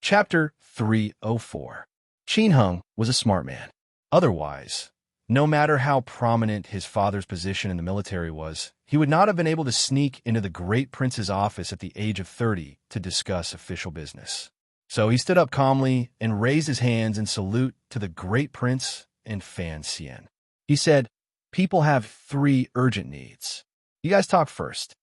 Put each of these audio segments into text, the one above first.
Chapter 304. Qin Heng was a smart man. Otherwise, no matter how prominent his father's position in the military was, he would not have been able to sneak into the great prince's office at the age of 30 to discuss official business. So he stood up calmly and raised his hands in salute to the great prince and Fan Xian. He said, "People have 3 urgent needs. You guys talk first."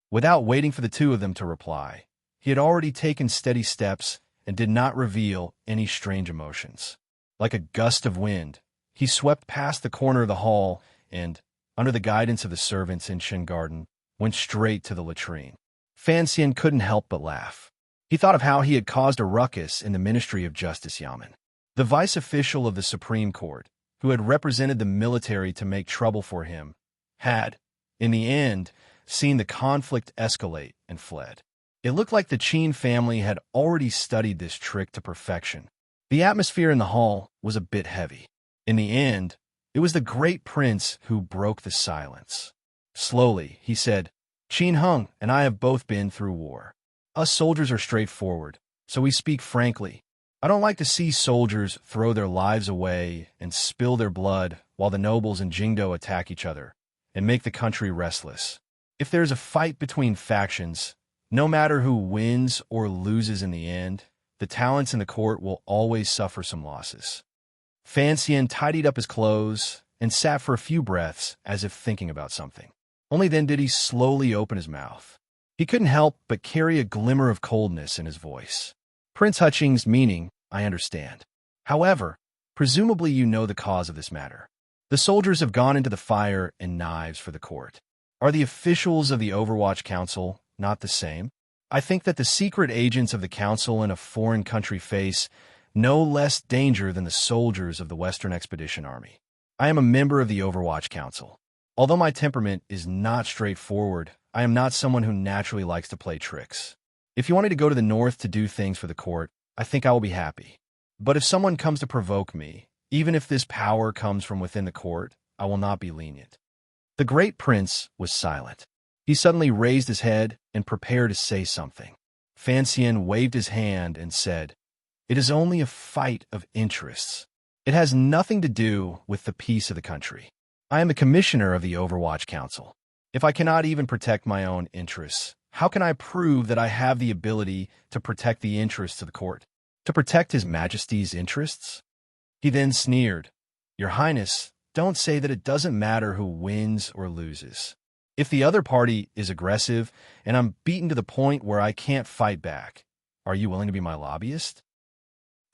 Without waiting for the two of them to reply, he had already taken steady steps and did not reveal any strange emotions. Like a gust of wind, he swept past the corner of the hall and, under the guidance of the servants in Shen Garden, went straight to the latrine. Fan Xian couldn't help but laugh. He thought of how he had caused a ruckus in the Ministry of Justice Yamen. The vice official of the Supreme Court, who had represented the military to make trouble for him, had, in the end, seen the conflict escalate and fled. It looked like the Qin family had already studied this trick to perfection. The atmosphere in the hall was a bit heavy. In the end, it was the great prince who broke the silence. Slowly, he said, "Qin Heng and I have both been through war. Us soldiers are straightforward, so we speak frankly. I don't like to see soldiers throw their lives away and spill their blood while the nobles in Jingdo attack each other and make the country restless. If there's a fight between factions, no matter who wins or loses in the end, the talents in the court will always suffer some losses." Fan Xian tidied up his clothes and sat for a few breaths as if thinking about something. Only then did he slowly open his mouth. He couldn't help but carry a glimmer of coldness in his voice. "Prince Hutching's meaning, I understand. However, presumably you know the cause of this matter. The soldiers have gone into the fire and knives for the court. Are the officials of the Overwatch Council not the same? I think that the secret agents of the council in a foreign country face no less danger than the soldiers of the Western Expedition Army. I am a member of the Overwatch Council. Although my temperament is not straightforward, I am not someone who naturally likes to play tricks. If you want me to go to the north to do things for the court, I think I will be happy. But if someone comes to provoke me, even if this power comes from within the court, I will not be lenient." The great prince was silent. He suddenly raised his head and prepared to say something. Fan Xian waved his hand and said, "It is only a fight of interests. It has nothing to do with the peace of the country. I am the commissioner of the Overwatch Council. If I cannot even protect my own interests, how can I prove that I have the ability to protect the interests of the court? To protect His Majesty's interests?" He then sneered, "Your Highness, don't say that it doesn't matter who wins or loses. If the other party is aggressive and I'm beaten to the point where I can't fight back, are you willing to be my lobbyist?"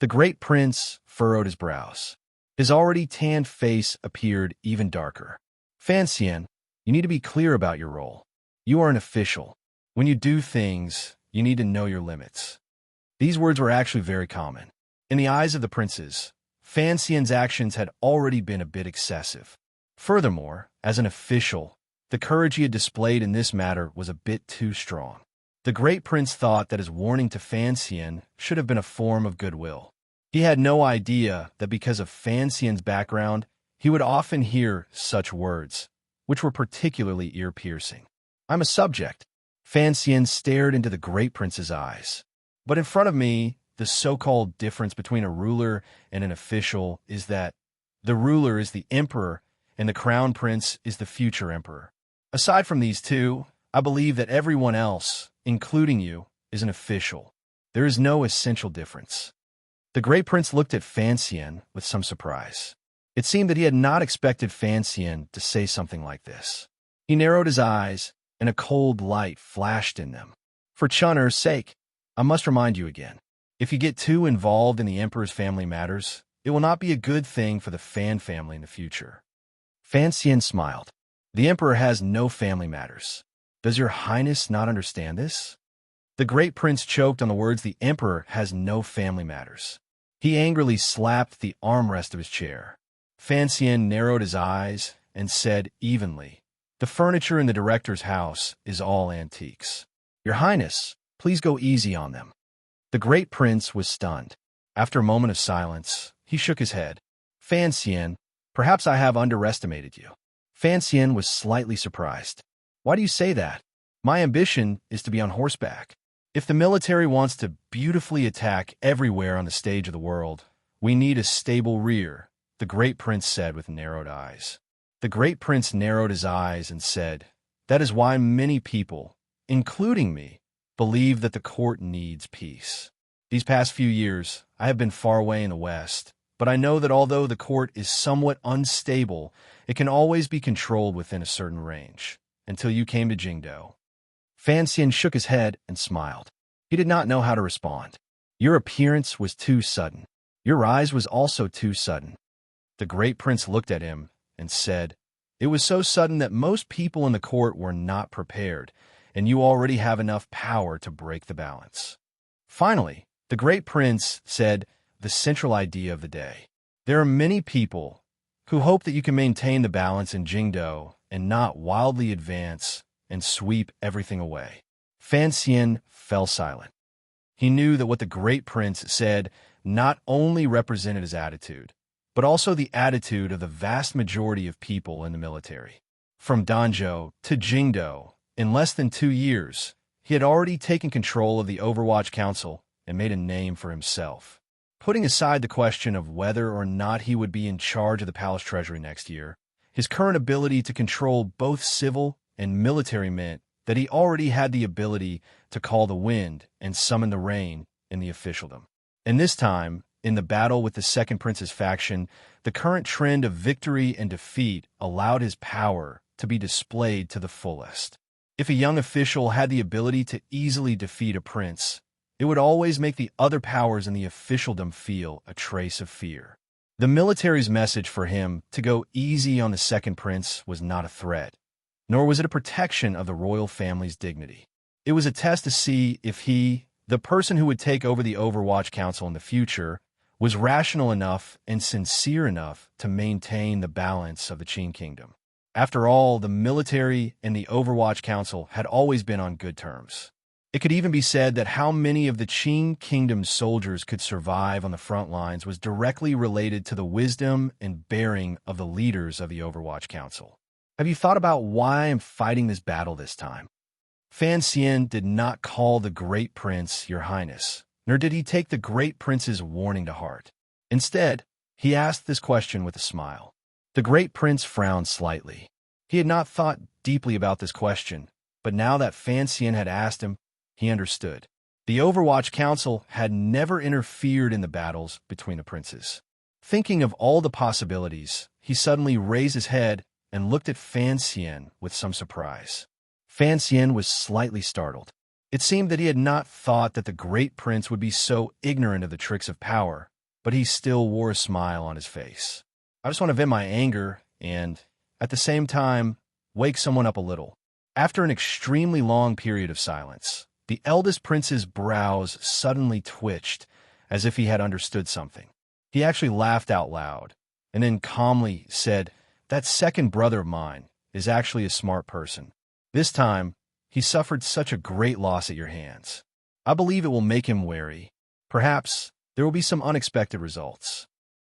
The great prince furrowed his brows. His already tanned face appeared even darker. "Fan Xian, you need to be clear about your role. You are an official. When you do things, you need to know your limits." These words were actually very common. In the eyes of the princes, Fan Xian's actions had already been a bit excessive. Furthermore, as an official, the courage he had displayed in this matter was a bit too strong. The great prince thought that his warning to Fan Xian should have been a form of goodwill. He had no idea that because of Fan Xian's background, he would often hear such words, which were particularly ear-piercing. "I'm a subject." Fan Xian stared into the great prince's eyes. "But in front of me, the so-called difference between a ruler and an official is that the ruler is the emperor and the crown prince is the future emperor. Aside from these two, I believe that everyone else, including you, is an official. There is no essential difference." The great prince looked at Fan Xian with some surprise. It seemed that he had not expected Fan Xian to say something like this. He narrowed his eyes, and a cold light flashed in them. "For Chun'er's sake, I must remind you again. If you get too involved in the emperor's family matters, it will not be a good thing for the Fan family in the future." Fan Xian smiled. "The emperor has no family matters. Does your highness not understand this?" The great prince choked on the words "the emperor has no family matters." He angrily slapped the armrest of his chair. Fan Xian narrowed his eyes and said evenly, "The furniture in the director's house is all antiques. Your highness, please go easy on them." The great prince was stunned. After a moment of silence, he shook his head. "Fan Xian, perhaps I have underestimated you." Fan Xian was slightly surprised. "Why do you say that? My ambition is to be on horseback." If the military wants to beautifully attack everywhere on the stage of the world, we need a stable rear, the great prince said with narrowed eyes. The great prince narrowed his eyes and said, "That is why many people, including me, believe that the court needs peace. These past few years, I have been far away in the West, but I know that although the court is somewhat unstable, it can always be controlled within a certain range, until you came to Jingdo." Fan Xian shook his head and smiled. He did not know how to respond. Your appearance was too sudden. Your rise was also too sudden. The great prince looked at him and said, "It was so sudden that most people in the court were not prepared, and you already have enough power to break the balance." Finally, the great prince said the central idea of the day. There are many people who hope that you can maintain the balance in Jingdo and not wildly advance and sweep everything away. Fan Xian fell silent. He knew that what the great prince said not only represented his attitude, but also the attitude of the vast majority of people in the military. From Danzhou to Jingdo, in less than 2 years, he had already taken control of the Overwatch Council and made a name for himself. Putting aside the question of whether or not he would be in charge of the palace treasury next year, his current ability to control both civil and military meant that he already had the ability to call the wind and summon the rain in the officialdom. And this time, in the battle with the Second Prince's faction, the current trend of victory and defeat allowed his power to be displayed to the fullest. If a young official had the ability to easily defeat a prince, it would always make the other powers in the officialdom feel a trace of fear. The military's message for him to go easy on the Second Prince was not a threat, nor was it a protection of the royal family's dignity. It was a test to see if he, the person who would take over the Overwatch Council in the future, was rational enough and sincere enough to maintain the balance of the Qin Kingdom. After all, the military and the Overwatch Council had always been on good terms. It could even be said that how many of the Qin Kingdom's soldiers could survive on the front lines was directly related to the wisdom and bearing of the leaders of the Overwatch Council. Have you thought about why I'm fighting this battle this time? Fan Xian did not call the great prince Your Highness, nor did he take the great prince's warning to heart. Instead, he asked this question with a smile. The great prince frowned slightly. He had not thought deeply about this question, but now that Fan Xian had asked him, he understood. The Overwatch Council had never interfered in the battles between the princes. Thinking of all the possibilities, he suddenly raised his head and looked at Fan Xian with some surprise. Fan Xian was slightly startled. It seemed that he had not thought that the great prince would be so ignorant of the tricks of power, but he still wore a smile on his face. I just want to vent my anger and, at the same time, wake someone up a little. After an extremely long period of silence, the eldest prince's brows suddenly twitched as if he had understood something. He actually laughed out loud, and then calmly said, "That second brother of mine is actually a smart person. This time, he suffered such a great loss at your hands. I believe it will make him wary. Perhaps there will be some unexpected results."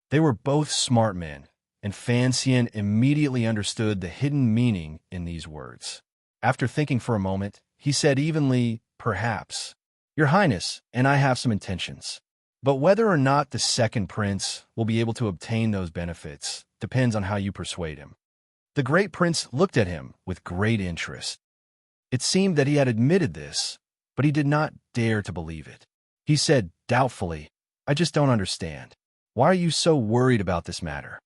They were both smart men, and Fan Xian immediately understood the hidden meaning in these words. After thinking for a moment, he said evenly, "Perhaps. Your Highness and I have some intentions. But whether or not the second prince will be able to obtain those benefits depends on how you persuade him." The great prince looked at him with great interest. It seemed that he had admitted this, but he did not dare to believe it. He said doubtfully, "I just don't understand. Why are you so worried about this matter?"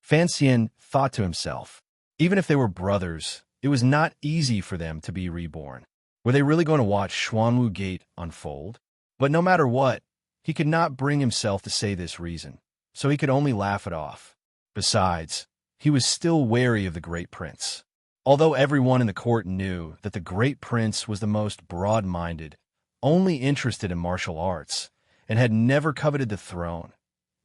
Fan Xian thought to himself, even if they were brothers, it was not easy for them to be reborn. Were they really going to watch Xuanwu Gate unfold? But no matter what, he could not bring himself to say this reason, so he could only laugh it off. Besides, he was still wary of the great prince. Although everyone in the court knew that the great prince was the most broad-minded, only interested in martial arts, and had never coveted the throne,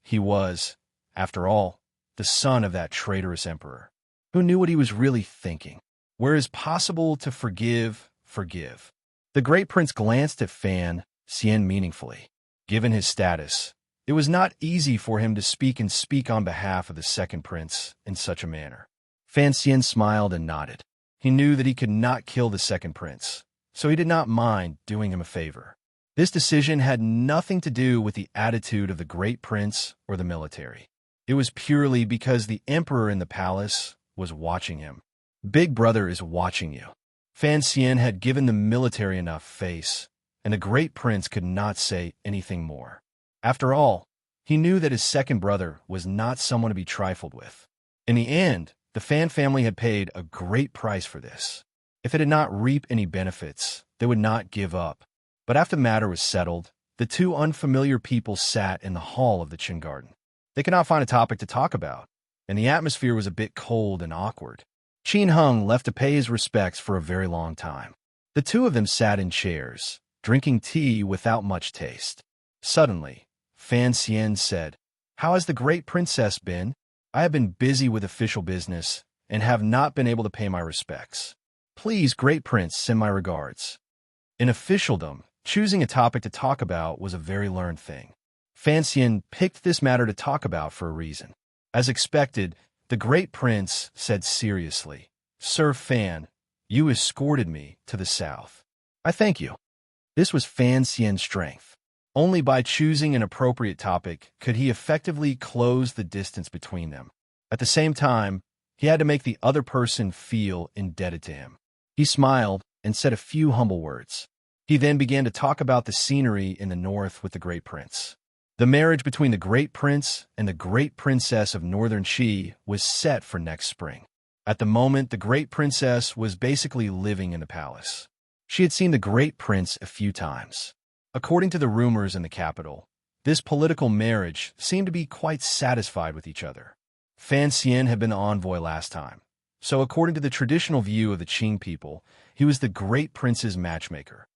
he was, after all, the son of that traitorous emperor. Who knew what he was really thinking? Where it is possible to forgive, forgive. The great prince glanced at Fan Xian meaningfully. Given his status, it was not easy for him to speak on behalf of the second prince in such a manner. Fan Xian smiled and nodded. He knew that he could not kill the second prince, so he did not mind doing him a favor. This decision had nothing to do with the attitude of the great prince or the military. It was purely because the emperor in the palace was watching him. Big Brother is watching you. Fan Xian had given the military enough face, and the great prince could not say anything more. After all, he knew that his second brother was not someone to be trifled with. In the end, the Fan family had paid a great price for this. If it did not reap any benefits, they would not give up. But after the matter was settled, the two unfamiliar people sat in the hall of the Qin Garden. They could not find a topic to talk about, and the atmosphere was a bit cold and awkward. Qin Hung left to pay his respects for a very long time. The two of them sat in chairs, drinking tea without much taste. Suddenly, Fan Xian said, "How has the great princess been? I have been busy with official business and have not been able to pay my respects. Please, great prince, send my regards." In officialdom, choosing a topic to talk about was a very learned thing. Fan Xian picked this matter to talk about for a reason. As expected, the great prince said seriously, "Sir Fan, you escorted me to the south. I thank you." This was Fan Xian's strength. Only by choosing an appropriate topic could he effectively close the distance between them. At the same time, he had to make the other person feel indebted to him. He smiled and said a few humble words. He then began to talk about the scenery in the north with the great prince. The marriage between the great prince and the great princess of northern Qi was set for next spring. At the moment, the great princess was basically living in the palace. She had seen the great prince a few times. According to the rumors in the capital, this political marriage seemed to be quite satisfied with each other. Fan Xian had been the envoy last time, so according to the traditional view of the Qing people, he was the great prince's matchmaker.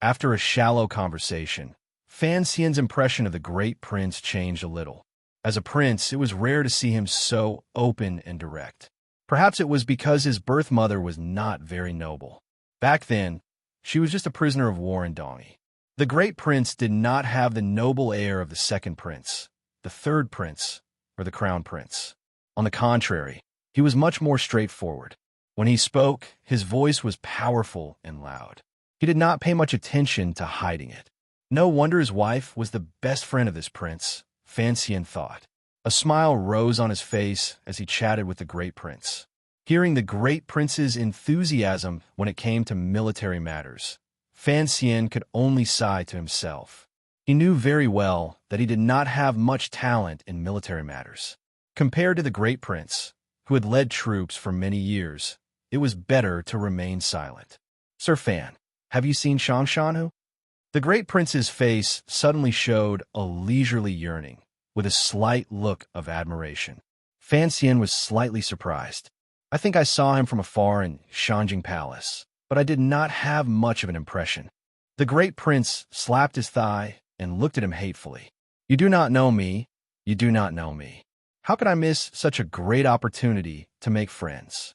After a shallow conversation, Fan Xian's impression of the great prince changed a little. As a prince, it was rare to see him so open and direct. Perhaps it was because his birth mother was not very noble. Back then, she was just a prisoner of war in Dongi. The great prince did not have the noble air of the second prince, the third prince, or the crown prince. On the contrary, he was much more straightforward. When he spoke, his voice was powerful and loud. He did not pay much attention to hiding it. No wonder his wife was the best friend of this prince, Fan Xian thought. A smile rose on his face as he chatted with the great prince. Hearing the great prince's enthusiasm when it came to military matters, Fan Xian could only sigh to himself. He knew very well that he did not have much talent in military matters. Compared to the great prince, who had led troops for many years, it was better to remain silent. "Sir Fan, have you seen Shang Shanhu?" The great prince's face suddenly showed a leisurely yearning, with a slight look of admiration. Fan Xian was slightly surprised. "I think I saw him from afar in Shanjing Palace, but I did not have much of an impression." The great prince slapped his thigh and looked at him hatefully. "You do not know me. You do not know me. How could I miss such a great opportunity to make friends?"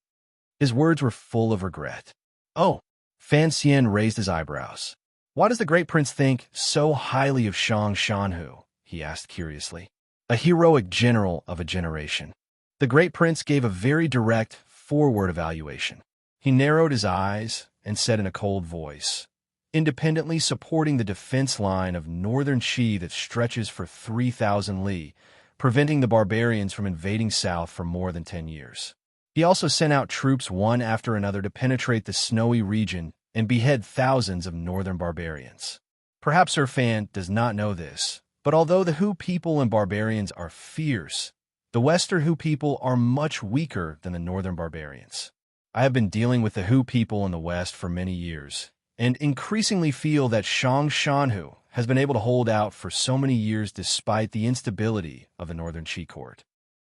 His words were full of regret. "Oh," Fan Xian raised his eyebrows. "Why does the great prince think so highly of Shang Shanhu?" he asked curiously. "A heroic general of a generation." The great prince gave a very direct, forward evaluation. He narrowed his eyes and said in a cold voice, "Independently supporting the defense line of northern Qi that stretches for 3,000 li, preventing the barbarians from invading south for more than 10 years. He also sent out troops one after another to penetrate the snowy region and behead thousands of northern barbarians. Perhaps Sir Fan does not know this, but although the Hu people and barbarians are fierce, the Western Hu people are much weaker than the northern barbarians. I have been dealing with the Hu people in the West for many years, and increasingly feel that Shang Shanhu has been able to hold out for so many years despite the instability of the northern Qi court.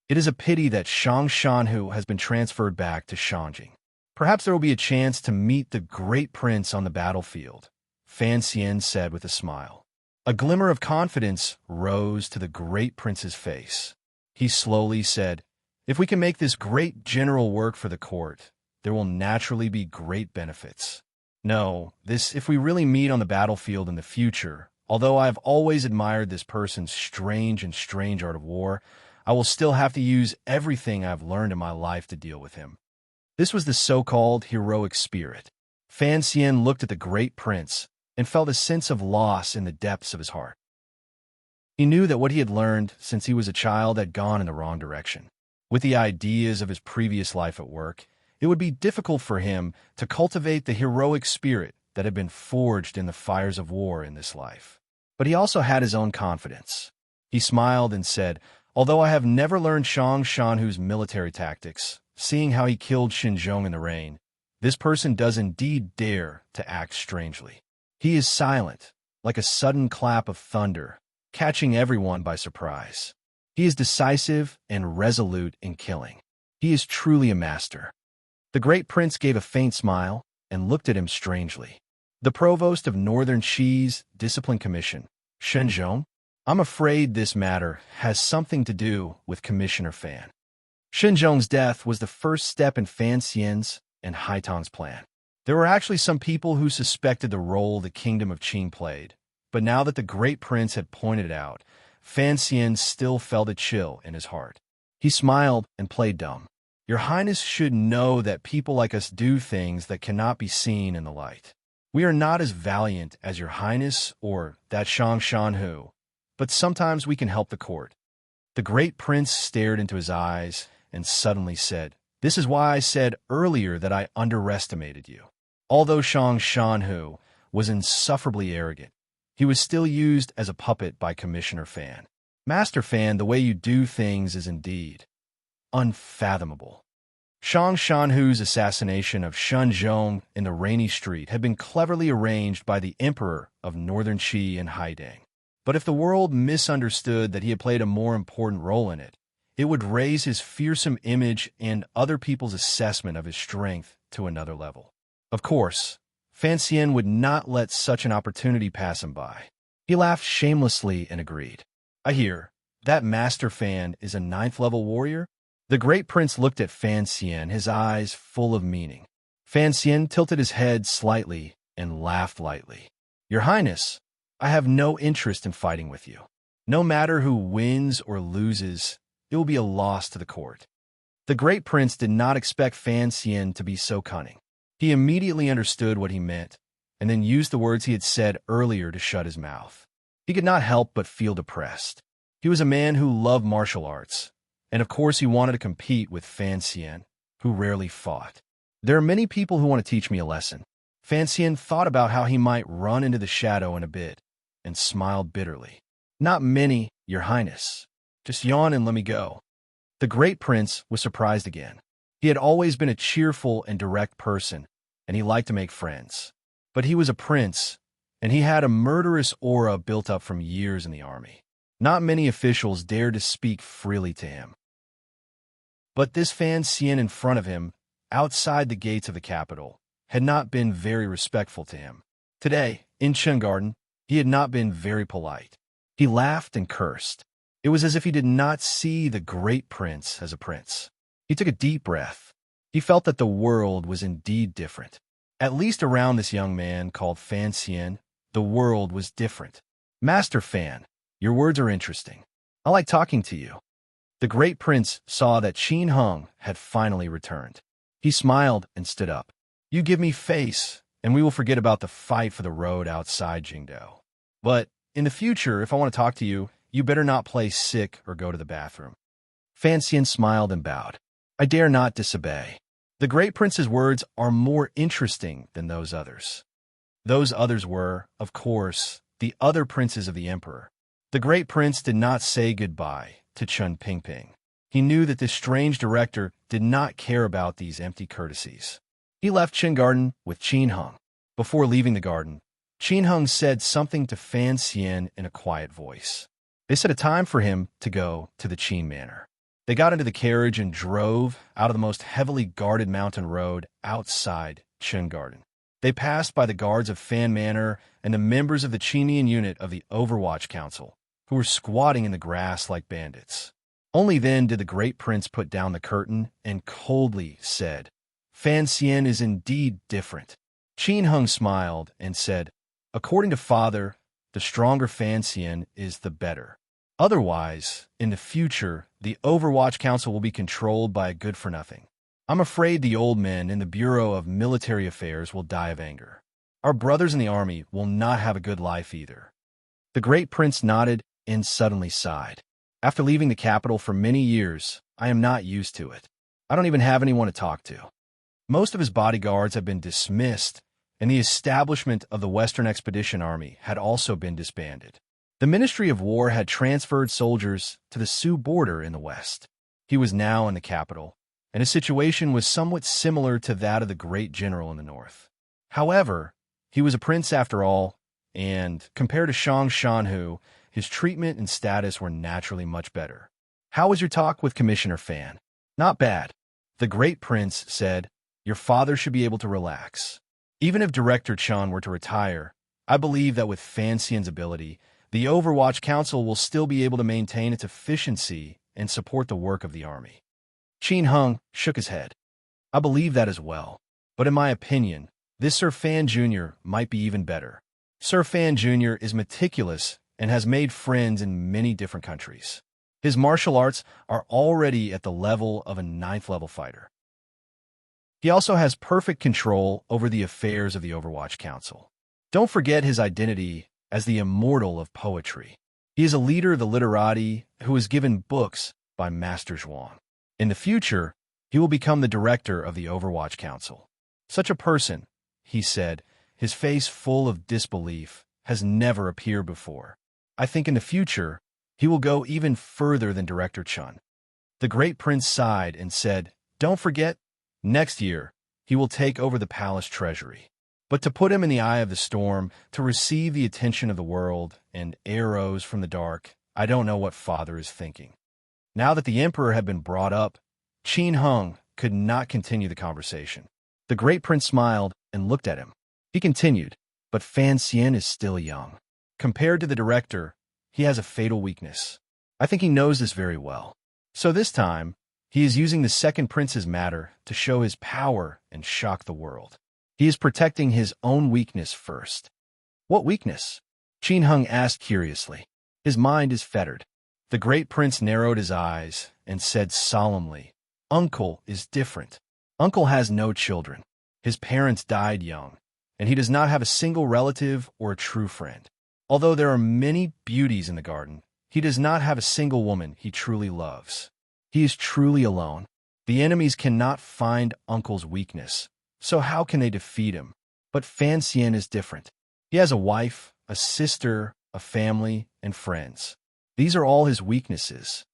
It is a pity that Shang Shanhu has been transferred back to Shanjing. Perhaps there will be a chance to meet the great prince on the battlefield," Fan Xian said with a smile. A glimmer of confidence rose to the great prince's face. He slowly said, "If we can make this great general work for the court, there will naturally be great benefits. No, if we really meet on the battlefield in the future, although I have always admired this person's strange art of war, I will still have to use everything I have learned in my life to deal with him." This was the so-called heroic spirit. Fan Xian looked at the great prince and felt a sense of loss in the depths of his heart. He knew that what he had learned since he was a child had gone in the wrong direction. With the ideas of his previous life at work, it would be difficult for him to cultivate the heroic spirit that had been forged in the fires of war in this life. But he also had his own confidence. He smiled and said, "Although I have never learned Shang Shanhu's military tactics, seeing how he killed Xinzhong in the rain, this person does indeed dare to act strangely. He is silent, like a sudden clap of thunder, catching everyone by surprise. He is decisive and resolute in killing. He is truly a master." The great prince gave a faint smile and looked at him strangely. "The provost of Northern Qi's Discipline Commission, Shenzhong? I'm afraid this matter has something to do with Commissioner Fan." Shenzhong's death was the first step in Fan Xian's and Haitang's plan. There were actually some people who suspected the role the Kingdom of Qin played, but now that the great prince had pointed it out, Fan Xian still felt a chill in his heart. He smiled and played dumb. "Your Highness should know that people like us do things that cannot be seen in the light. We are not as valiant as your Highness or that Shang Shanhu, but sometimes we can help the court." The great prince stared into his eyes and suddenly said, "This is why I said earlier that I underestimated you." Although Shang Shanhu was insufferably arrogant, he was still used as a puppet by Commissioner Fan. "Master Fan, the way you do things is indeed unfathomable." Shang Shanhu's assassination of Shenzhong in the rainy street had been cleverly arranged by the Emperor of Northern Qi and Haidang. But if the world misunderstood that he had played a more important role in it, it would raise his fearsome image and other people's assessment of his strength to another level. Of course, Fan Xian would not let such an opportunity pass him by. He laughed shamelessly and agreed. "I hear that Master Fan is a 9th-level warrior?" The great prince looked at Fan Xian, his eyes full of meaning. Fan Xian tilted his head slightly and laughed lightly. "Your Highness, I have no interest in fighting with you. No matter who wins or loses, it will be a loss to the court." The great prince did not expect Fan Xian to be so cunning. He immediately understood what he meant, and then used the words he had said earlier to shut his mouth. He could not help but feel depressed. He was a man who loved martial arts, and of course he wanted to compete with Fan Xian, who rarely fought. "There are many people who want to teach me a lesson." Fan Xian thought about how he might run into the shadow in a bit, and smiled bitterly. "Not many, Your Highness. Just yawn and let me go." The great prince was surprised again. He had always been a cheerful and direct person, and he liked to make friends. But he was a prince, and he had a murderous aura built up from years in the army. Not many officials dared to speak freely to him. But this Fan Xian in front of him, outside the gates of the capital, had not been very respectful to him. Today, in Chen Garden, he had not been very polite. He laughed and cursed. It was as if he did not see the great prince as a prince. He took a deep breath. He felt that the world was indeed different. At least around this young man called Fan Xian, the world was different. "Master Fan, your words are interesting. I like talking to you." The great prince saw that Qin Hung had finally returned. He smiled and stood up. "You give me face, and we will forget about the fight for the road outside Jingdao. But in the future, if I want to talk to you, you better not play sick or go to the bathroom." Fan Xian smiled and bowed. "I dare not disobey." The great prince's words are more interesting than those others. Those others were, of course, the other princes of the emperor. The great prince did not say goodbye to Chun Pingping. He knew that this strange director did not care about these empty courtesies. He left Qin Garden with Qin Hung. Before leaving the garden, Qin Hung said something to Fan Xian in a quiet voice. They set a time for him to go to the Qin Manor. They got into the carriage and drove out of the most heavily guarded mountain road outside Qin Garden. They passed by the guards of Fan Manor and the members of the Qinian unit of the Overwatch Council, who were squatting in the grass like bandits. Only then did the great prince put down the curtain and coldly said, "Fan Xian is indeed different." Qin Hung smiled and said, "According to father, the stronger Fan Xian is the better. Otherwise, in the future, the Overwatch Council will be controlled by a good-for-nothing. I'm afraid the old men in the Bureau of Military Affairs will die of anger. Our brothers in the army will not have a good life either." The great prince nodded and suddenly sighed. "After leaving the capital for many years, I am not used to it. I don't even have anyone to talk to. Most of his bodyguards have been dismissed, and the establishment of the Western Expedition Army had also been disbanded. The Ministry of War had transferred soldiers to the Sioux border in the west. He was now in the capital, and his situation was somewhat similar to that of the great general in the north. However, he was a prince after all, and, compared to Shang Shanhu, his treatment and status were naturally much better. "How was your talk with Commissioner Fan?" "Not bad." The great prince said, "Your father should be able to relax. Even if Director Chun were to retire, I believe that with Fan Xian's ability, the Overwatch Council will still be able to maintain its efficiency and support the work of the army." Qin Hung shook his head. "I believe that as well, but in my opinion, this Sir Fan Jr. might be even better. Sir Fan Jr. is meticulous and has made friends in many different countries. His martial arts are already at the level of a 9th-level fighter. He also has perfect control over the affairs of the Overwatch Council. Don't forget his identity as the immortal of poetry. He is a leader of the literati who is given books by Master Zhuang. In the future, he will become the director of the Overwatch Council. Such a person," he said, his face full of disbelief, "has never appeared before. I think in the future, he will go even further than Director Chun." The great prince sighed and said, "Don't forget, next year, he will take over the palace treasury. But to put him in the eye of the storm, to receive the attention of the world and arrows from the dark, I don't know what father is thinking." Now that the emperor had been brought up, Qin Hung could not continue the conversation. The great prince smiled and looked at him. He continued, "But Fan Xian is still young. Compared to the director, he has a fatal weakness. I think he knows this very well. So this time, he is using the second prince's matter to show his power and shock the world. He is protecting his own weakness first." "What weakness?" Qin Hung asked curiously. "His mind is fettered." The great prince narrowed his eyes and said solemnly, "Uncle is different. Uncle has no children. His parents died young, and he does not have a single relative or a true friend. Although there are many beauties in the garden, he does not have a single woman he truly loves. He is truly alone. The enemies cannot find Uncle's weakness, so how can they defeat him? But Fan Xian is different. He has a wife, a sister, a family, and friends. These are all his weaknesses."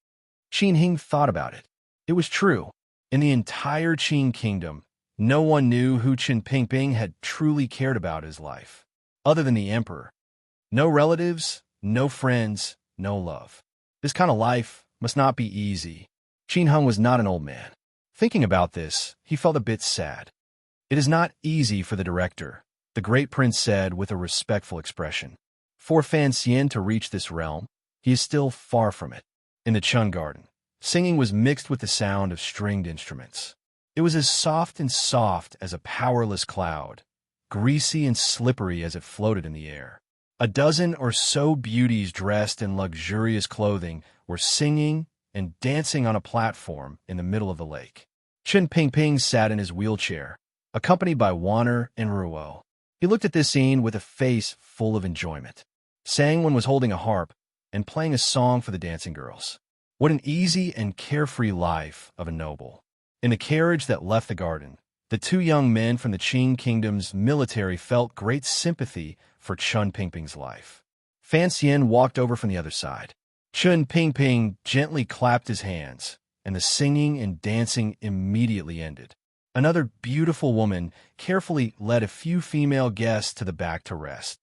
Qin Hing thought about it. It was true. In the entire Qin kingdom, no one knew who Qin Pingping had truly cared about his life, other than the emperor. No relatives, no friends, no love. This kind of life must not be easy. Qin Hung was not an old man. Thinking about this, he felt a bit sad. "It is not easy for the director," the great prince said with a respectful expression. "For Fan Xian to reach this realm, he is still far from it." In the Chun Garden, singing was mixed with the sound of stringed instruments. It was as soft as a powerless cloud, greasy and slippery as it floated in the air. A dozen or so beauties dressed in luxurious clothing were singing and dancing on a platform in the middle of the lake. Qin Pingping sat in his wheelchair, accompanied by Wanner and Ruo. He looked at this scene with a face full of enjoyment. Sangwon was holding a harp and playing a song for the dancing girls. What an easy and carefree life of a noble. In the carriage that left the garden, the two young men from the Qin Kingdom's military felt great sympathy for Chun Pingping's life. Fan Xian walked over from the other side. Chun Pingping gently clapped his hands, and the singing and dancing immediately ended. Another beautiful woman carefully led a few female guests to the back to rest.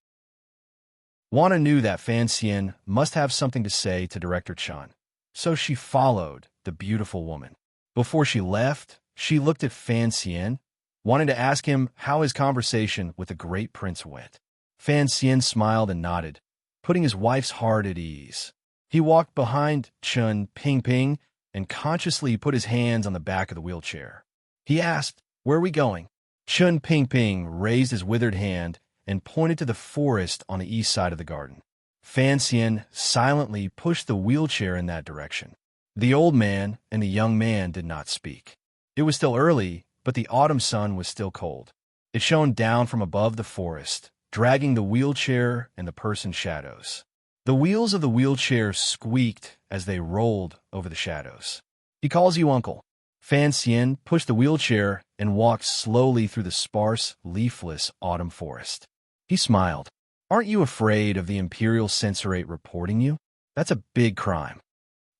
Wana knew that Fan Xian must have something to say to Director Chun, so she followed the beautiful woman. Before she left, she looked at Fan Xian, wanting to ask him how his conversation with the great prince went. Fan Xian smiled and nodded, putting his wife's heart at ease. He walked behind Chun Pingping and consciously put his hands on the back of the wheelchair. He asked, "Where are we going?" Chun Pingping raised his withered hand and pointed to the forest on the east side of the garden. Fan Xian silently pushed the wheelchair in that direction. The old man and the young man did not speak. It was still early, but the autumn sun was still cold. It shone down from above the forest, dragging the wheelchair and the person's shadows. The wheels of the wheelchair squeaked as they rolled over the shadows. "He calls you uncle." Fan Xian pushed the wheelchair and walked slowly through the sparse, leafless autumn forest. He smiled. "Aren't you afraid of the Imperial Censorate reporting you? That's a big crime."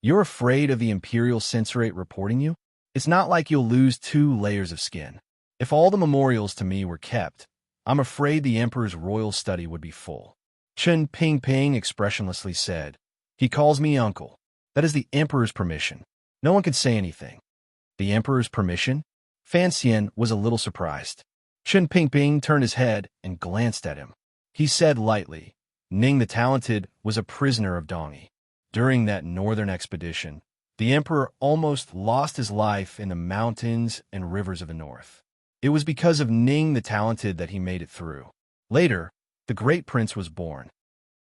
"You're afraid of the Imperial Censorate reporting you? It's not like you'll lose 2 layers of skin. If all the memorials to me were kept, I'm afraid the Emperor's royal study would be full." Chen Pingping expressionlessly said, "He calls me uncle. That is the Emperor's permission. No one can say anything." "The Emperor's permission?" Fan Xian was a little surprised. Chen Pingping turned his head and glanced at him. He said lightly, "Ning the Talented was a prisoner of Dongi. During that northern expedition, the Emperor almost lost his life in the mountains and rivers of the north. It was because of Ning the Talented that he made it through. Later, the great prince was born."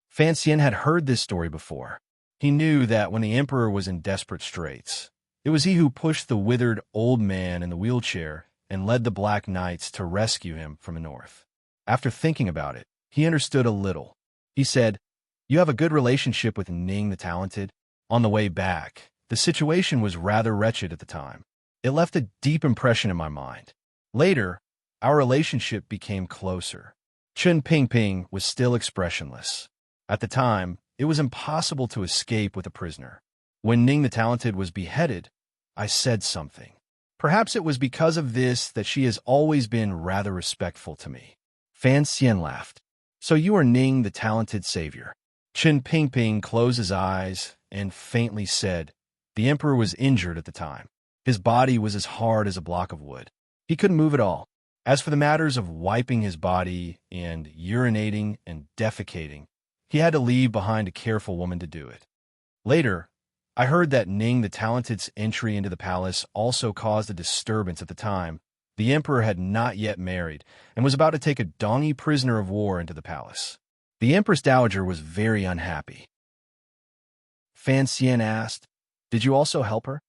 Fan Xian had heard this story before. He knew that when the Emperor was in desperate straits, it was he who pushed the withered old man in the wheelchair and led the Black Knights to rescue him from the north. After thinking about it, he understood a little. He said, "You have a good relationship with Ning the Talented?" On the way back, the situation was rather wretched at the time. It left a deep impression in my mind. Later, our relationship became closer. Chen Pingping was still expressionless. At the time, it was impossible to escape with a prisoner. When Ning the Talented was beheaded, I said something. Perhaps it was because of this that she has always been rather respectful to me. Fan Xian laughed. "So you are Ning the Talented savior." Chen Pingping closed his eyes and faintly said, "The Emperor was injured at the time. His body was as hard as a block of wood. He couldn't move at all. As for the matters of wiping his body and urinating and defecating, he had to leave behind a careful woman to do it. Later, I heard that Ning the Talented's entry into the palace also caused a disturbance at the time. The Emperor had not yet married and was about to take a Dongi prisoner of war into the palace. The Empress Dowager was very unhappy." Fan Xian asked, "Did you also help her?"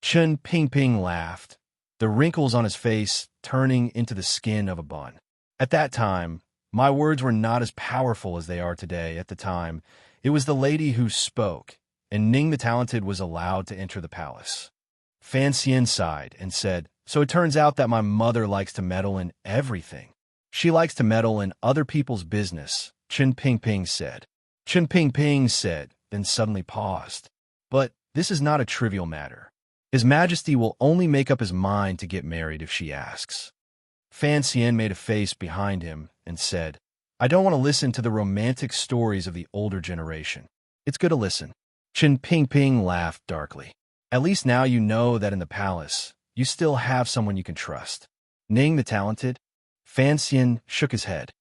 Chen Pingping laughed, the wrinkles on his face turning into the skin of a bun. "At that time, my words were not as powerful as they are today. At the time, it was the lady who spoke, and Ning the Talented was allowed to enter the palace." Fan Xian sighed and said, "So it turns out that my mother likes to meddle in everything. She likes to meddle in other people's business," Chen Pingping said. Chen Pingping said, then suddenly paused. "But this is not a trivial matter. His Majesty will only make up his mind to get married if she asks." Fan Xian made a face behind him and said, "I don't want to listen to the romantic stories of the older generation. It's good to listen." Chen Pingping laughed darkly. "At least now you know that in the palace, you still have someone you can trust." Ning the Talented? Fan Xian shook his head.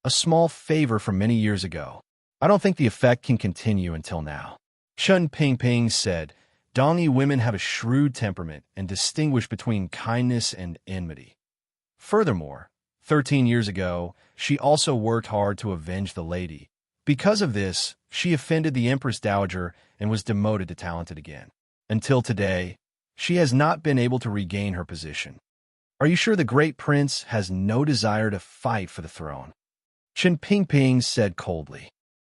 "A small favor from many years ago. I don't think the effect can continue until now." Chen Pingping said, "Dongi women have a shrewd temperament and distinguish between kindness and enmity. Furthermore, 13 years ago, she also worked hard to avenge the lady. Because of this, she offended the Empress Dowager and was demoted to Talented again. Until today, she has not been able to regain her position. Are you sure the great prince has no desire to fight for the throne?" Chen Pingping said coldly.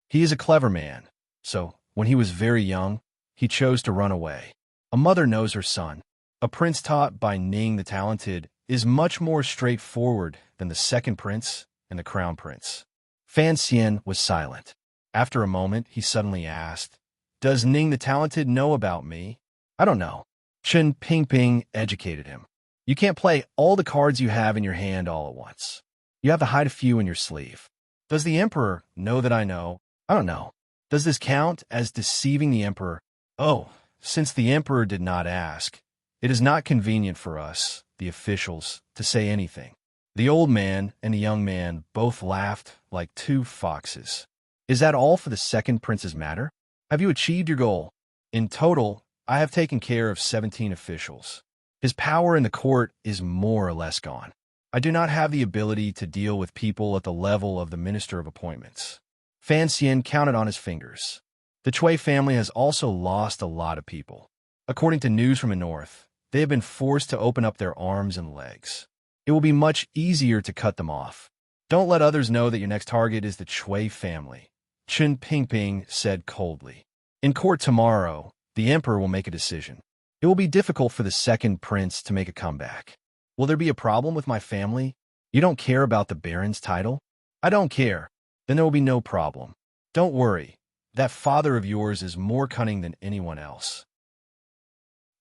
"He is a clever man, so when he was very young, he chose to run away. A mother knows her son. A prince taught by Ning the Talented is much more straightforward than the second prince and the crown prince." Fan Xian was silent. After a moment, he suddenly asked, "Does Ning the Talented know about me?" "I don't know." Chen Pingping educated him. "You can't play all the cards you have in your hand all at once. You have to hide a few in your sleeve." "Does the Emperor know that I know?" "I don't know." "Does this count as deceiving the Emperor?" "Oh, since the Emperor did not ask, it is not convenient for us, the officials, to say anything." The old man and the young man both laughed like 2 foxes. "Is that all for the second prince's matter? Have you achieved your goal?" "In total, I have taken care of 17 officials. His power in the court is more or less gone. I do not have the ability to deal with people at the level of the Minister of Appointments." Fan Xian counted on his fingers. "The Chui family has also lost a lot of people. According to news from the north, They have been forced to open up their arms and legs. It will be much easier to cut them off. Don't let others know that your next target is the Chui family, Chen Pingping said coldly. In court tomorrow, the emperor will make a decision. It will be difficult for the second prince to make a comeback. Will there be a problem with my family? You don't care about the baron's title? I don't care. Then there will be no problem. Don't worry. That father of yours is more cunning than anyone else.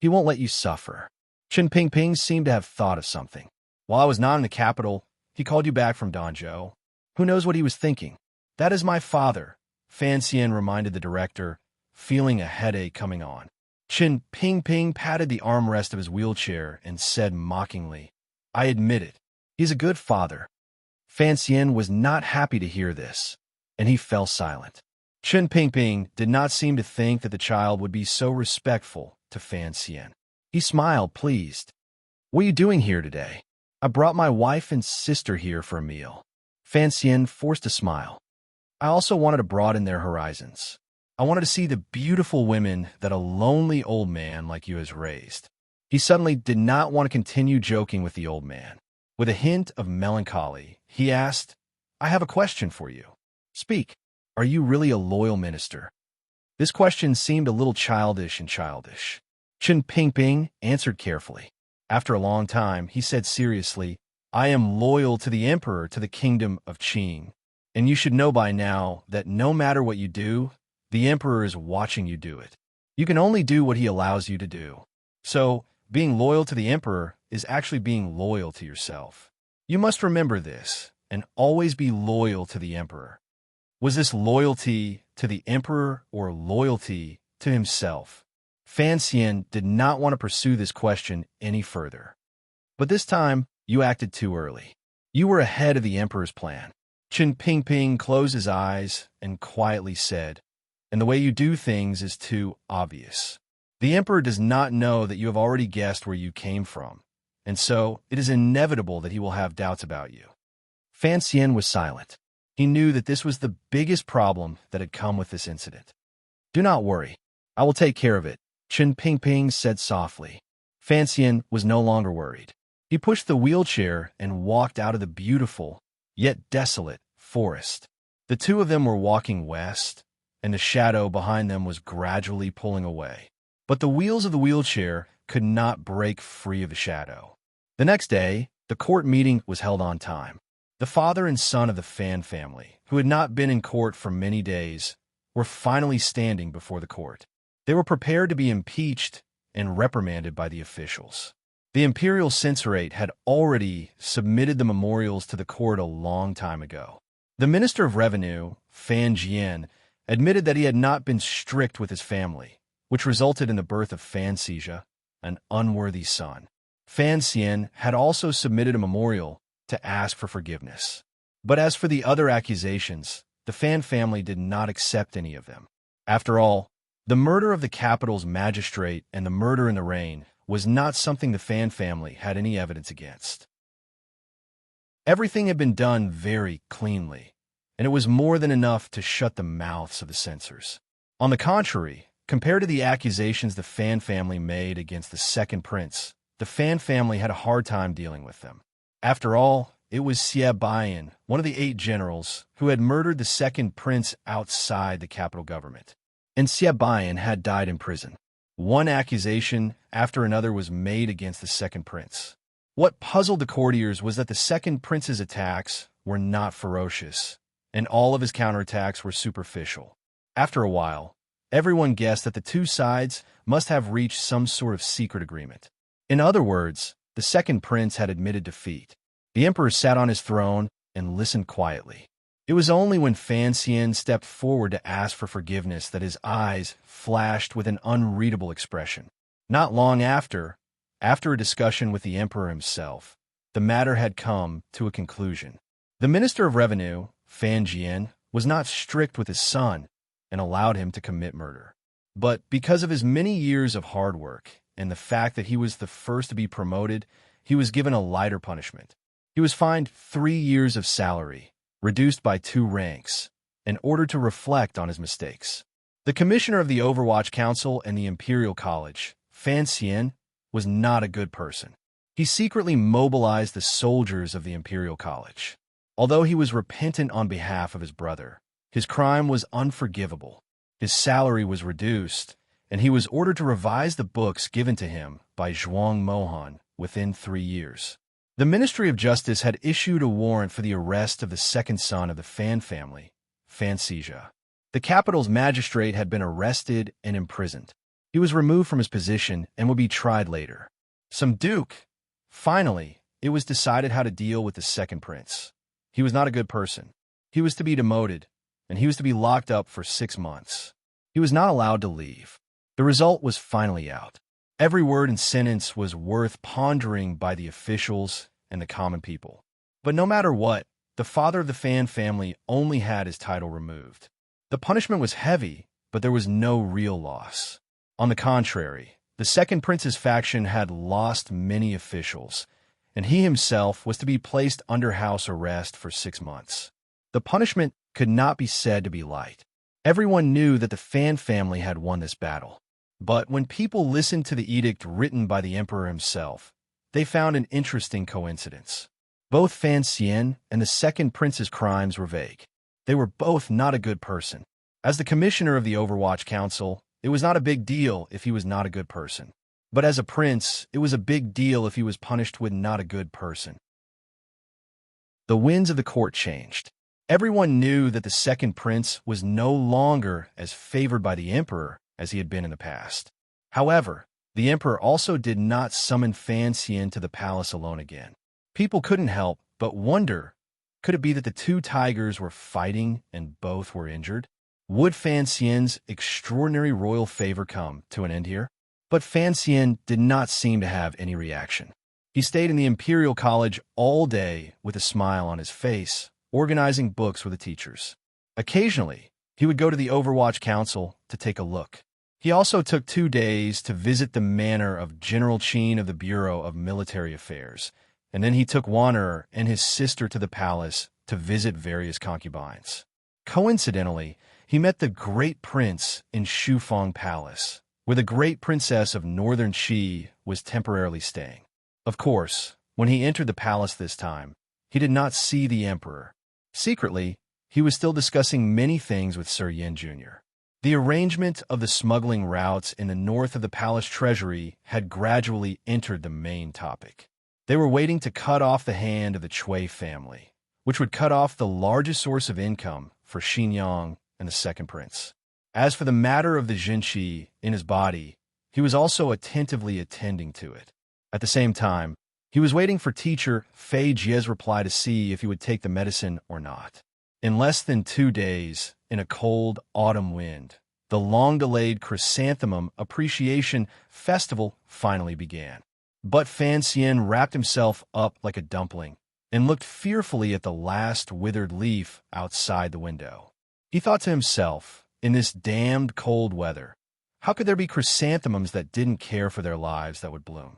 He won't let you suffer. Chen Pingping seemed to have thought of something. While I was not in the capital, he called you back from Danzhou. Who knows what he was thinking? That is my father, Fan Xian reminded the director, feeling a headache coming on. Chen Pingping patted the armrest of his wheelchair and said mockingly, I admit it. He's a good father. Fan Xian was not happy to hear this, and he fell silent. Chen Pingping did not seem to think that the child would be so respectful to Fan Xian. He smiled, pleased. What are you doing here today? I brought my wife and sister here for a meal. Fan Xian forced a smile. I also wanted to broaden their horizons. I wanted to see the beautiful women that a lonely old man like you has raised. He suddenly did not want to continue joking with the old man. With a hint of melancholy, he asked, I have a question for you. Speak. Are you really a loyal minister? This question seemed a little childish. Chen Pingping answered carefully. After a long time, he said seriously, I am loyal to the emperor, to the kingdom of Qing. And you should know by now that no matter what you do, the emperor is watching you do it. You can only do what he allows you to do. So, being loyal to the emperor is actually being loyal to yourself. You must remember this, and always be loyal to the emperor. Was this loyalty to the emperor or loyalty to himself? Fan Xian did not want to pursue this question any further. But this time, you acted too early. You were ahead of the emperor's plan. Chen Pingping closed his eyes and quietly said, and the way you do things is too obvious. The emperor does not know that you have already guessed where you came from, and so it is inevitable that he will have doubts about you. Fan Xian was silent. He knew that this was the biggest problem that had come with this incident. Do not worry. I will take care of it, Chen Pingping said softly. Fan Xian was no longer worried. He pushed the wheelchair and walked out of the beautiful, yet desolate, forest. The two of them were walking west, and the shadow behind them was gradually pulling away. But the wheels of the wheelchair could not break free of the shadow. The next day, the court meeting was held on time. The father and son of the Fan family, who had not been in court for many days, were finally standing before the court. They were prepared to be impeached and reprimanded by the officials. The imperial censorate had already submitted the memorials to the court a long time ago. The Minister of Revenue, Fan Jian, admitted that he had not been strict with his family, which resulted in the birth of Fan Xizha, an unworthy son. Fan Xian had also submitted a memorial to ask for forgiveness. But as for the other accusations, the Fan family did not accept any of them. After all, the murder of the capital's magistrate and the murder in the rain was not something the Fan family had any evidence against. Everything had been done very cleanly, and it was more than enough to shut the mouths of the censors. On the contrary, compared to the accusations the Fan family made against the second prince, the Fan family had a hard time dealing with them. After all, it was Xie Baiyan, one of the 8 generals, who had murdered the second prince outside the capital government. And Xie Baiyan had died in prison. One accusation after another was made against the second prince. What puzzled the courtiers was that the second prince's attacks were not ferocious, and all of his counterattacks were superficial. After a while, everyone guessed that the two sides must have reached some sort of secret agreement. In other words, the second prince had admitted defeat. The emperor sat on his throne and listened quietly. It was only when Fan Xian stepped forward to ask for forgiveness that his eyes flashed with an unreadable expression. Not long after a discussion with the emperor himself, the matter had come to a conclusion. The Minister of Revenue, Fan Jian, was not strict with his son and allowed him to commit murder. But because of his many years of hard work and the fact that he was the first to be promoted, he was given a lighter punishment. He was fined 3 years of salary, reduced by 2 ranks, in order to reflect on his mistakes. The commissioner of the Overwatch Council and the Imperial College, Fan Xian, was not a good person. He secretly mobilized the soldiers of the Imperial College. Although he was repentant on behalf of his brother, his crime was unforgivable. His salary was reduced, and he was ordered to revise the books given to him by Zhuang Mohan within 3 years. The Ministry of Justice had issued a warrant for the arrest of the second son of the Fan family, Fan Sijia. The capital's magistrate had been arrested and imprisoned. He was removed from his position and would be tried later. Some Duke. Finally, it was decided how to deal with the second prince. He was not a good person. He was to be demoted, and he was to be locked up for 6 months. He was not allowed to leave. The result was finally out. Every word and sentence was worth pondering by the officials and the common people. But no matter what, the father of the Fan family only had his title removed. The punishment was heavy, but there was no real loss. On the contrary, the second prince's faction had lost many officials, and he himself was to be placed under house arrest for 6 months. The punishment could not be said to be light. Everyone knew that the Fan family had won this battle. But when people listened to the edict written by the emperor himself, they found an interesting coincidence. Both Fan Xian and the second prince's crimes were vague. They were both not a good person. As the commissioner of the Overwatch Council, it was not a big deal if he was not a good person. But as a prince, it was a big deal if he was punished with not a good person. The winds of the court changed. Everyone knew that the second prince was no longer as favored by the emperor as he had been in the past. However, the emperor also did not summon Fan Xian to the palace alone again. People couldn't help but wonder, could it be that the two tigers were fighting and both were injured? Would Fan Xian's extraordinary royal favor come to an end here? But Fan Xian did not seem to have any reaction. He stayed in the Imperial College all day with a smile on his face, organizing books with the teachers. Occasionally, he would go to the Overwatch Council to take a look. He also took 2 days to visit the manor of General Qin of the Bureau of Military Affairs, and then he took Wanner and his sister to the palace to visit various concubines. Coincidentally, he met the Great Prince in Shufang Palace, where the Great Princess of Northern Qi was temporarily staying. Of course, when he entered the palace this time, he did not see the emperor. Secretly, he was still discussing many things with Sir Yin Jr. The arrangement of the smuggling routes in the north of the palace treasury had gradually entered the main topic. They were waiting to cut off the hand of the Chui family, which would cut off the largest source of income for Xinyang and the second prince. As for the matter of the Jinqi in his body, he was also attentively attending to it. At the same time, he was waiting for teacher Fei Jie's reply to see if he would take the medicine or not. In less than 2 days, in a cold autumn wind, the long-delayed Chrysanthemum Appreciation Festival finally began. But Fan Xian wrapped himself up like a dumpling and looked fearfully at the last withered leaf outside the window. He thought to himself, in this damned cold weather, how could there be chrysanthemums that didn't care for their lives that would bloom?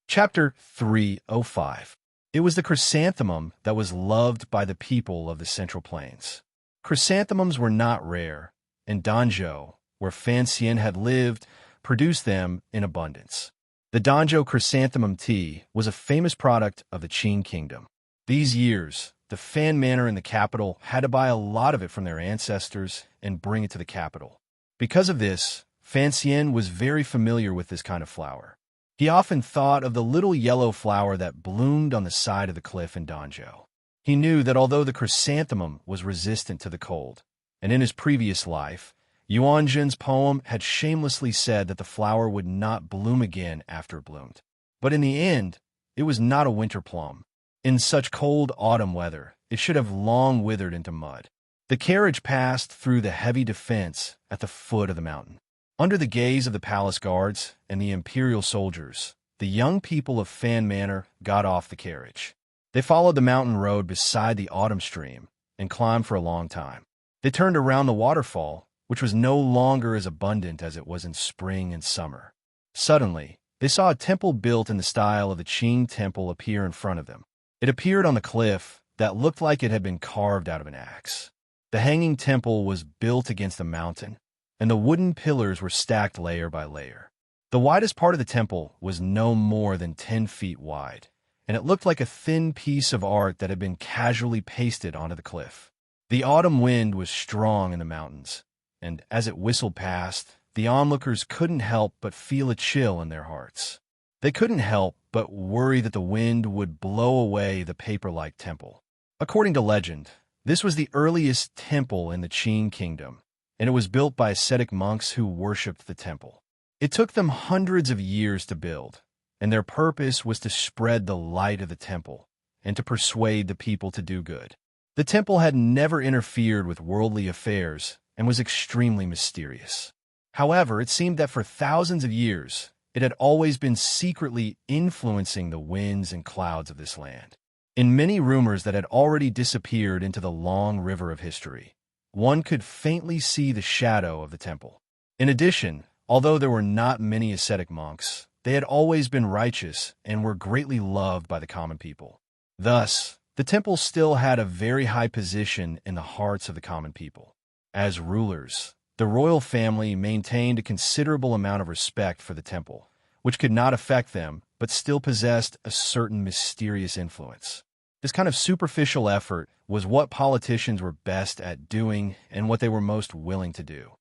Chapter 305. It was the chrysanthemum that was loved by the people of the Central Plains. Chrysanthemums were not rare, and Danzhou, where Fan Xian had lived, produced them in abundance. The Danzhou chrysanthemum tea was a famous product of the Qin kingdom. These years, the Fan Manor in the capital had to buy a lot of it from their ancestors and bring it to the capital. Because of this, Fan Xian was very familiar with this kind of flower. He often thought of the little yellow flower that bloomed on the side of the cliff in Danzhou. He knew that although the chrysanthemum was resistant to the cold, and in his previous life, Yuan Jin's poem had shamelessly said that the flower would not bloom again after it bloomed. But in the end, it was not a winter plum. In such cold autumn weather, it should have long withered into mud. The carriage passed through the heavy defense at the foot of the mountain. Under the gaze of the palace guards and the imperial soldiers, the young people of Fan Manor got off the carriage. They followed the mountain road beside the autumn stream and climbed for a long time. They turned around the waterfall, which was no longer as abundant as it was in spring and summer. Suddenly, they saw a temple built in the style of the Qing temple appear in front of them. It appeared on the cliff that looked like it had been carved out of an axe. The hanging temple was built against the mountain, and the wooden pillars were stacked layer by layer. The widest part of the temple was no more than 10 feet wide, and it looked like a thin piece of art that had been casually pasted onto the cliff. The autumn wind was strong in the mountains, and as it whistled past, the onlookers couldn't help but feel a chill in their hearts. They couldn't help but worry that the wind would blow away the paper-like temple. According to legend, this was the earliest temple in the Qin kingdom, and it was built by ascetic monks who worshipped the temple. It took them hundreds of years to build, and their purpose was to spread the light of the temple and to persuade the people to do good. The temple had never interfered with worldly affairs and was extremely mysterious. However, it seemed that for thousands of years, it had always been secretly influencing the winds and clouds of this land. In many rumors that had already disappeared into the long river of history, one could faintly see the shadow of the temple. In addition, although there were not many ascetic monks, they had always been righteous and were greatly loved by the common people. Thus, the temple still had a very high position in the hearts of the common people. As rulers, the royal family maintained a considerable amount of respect for the temple, which could not affect them, but still possessed a certain mysterious influence. This kind of superficial effort was what politicians were best at doing and what they were most willing to do.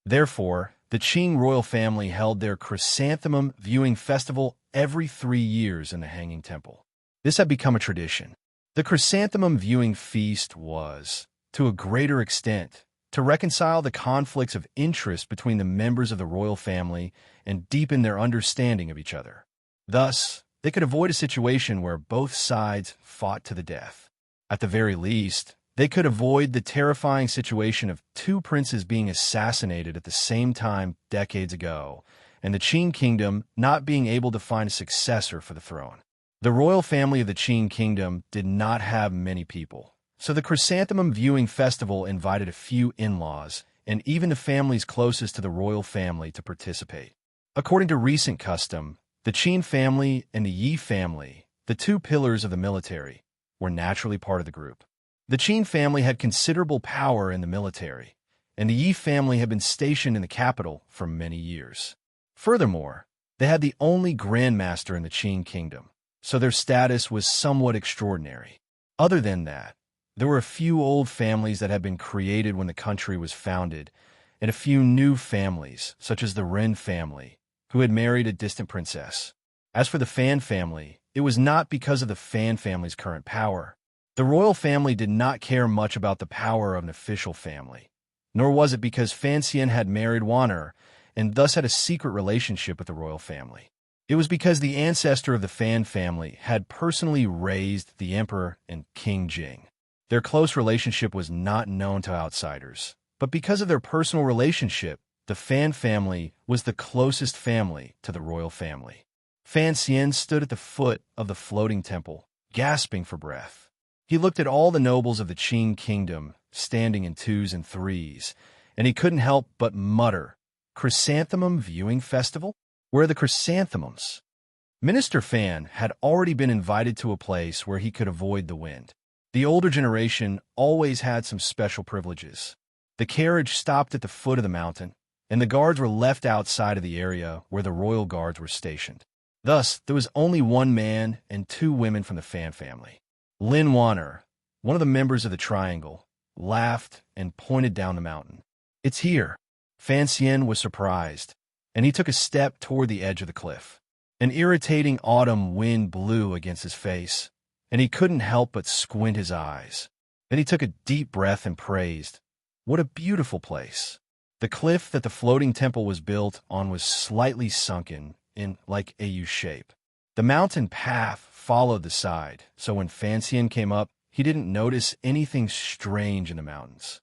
Therefore, the Qing royal family held their chrysanthemum viewing festival every 3 years in the Hanging Temple. This had become a tradition. The chrysanthemum viewing feast was, to a greater extent, to reconcile the conflicts of interest between the members of the royal family and deepen their understanding of each other. Thus, they could avoid a situation where both sides fought to the death. At the very least, they could avoid the terrifying situation of 2 princes being assassinated at the same time decades ago, and the Qin kingdom not being able to find a successor for the throne. The royal family of the Qin kingdom did not have many people, so the chrysanthemum viewing festival invited a few in-laws and even the families closest to the royal family to participate. According to recent custom, the Qin family and the Yi family, the 2 pillars of the military, were naturally part of the group. The Qin family had considerable power in the military, and the Yi family had been stationed in the capital for many years. Furthermore, they had the only grandmaster in the Qin kingdom, so their status was somewhat extraordinary. Other than that, there were a few old families that had been created when the country was founded, and a few new families, such as the Ren family, who had married a distant princess. As for the Fan family, it was not because of the Fan family's current power. The royal family did not care much about the power of an official family, nor was it because Fan Xian had married Wan'er and thus had a secret relationship with the royal family. It was because the ancestor of the Fan family had personally raised the emperor and King Jing. Their close relationship was not known to outsiders, but because of their personal relationship, the Fan family was the closest family to the royal family. Fan Xian stood at the foot of the floating temple, gasping for breath. He looked at all the nobles of the Qin kingdom, standing in 2s and 3s, and he couldn't help but mutter, "Chrysanthemum viewing festival? Where are the chrysanthemums?" Minister Fan had already been invited to a place where he could avoid the wind. The older generation always had some special privileges. The carriage stopped at the foot of the mountain, and the guards were left outside of the area where the royal guards were stationed. Thus, there was only 1 man and 2 women from the Fan family. Lin Wan'er, one of the members of the Triangle, laughed and pointed down the mountain. "It's here." Fan Xian was surprised, and he took a step toward the edge of the cliff. An irritating autumn wind blew against his face, and he couldn't help but squint his eyes. Then he took a deep breath and praised, "What a beautiful place." The cliff that the floating temple was built on was slightly sunken in like a U shape. The mountain path followed the side, so when Fan Xian came up, he didn't notice anything strange in the mountains.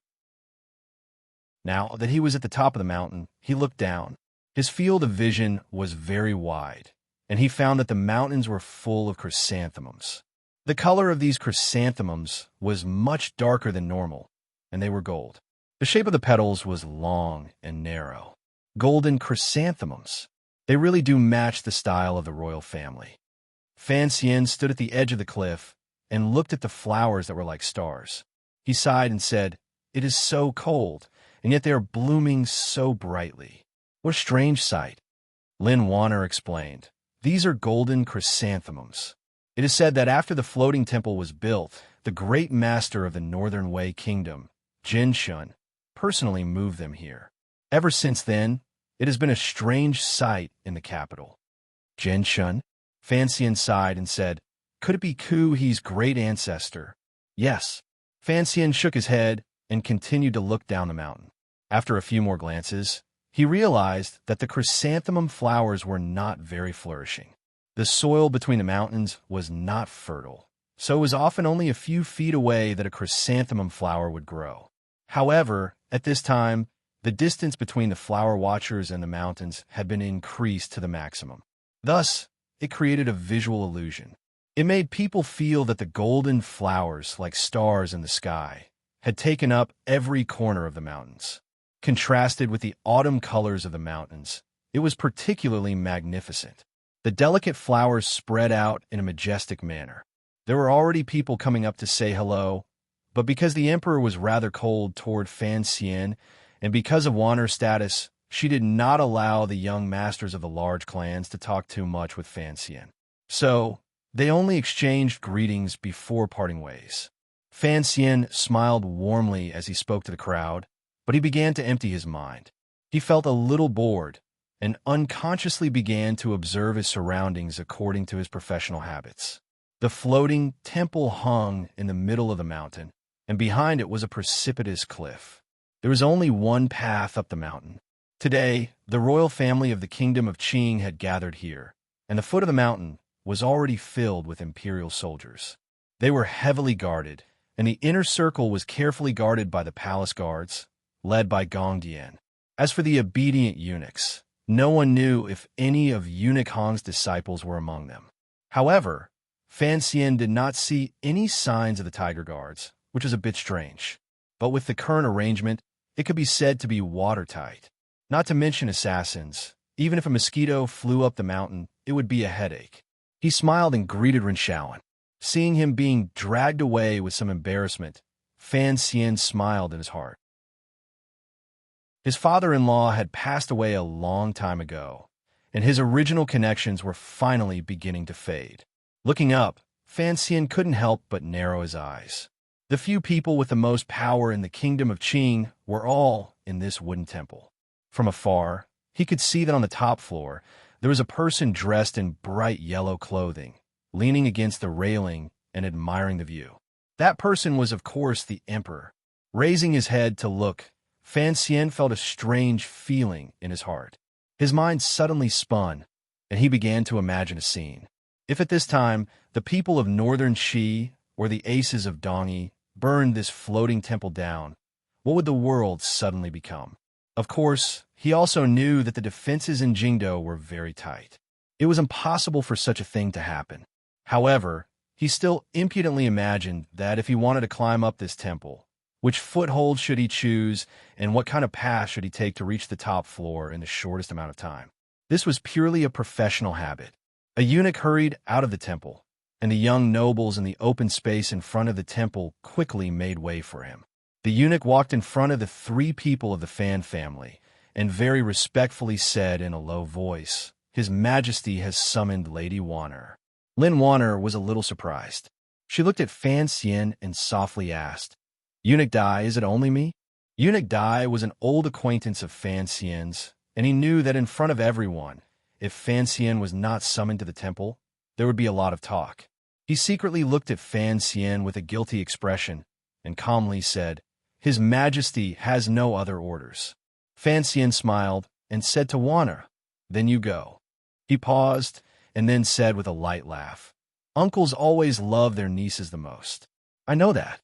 Now that he was at the top of the mountain, he looked down. His field of vision was very wide, and he found that the mountains were full of chrysanthemums. The color of these chrysanthemums was much darker than normal, and they were gold. The shape of the petals was long and narrow. Golden chrysanthemums. They really do match the style of the royal family. Fan Xian stood at the edge of the cliff and looked at the flowers that were like stars. He sighed and said, "It is so cold, and yet they are blooming so brightly. What a strange sight. Lin Wanner explained. These are golden chrysanthemums. It is said that after the floating temple was built, the great master of the Northern Wei Kingdom, Jin Shun, personally moved them here. Ever since then, it has been a strange sight in the capital. Jin Shun? Fan Xian sighed and said, could it be Ku He's great ancestor? Yes. Fan Xian shook his head and continued to look down the mountain. After a few more glances, he realized that the chrysanthemum flowers were not very flourishing. The soil between the mountains was not fertile, so it was often only a few feet away that a chrysanthemum flower would grow. However, at this time, the distance between the flower watchers and the mountains had been increased to the maximum. Thus, it created a visual illusion. It made people feel that the golden flowers, like stars in the sky, had taken up every corner of the mountains. Contrasted with the autumn colors of the mountains, it was particularly magnificent. The delicate flowers spread out in a majestic manner. There were already people coming up to say hello, but because the emperor was rather cold toward Fan Xian, and because of Wanner's status, she did not allow the young masters of the large clans to talk too much with Fan Xian. So, they only exchanged greetings before parting ways. Fan Xian smiled warmly as he spoke to the crowd, but he began to empty his mind. He felt a little bored and unconsciously began to observe his surroundings according to his professional habits. The floating temple hung in the middle of the mountain, and behind it was a precipitous cliff. There was only one path up the mountain. Today, the royal family of the kingdom of Qing had gathered here, and the foot of the mountain was already filled with imperial soldiers. They were heavily guarded, and the inner circle was carefully guarded by the palace guards, led by Gongdian. As for the obedient eunuchs, no one knew if any of Eunuch Hong's disciples were among them. However, Fan Xian did not see any signs of the tiger guards, which is a bit strange. But with the current arrangement, it could be said to be watertight. Not to mention assassins. Even if a mosquito flew up the mountain, it would be a headache. He smiled and greeted Ren Shaoan. Seeing him being dragged away with some embarrassment, Fan Xian smiled in his heart. His father-in-law had passed away a long time ago, and his original connections were finally beginning to fade. Looking up, Fan Xian couldn't help but narrow his eyes. The few people with the most power in the kingdom of Qing were all in this wooden temple. From afar, he could see that on the top floor, there was a person dressed in bright yellow clothing, leaning against the railing and admiring the view. That person was, of course, the emperor. Raising his head to look, Fan Xian felt a strange feeling in his heart. His mind suddenly spun, and he began to imagine a scene. If at this time, the people of northern Qi, or the aces of Dongyi, burned this floating temple down, what would the world suddenly become? Of course, he also knew that the defenses in Jingdo were very tight. It was impossible for such a thing to happen. However, he still impudently imagined that if he wanted to climb up this temple, which foothold should he choose, and what kind of path should he take to reach the top floor in the shortest amount of time? This was purely a professional habit. A eunuch hurried out of the temple, and the young nobles in the open space in front of the temple quickly made way for him. The eunuch walked in front of the three people of the Fan family, and very respectfully said in a low voice, "His Majesty has summoned Lady Wanner." Lin Wanner was a little surprised. She looked at Fan Xian and softly asked, "Eunuch Dai, is it only me?" Eunuch Dai was an old acquaintance of Fan Xian's, and he knew that in front of everyone, if Fan Xian was not summoned to the temple, there would be a lot of talk. He secretly looked at Fan Xian with a guilty expression and calmly said, "His Majesty has no other orders." Fan Xian smiled and said to Wanner, "Then you go." He paused and then said with a light laugh, "Uncles always love their nieces the most. I know that."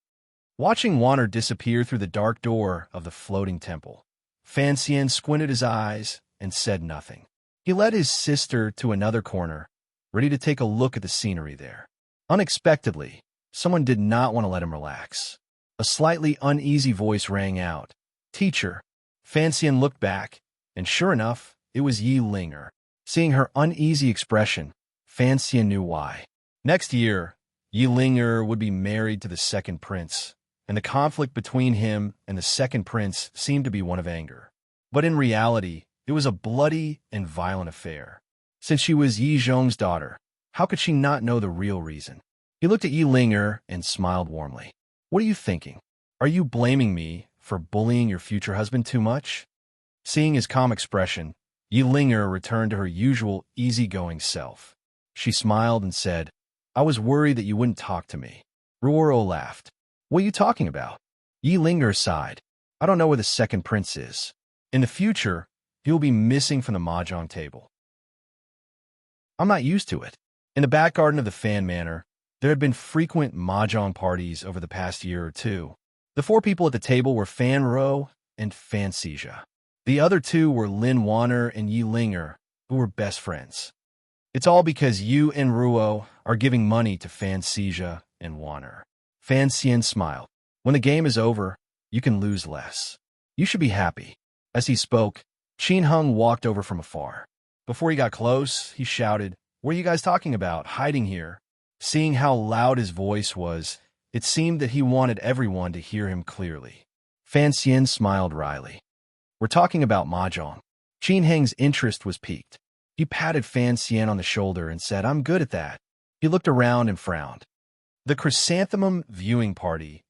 Watching Wanner disappear through the dark door of the floating temple, Fan Xian squinted his eyes and said nothing. He led his sister to another corner, ready to take a look at the scenery there. Unexpectedly, someone did not want to let him relax. A slightly uneasy voice rang out, "Teacher." Fan Xian looked back, and sure enough, it was Yi Linger. Seeing her uneasy expression, Fan Xian knew why. Next year, Yi Linger would be married to the second prince, and the conflict between him and the second prince seemed to be one of anger. But in reality, it was a bloody and violent affair. Since she was Yi Zhong's daughter, how could she not know the real reason? He looked at Yi Linger and smiled warmly. What are you thinking? Are you blaming me for bullying your future husband too much? Seeing his calm expression, Yi Linger returned to her usual easygoing self. She smiled and said, I was worried that you wouldn't talk to me. Ruoro laughed. What are you talking about? Yi Linger sighed. I don't know where the second prince is. In the future, he will be missing from the mahjong table. I'm not used to it. In the back garden of the Fan Manor, there had been frequent mahjong parties over the past year or two. The four people at the table were Fan Ro and Fan Xija. The other two were Lin Wanner and Yi Linger, who were best friends. It's all because you and Ruo are giving money to Fan Xija and Wanner. Fan Xian smiled. When the game is over, you can lose less. You should be happy. As he spoke, Qin Hung walked over from afar. Before he got close, he shouted, What are you guys talking about, hiding here? Seeing how loud his voice was, it seemed that he wanted everyone to hear him clearly. Fan Xian smiled wryly. We're talking about mahjong. Qin Heng's interest was piqued. He patted Fan Xian on the shoulder and said, I'm good at that. He looked around and frowned. The Chrysanthemum Viewing Party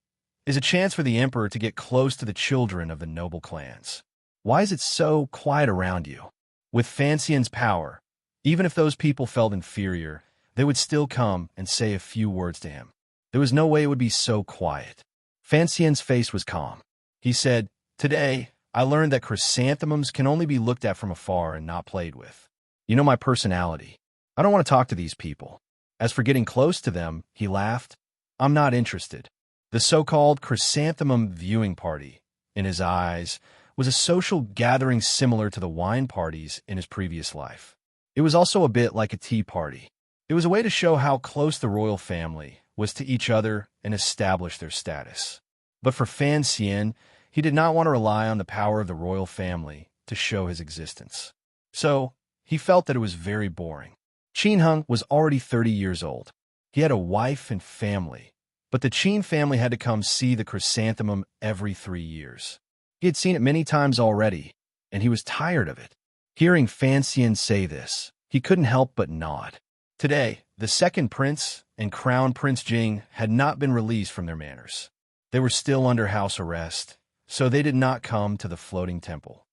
is a chance for the Emperor to get close to the children of the noble clans. Why is it so quiet around you? With Fan Xian's power, even if those people felt inferior, they would still come and say a few words to him. There was no way it would be so quiet. Fan Xian's face was calm. He said, Today, I learned that chrysanthemums can only be looked at from afar and not played with. You know my personality. I don't want to talk to these people. As for getting close to them, he laughed, I'm not interested. The so-called Chrysanthemum Viewing Party, in his eyes, was a social gathering similar to the wine parties in his previous life. It was also a bit like a tea party. It was a way to show how close the royal family was to each other and establish their status. But for Fan Xian, he did not want to rely on the power of the royal family to show his existence. So, he felt that it was very boring. Qin Hung was already 30 years old. He had a wife and family, but the Qin family had to come see the chrysanthemum every 3 years. He had seen it many times already, and he was tired of it. Hearing Fan Xian say this, he couldn't help but nod. Today, the second prince and Crown Prince Jing had not been released from their manors. They were still under house arrest, so they did not come to the floating temple.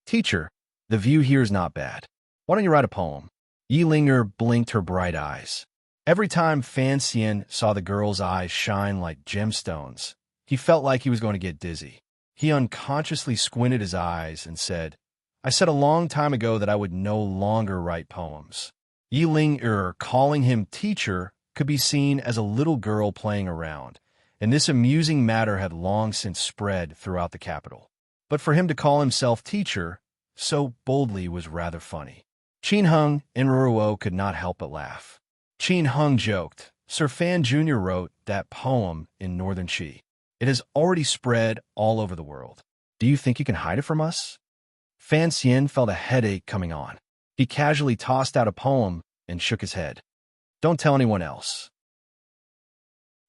Teacher, the view here is not bad. Why don't you write a poem? Yi Linger blinked her bright eyes. Every time Fan Xian saw the girl's eyes shine like gemstones, he felt like he was going to get dizzy. He unconsciously squinted his eyes and said, I said a long time ago that I would no longer write poems. Yi Linger calling him teacher could be seen as a little girl playing around, and this amusing matter had long since spread throughout the capital. But for him to call himself teacher so boldly was rather funny. Qin Hung and Ruo could not help but laugh. Qin Hung joked, Sir Fan Jr. wrote that poem in Northern Qi. It has already spread all over the world. Do you think you can hide it from us? Fan Xian felt a headache coming on. He casually tossed out a poem and shook his head. Don't tell anyone else.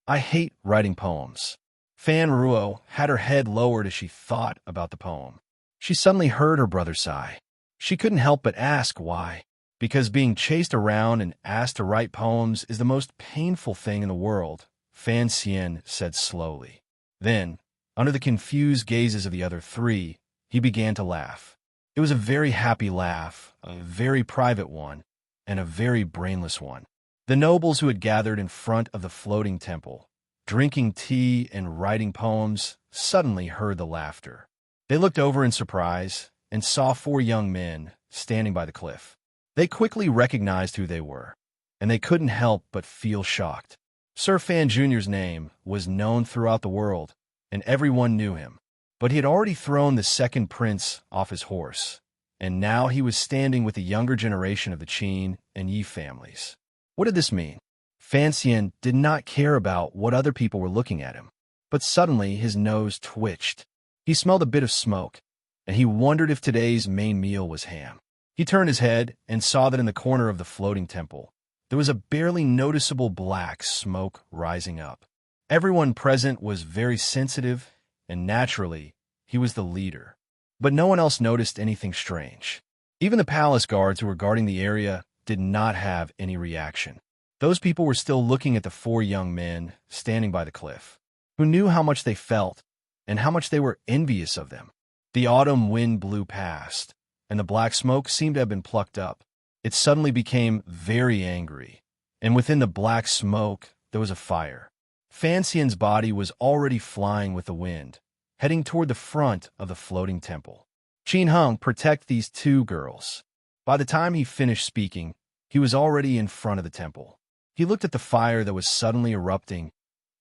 I hate writing poems. Fan Ruo had her head lowered as she thought about the poem. She suddenly heard her brother sigh. She couldn't help but ask why. Because being chased around and asked to write poems is the most painful thing in the world, Fan Xian said slowly. Then, under the confused gazes of the other three, he began to laugh. It was a very happy laugh, a very private one, and a very brainless one. The nobles who had gathered in front of the floating temple, drinking tea and writing poems, suddenly heard the laughter. They looked over in surprise and saw 4 young men standing by the cliff. They quickly recognized who they were, and they couldn't help but feel shocked. Sir Fan Jr.'s name was known throughout the world, and everyone knew him. But he had already thrown the second prince off his horse, and now he was standing with the younger generation of the Qin and Yi families. What did this mean? Fan Xian did not care about what other people were looking at him, but suddenly his nose twitched. He smelled a bit of smoke, and he wondered if today's main meal was ham. He turned his head and saw that in the corner of the floating temple, there was a barely noticeable black smoke rising up. Everyone present was very sensitive, and naturally, he was the leader. But no one else noticed anything strange. Even the palace guards who were guarding the area did not have any reaction. Those people were still looking at the four young men standing by the cliff, who knew how much they felt and how much they were envious of them. The autumn wind blew past, and the black smoke seemed to have been plucked up. It suddenly became very angry, and within the black smoke there was a fire. Fan Xian's body was already flying with the wind, heading toward the front of the floating temple. Qin Hung, protect these two girls. By the time he finished speaking, he was already in front of the temple. He looked at the fire that was suddenly erupting,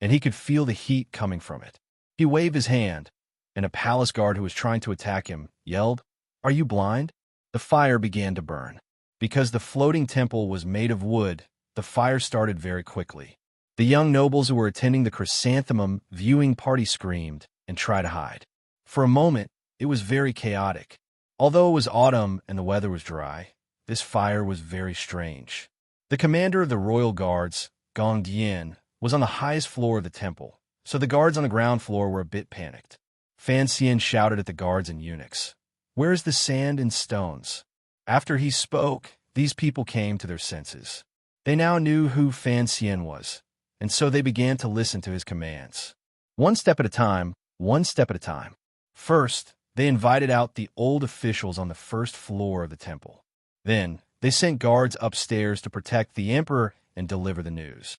and he could feel the heat coming from it. He waved his hand, and a palace guard who was trying to attack him yelled, "Are you blind?" The fire began to burn. Because the floating temple was made of wood, the fire started very quickly. The young nobles who were attending the chrysanthemum viewing party screamed and tried to hide. For a moment, it was very chaotic. Although it was autumn and the weather was dry, this fire was very strange. The commander of the royal guards, Gong Dian, was on the highest floor of the temple, so the guards on the ground floor were a bit panicked. Fan Xian shouted at the guards and eunuchs, "Where is the sand and stones?" After he spoke, these people came to their senses. They now knew who Fan Xian was, and so they began to listen to his commands. One step at a time, one step at a time. First, they invited out the old officials on the first floor of the temple. Then, they sent guards upstairs to protect the emperor and deliver the news.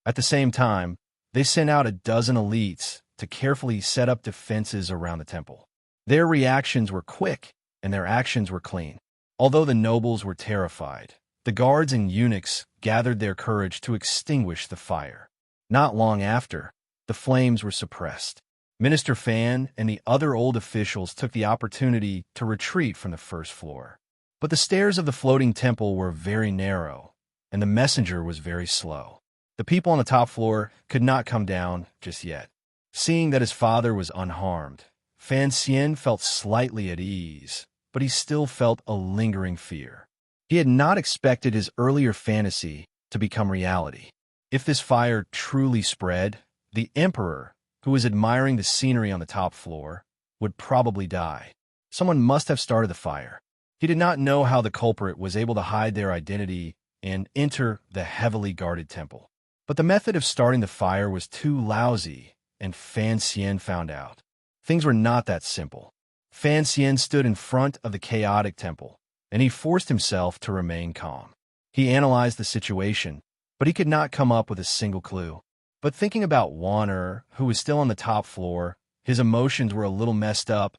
At the same time, they sent out a dozen elites to carefully set up defenses around the temple. Their reactions were quick, and their actions were clean. Although the nobles were terrified, the guards and eunuchs gathered their courage to extinguish the fire. Not long after, the flames were suppressed. Minister Fan and the other old officials took the opportunity to retreat from the first floor. But the stairs of the floating temple were very narrow, and the messenger was very slow. The people on the top floor could not come down just yet. Seeing that his father was unharmed, Fan Xian felt slightly at ease, but he still felt a lingering fear. He had not expected his earlier fantasy to become reality. If this fire truly spread, the emperor, who was admiring the scenery on the top floor, would probably die. Someone must have started the fire. He did not know how the culprit was able to hide their identity and enter the heavily guarded temple. But the method of starting the fire was too lousy, and Fan Xian found out. Things were not that simple. Fan Xian stood in front of the chaotic temple, and he forced himself to remain calm. He analyzed the situation, but he could not come up with a single clue. But thinking about Wanner, who was still on the top floor, his emotions were a little messed up,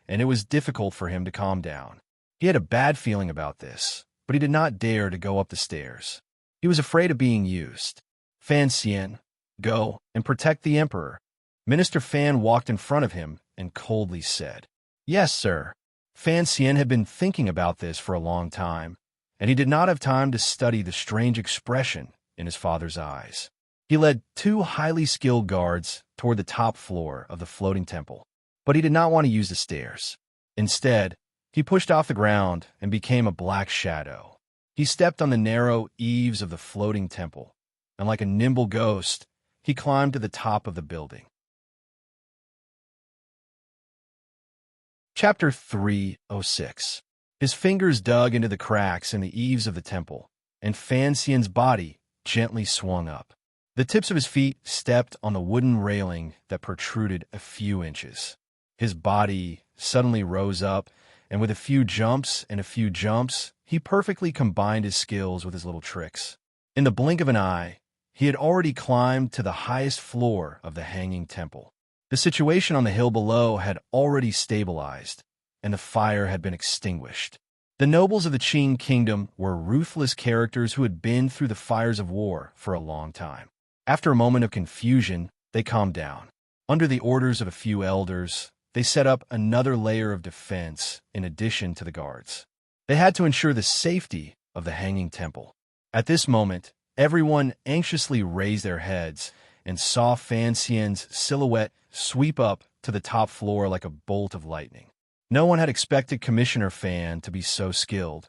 and it was difficult for him to calm down. He had a bad feeling about this, but he did not dare to go up the stairs. He was afraid of being used. Fan Xian, go and protect the emperor. Minister Fan walked in front of him and coldly said, "Yes, sir." Fan Xian had been thinking about this for a long time, and he did not have time to study the strange expression in his father's eyes. He led two highly skilled guards toward the top floor of the floating temple, but he did not want to use the stairs. Instead, he pushed off the ground and became a black shadow. He stepped on the narrow eaves of the floating temple, and like a nimble ghost, he climbed to the top of the building. Chapter 306. His fingers dug into the cracks in the eaves of the temple, and Fan Xian's body gently swung up. The tips of his feet stepped on the wooden railing that protruded a few inches. His body suddenly rose up, and with a few jumps and a few jumps, he perfectly combined his skills with his little tricks. In the blink of an eye, he had already climbed to the highest floor of the hanging temple. The situation on the hill below had already stabilized, and the fire had been extinguished. The nobles of the Qing kingdom were ruthless characters who had been through the fires of war for a long time. After a moment of confusion, they calmed down. Under the orders of a few elders, they set up another layer of defense in addition to the guards. They had to ensure the safety of the hanging temple. At this moment, everyone anxiously raised their heads and saw Fan Xian's silhouette sweep up to the top floor like a bolt of lightning. No one had expected Commissioner Fan to be so skilled,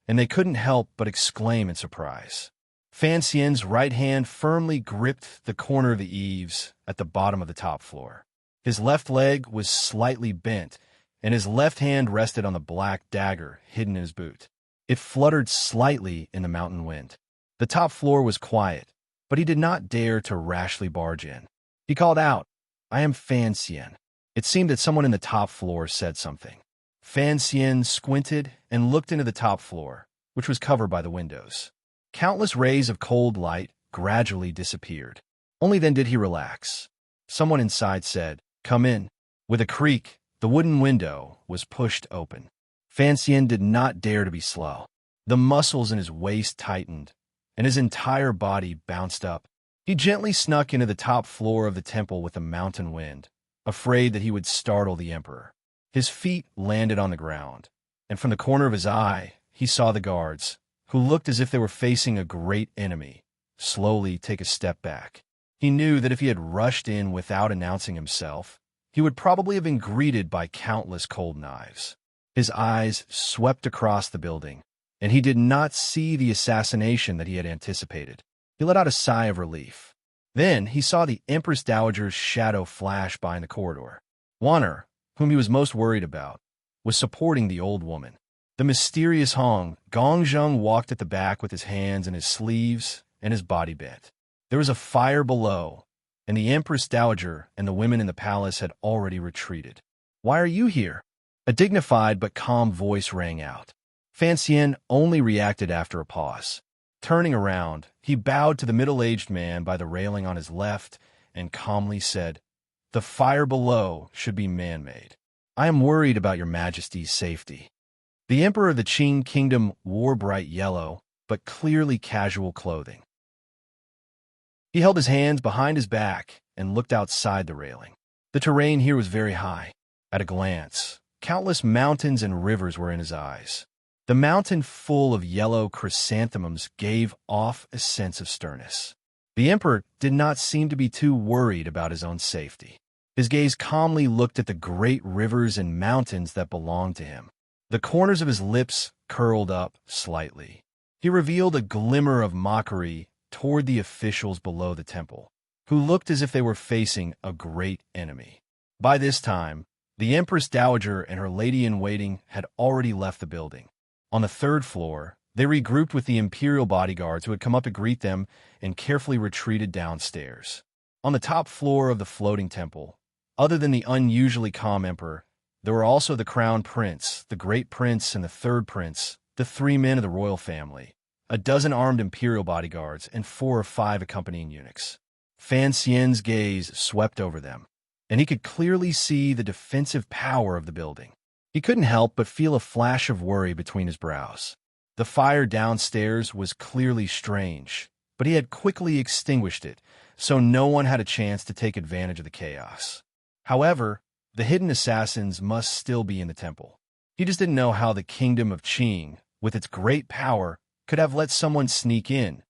and they couldn't help but exclaim in surprise. Fan Xian's right hand firmly gripped the corner of the eaves at the bottom of the top floor. His left leg was slightly bent, and his left hand rested on the black dagger hidden in his boot. It fluttered slightly in the mountain wind. The top floor was quiet, but he did not dare to rashly barge in. He called out, "I am Fan Xian." It seemed that someone in the top floor said something. Fan Xian squinted and looked into the top floor, which was covered by the windows. Countless rays of cold light gradually disappeared. Only then did he relax. Someone inside said, "Come in." With a creak, the wooden window was pushed open. Fan Xian did not dare to be slow. The muscles in his waist tightened, and his entire body bounced up. He gently snuck into the top floor of the temple with the mountain wind, afraid that he would startle the emperor. His feet landed on the ground, and from the corner of his eye, he saw the guards, who looked as if they were facing a great enemy, slowly take a step back. He knew that if he had rushed in without announcing himself, he would probably have been greeted by countless cold knives. His eyes swept across the building, and he did not see the assassination that he had anticipated. He let out a sigh of relief. Then he saw the Empress Dowager's shadow flash by in the corridor. Wanner, whom he was most worried about, was supporting the old woman. The mysterious Hong Gongzheng walked at the back with his hands in his sleeves and his body bent. There was a fire below, and the Empress Dowager and the women in the palace had already retreated. "Why are you here?" A dignified but calm voice rang out. Fan Xian only reacted after a pause. Turning around, he bowed to the middle-aged man by the railing on his left and calmly said, "The fire below should be man-made. I am worried about your Majesty's safety." The Emperor of the Qing Kingdom wore bright yellow, but clearly casual clothing. He held his hands behind his back and looked outside the railing. The terrain here was very high. At a glance, countless mountains and rivers were in his eyes. The mountain full of yellow chrysanthemums gave off a sense of sternness. The emperor did not seem to be too worried about his own safety. His gaze calmly looked at the great rivers and mountains that belonged to him. The corners of his lips curled up slightly. He revealed a glimmer of mockery toward the officials below the temple, who looked as if they were facing a great enemy. By this time, the Empress Dowager and her lady-in-waiting had already left the building. On the third floor, they regrouped with the imperial bodyguards who had come up to greet them and carefully retreated downstairs. On the top floor of the floating temple, other than the unusually calm emperor, there were also the crown prince, the great prince, and the third prince, the 3 men of the royal family, a dozen armed imperial bodyguards, and 4 or 5 accompanying eunuchs. Fan Xian's gaze swept over them, and he could clearly see the defensive power of the building. He couldn't help but feel a flash of worry between his brows. The fire downstairs was clearly strange, but he had quickly extinguished it, so no one had a chance to take advantage of the chaos. However, the hidden assassins must still be in the temple. He just didn't know how the kingdom of Qing, with its great power, could have let someone sneak in.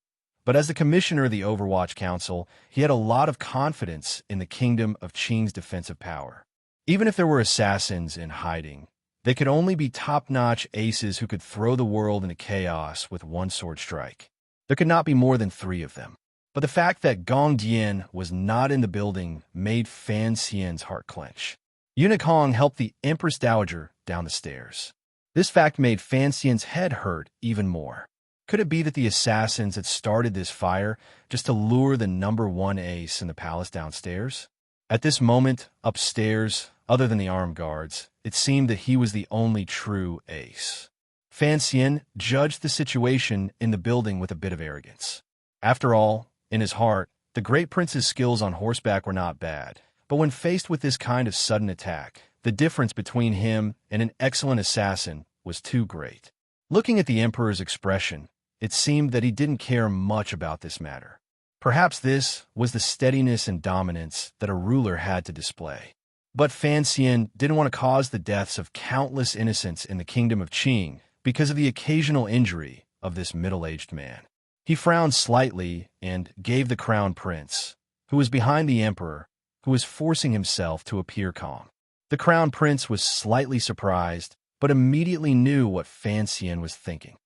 But as the commissioner of the Overwatch Council, he had a lot of confidence in the kingdom of Qing's defensive power. Even if there were assassins in hiding, they could only be top-notch aces who could throw the world into chaos with one sword strike. There could not be more than 3 of them. But the fact that Gong Dian was not in the building made Fan Xian's heart clench. Eunuch Hong helped the Empress Dowager down the stairs. This fact made Fan Xian's head hurt even more. Could it be that the assassins had started this fire just to lure the number 1 ace in the palace downstairs? At this moment, upstairs, other than the armed guards, it seemed that he was the only true ace. Fan Xian judged the situation in the building with a bit of arrogance. After all, in his heart, the great prince's skills on horseback were not bad. But when faced with this kind of sudden attack, the difference between him and an excellent assassin was too great. Looking at the emperor's expression, it seemed that he didn't care much about this matter. Perhaps this was the steadiness and dominance that a ruler had to display. But Fan Xian didn't want to cause the deaths of countless innocents in the kingdom of Qing because of the occasional injury of this middle-aged man. He frowned slightly and gave the crown prince, who was behind the emperor, who was forcing himself to appear calm. The crown prince was slightly surprised, but immediately knew what Fan Xian was thinking.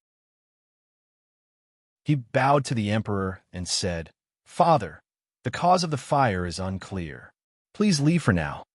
He bowed to the emperor and said, "Father, the cause of the fire is unclear. Please leave for now."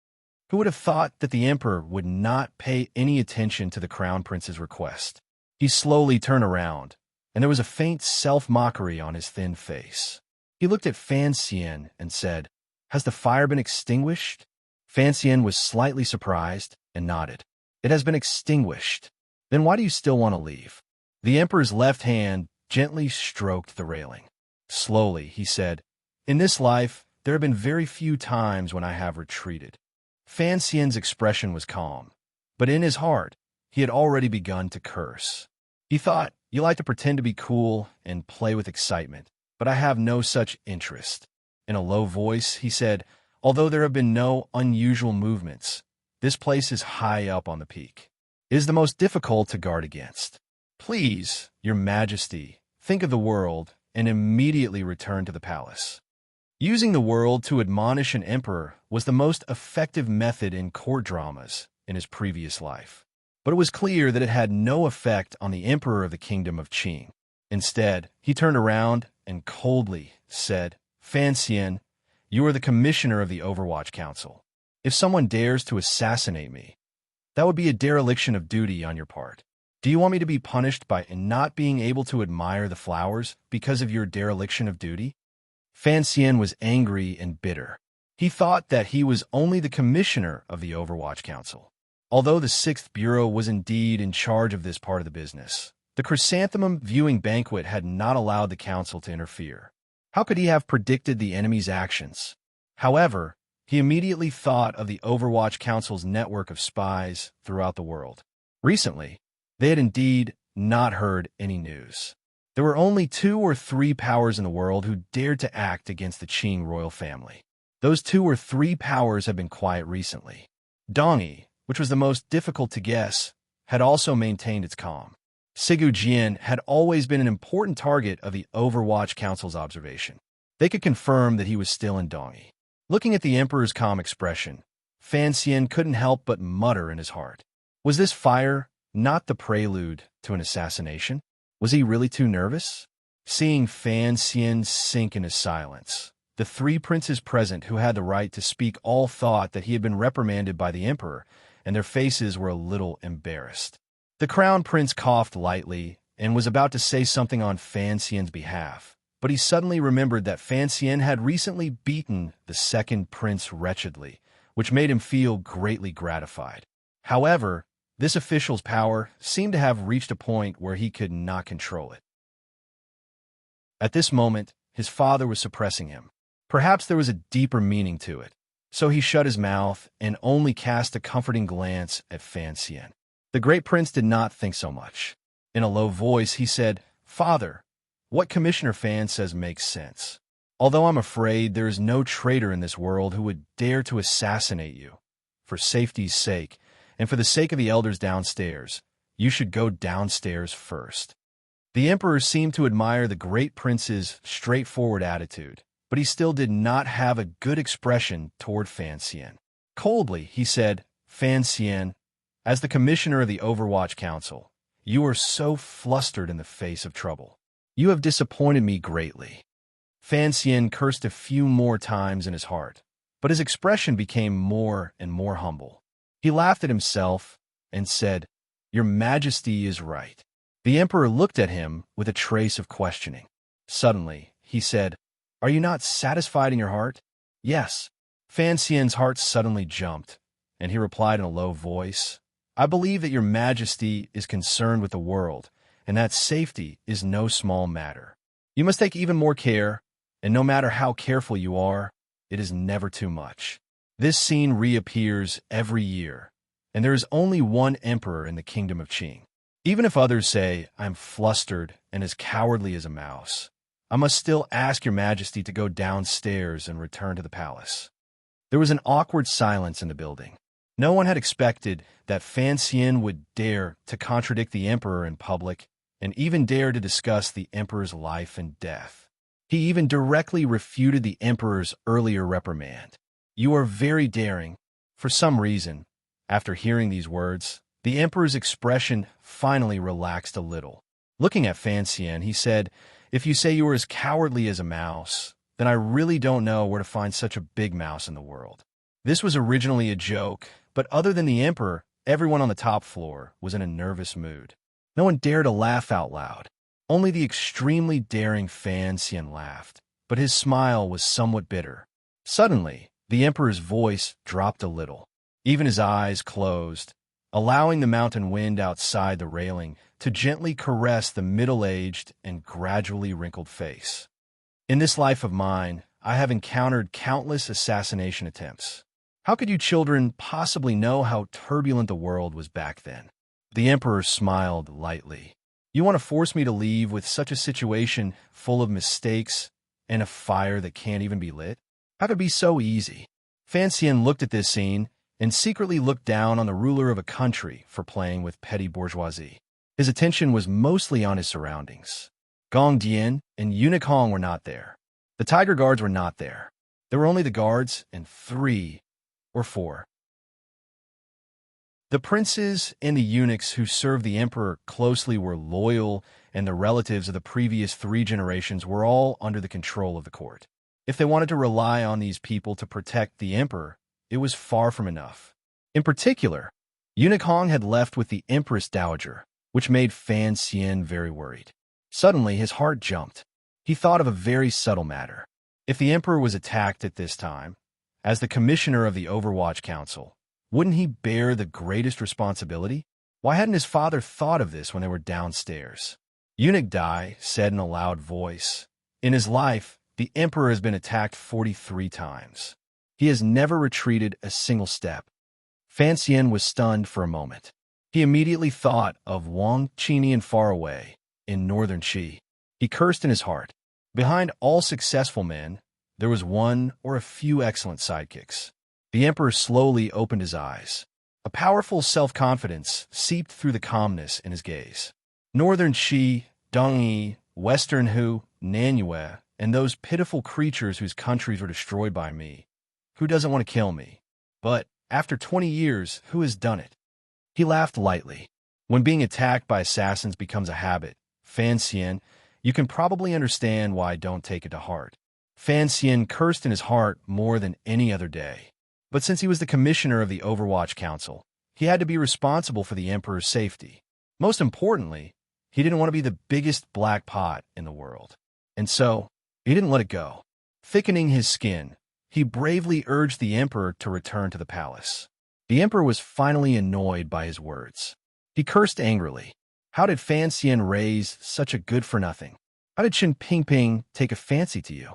Who would have thought that the emperor would not pay any attention to the crown prince's request? He slowly turned around, and there was a faint self-mockery on his thin face. He looked at Fan Xian and said, "Has the fire been extinguished?" Fan Xian was slightly surprised and nodded. "It has been extinguished. Then why do you still want to leave?" The emperor's left hand gently stroked the railing. Slowly, he said, "In this life, there have been very few times when I have retreated." Fan Xian's expression was calm, but in his heart, he had already begun to curse. He thought, "You like to pretend to be cool and play with excitement, but I have no such interest." In a low voice, he said, "Although there have been no unusual movements, this place is high up on the peak. It is the most difficult to guard against. Please, your majesty, think of the world and immediately return to the palace." Using the world to admonish an emperor was the most effective method in court dramas in his previous life. But it was clear that it had no effect on the emperor of the kingdom of Qing. Instead, he turned around and coldly said, "Fan Xian, you are the commissioner of the Overwatch Council. If someone dares to assassinate me, that would be a dereliction of duty on your part. Do you want me to be punished by not being able to admire the flowers because of your dereliction of duty?" Fan Xian was angry and bitter. He thought that he was only the commissioner of the Overwatch Council. Although the 6th Bureau was indeed in charge of this part of the business, the chrysanthemum viewing banquet had not allowed the council to interfere. How could he have predicted the enemy's actions? However, he immediately thought of the Overwatch Council's network of spies throughout the world. Recently, they had indeed not heard any news. There were only 2 or 3 powers in the world who dared to act against the Qing royal family. Those 2 or 3 powers have been quiet recently. Dongyi, which was the most difficult to guess, had also maintained its calm. Sigu Jian had always been an important target of the Overwatch Council's observation. They could confirm that he was still in Dongyi. Looking at the emperor's calm expression, Fan Xian couldn't help but mutter in his heart. Was this fire not the prelude to an assassination? Was he really too nervous? Seeing Fan Xian sink into silence, the 3 princes present who had the right to speak all thought that he had been reprimanded by the emperor, and their faces were a little embarrassed. The crown prince coughed lightly and was about to say something on Fan Xian's behalf, but he suddenly remembered that Fan Xian had recently beaten the 2nd prince wretchedly, which made him feel greatly gratified. However, this official's power seemed to have reached a point where he could not control it. At this moment, his father was suppressing him. Perhaps there was a deeper meaning to it, so he shut his mouth and only cast a comforting glance at Fan Xian. The great prince did not think so much. In a low voice, he said, "Father, what Commissioner Fan says makes sense. Although I'm afraid there is no traitor in this world who would dare to assassinate you. For safety's sake, and for the sake of the elders downstairs, you should go downstairs first." The emperor seemed to admire the great prince's straightforward attitude, but he still did not have a good expression toward Fan Xian. Coldly, he said, "Fan Xian, as the commissioner of the Overwatch Council, you are so flustered in the face of trouble. You have disappointed me greatly." Fan Xian cursed a few more times in his heart, but his expression became more and more humble. He laughed at himself and said, "Your Majesty is right." The emperor looked at him with a trace of questioning. Suddenly, he said, "Are you not satisfied in your heart?" "Yes." Fan Xian's heart suddenly jumped, and he replied in a low voice, "I believe that your Majesty is concerned with the world, and that safety is no small matter. You must take even more care, and no matter how careful you are, it is never too much. This scene reappears every year, and there is only one emperor in the kingdom of Qing. Even if others say I'm flustered and as cowardly as a mouse, I must still ask your Majesty to go downstairs and return to the palace." There was an awkward silence in the building. No one had expected that Fan Xian would dare to contradict the emperor in public and even dare to discuss the emperor's life and death. He even directly refuted the emperor's earlier reprimand. "You are very daring." For some reason, after hearing these words, the emperor's expression finally relaxed a little. Looking at Fan Xian, he said, If you say you were as cowardly as a mouse, then I really don't know where to find such a big mouse in the world. This was originally a joke, but other than the emperor, everyone on the top floor was in a nervous mood. No one dared to laugh out loud. Only the extremely daring Fan Xian laughed, but his smile was somewhat bitter. Suddenly, the emperor's voice dropped a little. Even his eyes closed, allowing the mountain wind outside the railing to gently caress the middle-aged and gradually wrinkled face. In this life of mine, I have encountered countless assassination attempts. How could you children possibly know how turbulent the world was back then? The emperor smiled lightly. You want to force me to leave with such a situation full of mistakes and a fire that can't even be lit? How could it be so easy? Fan Xian looked at this scene and secretly looked down on the ruler of a country for playing with petty bourgeoisie. His attention was mostly on his surroundings. Gong Dian and Eunuch Hong were not there. The Tiger Guards were not there. There were only the guards and 3 or 4. The princes and the eunuchs who served the emperor closely were loyal, and the relatives of the previous 3 generations were all under the control of the court. If they wanted to rely on these people to protect the emperor, it was far from enough. In particular, Eunuch Hong had left with the Empress Dowager, which made Fan Xian very worried. Suddenly, his heart jumped. He thought of a very subtle matter. If the emperor was attacked at this time, as the commissioner of the Overwatch Council, wouldn't he bear the greatest responsibility? Why hadn't his father thought of this when they were downstairs? Eunuch Dai said in a loud voice, "In his life, the emperor has been attacked 43 times. He has never retreated a single step." Fan Xian was stunned for a moment. He immediately thought of Wang Qinian far away, in northern Qi. He cursed in his heart. Behind all successful men, there was one or a few excellent sidekicks. The emperor slowly opened his eyes. A powerful self-confidence seeped through the calmness in his gaze. Northern Qi, Dongyi, Western Hu, Nanyue, and those pitiful creatures whose countries were destroyed by me. Who doesn't want to kill me? But after 20 years, who has done it? He laughed lightly. When being attacked by assassins becomes a habit, Fan Xian, you can probably understand why I don't take it to heart. Fan Xian cursed in his heart more than any other day. But since he was the commissioner of the Overwatch Council, he had to be responsible for the emperor's safety. Most importantly, he didn't want to be the biggest black pot in the world. And so, he didn't let it go. Thickening his skin, he bravely urged the emperor to return to the palace. The emperor was finally annoyed by his words. He cursed angrily. How did Fan Xian raise such a good-for-nothing? How did Qin Pingping take a fancy to you?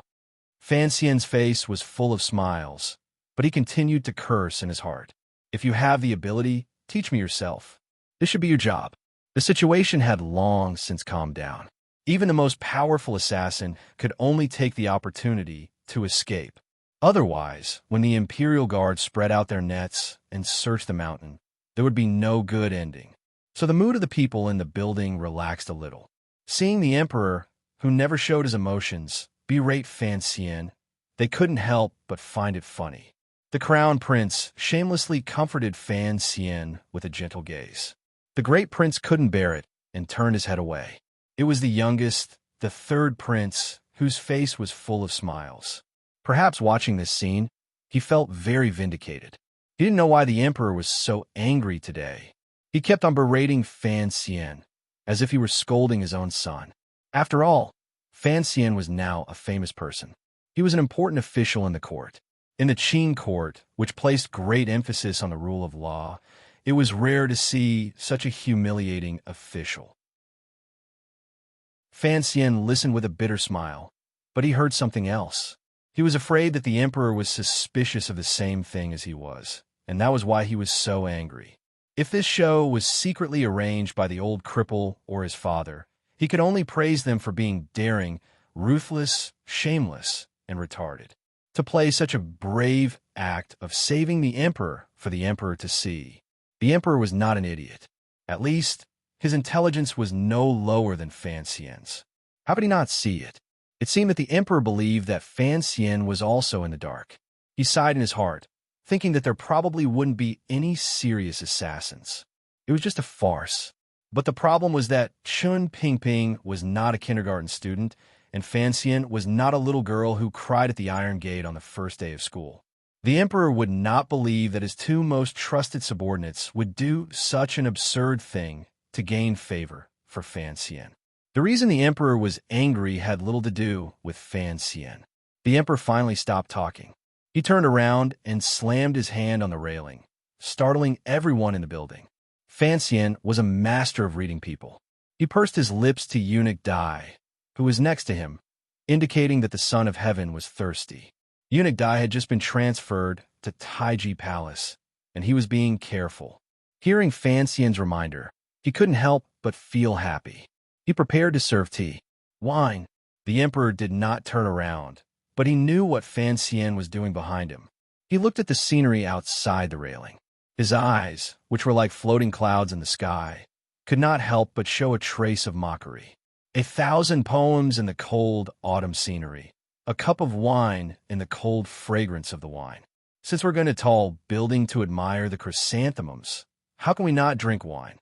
Fan Xian's face was full of smiles, but he continued to curse in his heart. If you have the ability, teach me yourself. This should be your job. The situation had long since calmed down. Even the most powerful assassin could only take the opportunity to escape. Otherwise, when the Imperial Guard spread out their nets and searched the mountain, there would be no good ending. So the mood of the people in the building relaxed a little. Seeing the emperor, who never showed his emotions, berate Fan Xian, they couldn't help but find it funny. The crown prince shamelessly comforted Fan Xian with a gentle gaze. The great prince couldn't bear it and turned his head away. It was the youngest, the 3rd prince, whose face was full of smiles. Perhaps watching this scene, he felt very vindicated. He didn't know why the emperor was so angry today. He kept on berating Fan Xian, as if he were scolding his own son. After all, Fan Xian was now a famous person. He was an important official in the court. In the Qin court, which placed great emphasis on the rule of law, it was rare to see such a humiliating official. Fan Xian listened with a bitter smile, but he heard something else. He was afraid that the emperor was suspicious of the same thing as he was, and that was why he was so angry. If this show was secretly arranged by the old cripple or his father, he could only praise them for being daring, ruthless, shameless, and retarded. To play such a brave act of saving the emperor for the emperor to see. The emperor was not an idiot. At least, his intelligence was no lower than Fan Xian's. How could he not see it? It seemed that the emperor believed that Fan Xian was also in the dark. He sighed in his heart, thinking that there probably wouldn't be any serious assassins. It was just a farce. But the problem was that Chun Pingping was not a kindergarten student, and Fan Xian was not a little girl who cried at the Iron Gate on the first day of school. The emperor would not believe that his two most trusted subordinates would do such an absurd thing to gain favor for Fan Xian. The reason the emperor was angry had little to do with Fan Xian. The emperor finally stopped talking. He turned around and slammed his hand on the railing, startling everyone in the building. Fan Xian was a master of reading people. He pursed his lips to Eunuch Dai, who was next to him, indicating that the son of heaven was thirsty. Eunuch Dai had just been transferred to Taiji Palace, and he was being careful. Hearing Fan Xian's reminder, he couldn't help but feel happy. He prepared to serve tea. Wine. The emperor did not turn around, but he knew what Fan Xian was doing behind him. He looked at the scenery outside the railing. His eyes, which were like floating clouds in the sky, could not help but show a trace of mockery. 1,000 poems in the cold autumn scenery. A cup of wine in the cold fragrance of the wine. Since we're going to tall building to admire the chrysanthemums, how can we not drink wine?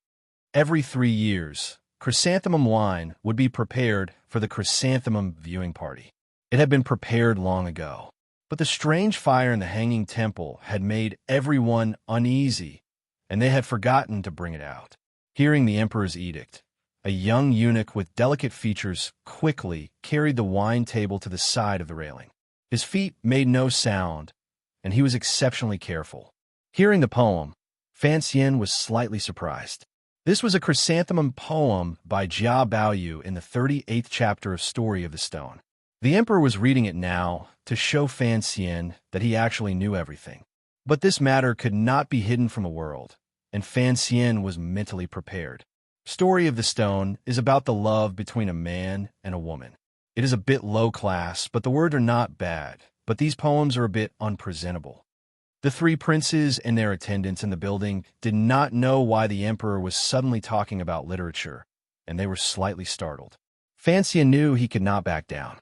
Every 3 years, chrysanthemum wine would be prepared for the chrysanthemum viewing party. It had been prepared long ago, but the strange fire in the hanging temple had made everyone uneasy, and they had forgotten to bring it out. Hearing the emperor's edict, a young eunuch with delicate features quickly carried the wine table to the side of the railing. His feet made no sound, and he was exceptionally careful. Hearing the poem, Fan Xian was slightly surprised. This was a chrysanthemum poem by Jia Baoyu in the 38th chapter of Story of the Stone. The emperor was reading it now to show Fan Xian that he actually knew everything. But this matter could not be hidden from the world, and Fan Xian was mentally prepared. Story of the Stone is about the love between a man and a woman. It is a bit low class, but the words are not bad, but these poems are a bit unpresentable. The three princes and their attendants in the building did not know why the emperor was suddenly talking about literature, and they were slightly startled. Fan Xian knew he could not back down.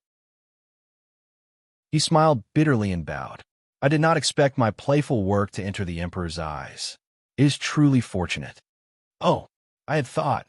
He smiled bitterly and bowed. I did not expect my playful work to enter the emperor's eyes. It is truly fortunate. Oh, I had thought.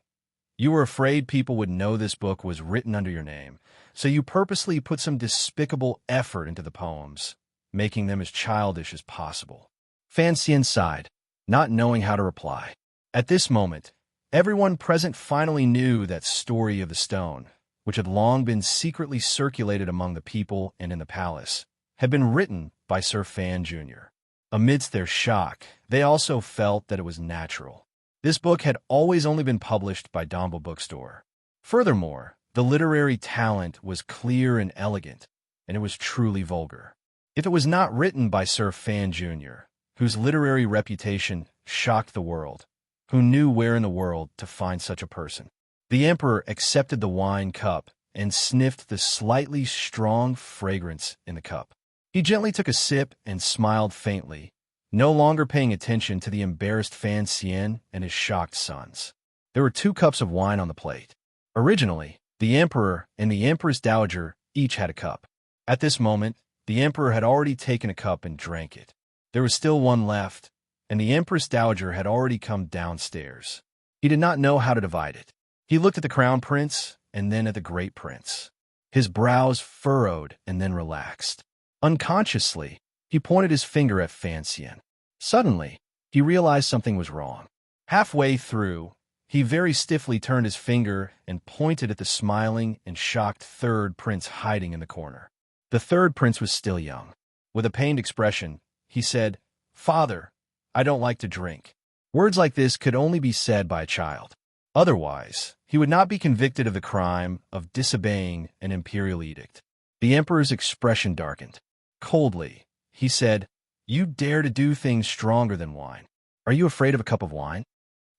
You were afraid people would know this book was written under your name, so you purposely put some despicable effort into the poems, making them as childish as possible. Fan Xian sighed, not knowing how to reply. At this moment, everyone present finally knew that Story of the Stone, which had long been secretly circulated among the people and in the palace, had been written by Sir Fan Jr. Amidst their shock, they also felt that it was natural. This book had always only been published by Dombo Bookstore. Furthermore, the literary talent was clear and elegant, and it was truly vulgar. If it was not written by Sir Fan Jr., whose literary reputation shocked the world, who knew where in the world to find such a person? The emperor accepted the wine cup and sniffed the slightly strong fragrance in the cup. He gently took a sip and smiled faintly, no longer paying attention to the embarrassed Fan Xian and his shocked sons. There were 2 cups of wine on the plate. Originally, the emperor and the empress dowager each had a cup. At this moment, the emperor had already taken a cup and drank it. There was still one left, and the empress dowager had already come downstairs. He did not know how to divide it. He looked at the crown prince and then at the great prince. His brows furrowed and then relaxed. Unconsciously, he pointed his finger at Fan Xian. Suddenly, he realized something was wrong. Halfway through, he very stiffly turned his finger and pointed at the smiling and shocked third prince hiding in the corner. The third prince was still young. With a pained expression, he said, "Father, I don't like to drink." Words like this could only be said by a child. Otherwise, he would not be convicted of the crime of disobeying an imperial edict. The emperor's expression darkened. Coldly, he said, "You dare to do things stronger than wine. Are you afraid of a cup of wine?"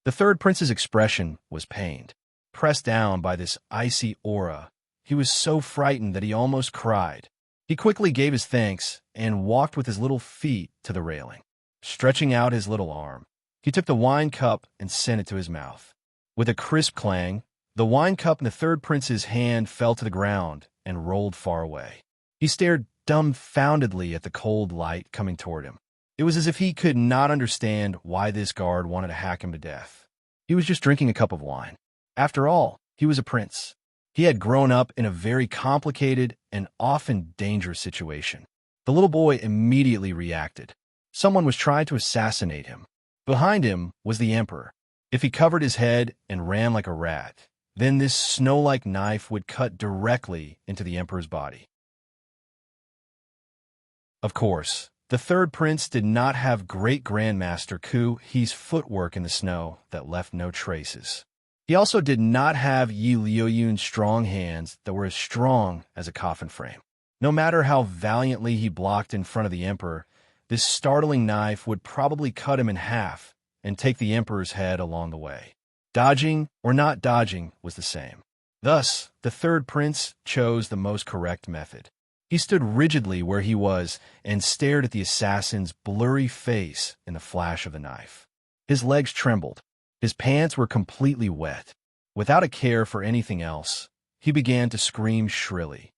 The third prince's expression was pained. Pressed down by this icy aura, he was so frightened that he almost cried. He quickly gave his thanks and walked with his little feet to the railing. Stretching out his little arm, he took the wine cup and sent it to his mouth. With a crisp clang, the wine cup in the third prince's hand fell to the ground and rolled far away. He stared dumbfoundedly at the cold light coming toward him. It was as if he could not understand why this guard wanted to hack him to death. He was just drinking a cup of wine. After all, he was a prince. He had grown up in a very complicated and often dangerous situation. The little boy immediately reacted. Someone was trying to assassinate him. Behind him was the emperor. If he covered his head and ran like a rat, then this snow-like knife would cut directly into the emperor's body. Of course, the third prince did not have great Grandmaster Ku He's footwork in the snow that left no traces. He also did not have Yi Liuyun's strong hands that were as strong as a coffin frame. No matter how valiantly he blocked in front of the emperor, this startling knife would probably cut him in half and take the emperor's head along the way. Dodging or not dodging was the same. Thus, the third prince chose the most correct method. He stood rigidly where he was and stared at the assassin's blurry face in the flash of the knife. His legs trembled. His pants were completely wet. Without a care for anything else, he began to scream shrilly.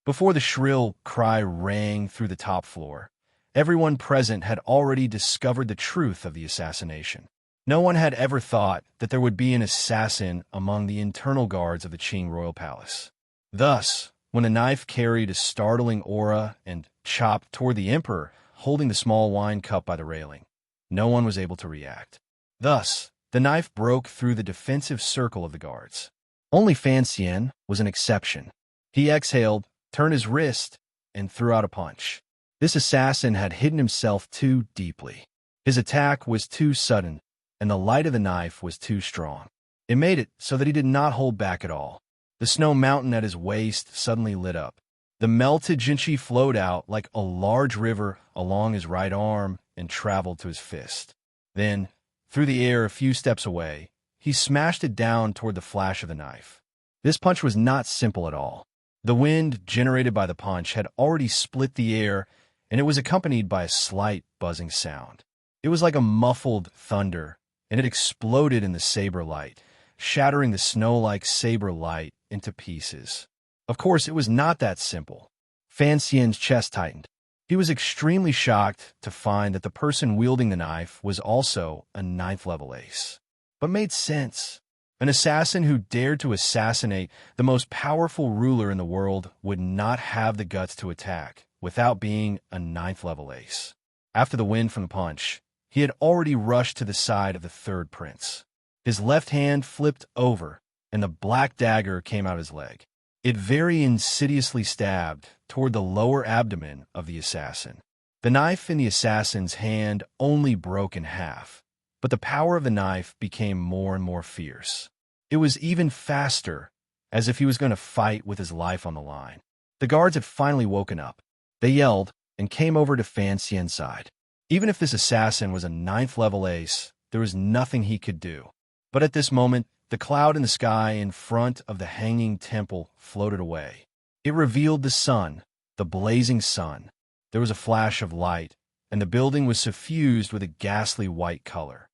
Before the shrill cry rang through the top floor, everyone present had already discovered the truth of the assassination. No one had ever thought that there would be an assassin among the internal guards of the Qing royal palace. Thus, when a knife carried a startling aura and chopped toward the emperor, holding the small wine cup by the railing, no one was able to react. Thus, the knife broke through the defensive circle of the guards. Only Fan Xian was an exception. He exhaled, turned his wrist, and threw out a punch. This assassin had hidden himself too deeply. His attack was too sudden, and the light of the knife was too strong. It made it so that he did not hold back at all. The snow mountain at his waist suddenly lit up. The melted Jinchi flowed out like a large river along his right arm and traveled to his fist. Then, through the air a few steps away, he smashed it down toward the flash of the knife. This punch was not simple at all. The wind generated by the punch had already split the air, and it was accompanied by a slight buzzing sound. It was like a muffled thunder, and it exploded in the saber light, shattering the snow-like saber light into pieces. Of course, it was not that simple. Fan Xian's chest tightened. He was extremely shocked to find that the person wielding the knife was also a 9th-level ace. But made sense. An assassin who dared to assassinate the most powerful ruler in the world would not have the guts to attack without being a 9th-level ace. After the wind from the punch, he had already rushed to the side of the third prince. His left hand flipped over, and the black dagger came out of his leg. It very insidiously stabbed toward the lower abdomen of the assassin. The knife in the assassin's hand only broke in half, but the power of the knife became more and more fierce. It was even faster, as if he was going to fight with his life on the line. The guards had finally woken up. They yelled and came over to Fan Xian's side. Even if this assassin was a 9th-level ace, there was nothing he could do. But at this moment, the cloud in the sky in front of the hanging temple floated away. It revealed the sun, the blazing sun. There was a flash of light, and the building was suffused with a ghastly white color.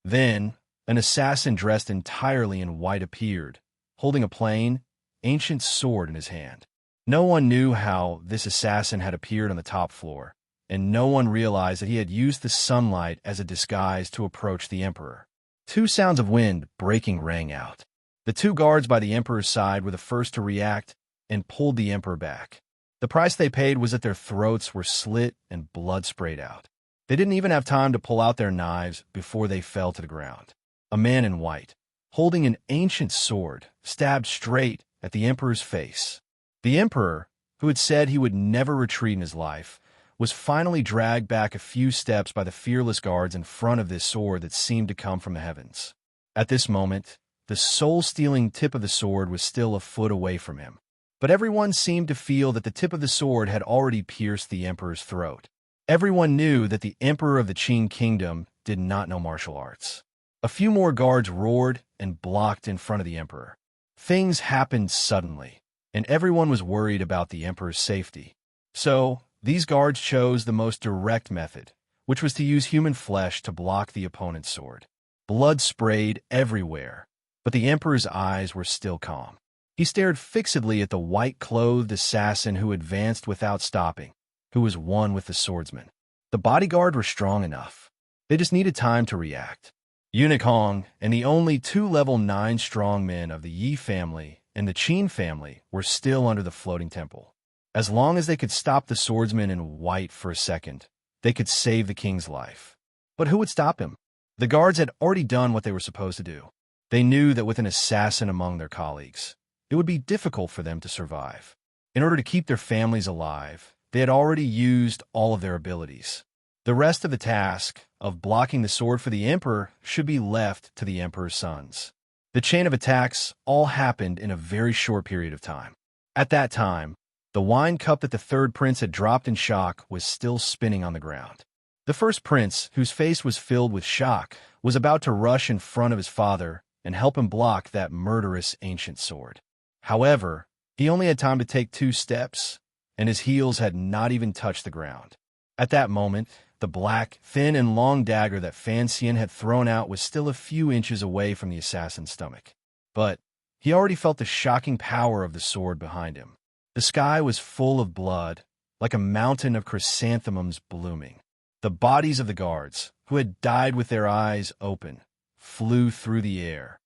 Then, an assassin dressed entirely in white appeared, holding a plain, ancient sword in his hand. No one knew how this assassin had appeared on the top floor, and no one realized that he had used the sunlight as a disguise to approach the emperor. 2 sounds of wind breaking rang out. The 2 guards by the emperor's side were the first to react and pulled the emperor back. The price they paid was that their throats were slit and blood sprayed out. They didn't even have time to pull out their knives before they fell to the ground. A man in white, holding an ancient sword, stabbed straight at the emperor's face. The emperor, who had said he would never retreat in his life, was finally dragged back a few steps by the fearless guards in front of this sword that seemed to come from the heavens. At this moment, the soul-stealing tip of the sword was still a foot away from him. But everyone seemed to feel that the tip of the sword had already pierced the emperor's throat. Everyone knew that the emperor of the Qing kingdom did not know martial arts. A few more guards roared and blocked in front of the emperor. Things happened suddenly, and everyone was worried about the emperor's safety. So, these guards chose the most direct method, which was to use human flesh to block the opponent's sword. Blood sprayed everywhere, but the emperor's eyes were still calm. He stared fixedly at the white-clothed assassin who advanced without stopping, who was one with the swordsman. The bodyguard were strong enough. They just needed time to react. Unicorn and the only two level 9 strong men of the Yi family and the Qin family were still under the floating temple. As long as they could stop the swordsman in white for a second, they could save the king's life. But who would stop him? The guards had already done what they were supposed to do. They knew that with an assassin among their colleagues, it would be difficult for them to survive. In order to keep their families alive, they had already used all of their abilities. The rest of the task of blocking the sword for the emperor should be left to the emperor's sons. The chain of attacks all happened in a very short period of time. At that time, the wine cup that the third prince had dropped in shock was still spinning on the ground. The first prince, whose face was filled with shock, was about to rush in front of his father and help him block that murderous ancient sword. However, he only had time to take 2 steps, and his heels had not even touched the ground. At that moment, the black, thin, and long dagger that Fan Xian had thrown out was still a few inches away from the assassin's stomach. But he already felt the shocking power of the sword behind him. The sky was full of blood, like a mountain of chrysanthemums blooming. The bodies of the guards, who had died with their eyes open, flew through the air.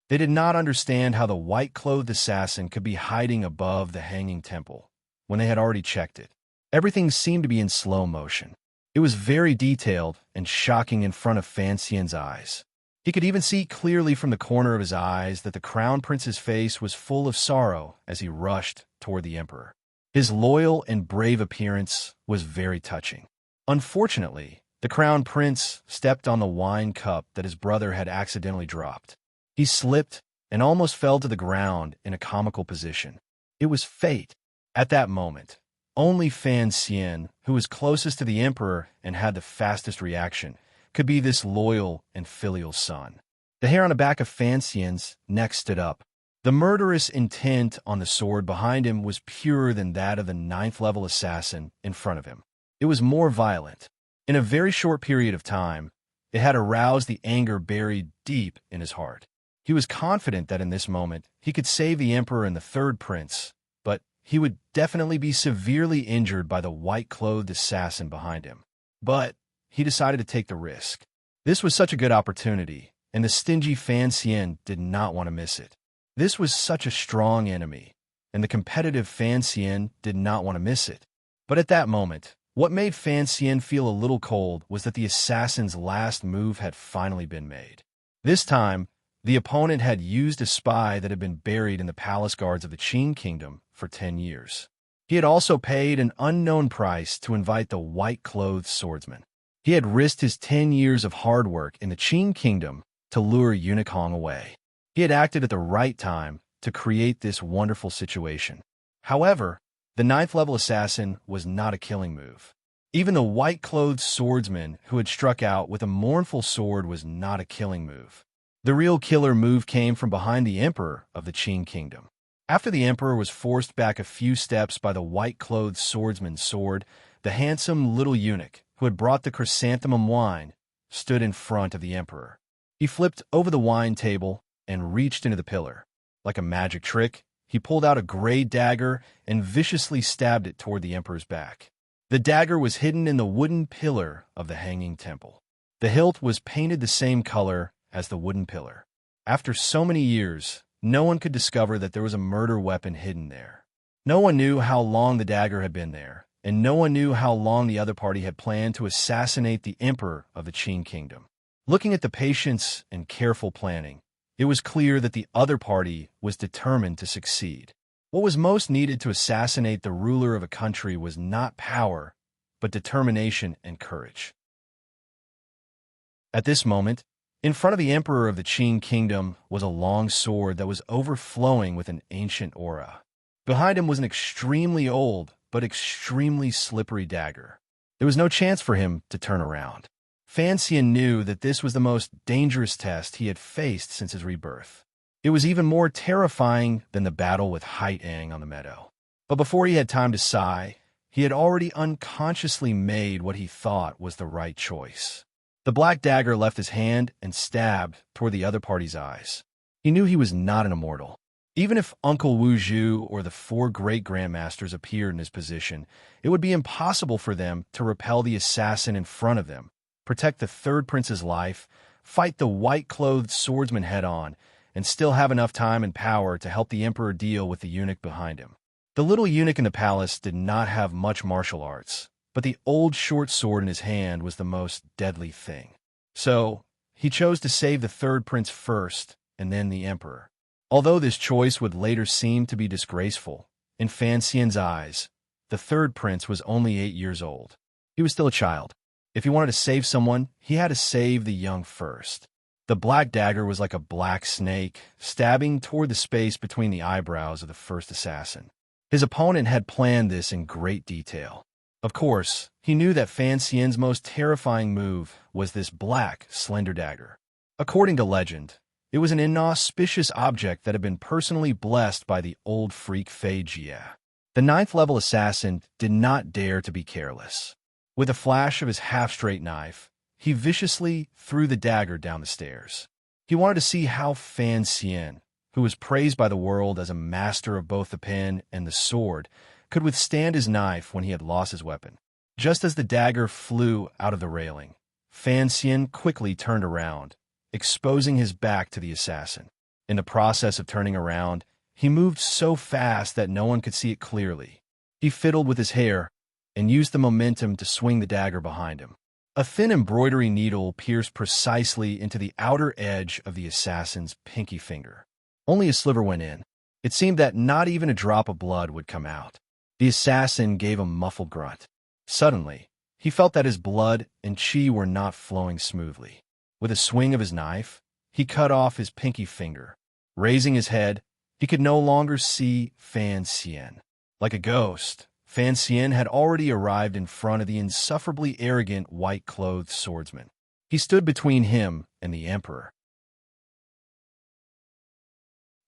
They did not understand how the white-clothed assassin could be hiding above the hanging temple, when they had already checked it. Everything seemed to be in slow motion. It was very detailed and shocking in front of Fan Xian's eyes. He could even see clearly from the corner of his eyes that the crown prince's face was full of sorrow as he rushed toward the emperor. His loyal and brave appearance was very touching. Unfortunately, the crown prince stepped on the wine cup that his brother had accidentally dropped. He slipped and almost fell to the ground in a comical position. It was fate. At that moment, only Fan Xian, who was closest to the emperor and had the fastest reaction, could be this loyal and filial son. The hair on the back of Fan Xian's neck stood up. The murderous intent on the sword behind him was purer than that of the 9th-level assassin in front of him. It was more violent. In a very short period of time, it had aroused the anger buried deep in his heart. He was confident that in this moment he could save the emperor and the third prince, but he would definitely be severely injured by the white-clothed assassin behind him. But he decided to take the risk. This was such a good opportunity, and the stingy Fan Xian did not want to miss it. This was such a strong enemy, and the competitive Fan Xian did not want to miss it. But at that moment, what made Fan Xian feel a little cold was that the assassin's last move had finally been made. This time, the opponent had used a spy that had been buried in the palace guards of the Qin kingdom for 10 years. He had also paid an unknown price to invite the white-clothed swordsman. He had risked his 10 years of hard work in the Qin kingdom to lure Unicorn away. He had acted at the right time to create this wonderful situation. However, the 9th-level assassin was not a killing move. Even the white-clothed swordsman who had struck out with a mournful sword was not a killing move. The real killer move came from behind the emperor of the Qin kingdom. After the emperor was forced back a few steps by the white-clothed swordsman's sword, the handsome little eunuch who had brought the chrysanthemum wine stood in front of the emperor. He flipped over the wine table and reached into the pillar. Like a magic trick, he pulled out a gray dagger and viciously stabbed it toward the emperor's back. The dagger was hidden in the wooden pillar of the hanging temple. The hilt was painted the same color as the wooden pillar. After so many years, no one could discover that there was a murder weapon hidden there. No one knew how long the dagger had been there, and no one knew how long the other party had planned to assassinate the emperor of the Qin kingdom. Looking at the patience and careful planning, it was clear that the other party was determined to succeed. What was most needed to assassinate the ruler of a country was not power, but determination and courage. At this moment, in front of the emperor of the Qin kingdom was a long sword that was overflowing with an ancient aura. Behind him was an extremely old but extremely slippery dagger. There was no chance for him to turn around. Fan Xian knew that this was the most dangerous test he had faced since his rebirth. It was even more terrifying than the battle with Hai Ang on the meadow. But before he had time to sigh, he had already unconsciously made what he thought was the right choice. The black dagger left his hand and stabbed toward the other party's eyes. He knew he was not an immortal. Even if Uncle Wu Zhu or the four great grandmasters appeared in his position, it would be impossible for them to repel the assassin in front of them, protect the third prince's life, fight the white-clothed swordsman head-on, and still have enough time and power to help the emperor deal with the eunuch behind him. The little eunuch in the palace did not have much martial arts, but the old short sword in his hand was the most deadly thing. So, he chose to save the third prince first, and then the emperor. Although this choice would later seem to be disgraceful, in Fan Xian's eyes, the third prince was only 8 years old. He was still a child. If he wanted to save someone, he had to save the young first. The black dagger was like a black snake, stabbing toward the space between the eyebrows of the first assassin. His opponent had planned this in great detail. Of course, he knew that Fan Xian's most terrifying move was this black, slender dagger. According to legend, it was an inauspicious object that had been personally blessed by the old freak Fei Jia. The ninth-level assassin did not dare to be careless. With a flash of his half-straight knife, he viciously threw the dagger down the stairs. He wanted to see how Fan Xian, who was praised by the world as a master of both the pen and the sword, could withstand his knife when he had lost his weapon. Just as the dagger flew out of the railing, Fan Xian quickly turned around, exposing his back to the assassin. In the process of turning around, he moved so fast that no one could see it clearly. He fiddled with his hair and used the momentum to swing the dagger behind him. A thin embroidery needle pierced precisely into the outer edge of the assassin's pinky finger. Only a sliver went in. It seemed that not even a drop of blood would come out. The assassin gave a muffled grunt. Suddenly, he felt that his blood and qi were not flowing smoothly. With a swing of his knife, he cut off his pinky finger. Raising his head, he could no longer see Fan Xian. Like a ghost, Fan Xian had already arrived in front of the insufferably arrogant white-clothed swordsman. He stood between him and the emperor.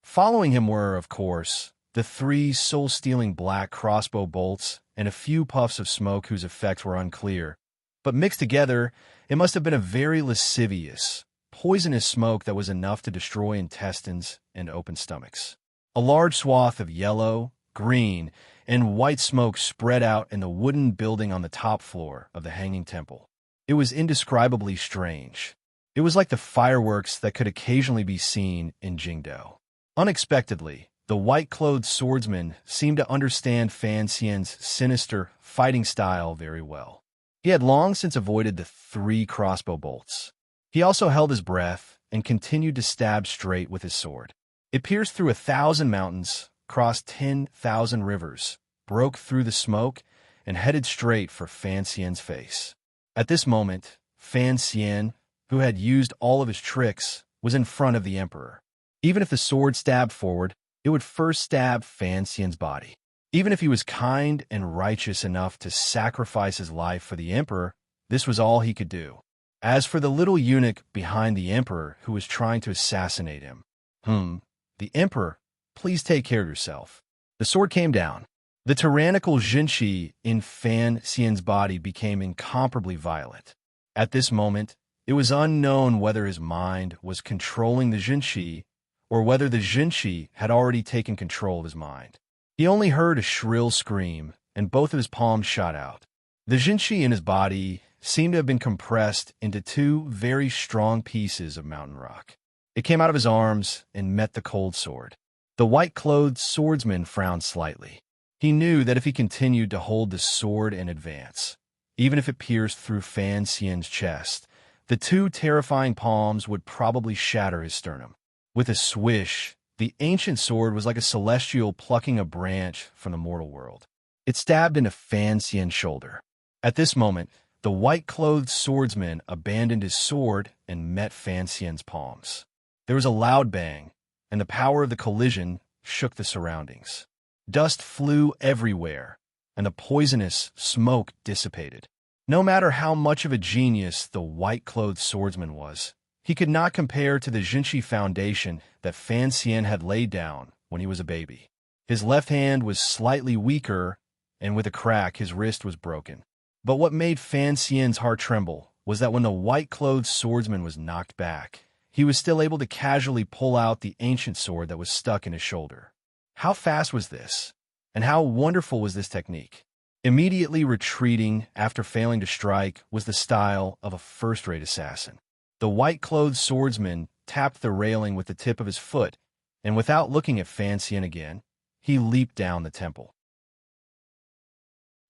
Following him were, of course, the 3 soul-stealing black crossbow bolts and a few puffs of smoke whose effects were unclear. But mixed together, it must have been a very lascivious, poisonous smoke that was enough to destroy intestines and open stomachs. A large swath of yellow, green, and white smoke spread out in the wooden building on the top floor of the Hanging Temple. It was indescribably strange. It was like the fireworks that could occasionally be seen in Jingdou. Unexpectedly, the white-clothed swordsman seemed to understand Fan Xian's sinister fighting style very well. He had long since avoided the 3 crossbow bolts. He also held his breath and continued to stab straight with his sword. It pierced through 1,000 mountains, crossed 10,000 rivers, broke through the smoke, and headed straight for Fan Xian's face. At this moment, Fan Xian, who had used all of his tricks, was in front of the emperor. Even if the sword stabbed forward, it would first stab Fan Xian's body. Even if he was kind and righteous enough to sacrifice his life for the emperor, this was all he could do. As for the little eunuch behind the emperor who was trying to assassinate him, the emperor, please take care of yourself. The sword came down. The tyrannical Jinshi in Fan Xian's body became incomparably violent. At this moment, it was unknown whether his mind was controlling the Jinshi or whether the Jinshi had already taken control of his mind. He only heard a shrill scream, and both of his palms shot out. The Jinshi in his body seemed to have been compressed into 2 very strong pieces of mountain rock. It came out of his arms and met the cold sword. The white-clothed swordsman frowned slightly. He knew that if he continued to hold the sword and advance, even if it pierced through Fan Xian's chest, the 2 terrifying palms would probably shatter his sternum. With a swish, the ancient sword was like a celestial plucking a branch from the mortal world. It stabbed into Fan Xian's shoulder. At this moment, the white-clothed swordsman abandoned his sword and met Fan Xian's palms. There was a loud bang, and the power of the collision shook the surroundings. Dust flew everywhere, and the poisonous smoke dissipated. No matter how much of a genius the white-clothed swordsman was, he could not compare to the Jinshi foundation that Fan Xian had laid down when he was a baby. His left hand was slightly weaker, and with a crack his wrist was broken. But what made Fan Xian's heart tremble was that when the white-clothed swordsman was knocked back, he was still able to casually pull out the ancient sword that was stuck in his shoulder. How fast was this? And how wonderful was this technique? Immediately retreating after failing to strike was the style of a first-rate assassin. The white-clothed swordsman tapped the railing with the tip of his foot, and without looking at Fan Xian again, he leaped down the temple.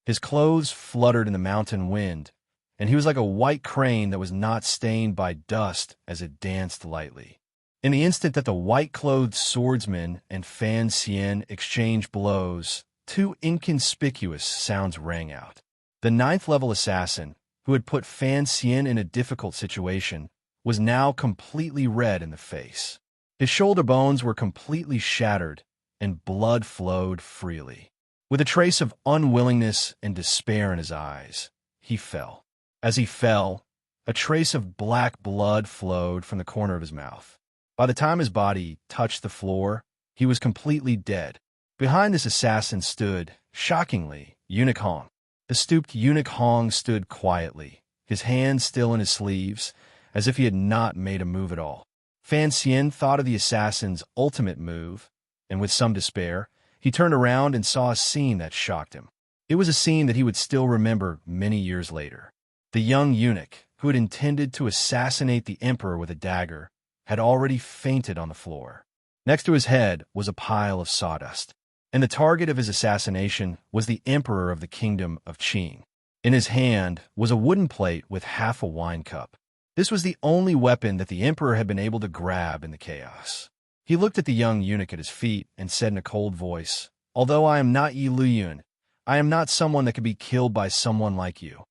His clothes fluttered in the mountain wind, and he was like a white crane that was not stained by dust as it danced lightly. In the instant that the white-clothed swordsman and Fan Xian exchanged blows, two inconspicuous sounds rang out. The ninth-level assassin, who had put Fan Xian in a difficult situation, was now completely red in the face. His shoulder bones were completely shattered, and blood flowed freely. With a trace of unwillingness and despair in his eyes, he fell. As he fell, a trace of black blood flowed from the corner of his mouth. By the time his body touched the floor, he was completely dead. Behind this assassin stood, shockingly, Eunuch Hong. The stooped Eunuch Hong stood quietly, his hands still in his sleeves, as if he had not made a move at all. Fan Xian thought of the assassin's ultimate move, and with some despair, he turned around and saw a scene that shocked him. It was a scene that he would still remember many years later. The young eunuch, who had intended to assassinate the emperor with a dagger, had already fainted on the floor. Next to his head was a pile of sawdust, and the target of his assassination was the emperor of the kingdom of Qing. In his hand was a wooden plate with half a wine cup. This was the only weapon that the emperor had been able to grab in the chaos. He looked at the young eunuch at his feet and said in a cold voice, "Although I am not Yi Luyun, I am not someone that could be killed by someone like you."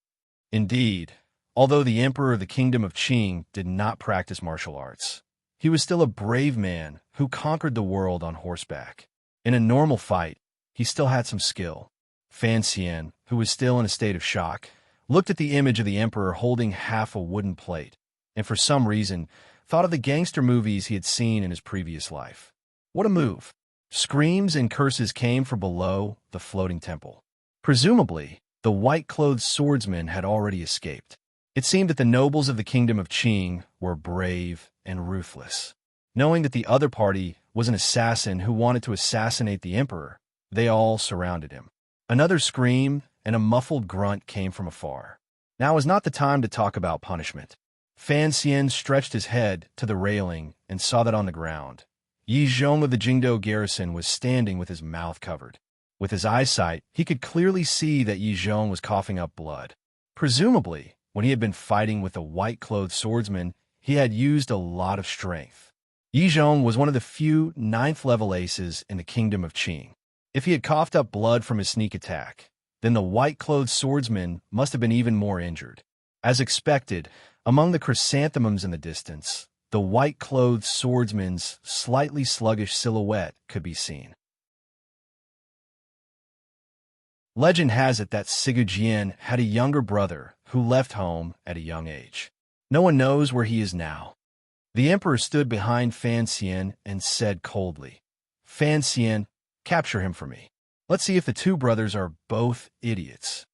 Indeed, although the emperor of the kingdom of Qing did not practice martial arts, he was still a brave man who conquered the world on horseback. In a normal fight, he still had some skill. Fan Xian, who was still in a state of shock, looked at the image of the emperor holding half a wooden plate, and for some reason, thought of the gangster movies he had seen in his previous life. What a move! Screams and curses came from below the floating temple. Presumably, the white-clothed swordsman had already escaped. It seemed that the nobles of the kingdom of Qing were brave and ruthless. Knowing that the other party was an assassin who wanted to assassinate the emperor, they all surrounded him. Another scream and a muffled grunt came from afar. Now was not the time to talk about punishment. Fan Xian stretched his head to the railing and saw that on the ground, Yi Zhong of the Jingdou garrison was standing with his mouth covered. With his eyesight, he could clearly see that Yi Zhong was coughing up blood. Presumably, when he had been fighting with a white-clothed swordsman, he had used a lot of strength. Yi Zhong was one of the few ninth-level aces in the kingdom of Qing. If he had coughed up blood from his sneak attack, then the white-clothed swordsman must have been even more injured. As expected, among the chrysanthemums in the distance, the white-clothed swordsman's slightly sluggish silhouette could be seen. Legend has it that Sigu Jian had a younger brother who left home at a young age. No one knows where he is now. The emperor stood behind Fan Xian and said coldly, "Fan Xian, capture him for me. Let's see if the two brothers are both idiots."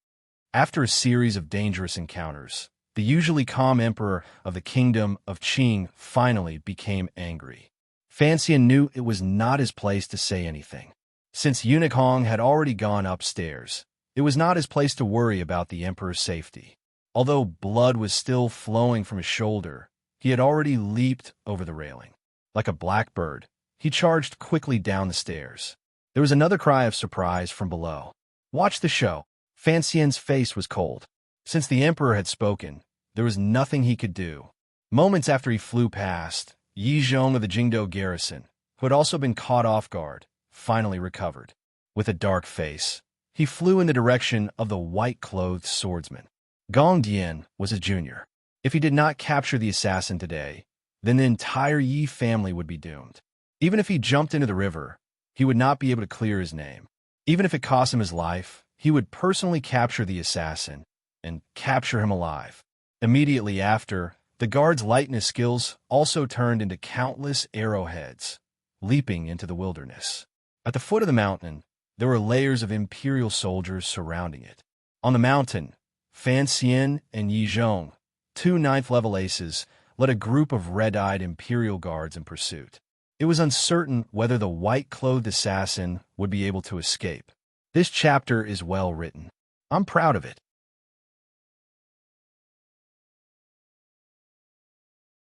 After a series of dangerous encounters, the usually calm emperor of the kingdom of Qing finally became angry. Fan Xian knew it was not his place to say anything. Since Eunuch Hong had already gone upstairs, it was not his place to worry about the emperor's safety. Although blood was still flowing from his shoulder, he had already leaped over the railing. Like a blackbird, he charged quickly down the stairs. There was another cry of surprise from below. "Watch the show." Fan Xian's face was cold. Since the emperor had spoken, there was nothing he could do. Moments after he flew past, Yi Zhong of the Jingdou garrison, who had also been caught off guard, finally recovered. With a dark face, he flew in the direction of the white-clothed swordsman. Gong Dian was a junior. If he did not capture the assassin today, then the entire Yi family would be doomed. Even if he jumped into the river, he would not be able to clear his name. Even if it cost him his life, he would personally capture the assassin and capture him alive. Immediately after, the guard's lightness skills also turned into countless arrowheads, leaping into the wilderness. At the foot of the mountain, there were layers of imperial soldiers surrounding it. On the mountain, Fan Xian and Yi Zhong, two ninth-level aces, led a group of red-eyed imperial guards in pursuit. It was uncertain whether the white-clothed assassin would be able to escape. This chapter is well written. I'm proud of it.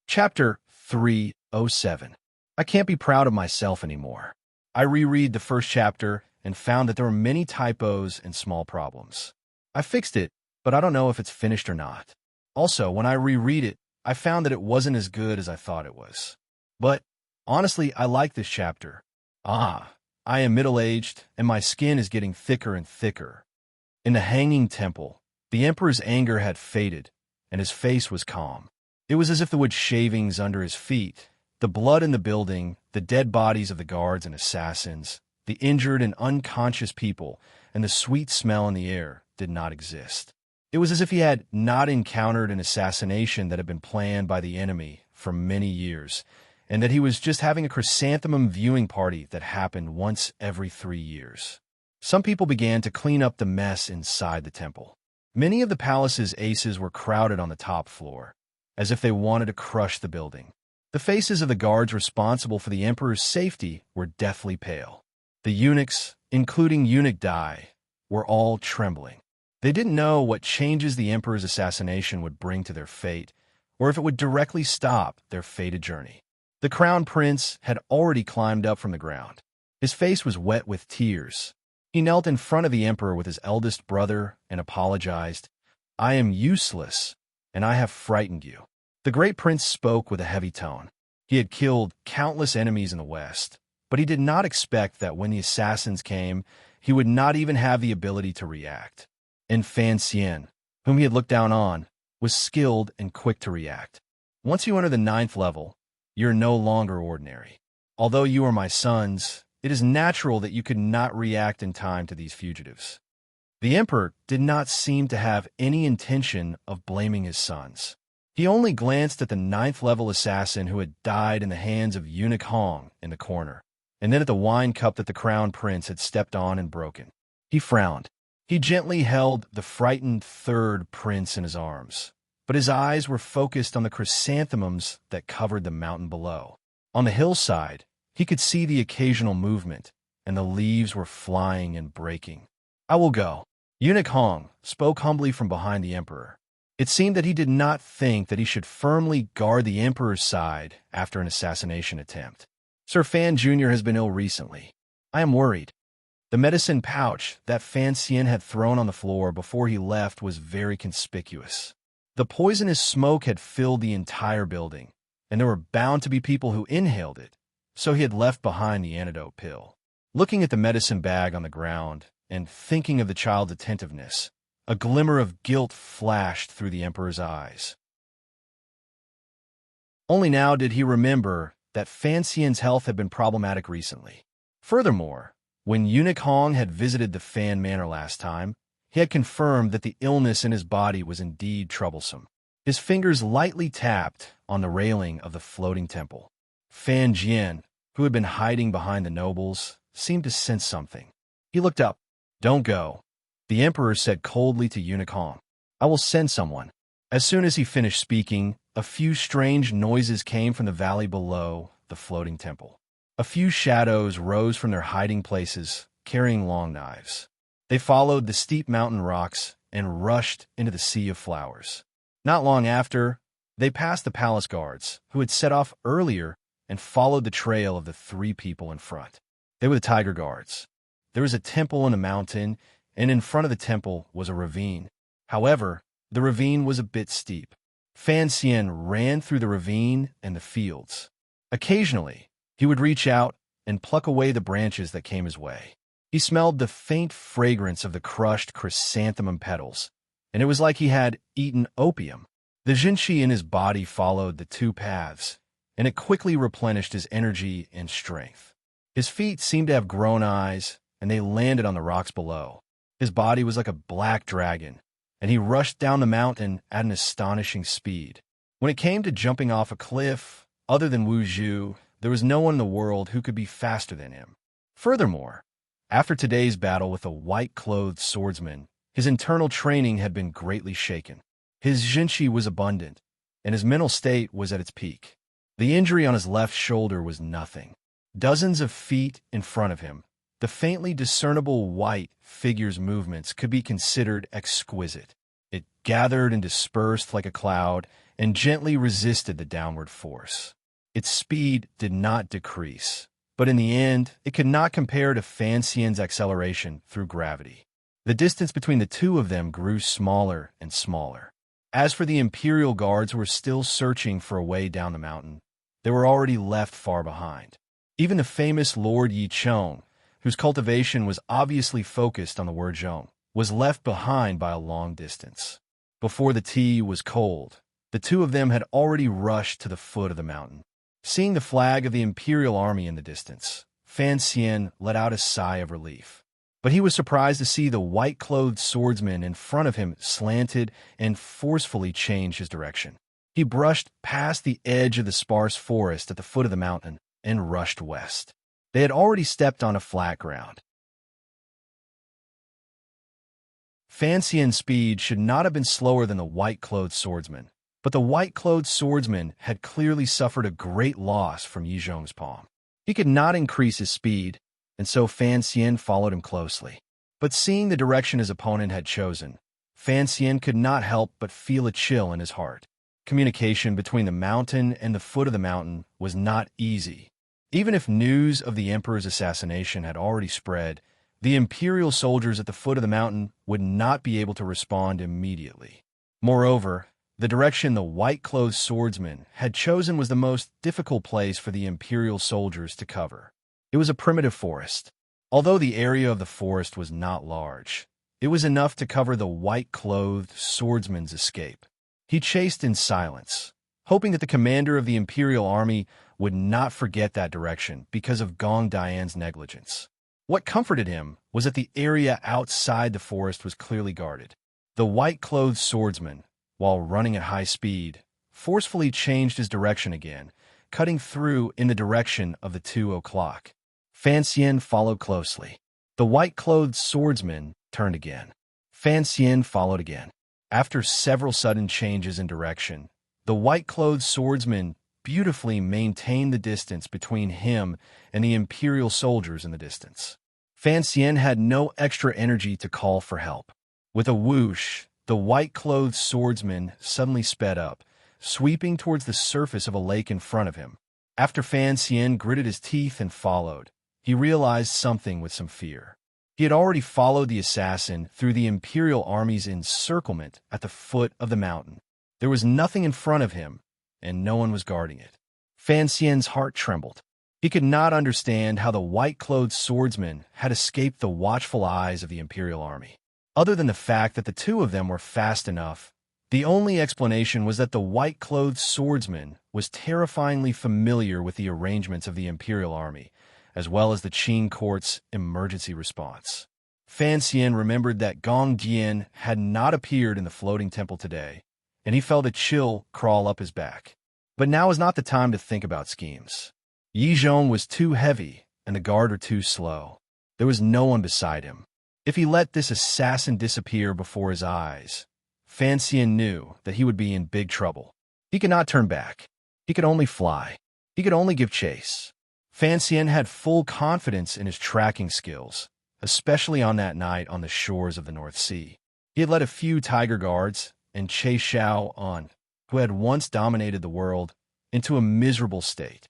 Chapter 307. I can't be proud of myself anymore. I reread the first chapter and found that there were many typos and small problems. I fixed it, but I don't know if it's finished or not. Also, when I reread it, I found that it wasn't as good as I thought it was. But, honestly, I like this chapter. I am middle-aged, and my skin is getting thicker and thicker. In the Hanging Temple, the Emperor's anger had faded, and his face was calm. It was as if the wood shavings under his feet, the blood in the building, the dead bodies of the guards and assassins, the injured and unconscious people, and the sweet smell in the air did not exist. It was as if he had not encountered an assassination that had been planned by the enemy for many years, and that he was just having a chrysanthemum viewing party that happened once every 3 years. Some people began to clean up the mess inside the temple. Many of the palace's aces were crowded on the top floor, as if they wanted to crush the building. The faces of the guards responsible for the emperor's safety were deathly pale. The eunuchs, including Eunuch Dai, were all trembling. They didn't know what changes the emperor's assassination would bring to their fate, or if it would directly stop their fated journey. The crown prince had already climbed up from the ground. His face was wet with tears. He knelt in front of the emperor with his eldest brother and apologized. "I am useless, and I have frightened you." The great prince spoke with a heavy tone. He had killed countless enemies in the West, but he did not expect that when the assassins came, he would not even have the ability to react. And Fan Xian, whom he had looked down on, was skilled and quick to react. Once you enter the 9th level, you're no longer ordinary. Although you are my sons, it is natural that you could not react in time to these fugitives. The emperor did not seem to have any intention of blaming his sons. He only glanced at the 9th-level assassin who had died in the hands of Eunuch Hong in the corner, and then at the wine cup that the crown prince had stepped on and broken. He frowned. He gently held the frightened third prince in his arms, but his eyes were focused on the chrysanthemums that covered the mountain below. On the hillside, he could see the occasional movement, and the leaves were flying and breaking. "I will go." Eunuch Hong spoke humbly from behind the emperor. It seemed that he did not think that he should firmly guard the emperor's side after an assassination attempt. "Sir Fan Jr. has been ill recently. I am worried." The medicine pouch that Fan Xian had thrown on the floor before he left was very conspicuous. The poisonous smoke had filled the entire building, and there were bound to be people who inhaled it, so he had left behind the antidote pill. Looking at the medicine bag on the ground and thinking of the child's attentiveness, a glimmer of guilt flashed through the emperor's eyes. Only now did he remember that Fan Xian's health had been problematic recently. Furthermore, when Eunuch Hong had visited the Fan Manor last time, he had confirmed that the illness in his body was indeed troublesome. His fingers lightly tapped on the railing of the floating temple. Fan Jian, who had been hiding behind the nobles, seemed to sense something. He looked up. "Don't go," the emperor said coldly to Eunuch Hong. "I will send someone." As soon as he finished speaking, a few strange noises came from the valley below the floating temple. A few shadows rose from their hiding places, carrying long knives. They followed the steep mountain rocks and rushed into the sea of flowers. Not long after, they passed the palace guards, who had set off earlier and followed the trail of the 3 people in front. They were the Tiger Guards. There was a temple in the mountain, and in front of the temple was a ravine. However, the ravine was a bit steep. Fan Xian ran through the ravine and the fields. Occasionally, he would reach out and pluck away the branches that came his way. He smelled the faint fragrance of the crushed chrysanthemum petals, and it was like he had eaten opium. The Jinqi in his body followed the 2 paths, and it quickly replenished his energy and strength. His feet seemed to have grown eyes, and they landed on the rocks below. His body was like a black dragon, and he rushed down the mountain at an astonishing speed. When it came to jumping off a cliff, other than Wu Zhu, there was no one in the world who could be faster than him. Furthermore, after today's battle with a white-clothed swordsman, his internal training had been greatly shaken. His Jinqi was abundant, and his mental state was at its peak. The injury on his left shoulder was nothing. Dozens of feet in front of him, the faintly discernible white figure's movements could be considered exquisite. It gathered and dispersed like a cloud and gently resisted the downward force. Its speed did not decrease, but in the end, it could not compare to Fan Xian's acceleration through gravity. The distance between the two of them grew smaller and smaller. As for the Imperial guards who were still searching for a way down the mountain, they were already left far behind. Even the famous Lord Yi Chong, whose cultivation was obviously focused on the word zhong, was left behind by a long distance. Before the tea was cold, the two of them had already rushed to the foot of the mountain. Seeing the flag of the Imperial army in the distance, Fan Xian let out a sigh of relief. But he was surprised to see the white-clothed swordsman in front of him slanted and forcefully change his direction. He brushed past the edge of the sparse forest at the foot of the mountain and rushed west. They had already stepped on a flat ground. Fan Xian's speed should not have been slower than the white-clothed swordsman, but the white-clothed swordsman had clearly suffered a great loss from Yi Zhong's palm. He could not increase his speed, and so Fan Xian followed him closely. But seeing the direction his opponent had chosen, Fan Xian could not help but feel a chill in his heart. Communication between the mountain and the foot of the mountain was not easy. Even if news of the emperor's assassination had already spread, the Imperial soldiers at the foot of the mountain would not be able to respond immediately. Moreover, the direction the white-clothed swordsman had chosen was the most difficult place for the Imperial soldiers to cover. It was a primitive forest. Although the area of the forest was not large, it was enough to cover the white-clothed swordsman's escape. He chased in silence, hoping that the commander of the Imperial army would not forget that direction because of Gong Dian's negligence. What comforted him was that the area outside the forest was clearly guarded. The white-clothed swordsman, while running at high speed, forcefully changed his direction again, cutting through in the direction of the 2 o'clock. Fan Xian followed closely. The white-clothed swordsman turned again. Fan Xian followed again. After several sudden changes in direction, the white-clothed swordsman beautifully maintained the distance between him and the Imperial soldiers in the distance. Fan Xian had no extra energy to call for help. With a whoosh, the white-clothed swordsman suddenly sped up, sweeping towards the surface of a lake in front of him. After Fan Xian gritted his teeth and followed, he realized something with some fear. He had already followed the assassin through the Imperial army's encirclement at the foot of the mountain. There was nothing in front of him, and no one was guarding it. Fan Xian's heart trembled. He could not understand how the white-clothed swordsman had escaped the watchful eyes of the Imperial army. Other than the fact that the two of them were fast enough, the only explanation was that the white-clothed swordsman was terrifyingly familiar with the arrangements of the Imperial army, as well as the Qing court's emergency response. Fan Xian remembered that Gong Dian had not appeared in the floating temple today, and he felt a chill crawl up his back. But now was not the time to think about schemes. Yi Zhong was too heavy, and the guard were too slow. There was no one beside him. If he let this assassin disappear before his eyes, Fan Xian knew that he would be in big trouble. He could not turn back. He could only fly. He could only give chase. Fan Xian had full confidence in his tracking skills, especially on that night on the shores of the North Sea. He had led a few tiger guards and Che Xiao On, who had once dominated the world, into a miserable state.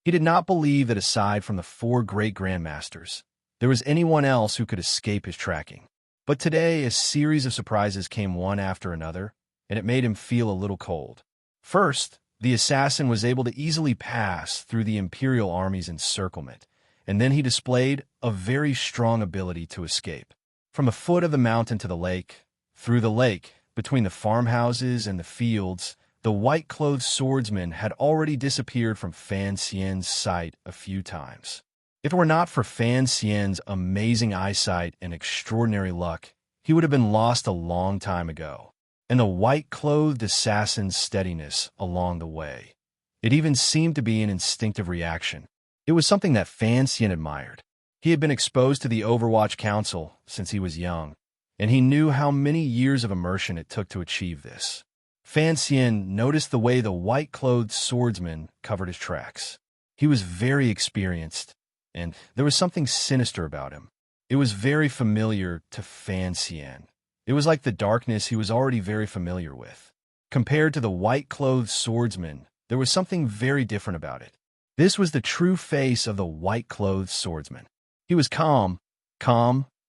He did not believe that aside from the 4 great grandmasters, there was anyone else who could escape his tracking. But today, a series of surprises came one after another, and it made him feel a little cold. First, the assassin was able to easily pass through the Imperial army's encirclement, and then he displayed a very strong ability to escape. From the foot of the mountain to the lake, through the lake, between the farmhouses and the fields, the white-clothed swordsman had already disappeared from Fan Xian's sight a few times. If it were not for Fan Xian's amazing eyesight and extraordinary luck, he would have been lost a long time ago. And the white-clothed assassin's steadiness along the way. It even seemed to be an instinctive reaction. It was something that Fan Xian admired. He had been exposed to the Overwatch Council since he was young, and he knew how many years of immersion it took to achieve this. Fan Xian noticed the way the white-clothed swordsman covered his tracks. He was very experienced, and there was something sinister about him. It was very familiar to Fan Xian. It was like the darkness he was already very familiar with. Compared to the white-clothed swordsman, there was something very different about it. This was the true face of the white-clothed swordsman. He was calm,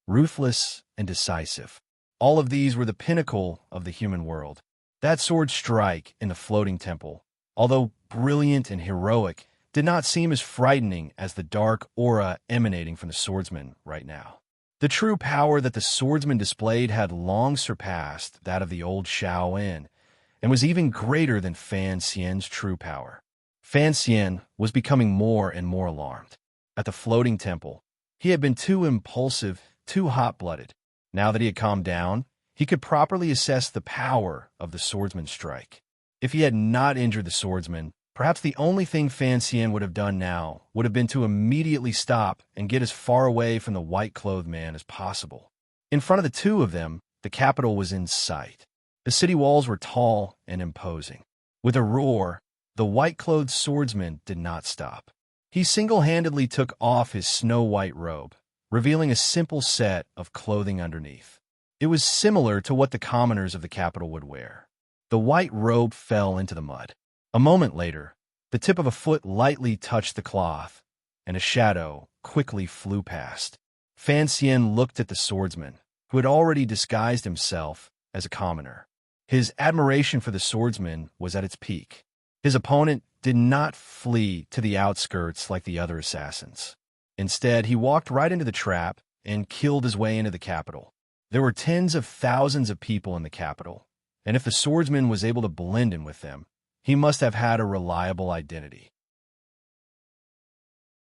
ruthless, and decisive. All of these were the pinnacle of the human world. That sword strike in the floating temple, although brilliant and heroic, did not seem as frightening as the dark aura emanating from the swordsman right now. The true power that the swordsman displayed had long surpassed that of the old Shaoan, and was even greater than Fan Xian's true power. Fan Xian was becoming more and more alarmed. At the floating temple, he had been too impulsive, too hot-blooded. Now that he had calmed down, he could properly assess the power of the swordsman's strike. If he had not injured the swordsman, perhaps the only thing Fan Xian would have done now would have been to immediately stop and get as far away from the white-clothed man as possible. In front of the two of them, the capital was in sight. The city walls were tall and imposing. With a roar, the white-clothed swordsman did not stop. He single-handedly took off his snow-white robe, revealing a simple set of clothing underneath. It was similar to what the commoners of the capital would wear. The white robe fell into the mud. A moment later, the tip of a foot lightly touched the cloth, and a shadow quickly flew past. Fan Xian looked at the swordsman, who had already disguised himself as a commoner. His admiration for the swordsman was at its peak. His opponent did not flee to the outskirts like the other assassins. Instead, he walked right into the trap and killed his way into the capital. There were tens of thousands of people in the capital, and if the swordsman was able to blend in with them, he must have had a reliable identity.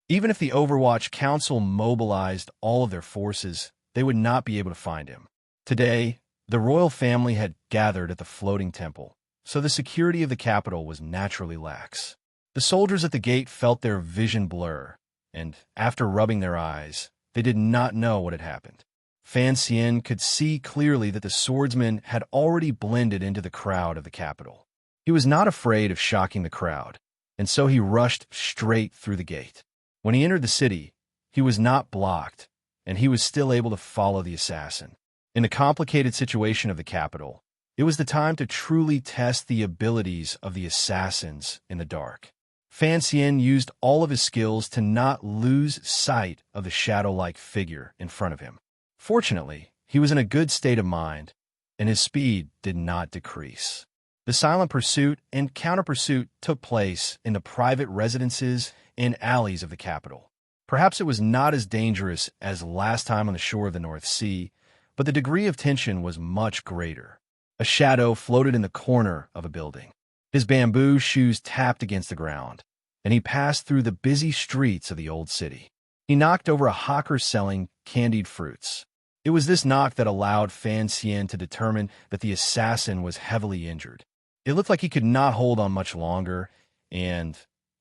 Even if the Overwatch Council mobilized all of their forces, they would not be able to find him. Today, the royal family had gathered at the floating temple, so the security of the capital was naturally lax. The soldiers at the gate felt their vision blur, and after rubbing their eyes, they did not know what had happened. Fan Xian could see clearly that the swordsman had already blended into the crowd of the capital. He was not afraid of shocking the crowd, and so he rushed straight through the gate. When he entered the city, he was not blocked, and he was still able to follow the assassin. In the complicated situation of the capital, it was the time to truly test the abilities of the assassins in the dark. Fan Xian used all of his skills to not lose sight of the shadow-like figure in front of him. Fortunately, he was in a good state of mind, and his speed did not decrease. The silent pursuit and counter-pursuit took place in the private residences and alleys of the capital. Perhaps it was not as dangerous as last time on the shore of the North Sea, but the degree of tension was much greater. A shadow floated in the corner of a building. His bamboo shoes tapped against the ground, and he passed through the busy streets of the old city. He knocked over a hawker selling candied fruits. It was this knock that allowed Fan Xian to determine that the assassin was heavily injured. It looked like he could not hold on much longer, and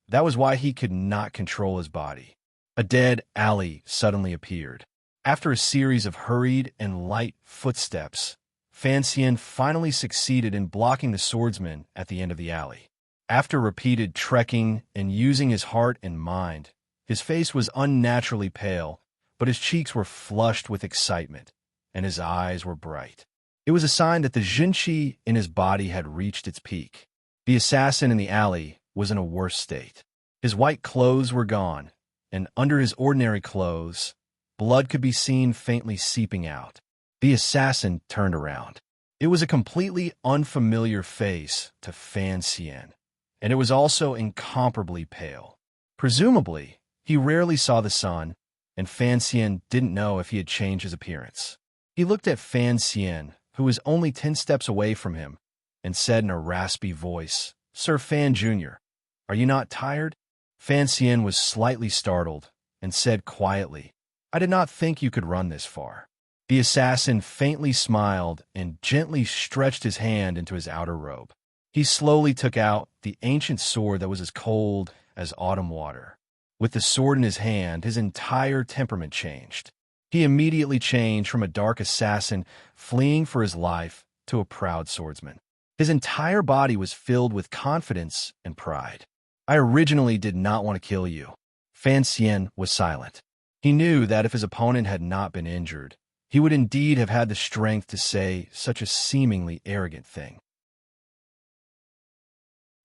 that was why he could not control his body. A dead alley suddenly appeared. After a series of hurried and light footsteps, Fan Xian finally succeeded in blocking the swordsman at the end of the alley. After repeated trekking and using his heart and mind, his face was unnaturally pale, but his cheeks were flushed with excitement, and his eyes were bright. It was a sign that the Jinqi in his body had reached its peak. The assassin in the alley was in a worse state. His white clothes were gone, and under his ordinary clothes, blood could be seen faintly seeping out. The assassin turned around. It was a completely unfamiliar face to Fan Xian, and it was also incomparably pale. Presumably, he rarely saw the sun, and Fan Xian didn't know if he had changed his appearance. He looked at Fan Xian, who was only 10 steps away from him, and said in a raspy voice, "Sir Fan Jr., are you not tired?" Fan Xian was slightly startled and said quietly, "I did not think you could run this far." The assassin faintly smiled and gently stretched his hand into his outer robe. He slowly took out the ancient sword that was as cold as autumn water. With the sword in his hand, his entire temperament changed. He immediately changed from a dark assassin fleeing for his life to a proud swordsman. His entire body was filled with confidence and pride. I originally did not want to kill you. Fan Xian was silent. He knew that if his opponent had not been injured, he would indeed have had the strength to say such a seemingly arrogant thing.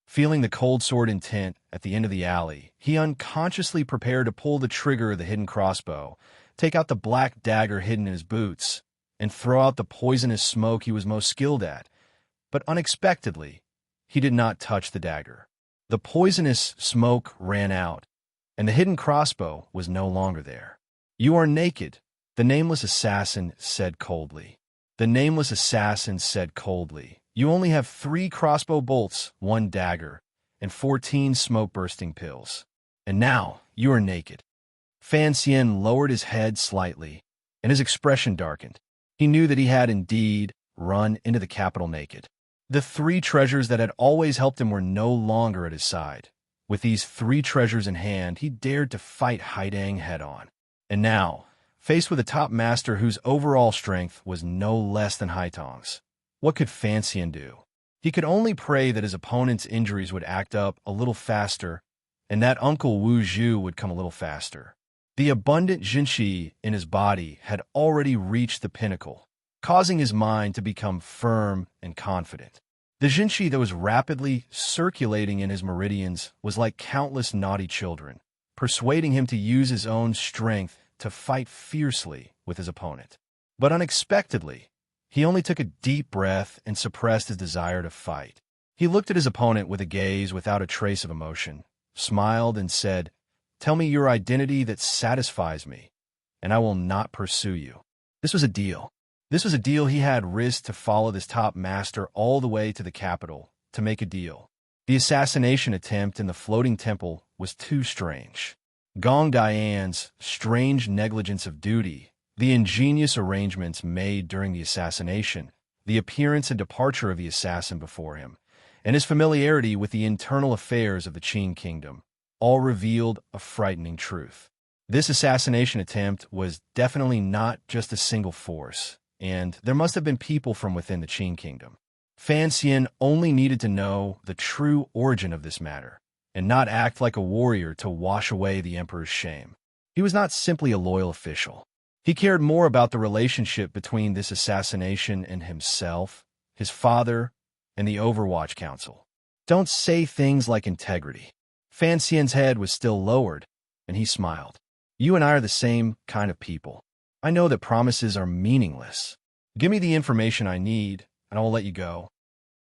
Feeling the cold sword intent at the end of the alley, he unconsciously prepared to pull the trigger of the hidden crossbow, take out the black dagger hidden in his boots, and throw out the poisonous smoke he was most skilled at. But unexpectedly, he did not touch the dagger. The poisonous smoke ran out, and the hidden crossbow was no longer there. "You are naked," the nameless assassin said coldly. The nameless assassin said coldly, "You only have 3 crossbow bolts, 1 dagger, and 14 smoke-bursting pills. And now you are naked." Fan Xian lowered his head slightly, and his expression darkened. He knew that he had indeed run into the capital naked. The 3 treasures that had always helped him were no longer at his side. With these 3 treasures in hand, he dared to fight Haidang head-on. And now, faced with a top master whose overall strength was no less than Haitong's, what could Fan Xian do? He could only pray that his opponent's injuries would act up a little faster, and that Uncle Wu Zhu would come a little faster. The abundant Jinshi in his body had already reached the pinnacle, causing his mind to become firm and confident. The Jinshi that was rapidly circulating in his meridians was like countless naughty children, persuading him to use his own strength to fight fiercely with his opponent. But unexpectedly, he only took a deep breath and suppressed his desire to fight. He looked at his opponent with a gaze without a trace of emotion, smiled, and said, "Tell me your identity that satisfies me, and I will not pursue you." This was a deal. This was a deal. He had risked to follow this top master all the way to the capital to make a deal. The assassination attempt in the floating temple was too strange. Gong Dian's strange negligence of duty, the ingenious arrangements made during the assassination, the appearance and departure of the assassin before him, and his familiarity with the internal affairs of the Qin kingdom, all revealed a frightening truth. This assassination attempt was definitely not just a single force, and there must have been people from within the Qin kingdom. Fan Xian only needed to know the true origin of this matter, and not act like a warrior to wash away the emperor's shame. He was not simply a loyal official. He cared more about the relationship between this assassination and himself, his father, and the Overwatch Council. Don't say things like integrity. Fan Xian's head was still lowered, and he smiled. "You and I are the same kind of people. I know that promises are meaningless. Give me the information I need, and I will let you go."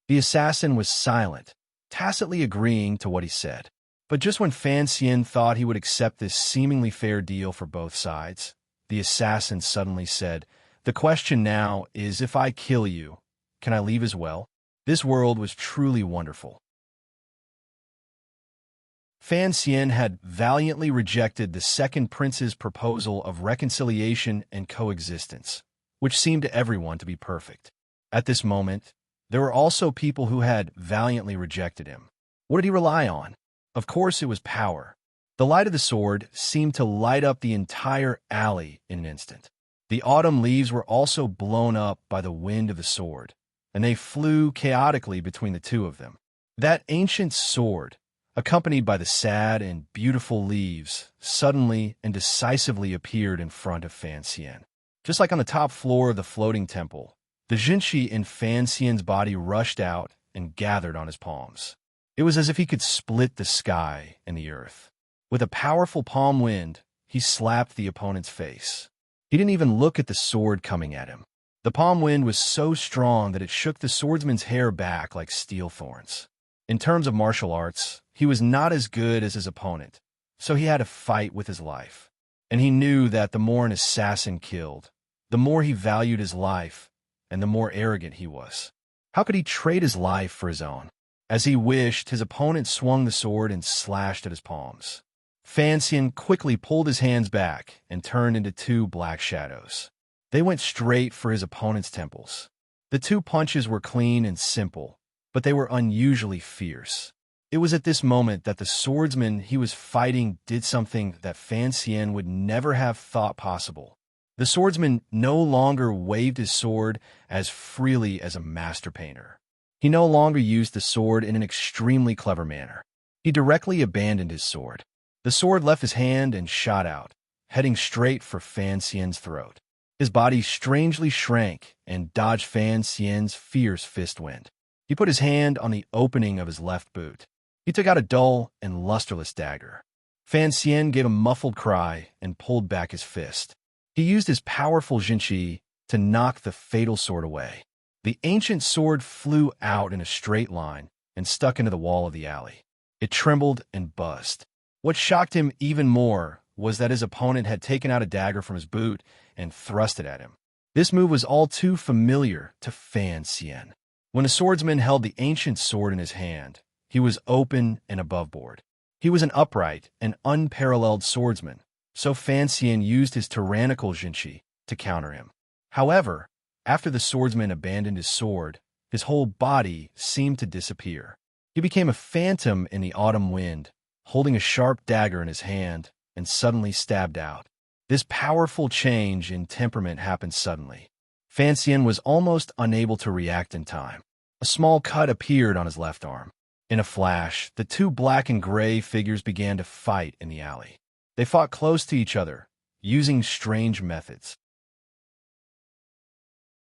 The assassin was silent, tacitly agreeing to what he said. But just when Fan Xian thought he would accept this seemingly fair deal for both sides, the assassin suddenly said, "The question now is, if I kill you, can I leave as well?" This world was truly wonderful. Fan Xian had valiantly rejected the second prince's proposal of reconciliation and coexistence, which seemed to everyone to be perfect. At this moment, there were also people who had valiantly rejected him. What did he rely on? Of course, it was power. The light of the sword seemed to light up the entire alley in an instant. The autumn leaves were also blown up by the wind of the sword, and they flew chaotically between the two of them. That ancient sword, accompanied by the sad and beautiful leaves, suddenly and decisively appeared in front of Fan Xian. Just like on the top floor of the floating temple, the Jinshi in Fan Xian's body rushed out and gathered on his palms. It was as if he could split the sky and the earth. With a powerful palm wind, he slapped the opponent's face. He didn't even look at the sword coming at him. The palm wind was so strong that it shook the swordsman's hair back like steel thorns. In terms of martial arts, he was not as good as his opponent, so he had to fight with his life. And he knew that the more an assassin killed, the more he valued his life, and the more arrogant he was. How could he trade his life for his own? As he wished, his opponent swung the sword and slashed at his palms. Fan Xian quickly pulled his hands back and turned into 2 black shadows. They went straight for his opponent's temples. The 2 punches were clean and simple, but they were unusually fierce. It was at this moment that the swordsman he was fighting did something that Fan Xian would never have thought possible. The swordsman no longer waved his sword as freely as a master painter. He no longer used the sword in an extremely clever manner. He directly abandoned his sword. The sword left his hand and shot out, heading straight for Fan Xian's throat. His body strangely shrank and dodged Fan Xian's fierce fist wind. He put his hand on the opening of his left boot. He took out a dull and lusterless dagger. Fan Xian gave a muffled cry and pulled back his fist. He used his powerful jinqi to knock the fatal sword away. The ancient sword flew out in a straight line and stuck into the wall of the alley. It trembled and buzzed. What shocked him even more was that his opponent had taken out a dagger from his boot and thrust it at him. This move was all too familiar to Fan Xian. When the swordsman held the ancient sword in his hand, he was open and aboveboard. He was an upright and unparalleled swordsman, so Fan Xian used his tyrannical jinqi to counter him. However, after the swordsman abandoned his sword, his whole body seemed to disappear. He became a phantom in the autumn wind, holding a sharp dagger in his hand, and suddenly stabbed out. This powerful change in temperament happened suddenly. Fan Xian was almost unable to react in time. A small cut appeared on his left arm. In a flash, the two black and gray figures began to fight in the alley. They fought close to each other, using strange methods.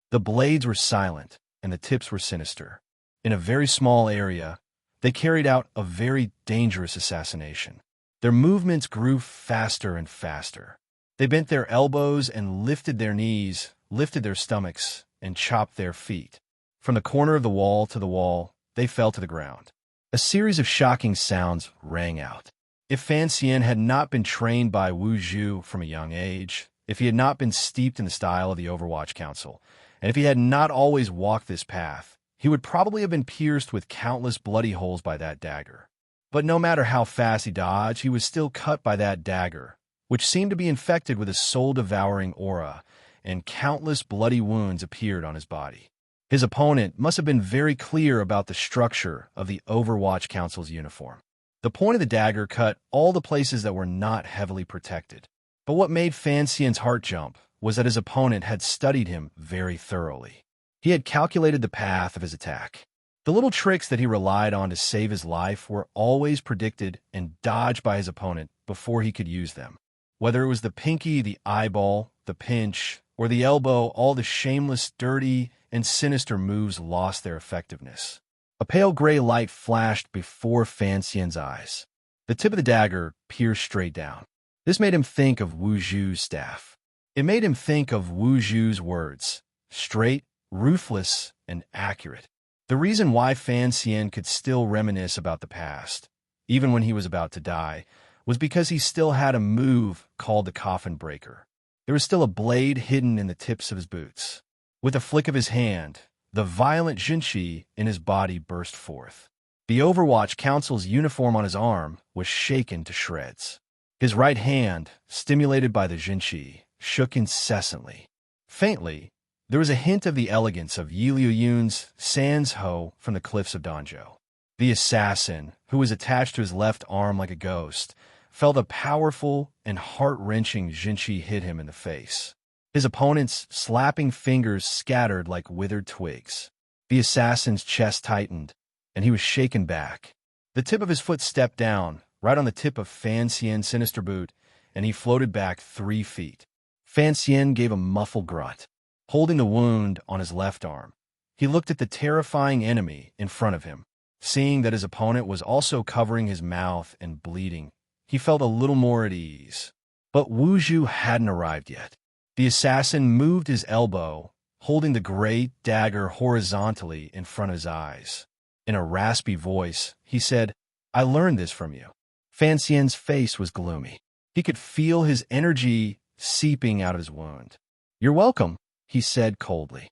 The blades were silent, and the tips were sinister. In a very small area, they carried out a very dangerous assassination. Their movements grew faster and faster. They bent their elbows and lifted their knees, lifted their stomachs, and chopped their feet. From the corner of the wall to the wall, they fell to the ground. A series of shocking sounds rang out. If Fan Xian had not been trained by Wu Zhu from a young age, if he had not been steeped in the style of the Overwatch Council, and if he had not always walked this path, he would probably have been pierced with countless bloody holes by that dagger. But no matter how fast he dodged, he was still cut by that dagger, which seemed to be infected with a soul-devouring aura, and countless bloody wounds appeared on his body. His opponent must have been very clear about the structure of the Overwatch Council's uniform. The point of the dagger cut all the places that were not heavily protected. But what made Fan Xian's heart jump was that his opponent had studied him very thoroughly. He had calculated the path of his attack. The little tricks that he relied on to save his life were always predicted and dodged by his opponent before he could use them. Whether it was the pinky, the eyeball, the pinch, or the elbow, all the shameless, dirty, and sinister moves lost their effectiveness. A pale gray light flashed before Fan Xian's eyes. The tip of the dagger pierced straight down. This made him think of Wu Zhu's staff. It made him think of Wu Zhu's words, straight, ruthless, and accurate. The reason why Fan Xian could still reminisce about the past, even when he was about to die, was because he still had a move called the coffin breaker. There was still a blade hidden in the tips of his boots. With a flick of his hand, the violent jinqi in his body burst forth. The Overwatch Council's uniform on his arm was shaken to shreds. His right hand, stimulated by the jinqi, shook incessantly. Faintly, there was a hint of the elegance of Yi Liu Yun's Sans Ho from the cliffs of Danzhou. The assassin, who was attached to his left arm like a ghost, felt a powerful and heart-wrenching jinqi hit him in the face. His opponent's slapping fingers scattered like withered twigs. The assassin's chest tightened, and he was shaken back. The tip of his foot stepped down, right on the tip of Fan Xian's sinister boot, and he floated back 3 feet. Fan Xian gave a muffled grunt. Holding the wound on his left arm, he looked at the terrifying enemy in front of him. Seeing that his opponent was also covering his mouth and bleeding, he felt a little more at ease. But Wu Zhu hadn't arrived yet. The assassin moved his elbow, holding the great dagger horizontally in front of his eyes. In a raspy voice, he said, "I learned this from you." Fan Xian's face was gloomy. He could feel his energy seeping out of his wound. "You're welcome," he said coldly.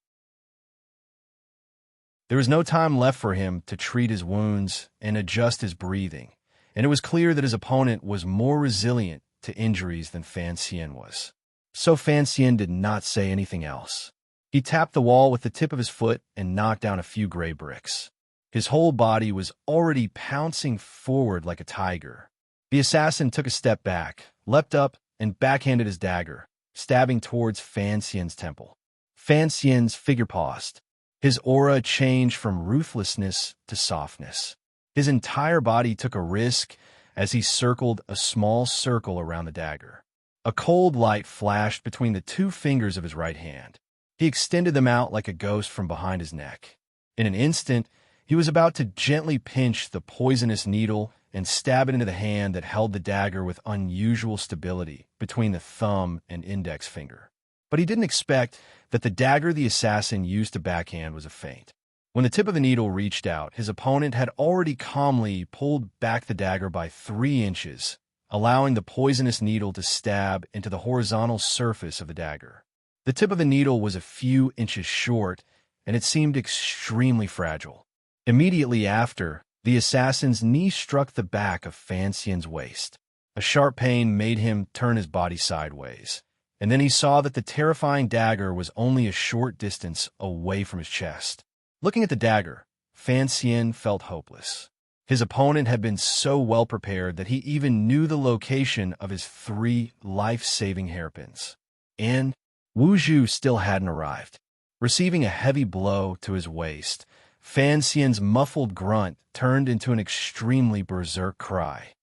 There was no time left for him to treat his wounds and adjust his breathing, and it was clear that his opponent was more resilient to injuries than Fan Xian was. So Fan Xian did not say anything else. He tapped the wall with the tip of his foot and knocked down a few gray bricks. His whole body was already pouncing forward like a tiger. The assassin took a step back, leapt up, and backhanded his dagger, stabbing towards Fan Xian's temple. Fan Xian's figure paused. His aura changed from ruthlessness to softness. His entire body took a risk as he circled a small circle around the dagger. A cold light flashed between the two fingers of his right hand. He extended them out like a ghost from behind his neck. In an instant, he was about to gently pinch the poisonous needle and stab it into the hand that held the dagger with unusual stability between the thumb and index finger. But he didn't expect that the dagger the assassin used to backhand was a feint. When the tip of the needle reached out, his opponent had already calmly pulled back the dagger by 3 inches, allowing the poisonous needle to stab into the horizontal surface of the dagger. The tip of the needle was a few inches short, and it seemed extremely fragile. Immediately after, the assassin's knee struck the back of Fan Xian's waist. A sharp pain made him turn his body sideways, and then he saw that the terrifying dagger was only a short distance away from his chest. Looking at the dagger, Fan Xian felt hopeless. His opponent had been so well prepared that he even knew the location of his 3 life-saving hairpins. And Wu Zhu still hadn't arrived. Receiving a heavy blow to his waist, Fan Xian's muffled grunt turned into an extremely berserk cry.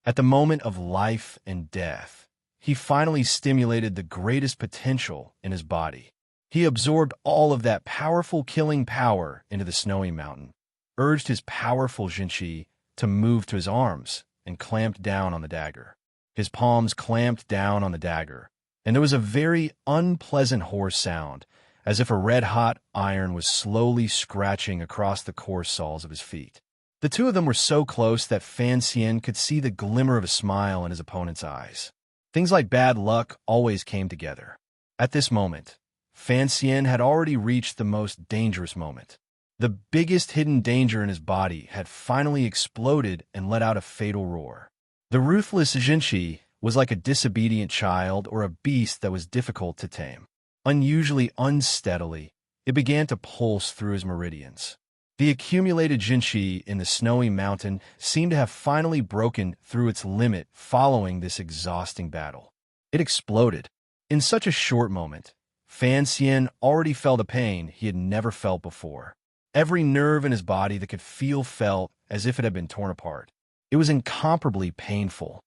At the moment of life and death, he finally stimulated the greatest potential in his body. He absorbed all of that powerful killing power into the snowy mountain, urged his powerful Jinqi to move to his arms, and clamped down on the dagger. His palms clamped down on the dagger, and there was a very unpleasant hoarse sound, as if a red-hot iron was slowly scratching across the coarse soles of his feet. The two of them were so close that Fan Xian could see the glimmer of a smile in his opponent's eyes. Things like bad luck always came together. At this moment, Fan Xian had already reached the most dangerous moment. The biggest hidden danger in his body had finally exploded and let out a fatal roar. The ruthless Jinqi was like a disobedient child or a beast that was difficult to tame. Unusually unsteadily, it began to pulse through his meridians. The accumulated Jinqi in the snowy mountain seemed to have finally broken through its limit following this exhausting battle. It exploded. In such a short moment, Fan Xian already felt a pain he had never felt before. Every nerve in his body that could feel felt as if it had been torn apart. It was incomparably painful.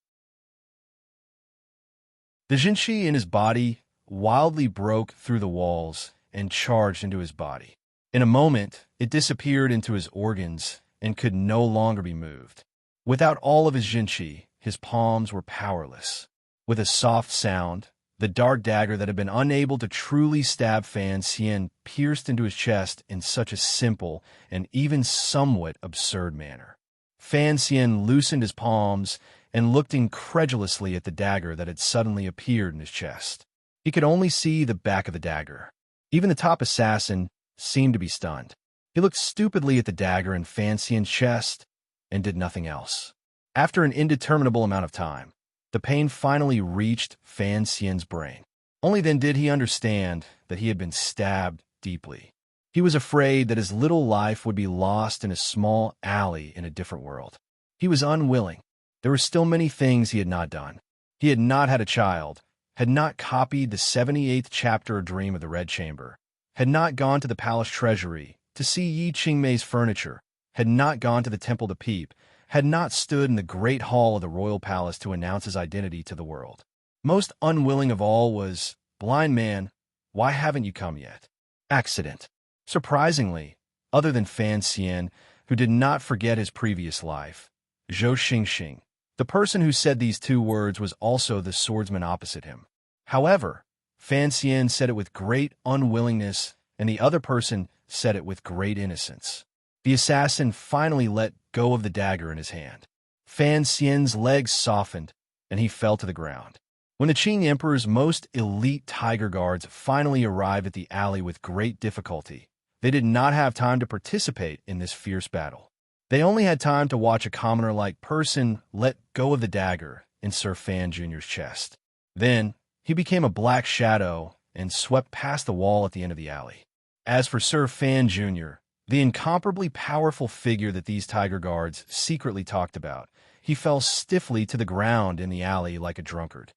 The Jinqi in his body wildly broke through the walls and charged into his body. In a moment, it disappeared into his organs and could no longer be moved. Without all of his Jinqi, his palms were powerless. With a soft sound, the dark dagger that had been unable to truly stab Fan Xian pierced into his chest in such a simple and even somewhat absurd manner. Fan Xian loosened his palms and looked incredulously at the dagger that had suddenly appeared in his chest. He could only see the back of the dagger. Even the top assassin seemed to be stunned. He looked stupidly at the dagger in Fan Xian's chest and did nothing else. After an indeterminable amount of time, the pain finally reached Fan Xian's brain. Only then did he understand that he had been stabbed deeply. He was afraid that his little life would be lost in a small alley in a different world. He was unwilling. There were still many things he had not done. He had not had a child, had not copied the 78th chapter of Dream of the Red Chamber, had not gone to the palace treasury to see Yi Qingmei's furniture, had not gone to the temple to peep, had not stood in the great hall of the royal palace to announce his identity to the world. Most unwilling of all was, "Blind man, why haven't you come yet?" Accident. Surprisingly, other than Fan Xian, who did not forget his previous life, Zhou Xingxing, the person who said these 2 words, was also the swordsman opposite him. However, Fan Xian said it with great unwillingness, and the other person said it with great innocence. The assassin finally let go of the dagger in his hand. Fan Xian's legs softened, and he fell to the ground. When the Qing Emperor's most elite tiger guards finally arrived at the alley with great difficulty, they did not have time to participate in this fierce battle. They only had time to watch a commoner-like person let go of the dagger in Sir Fan Jr.'s chest. Then, he became a black shadow and swept past the wall at the end of the alley. As for Sir Fan Jr., the incomparably powerful figure that these tiger guards secretly talked about, he fell stiffly to the ground in the alley like a drunkard.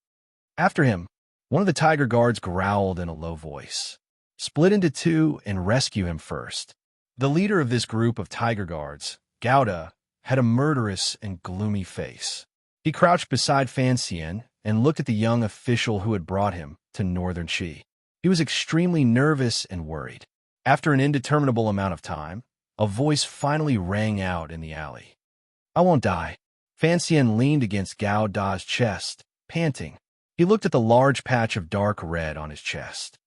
After him, One of the tiger guards growled in a low voice. "Split into two and rescue him first." The leader of this group of tiger guards, Gouda, had a murderous and gloomy face. He crouched beside Fan Xian and looked at the young official who had brought him to Northern Qi. He was extremely nervous and worried. After an indeterminable amount of time, a voice finally rang out in the alley. "I won't die." Fan Xian leaned against Gao Da's chest, panting. He looked at the large patch of dark red on his chest.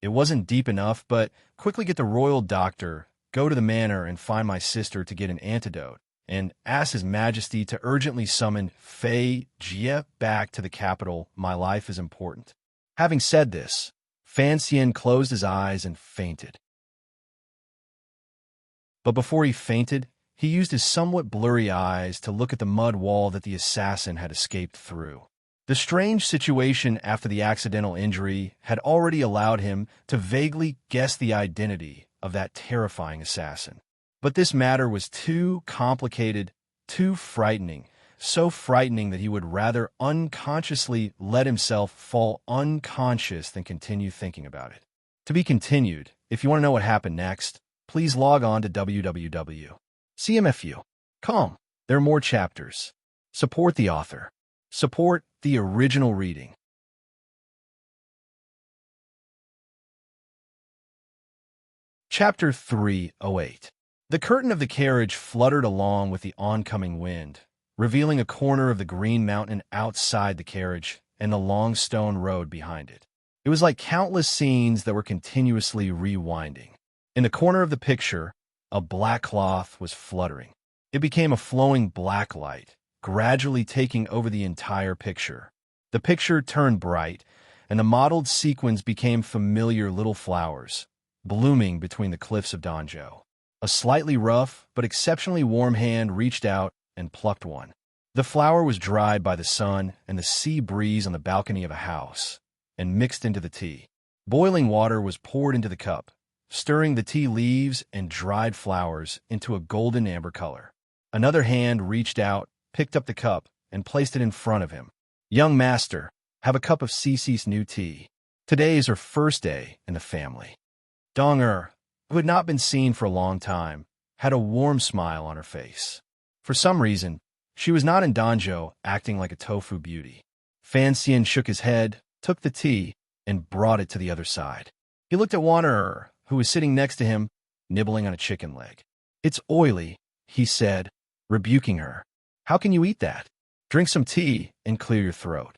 "It wasn't deep enough, but quickly get the royal doctor, go to the manor and find my sister to get an antidote, and ask His Majesty to urgently summon Fei Jie back to the capital. My life is important." Having said this, Fan Xian closed his eyes and fainted. But before he fainted, he used his somewhat blurry eyes to look at the mud wall that the assassin had escaped through. The strange situation after the accidental injury had already allowed him to vaguely guess the identity of that terrifying assassin. But this matter was too complicated, too frightening, so frightening that he would rather unconsciously let himself fall unconscious than continue thinking about it. To be continued. If you want to know what happened next, please log on to www.cmfu.com. There are more chapters. Support the author. Support the original reading. Chapter 308. The curtain of the carriage fluttered along with the oncoming wind, revealing a corner of the green mountain outside the carriage and the long stone road behind it. It was like countless scenes that were continuously rewinding. In the corner of the picture, a black cloth was fluttering. It became a flowing black light, gradually taking over the entire picture. The picture turned bright, and the mottled sequins became familiar little flowers, blooming between the cliffs of Danzhou. A slightly rough but exceptionally warm hand reached out and plucked one. The flower was dried by the sun and the sea breeze on the balcony of a house, and mixed into the tea. Boiling water was poured into the cup, stirring the tea leaves and dried flowers into a golden amber color. Another hand reached out, picked up the cup, and placed it in front of him. "Young master, have a cup of Cece's new tea. Today is her first day in the family." Dong who had not been seen for a long time, had a warm smile on her face. For some reason, she was not in Danzhou acting like a tofu beauty. Fan Xian shook his head, took the tea, and brought it to the other side. He looked at Wan who was sitting next to him, nibbling on a chicken leg. "It's oily," he said, rebuking her. "How can you eat that? Drink some tea and clear your throat."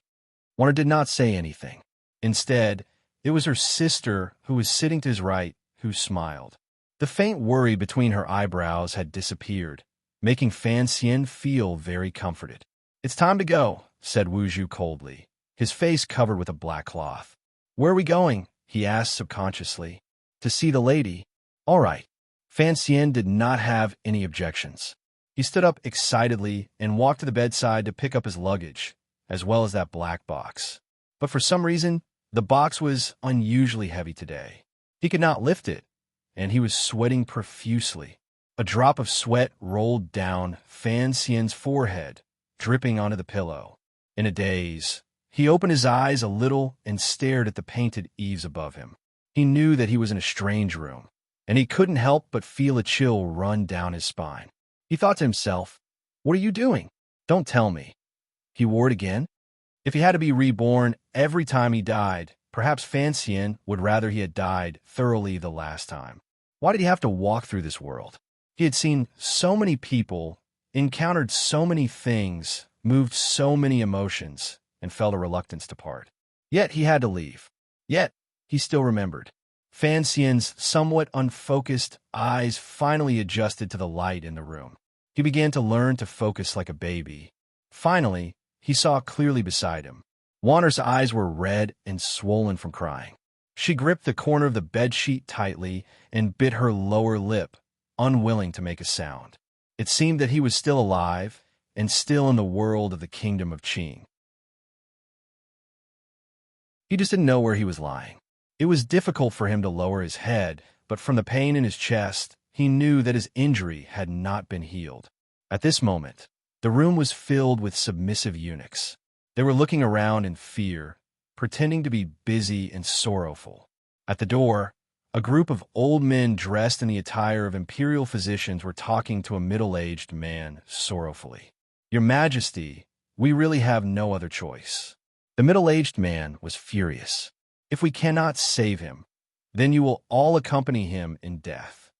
Wan did not say anything. Instead, it was her sister, who was sitting to his right, who smiled. The faint worry between her eyebrows had disappeared, making Fan Xian feel very comforted. "It's time to go," said Wu Zhu coldly, his face covered with a black cloth. "Where are we going?" he asked subconsciously. "To see the lady." "All right." Fan Xian did not have any objections. He stood up excitedly and walked to the bedside to pick up his luggage, as well as that black box. But for some reason, the box was unusually heavy today. He could not lift it, and he was sweating profusely. A drop of sweat rolled down Fan Xian's forehead, dripping onto the pillow. In a daze, he opened his eyes a little and stared at the painted eaves above him. He knew that he was in a strange room, and he couldn't help but feel a chill run down his spine. He thought to himself, "What are you doing? Don't tell me." He wore it again? If he had to be reborn every time he died, perhaps Fan Xian would rather he had died thoroughly the last time. Why did he have to walk through this world? He had seen so many people, encountered so many things, moved so many emotions, and felt a reluctance to part. Yet he had to leave. Yet he still remembered. Fan Xian's somewhat unfocused eyes finally adjusted to the light in the room. He began to learn to focus like a baby. Finally, he saw clearly beside him. Wanner's eyes were red and swollen from crying. She gripped the corner of the bedsheet tightly and bit her lower lip, unwilling to make a sound. It seemed that he was still alive and still in the world of the kingdom of Qing. He just didn't know where he was lying. It was difficult for him to lower his head, but from the pain in his chest, he knew that his injury had not been healed. At this moment, the room was filled with submissive eunuchs. They were looking around in fear, pretending to be busy and sorrowful. At the door, a group of old men dressed in the attire of imperial physicians were talking to a middle-aged man sorrowfully. "Your Majesty, we really have no other choice." The middle-aged man was furious. "If we cannot save him, then you will all accompany him in death."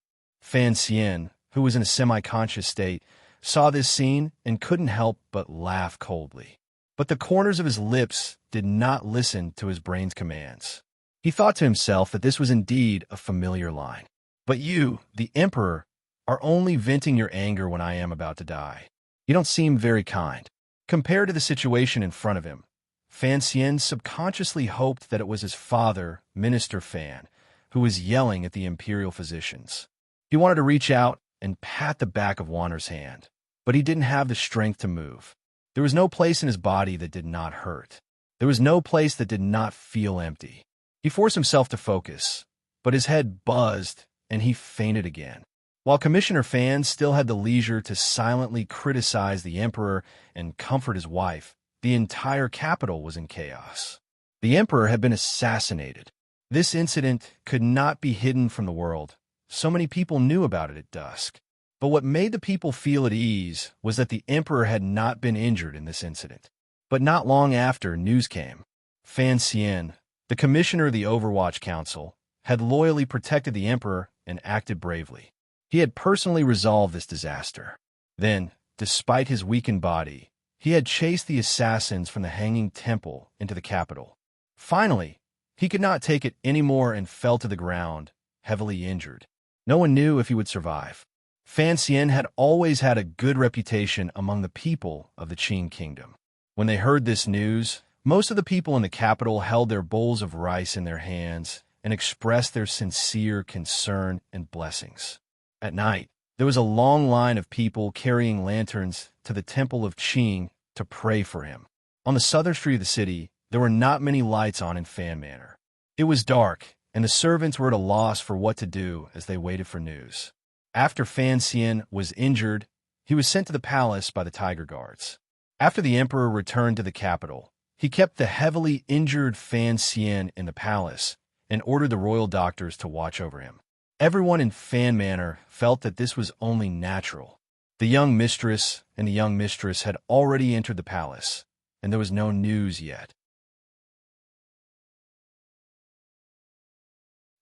Fan Xian, who was in a semi-conscious state, saw this scene and couldn't help but laugh coldly. But the corners of his lips did not listen to his brain's commands. He thought to himself that this was indeed a familiar line. "But you, the Emperor, are only venting your anger when I am about to die. You don't seem very kind." Compared to the situation in front of him, Fan Xian subconsciously hoped that it was his father, Minister Fan, who was yelling at the imperial physicians. He wanted to reach out and pat the back of Wanner's hand, but he didn't have the strength to move. There was no place in his body that did not hurt. There was no place that did not feel empty. He forced himself to focus, but his head buzzed and he fainted again. While Commissioner Fan still had the leisure to silently criticize the Emperor and comfort his wife, the entire capital was in chaos. The Emperor had been assassinated. This incident could not be hidden from the world. So many people knew about it at dusk. But what made the people feel at ease was that the Emperor had not been injured in this incident. But not long after, news came. Fan Xian, the commissioner of the Overwatch Council, had loyally protected the Emperor and acted bravely. He had personally resolved this disaster. Then, despite his weakened body, he had chased the assassins from the Hanging Temple into the capital. Finally, he could not take it anymore and fell to the ground, heavily injured. No one knew if he would survive. Fan Xian had always had a good reputation among the people of the Qin Kingdom. When they heard this news, most of the people in the capital held their bowls of rice in their hands and expressed their sincere concern and blessings. At night, there was a long line of people carrying lanterns to the Temple of Qing to pray for him. On the southern street of the city, there were not many lights on in Fan Manor. It was dark, and the servants were at a loss for what to do as they waited for news. After Fan Xian was injured, he was sent to the palace by the Tiger Guards. After the Emperor returned to the capital, he kept the heavily injured Fan Xian in the palace and ordered the royal doctors to watch over him. Everyone in Fan Manor felt that this was only natural. The young mistress and the young mistress had already entered the palace, and there was no news yet.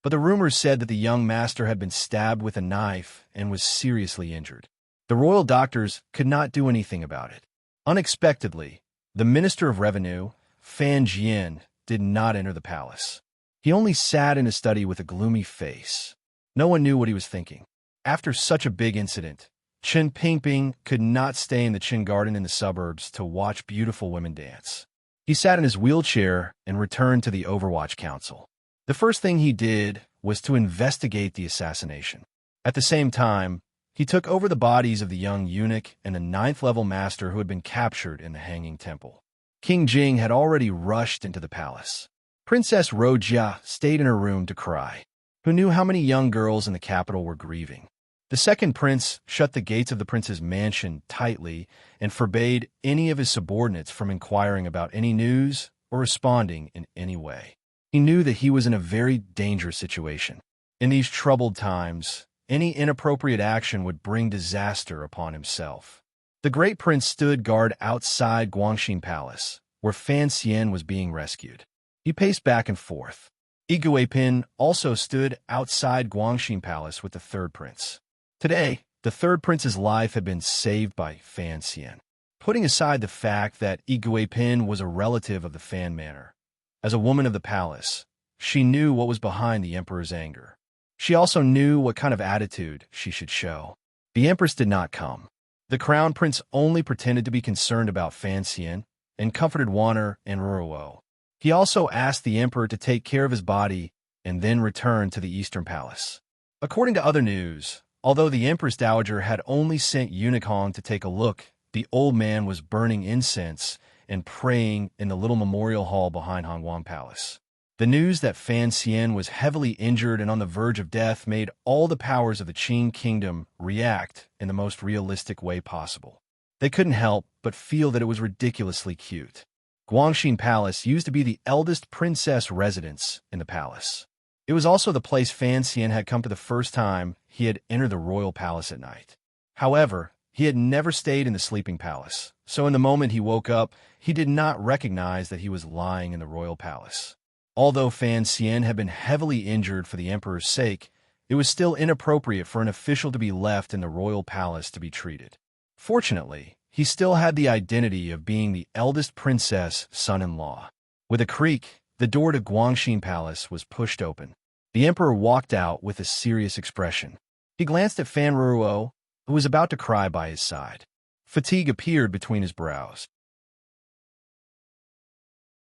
But the rumors said that the young master had been stabbed with a knife and was seriously injured. The royal doctors could not do anything about it. Unexpectedly, the Minister of Revenue, Fan Jian, did not enter the palace. He only sat in his study with a gloomy face. No one knew what he was thinking. After such a big incident, Chen Pingping could not stay in the Qin Garden in the suburbs to watch beautiful women dance. He sat in his wheelchair and returned to the Overwatch Council. The first thing he did was to investigate the assassination. At the same time, he took over the bodies of the young eunuch and the 9th-level master who had been captured in the Hanging Temple. King Jing had already rushed into the palace. Princess Rojia stayed in her room to cry. Who knew how many young girls in the capital were grieving? The second prince shut the gates of the prince's mansion tightly and forbade any of his subordinates from inquiring about any news or responding in any way. He knew that he was in a very dangerous situation. In these troubled times, any inappropriate action would bring disaster upon himself. The great prince stood guard outside Guangxin Palace, where Fan Xian was being rescued. He paced back and forth. Iguipin also stood outside Guangxin Palace with the third prince. Today, the third prince's life had been saved by Fan Xian. Putting aside the fact that Iguipin was a relative of the Fan Manor, as a woman of the palace, she knew what was behind the emperor's anger. She also knew what kind of attitude she should show. The empress did not come. The crown prince only pretended to be concerned about Fan Xian and comforted Wanner and Ruo. He also asked the emperor to take care of his body and then return to the Eastern Palace. According to other news, although the Empress Dowager had only sent Eunuch Hong to take a look, the old man was burning incense and praying in the little memorial hall behind Hongguang Palace. The news that Fan Xian was heavily injured and on the verge of death made all the powers of the Qin Kingdom react in the most realistic way possible. They couldn't help but feel that it was ridiculously cute. Guangxin Palace used to be the eldest princess residence in the palace. It was also the place Fan Xian had come to the first time he had entered the royal palace at night. However, he had never stayed in the sleeping palace, so in the moment he woke up, he did not recognize that he was lying in the royal palace. Although Fan Xian had been heavily injured for the emperor's sake, it was still inappropriate for an official to be left in the royal palace to be treated. Fortunately, he still had the identity of being the eldest princess' son-in-law. With a creak, the door to Guangxin Palace was pushed open. The emperor walked out with a serious expression. He glanced at Fan Ruo, who was about to cry by his side. Fatigue appeared between his brows.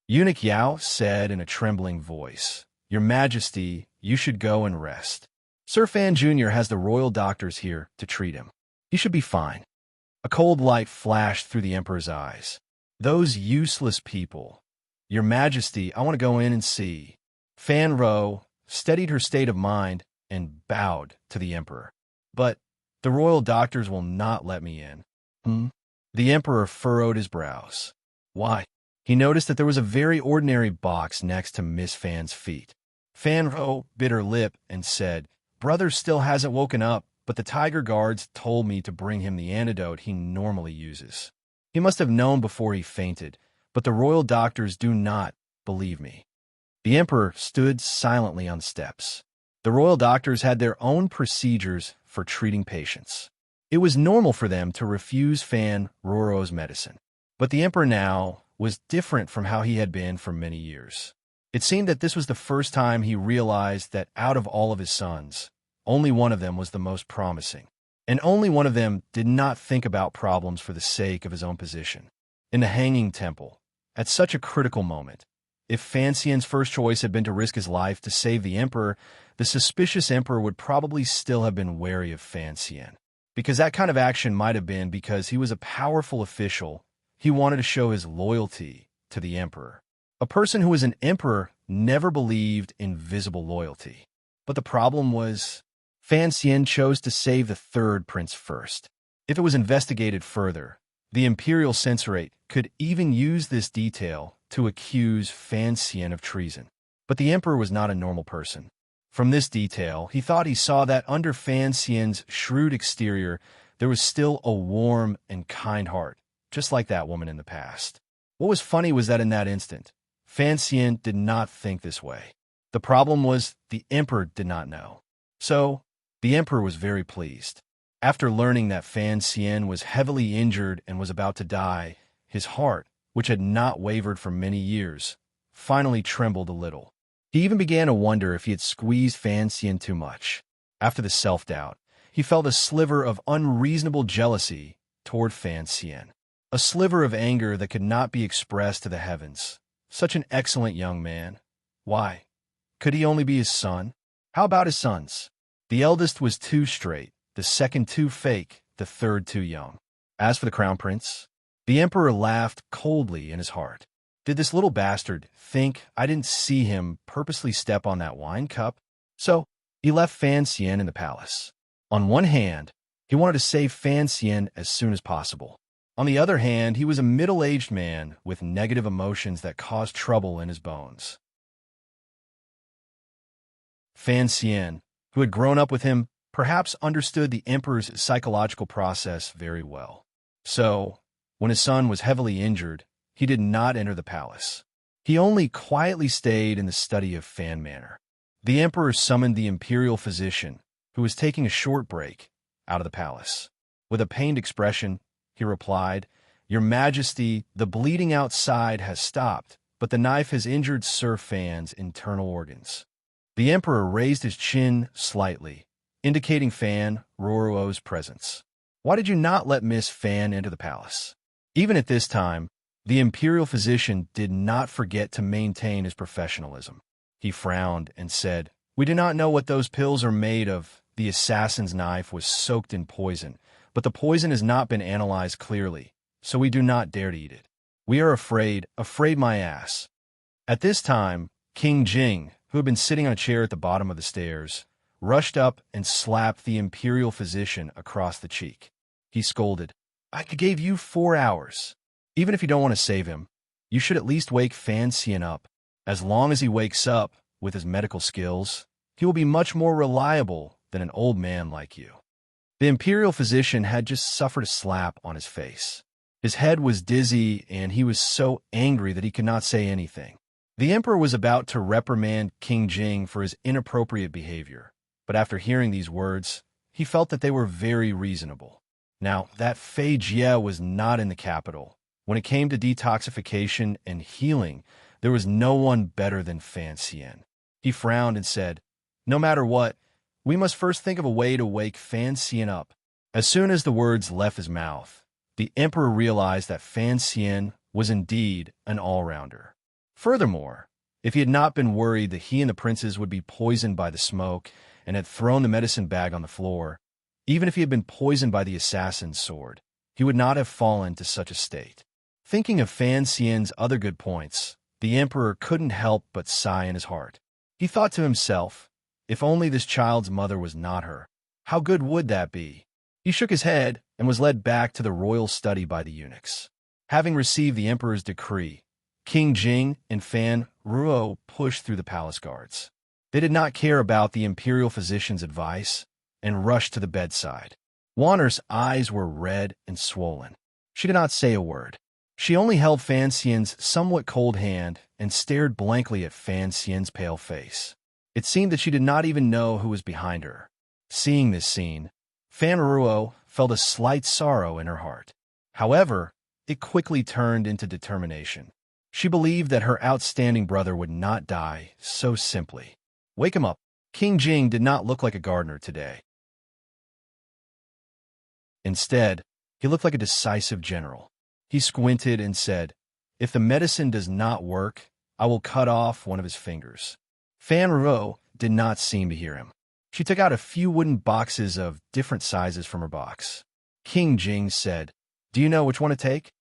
Eunuch Yao said in a trembling voice, "Your Majesty, you should go and rest. Sir Fan Jr. has the royal doctors here to treat him. He should be fine." A cold light flashed through the emperor's eyes. "Those useless people. Your Majesty, I want to go in and see." Fan Ro steadied her state of mind and bowed to the emperor. "But the royal doctors will not let me in." The emperor furrowed his brows. "Why?" He noticed that there was a very ordinary box next to Miss Fan's feet. Fan Ro bit her lip and said, "Brother still hasn't woken up, but the tiger guards told me to bring him the antidote he normally uses. He must have known before he fainted, but the royal doctors do not believe me." The emperor stood silently on the steps. The royal doctors had their own procedures for treating patients. It was normal for them to refuse Fan Ruo's medicine. But the emperor now was different from how he had been for many years. It seemed that this was the first time he realized that out of all of his sons, only one of them was the most promising, and only one of them did not think about problems for the sake of his own position. In the Hanging Temple, at such a critical moment, if Fan Xian's first choice had been to risk his life to save the emperor, the suspicious emperor would probably still have been wary of Fan Xian. Because that kind of action might have been because he was a powerful official. He wanted to show his loyalty to the emperor. A person who was an emperor never believed in visible loyalty. But the problem was, Fan Xian chose to save the third prince first. If it was investigated further, the imperial censorate could even use this detail to accuse Fan Xian of treason. But the emperor was not a normal person. From this detail, he thought he saw that under Fan Xian's shrewd exterior, there was still a warm and kind heart, just like that woman in the past. What was funny was that in that instant, Fan Xian did not think this way. The problem was the emperor did not know. So, the emperor was very pleased. After learning that Fan Xian was heavily injured and was about to die, his heart, which had not wavered for many years, finally trembled a little. He even began to wonder if he had squeezed Fan Xian too much. After the self-doubt, he felt a sliver of unreasonable jealousy toward Fan Xian. A sliver of anger that could not be expressed to the heavens. Such an excellent young man. Why? Could he only be his son? How about his sons? The eldest was too straight, the second too fake, the third too young. As for the crown prince, the emperor laughed coldly in his heart. Did this little bastard think I didn't see him purposely step on that wine cup? So, he left Fan Xian in the palace. On one hand, he wanted to save Fan Xian as soon as possible. On the other hand, he was a middle-aged man with negative emotions that caused trouble in his bones. Fan Xian, who had grown up with him, perhaps understood the emperor's psychological process very well. So, when his son was heavily injured, he did not enter the palace. He only quietly stayed in the study of Fan Manor. The emperor summoned the imperial physician, who was taking a short break, out of the palace. With a pained expression, he replied, "Your Majesty, the bleeding outside has stopped, but the knife has injured Sir Fan's internal organs." The emperor raised his chin slightly, indicating Fan Ruo's presence. "Why did you not let Miss Fan into the palace?" Even at this time, the imperial physician did not forget to maintain his professionalism. He frowned and said, "We do not know what those pills are made of. The assassin's knife was soaked in poison, but the poison has not been analyzed clearly, so we do not dare to eat it. We are afraid my ass." At this time, King Jing, who had been sitting on a chair at the bottom of the stairs, rushed up and slapped the imperial physician across the cheek. He scolded, "I gave you 4 hours. Even if you don't want to save him, You should at least wake Fan Xian up. As long as he wakes up with his medical skills, he will be much more reliable than an old man like you." The imperial physician had just suffered a slap on his face. His head was dizzy, and he was so angry that he could not say anything. The emperor was about to reprimand King Jing for his inappropriate behavior, but after hearing these words, he felt that they were very reasonable. Now, that Fei Jie was not in the capital. When it came to detoxification and healing, there was no one better than Fan Xian. He frowned and said, "No matter what, we must first think of a way to wake Fan Xian up." As soon as the words left his mouth, the emperor realized that Fan Xian was indeed an all-rounder. Furthermore, if he had not been worried that he and the princes would be poisoned by the smoke and had thrown the medicine bag on the floor, even if he had been poisoned by the assassin's sword, he would not have fallen to such a state. Thinking of Fan Xian's other good points, the emperor couldn't help but sigh in his heart. He thought to himself, if only this child's mother was not her, how good would that be? He shook his head and was led back to the royal study by the eunuchs. Having received the emperor's decree, King Jing and Fan Ruo pushed through the palace guards. They did not care about the imperial physician's advice and rushed to the bedside. Wanner's eyes were red and swollen. She did not say a word. She only held Fan Xian's somewhat cold hand and stared blankly at Fan Xian's pale face. It seemed that she did not even know who was behind her. Seeing this scene, Fan Ruo felt a slight sorrow in her heart. However, it quickly turned into determination. She believed that her outstanding brother would not die so simply. Wake him up. King Jing did not look like a gardener today. Instead, he looked like a decisive general. He squinted and said, "If the medicine does not work, I will cut off one of his fingers." Fan Ruo did not seem to hear him. She took out a few wooden boxes of different sizes from her box. King Jing said, "Do you know which one to take?"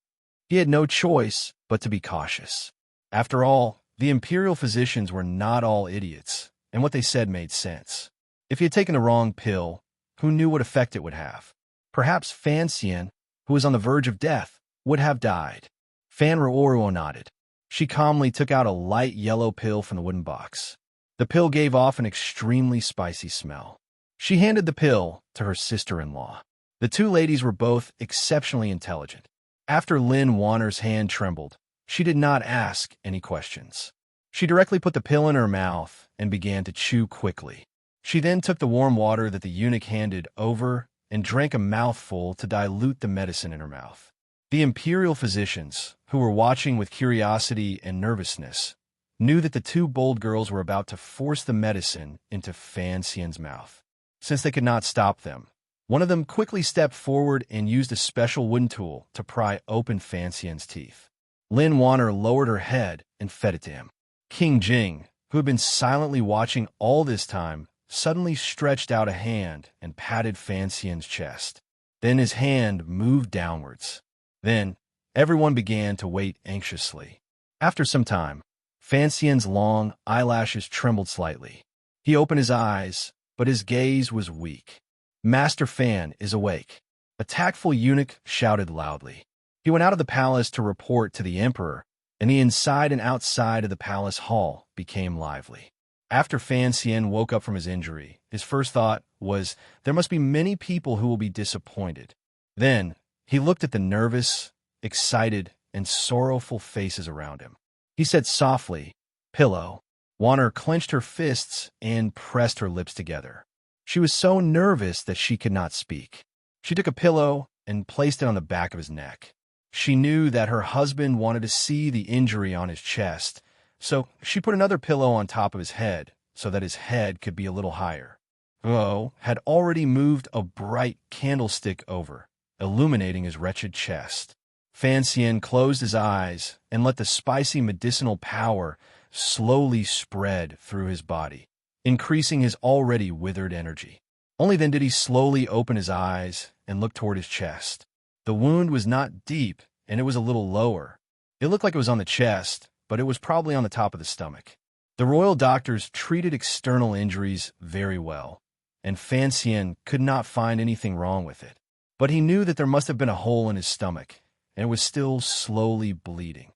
He had no choice but to be cautious. After all, the imperial physicians were not all idiots, and what they said made sense. If he had taken the wrong pill, who knew what effect it would have? Perhaps Fan Xian, who was on the verge of death, would have died. Fan Ruo nodded. She calmly took out a light yellow pill from the wooden box. The pill gave off an extremely spicy smell. She handed the pill to her sister-in-law. The two ladies were both exceptionally intelligent. After Lin Wanner's hand trembled, she did not ask any questions. She directly put the pill in her mouth and began to chew quickly. She then took the warm water that the eunuch handed over and drank a mouthful to dilute the medicine in her mouth. The imperial physicians, who were watching with curiosity and nervousness, knew that the two bold girls were about to force the medicine into Fan Xian's mouth. Since they could not stop them, one of them quickly stepped forward and used a special wooden tool to pry open Fan Xian's teeth. Lin Wanner lowered her head and fed it to him. King Jing, who had been silently watching all this time, suddenly stretched out a hand and patted Fan Xian's chest. Then his hand moved downwards. Then, everyone began to wait anxiously. After some time, Fan Xian's long eyelashes trembled slightly. He opened his eyes, but his gaze was weak. "Master Fan is awake," a tactful eunuch shouted loudly. He went out of the palace to report to the emperor, and the inside and outside of the palace hall became lively. After Fan Xian woke up from his injury, his first thought was, there must be many people who will be disappointed. Then, he looked at the nervous, excited, and sorrowful faces around him. He said softly, "Pillow." Wanner clenched her fists and pressed her lips together. She was so nervous that she could not speak. She took a pillow and placed it on the back of his neck. She knew that her husband wanted to see the injury on his chest, so she put another pillow on top of his head so that his head could be a little higher. Ruo had already moved a bright candlestick over, illuminating his wretched chest. Fan Xian closed his eyes and let the spicy medicinal power slowly spread through his body, increasing his already withered energy. Only then did he slowly open his eyes and look toward his chest. The wound was not deep, and it was a little lower. It looked like it was on the chest, but it was probably on the top of the stomach. The royal doctors treated external injuries very well, and Fan Xian could not find anything wrong with it. But he knew that there must have been a hole in his stomach, and it was still slowly bleeding.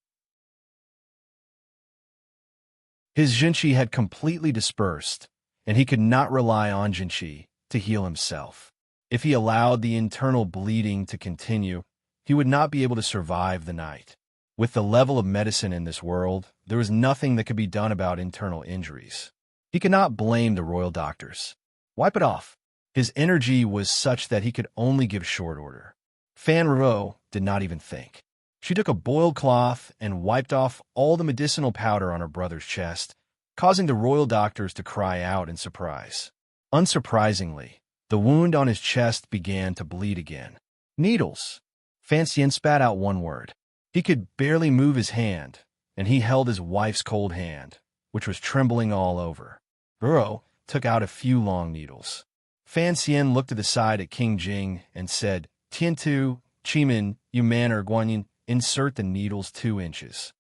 His Jinqi had completely dispersed, and he could not rely on Jinqi to heal himself. If he allowed the internal bleeding to continue, he would not be able to survive the night. With the level of medicine in this world, there was nothing that could be done about internal injuries. He could not blame the royal doctors. Wipe it off. His energy was such that he could only give short order. Fan Rao did not even think. She took a boiled cloth and wiped off all the medicinal powder on her brother's chest, causing the royal doctors to cry out in surprise. Unsurprisingly, the wound on his chest began to bleed again. Needles. Fan Xian spat out one word. He could barely move his hand, and he held his wife's cold hand, which was trembling all over. Rao took out a few long needles. Fan Xian looked to the side at King Jing and said, Tiantu, Chimin, you man or Guanyin, insert the needles 2 inches.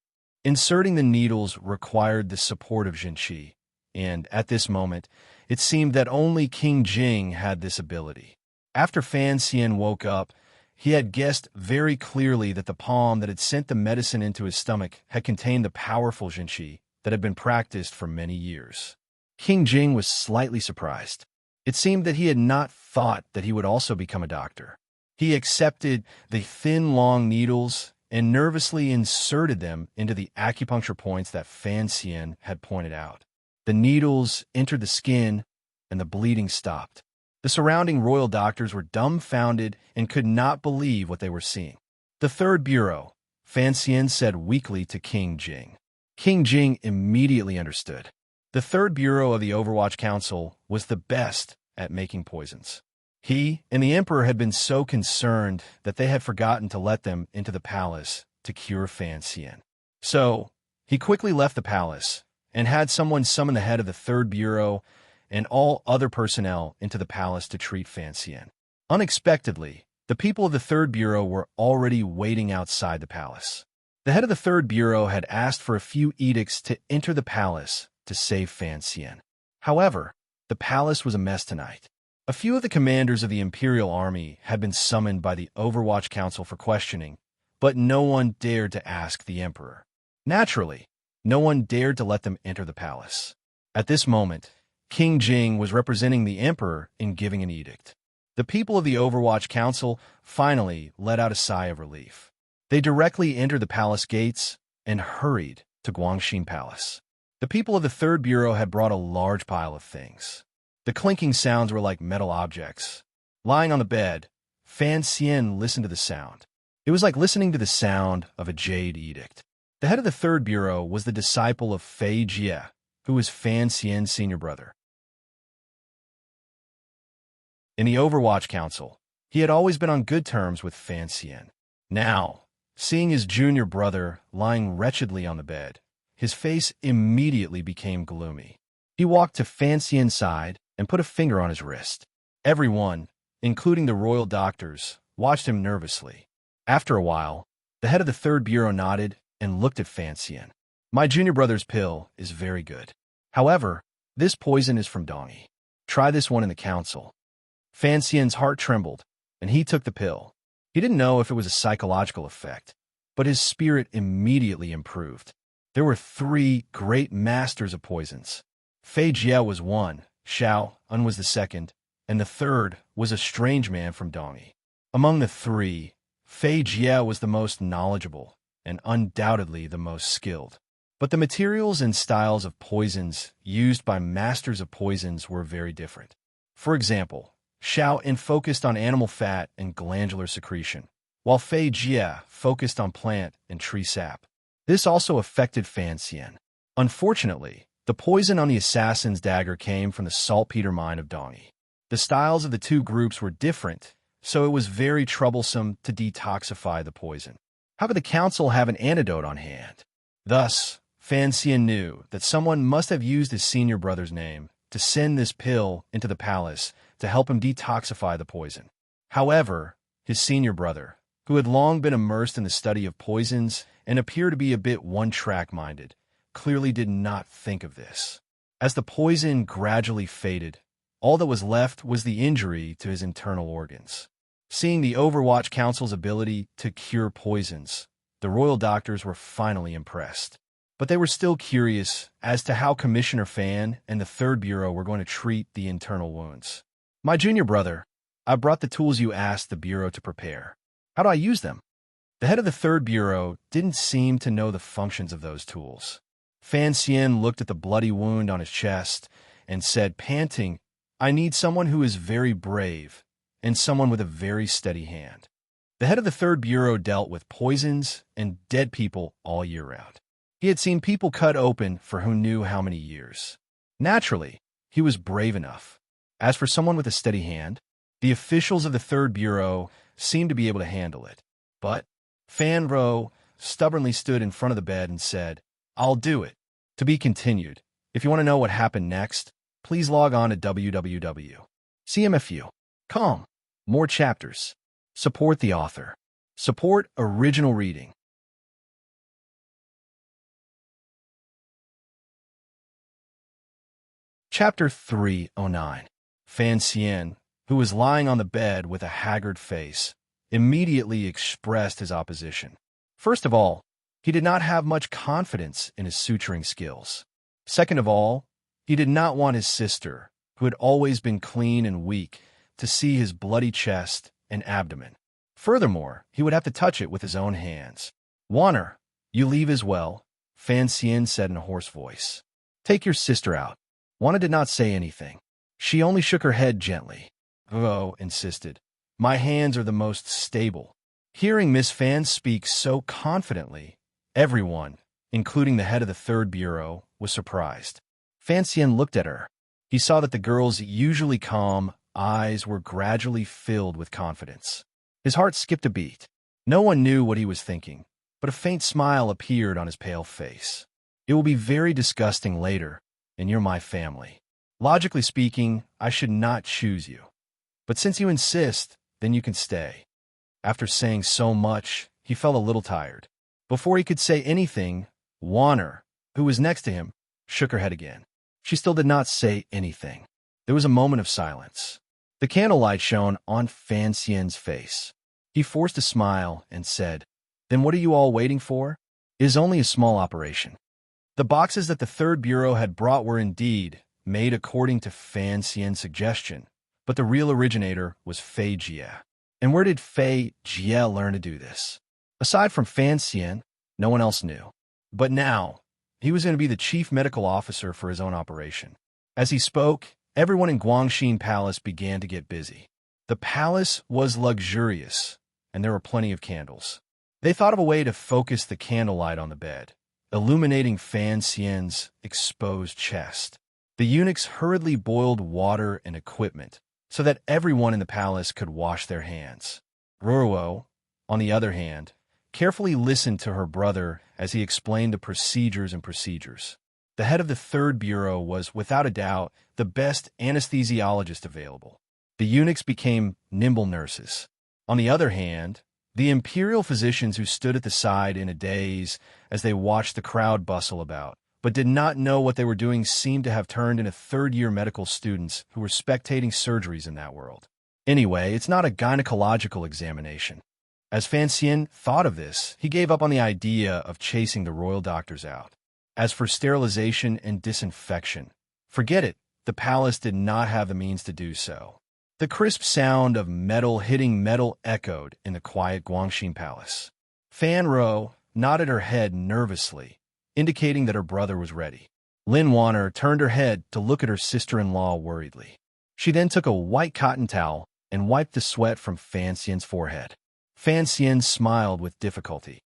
Inserting the needles required the support of Jinqi, and at this moment, it seemed that only King Jing had this ability. After Fan Xian woke up, he had guessed very clearly that the palm that had sent the medicine into his stomach had contained the powerful Jinqi that had been practiced for many years. King Jing was slightly surprised. It seemed that he had not thought that he would also become a doctor. He accepted the thin, long needles and nervously inserted them into the acupuncture points that Fan Xian had pointed out. The needles entered the skin, and the bleeding stopped. The surrounding royal doctors were dumbfounded and could not believe what they were seeing. The third bureau, Fan Xian said weakly to King Jing. King Jing immediately understood. The third bureau of the Overwatch Council was the best at making poisons. He and the emperor had been so concerned that they had forgotten to let them into the palace to cure Fan Xian. So, he quickly left the palace and had someone summon the head of the third bureau and all other personnel into the palace to treat Fan Xian. Unexpectedly, the people of the third bureau were already waiting outside the palace. The head of the third bureau had asked for a few edicts to enter the palace to save Fan Xian. However, the palace was a mess tonight. A few of the commanders of the Imperial Army had been summoned by the Overwatch Council for questioning, but no one dared to ask the Emperor. Naturally, no one dared to let them enter the palace. At this moment, King Jing was representing the Emperor in giving an edict. The people of the Overwatch Council finally let out a sigh of relief. They directly entered the palace gates and hurried to Guangxin Palace. The people of the third bureau had brought a large pile of things. The clinking sounds were like metal objects. Lying on the bed, Fan Xian listened to the sound. It was like listening to the sound of a jade edict. The head of the third bureau was the disciple of Fei Jie, who was Fan Xian's senior brother. In the Overwatch Council, he had always been on good terms with Fan Xian. Now, seeing his junior brother lying wretchedly on the bed, his face immediately became gloomy. He walked to Fan Xian's side and put a finger on his wrist. Everyone, including the royal doctors, watched him nervously. After a while, the head of the third bureau nodded and looked at Fan Xian. My junior brother's pill is very good. However, this poison is from Dongi. Try this one in the council. Fan Xian's heart trembled, and he took the pill. He didn't know if it was a psychological effect, but his spirit immediately improved. There were 3 great masters of poisons. Fei Jie was one, Xiao Un was the second, and the third was a strange man from Dongi. Among the 3, Fei Jie was the most knowledgeable and undoubtedly the most skilled. But the materials and styles of poisons used by masters of poisons were very different. For example, Xiao Un focused on animal fat and glandular secretion, while Fei Jie focused on plant and tree sap. This also affected Fan Xian. Unfortunately, the poison on the assassin's dagger came from the saltpeter mine of Dongi. The styles of the 2 groups were different, so it was very troublesome to detoxify the poison. How could the council have an antidote on hand? Thus, Fan Xian knew that someone must have used his senior brother's name to send this pill into the palace to help him detoxify the poison. However, his senior brother, who had long been immersed in the study of poisons and appeared to be a bit one-track-minded, clearly did not think of this. As the poison gradually faded, all that was left was the injury to his internal organs. Seeing the Overwatch Council's ability to cure poisons, the royal doctors were finally impressed. but they were still curious as to how Commissioner Fan and the Third Bureau were going to treat the internal wounds. My junior brother, I brought the tools you asked the Bureau to prepare. How do I use them? The head of the Third Bureau didn't seem to know the functions of those tools. Fan Xian looked at the bloody wound on his chest and said, panting, I need someone who is very brave and someone with a very steady hand. The head of the Third Bureau dealt with poisons and dead people all year round. He had seen people cut open for who knew how many years. Naturally, he was brave enough. As for someone with a steady hand, the officials of the Third Bureau seemed to be able to handle it. But Fan Ro stubbornly stood in front of the bed and said, I'll do it. To be continued. If you want to know what happened next, please log on to www.cmfu.com. More chapters. Support the author. Support original reading. Chapter 309. Fan Xian, who was lying on the bed with a haggard face, immediately expressed his opposition. First of all, he did not have much confidence in his suturing skills. Second of all, he did not want his sister, who had always been clean and weak, to see his bloody chest and abdomen. Furthermore, he would have to touch it with his own hands. Wanner, you leave as well, Fan Xian said in a hoarse voice. Take your sister out. Wanner did not say anything. She only shook her head gently. Vo insisted. My hands are the most stable. Hearing Miss Fan speak so confidently, everyone, including the head of the Third Bureau, was surprised. Fan Xian looked at her. He saw that the girl's usually calm eyes were gradually filled with confidence. His heart skipped a beat. No one knew what he was thinking, but a faint smile appeared on his pale face. It will be very disgusting later, and you're my family. Logically speaking, I should not choose you. But since you insist, then you can stay. After saying so much, he felt a little tired. Before he could say anything, Wanner, who was next to him, shook her head again. She still did not say anything. There was a moment of silence. The candlelight shone on Fan Xian's face. He forced a smile and said, Then what are you all waiting for? It is only a small operation. The boxes that the Third Bureau had brought were indeed made according to Fan Xian's suggestion, but the real originator was Fei Jie. And where did Fei Jie learn to do this? Aside from Fan Xian, no one else knew. But now, he was going to be the chief medical officer for his own operation. As he spoke, everyone in Guangxin Palace began to get busy. The palace was luxurious, and there were plenty of candles. They thought of a way to focus the candlelight on the bed, illuminating Fan Xian's exposed chest. The eunuchs hurriedly boiled water and equipment so that everyone in the palace could wash their hands. Ruo, on the other hand, carefully listened to her brother as he explained the procedures. The head of the Third Bureau was, without a doubt, the best anesthesiologist available. The eunuchs became nimble nurses. On the other hand, the imperial physicians who stood at the side in a daze as they watched the crowd bustle about, but did not know what they were doing, seemed to have turned into third-year medical students who were spectating surgeries in that world. Anyway, it's not a gynecological examination. As Fan Xian thought of this, he gave up on the idea of chasing the royal doctors out. As for sterilization and disinfection, forget it, the palace did not have the means to do so. The crisp sound of metal hitting metal echoed in the quiet Guangxin Palace. Fan Ro nodded her head nervously, indicating that her brother was ready. Lin Wanner turned her head to look at her sister-in-law worriedly. She then took a white cotton towel and wiped the sweat from Fan Xian's forehead. Fan Xian smiled with difficulty.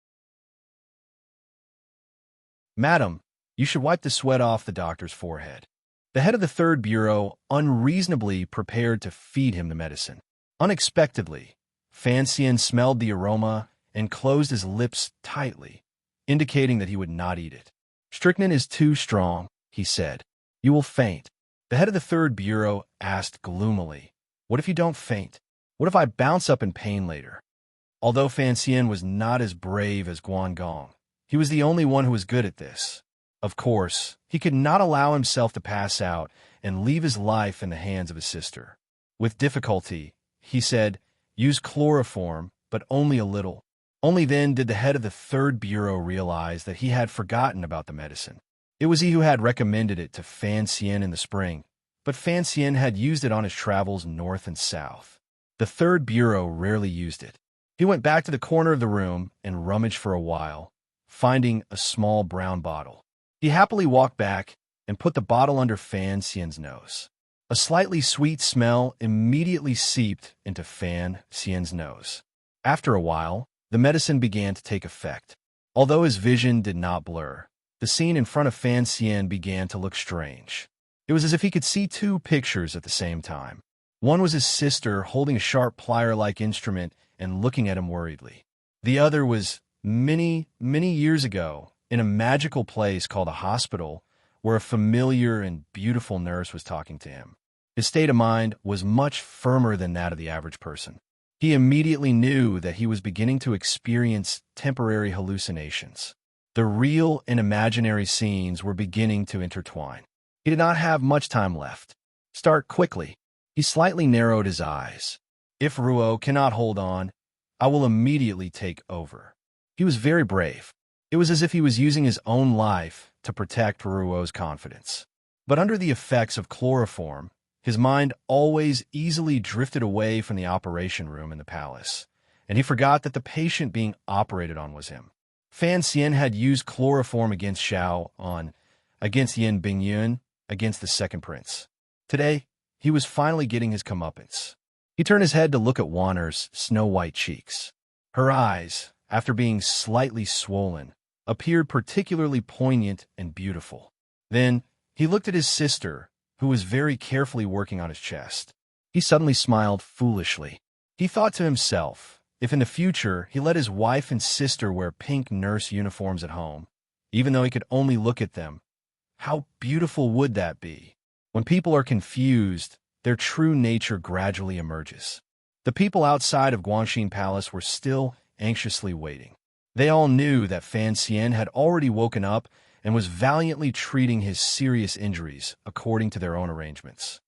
Madam, you should wipe the sweat off the doctor's forehead. The head of the Third Bureau unreasonably prepared to feed him the medicine. Unexpectedly, Fan Xian smelled the aroma and closed his lips tightly, indicating that he would not eat it. Strychnine is too strong, he said. You will faint. The head of the Third Bureau asked gloomily, What if you don't faint? What if I bounce up in pain later? Although Fan Xian was not as brave as Guangong, he was the only one who was good at this. Of course, he could not allow himself to pass out and leave his life in the hands of his sister. With difficulty, he said, Use chloroform, but only a little. Only then did the head of the third bureau realize that he had forgotten about the medicine. It was he who had recommended it to Fan Xian in the spring, but Fan Xian had used it on his travels north and south. The third bureau rarely used it. He went back to the corner of the room and rummaged for a while, finding a small brown bottle. He happily walked back and put the bottle under Fan Xian's nose. A slightly sweet smell immediately seeped into Fan Xian's nose. After a while, the medicine began to take effect. Although his vision did not blur, the scene in front of Fan Xian began to look strange. It was as if he could see two pictures at the same time. One was his sister holding a sharp plier-like instrument and looking at him worriedly. The other was many, many years ago in a magical place called a hospital where a familiar and beautiful nurse was talking to him. His state of mind was much firmer than that of the average person. He immediately knew that he was beginning to experience temporary hallucinations. The real and imaginary scenes were beginning to intertwine. He did not have much time left. Start quickly. He slightly narrowed his eyes. If Ruo cannot hold on, I will immediately take over. He was very brave. It was as if he was using his own life to protect Ruo's confidence. But under the effects of chloroform, his mind always easily drifted away from the operation room in the palace, and he forgot that the patient being operated on was him. Fan Xian had used chloroform against against Yin Bingyun, against the second prince. Today, he was finally getting his comeuppance. He turned his head to look at Wanner's snow-white cheeks. Her eyes, after being slightly swollen, appeared particularly poignant and beautiful. Then, he looked at his sister, who was very carefully working on his chest. He suddenly smiled foolishly. He thought to himself, if in the future he let his wife and sister wear pink nurse uniforms at home, even though he could only look at them, how beautiful would that be? When people are confused, their true nature gradually emerges. The people outside of Guangxin Palace were still anxiously waiting. They all knew that Fan Xian had already woken up and was valiantly treating his serious injuries according to their own arrangements.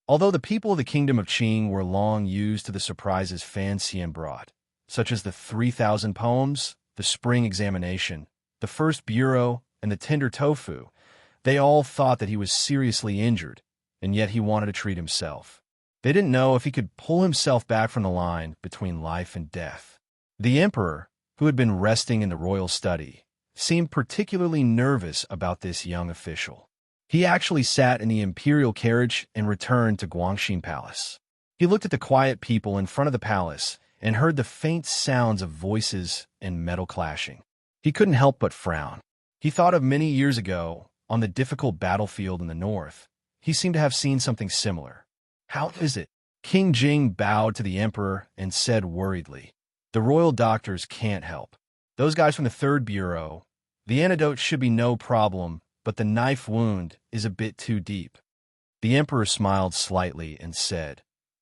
Although the people of the Kingdom of Qing were long used to the surprises Fan Xian brought, such as the 3,000 poems, the spring examination, the first bureau, and the tender tofu, they all thought that he was seriously injured, and yet he wanted to treat himself. They didn't know if he could pull himself back from the line between life and death. The emperor, who had been resting in the royal study, seemed particularly nervous about this young official. He actually sat in the imperial carriage and returned to Guangxin Palace. He looked at the quiet people in front of the palace and heard the faint sounds of voices and metal clashing. He couldn't help but frown. He thought of many years ago, on the difficult battlefield in the north. He seemed to have seen something similar. How is it? King Jing bowed to the emperor and said worriedly, "The royal doctors can't help. Those guys from the third bureau, the antidote should be no problem, but the knife wound is a bit too deep." The emperor smiled slightly and said,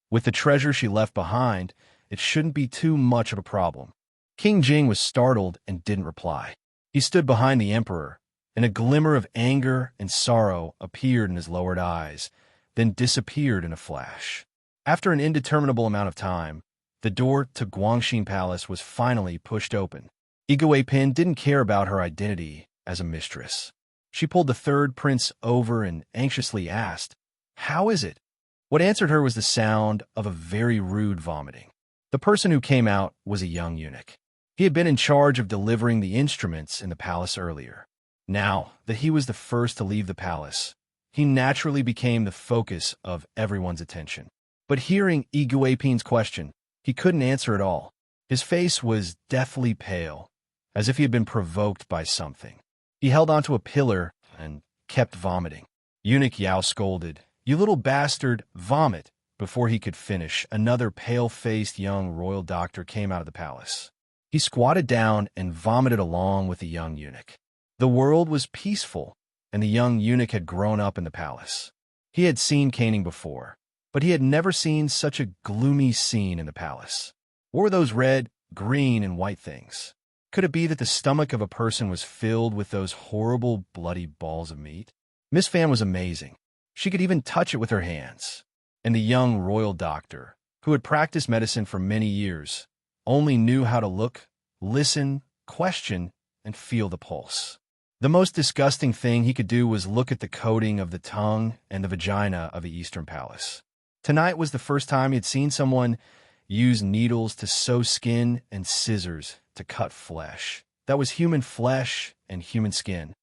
"With the treasure she left behind, it shouldn't be too much of a problem." King Jing was startled and didn't reply. He stood behind the emperor, and a glimmer of anger and sorrow appeared in his lowered eyes, then disappeared in a flash. After an indeterminable amount of time, the door to Guangxin Palace was finally pushed open. Igwe Pin didn't care about her identity as a mistress. She pulled the third prince over and anxiously asked, "How is it?" What answered her was the sound of a very rude vomiting. The person who came out was a young eunuch. He had been in charge of delivering the instruments in the palace earlier. Now that he was the first to leave the palace, he naturally became the focus of everyone's attention. But hearing Igwe Pin's question, he couldn't answer at all. His face was deathly pale, as if he had been provoked by something. He held onto a pillar and kept vomiting. Eunuch Yao scolded, "You little bastard, vomit!" Before he could finish, another pale-faced young royal doctor came out of the palace. He squatted down and vomited along with the young eunuch. The world was peaceful, and the young eunuch had grown up in the palace. He had seen caning before, but he had never seen such a gloomy scene in the palace. What were those red, green, and white things? Could it be that the stomach of a person was filled with those horrible, bloody balls of meat? Miss Fan was amazing. She could even touch it with her hands. And the young royal doctor, who had practiced medicine for many years, only knew how to look, listen, question, and feel the pulse. The most disgusting thing he could do was look at the coating of the tongue and the vagina of the Eastern Palace. Tonight was the first time he had seen someone use needles to sew skin and scissors to cut flesh. That was human flesh and human skin.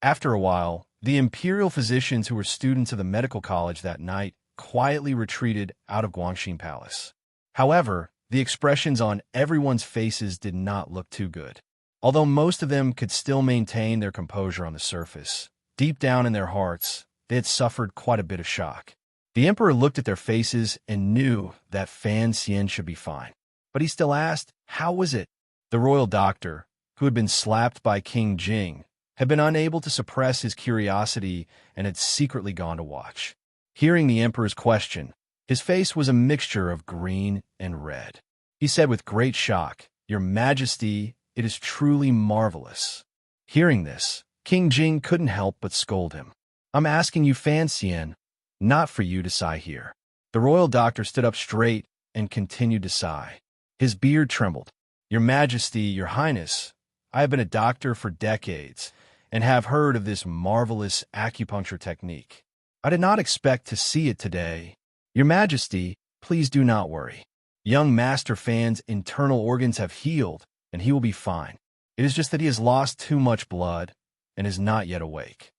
After a while, the imperial physicians who were students of the medical college that night quietly retreated out of Guangxin Palace. However, the expressions on everyone's faces did not look too good. Although most of them could still maintain their composure on the surface, deep down in their hearts, they had suffered quite a bit of shock. The emperor looked at their faces and knew that Fan Xian should be fine. But he still asked, how was it? The royal doctor, who had been slapped by King Jing, had been unable to suppress his curiosity and had secretly gone to watch. Hearing the emperor's question, his face was a mixture of green and red. He said with great shock, "Your Majesty, it is truly marvelous." Hearing this, King Jing couldn't help but scold him. "I'm asking you, Fan Xian, not for you to sigh here." The royal doctor stood up straight and continued to sigh. His beard trembled. "Your Majesty, Your Highness, I have been a doctor for decades and have heard of this marvelous acupuncture technique. I did not expect to see it today. Your Majesty, please do not worry. Young Master Fan's internal organs have healed, and he will be fine. It is just that he has lost too much blood and is not yet awake."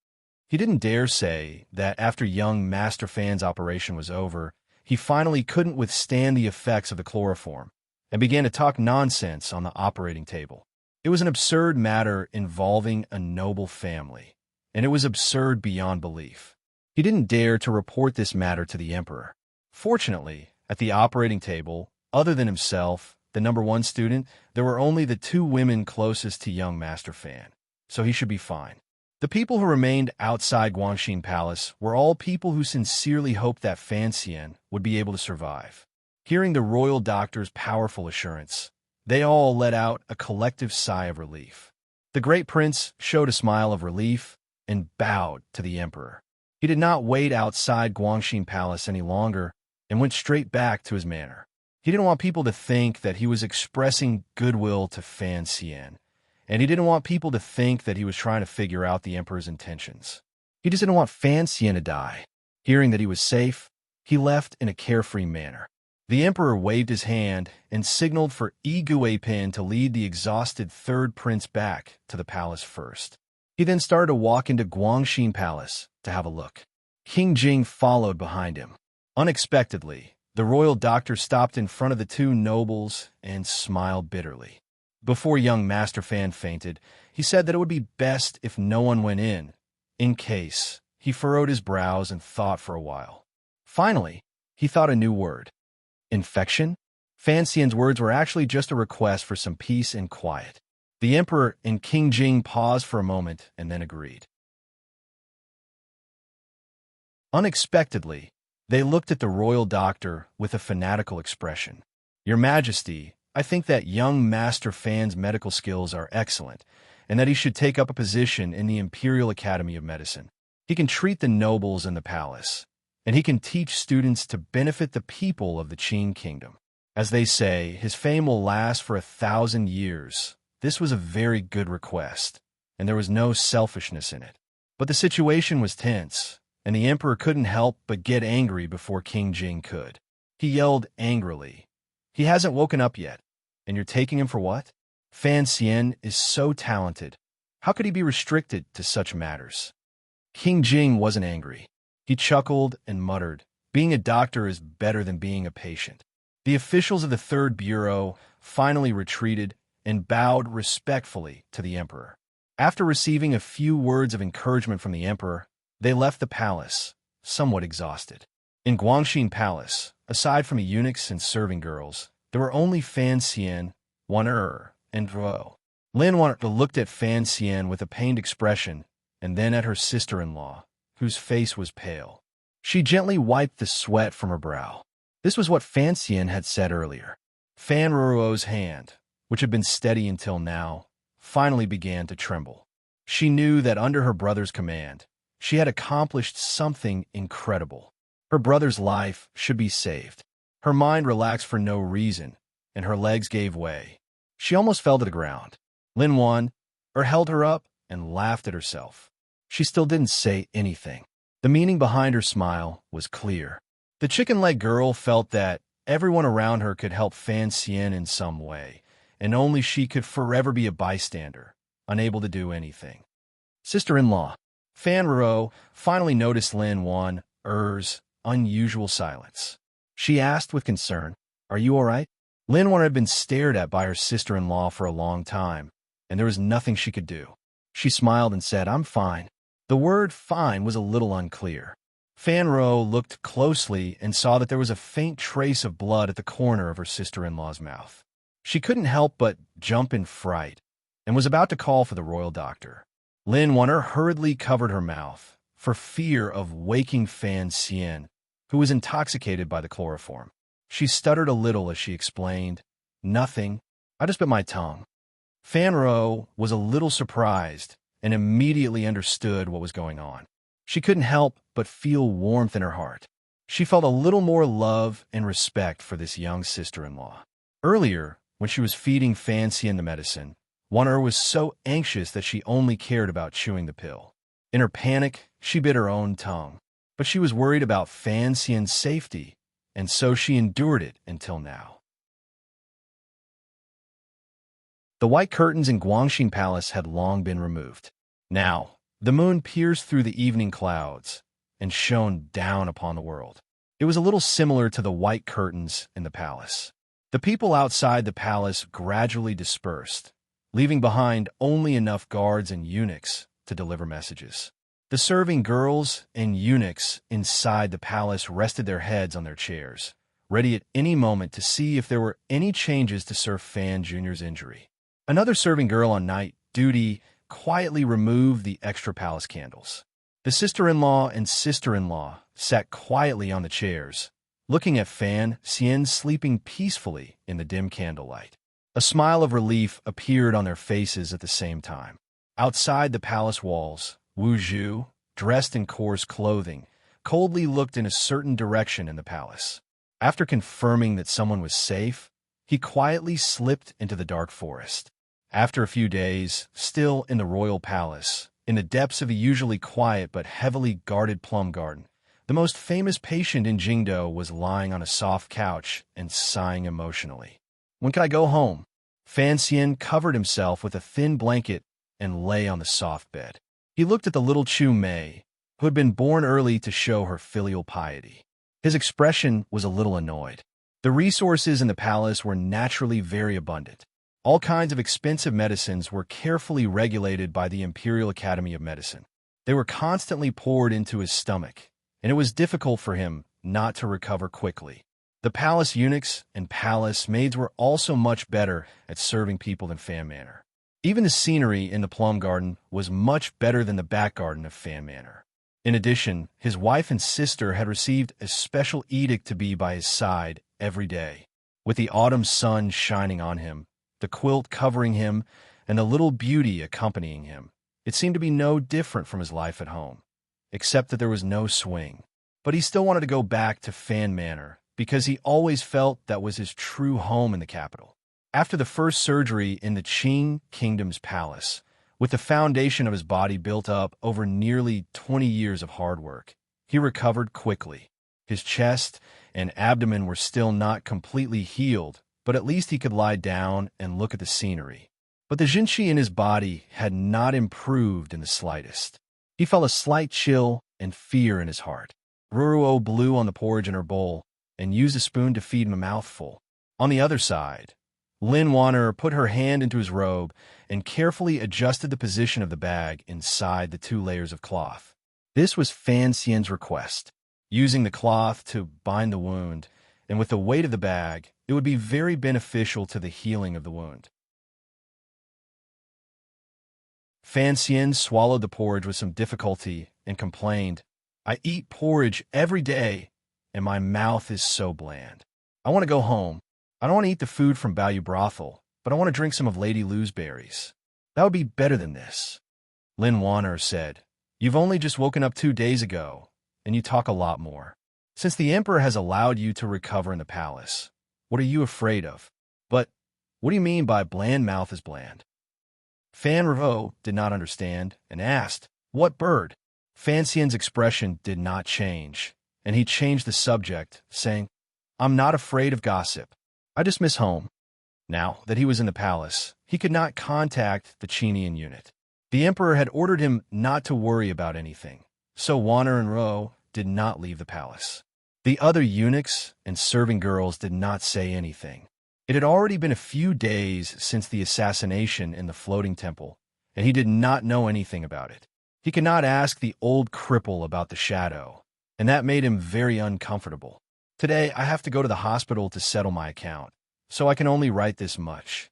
He didn't dare say that after young Master Fan's operation was over, he finally couldn't withstand the effects of the chloroform and began to talk nonsense on the operating table. It was an absurd matter involving a noble family, and it was absurd beyond belief. He didn't dare to report this matter to the emperor. Fortunately, at the operating table, other than himself, the #1 student, there were only the 2 women closest to young Master Fan, so he should be fine. The people who remained outside Guangxin Palace were all people who sincerely hoped that Fan Xian would be able to survive. Hearing the royal doctor's powerful assurance, they all let out a collective sigh of relief. The great prince showed a smile of relief and bowed to the emperor. He did not wait outside Guangxin Palace any longer and went straight back to his manor. He didn't want people to think that he was expressing goodwill to Fan Xian, and he didn't want people to think that he was trying to figure out the emperor's intentions. He just didn't want Fan Xian to die. Hearing that he was safe, he left in a carefree manner. The emperor waved his hand and signaled for Yi Guipin to lead the exhausted 3rd prince back to the palace first. He then started to walk into Guangxin Palace to have a look. King Jing followed behind him. Unexpectedly, the royal doctor stopped in front of the 2 nobles and smiled bitterly. Before young Master Fan fainted, he said that it would be best if no one went in case. He furrowed his brows and thought for a while. Finally, he thought a new word. Infection? Fan Xian's words were actually just a request for some peace and quiet. The emperor and King Jing paused for a moment and then agreed. Unexpectedly, they looked at the royal doctor with a fanatical expression. "Your Majesty, I think that young Master Fan's medical skills are excellent, and that he should take up a position in the Imperial Academy of Medicine. He can treat the nobles in the palace, and he can teach students to benefit the people of the Qin Kingdom. As they say, his fame will last for 1,000 years. This was a very good request, and there was no selfishness in it. But the situation was tense, and the emperor couldn't help but get angry before King Jing could. He yelled angrily, "He hasn't woken up yet, and you're taking him for what? Fan Xian is so talented. How could he be restricted to such matters?" King Jing wasn't angry. He chuckled and muttered, "Being a doctor is better than being a patient." The officials of the 3rd Bureau finally retreated and bowed respectfully to the emperor. After receiving a few words of encouragement from the emperor, they left the palace, somewhat exhausted. In Guangxin Palace, aside from the eunuchs and serving girls, there were only Fan Xian, Wan and Zhuo. Lin Wan looked at Fan Xian with a pained expression and then at her sister-in-law, whose face was pale. She gently wiped the sweat from her brow. This was what Fan Xian had said earlier. Fan Ruo's hand, which had been steady until now, finally began to tremble. She knew that under her brother's command, she had accomplished something incredible. Her brother's life should be saved. Her mind relaxed for no reason, and her legs gave way. She almost fell to the ground. Lin won, or held her up, and laughed at herself. She still didn't say anything. The meaning behind her smile was clear. The chicken-leg girl felt that everyone around her could help Fan Xian in some way, and only she could forever be a bystander, unable to do anything. Sister-in-law. Fan Ro finally noticed Lin Wan's unusual silence. She asked with concern, "Are you all right?" Lin Wan had been stared at by her sister-in-law for a long time, and there was nothing she could do. She smiled and said, "I'm fine." The word fine was a little unclear. Fan Ro looked closely and saw that there was a faint trace of blood at the corner of her sister-in-law's mouth. She couldn't help but jump in fright and was about to call for the royal doctor. Lin Wan hurriedly covered her mouth for fear of waking Fan Xian, who was intoxicated by the chloroform. She stuttered a little as she explained, "Nothing. I just bit my tongue." Fan Ro was a little surprised and immediately understood what was going on. She couldn't help but feel warmth in her heart. She felt a little more love and respect for this young sister-in-law. Earlier, when she was feeding Fan Xian the medicine, Wan was so anxious that she only cared about chewing the pill. In her panic, she bit her own tongue. But she was worried about Fan Xian's safety, and so she endured it until now. The white curtains in Guangxing Palace had long been removed. Now, the moon pierced through the evening clouds and shone down upon the world. It was a little similar to the white curtains in the palace. The people outside the palace gradually dispersed, leaving behind only enough guards and eunuchs to deliver messages. The serving girls and eunuchs inside the palace rested their heads on their chairs, ready at any moment to see if there were any changes to Sir Fan Jr.'s injury. Another serving girl on night duty quietly removed the extra palace candles. The sister-in-law and sister-in-law sat quietly on the chairs, looking at Fan Xian sleeping peacefully in the dim candlelight. A smile of relief appeared on their faces at the same time. Outside the palace walls, Wu Zhu, dressed in coarse clothing, coldly looked in a certain direction in the palace. After confirming that someone was safe, he quietly slipped into the dark forest. After a few days, still in the royal palace, in the depths of a usually quiet but heavily guarded plum garden, the most famous patient in Jingdo was lying on a soft couch and sighing emotionally. "When can I go home?" Fan Xian covered himself with a thin blanket and lay on the soft bed. He looked at the little Chu Mei, who had been born early to show her filial piety. His expression was a little annoyed. The resources in the palace were naturally very abundant. All kinds of expensive medicines were carefully regulated by the Imperial Academy of Medicine. They were constantly poured into his stomach, and it was difficult for him not to recover quickly. The palace eunuchs and palace maids were also much better at serving people than Fan Manor. Even the scenery in the plum garden was much better than the back garden of Fan Manor. In addition, his wife and sister had received a special edict to be by his side every day. With the autumn sun shining on him, the quilt covering him, and the little beauty accompanying him, it seemed to be no different from his life at home, except that there was no swing. But he still wanted to go back to Fan Manor, because he always felt that was his true home in the capital. After the first surgery in the Qing Kingdom's palace, with the foundation of his body built up over nearly 20 years of hard work, he recovered quickly. His chest and abdomen were still not completely healed, but at least he could lie down and look at the scenery. But the Jinqi in his body had not improved in the slightest. He felt a slight chill and fear in his heart. Ruruo blew on the porridge in her bowl and used a spoon to feed him a mouthful. On the other side, Lin Wanner put her hand into his robe and carefully adjusted the position of the bag inside the 2 layers of cloth. This was Fan Xian's request. Using the cloth to bind the wound, and with the weight of the bag, it would be very beneficial to the healing of the wound. Fan Xian swallowed the porridge with some difficulty and complained, "I eat porridge every day, and my mouth is so bland. I want to go home. I don't want to eat the food from Baoyu Brothel, but I want to drink some of Lady Lu's berries. That would be better than this." Lin Wanner said, "You've only just woken up 2 days ago, and you talk a lot more." Since the Emperor has allowed you to recover in the palace, what are you afraid of? But what do you mean by bland mouth is bland? Fan Revo did not understand and asked, "What bird?" Fan Xian's expression did not change, and he changed the subject, saying, "I'm not afraid of gossip. I just miss home." Now that he was in the palace, he could not contact the Chinian unit. The Emperor had ordered him not to worry about anything, so Wanner and Ro did not leave the palace. The other eunuchs and serving girls did not say anything. It had already been a few days since the assassination in the floating temple, and he did not know anything about it. He could not ask the old cripple about the shadow, and that made him very uncomfortable. Today, I have to go to the hospital to settle my account, so I can only write this much.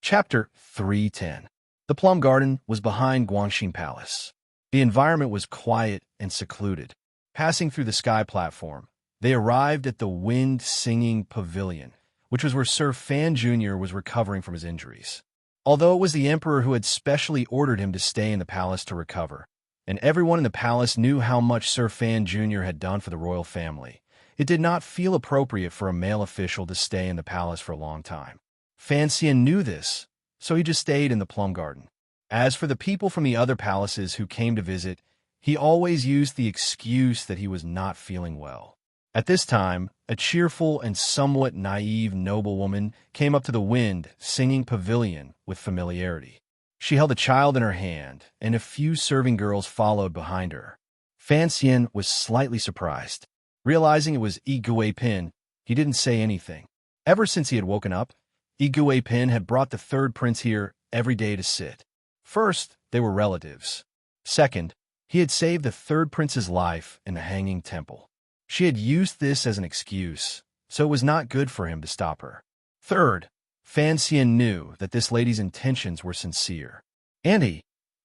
Chapter 310. The Plum Garden was behind Guangxin Palace. The environment was quiet and secluded. Passing through the sky platform, they arrived at the wind-singing pavilion, which was where Sir Fan Jr. was recovering from his injuries. Although it was the Emperor who had specially ordered him to stay in the palace to recover, and everyone in the palace knew how much Sir Fan Jr. had done for the royal family, it did not feel appropriate for a male official to stay in the palace for a long time. Fan Xian knew this, so he just stayed in the Plum Garden. As for the people from the other palaces who came to visit, he always used the excuse that he was not feeling well. At this time, a cheerful and somewhat naive noblewoman came up to the wind-singing pavilion with familiarity. She held a child in her hand, and a few serving girls followed behind her. Fan Xian was slightly surprised. Realizing it was Yi Guipin, he didn't say anything. Ever since he had woken up, Yi Guipin had brought the third prince here every day to sit. First, they were relatives. Second, he had saved the third prince's life in the Hanging Temple. She had used this as an excuse, so it was not good for him to stop her. Third, Fan Xian knew that this lady's intentions were sincere. "Auntie,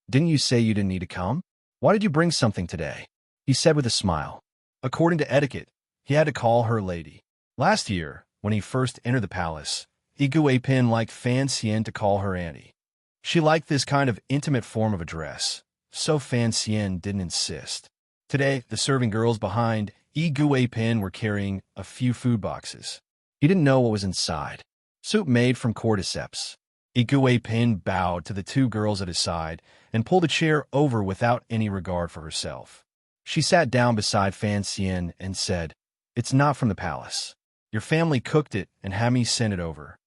didn't you say you didn't need to come? Why did you bring something today?" he said with a smile. According to etiquette, he had to call her lady. Last year, when he first entered the palace, Yi Guipin liked Fan Xian to call her auntie. She liked this kind of intimate form of address, so Fan Xian didn't insist. Today, the serving girls behind Yi Guipin were carrying a few food boxes. He didn't know what was inside. Soup made from cordyceps. Yi Guipin bowed to the two girls at his side and pulled a chair over without any regard for herself. She sat down beside Fan Xian and said, "It's not from the palace. Your family cooked it and had me send it over."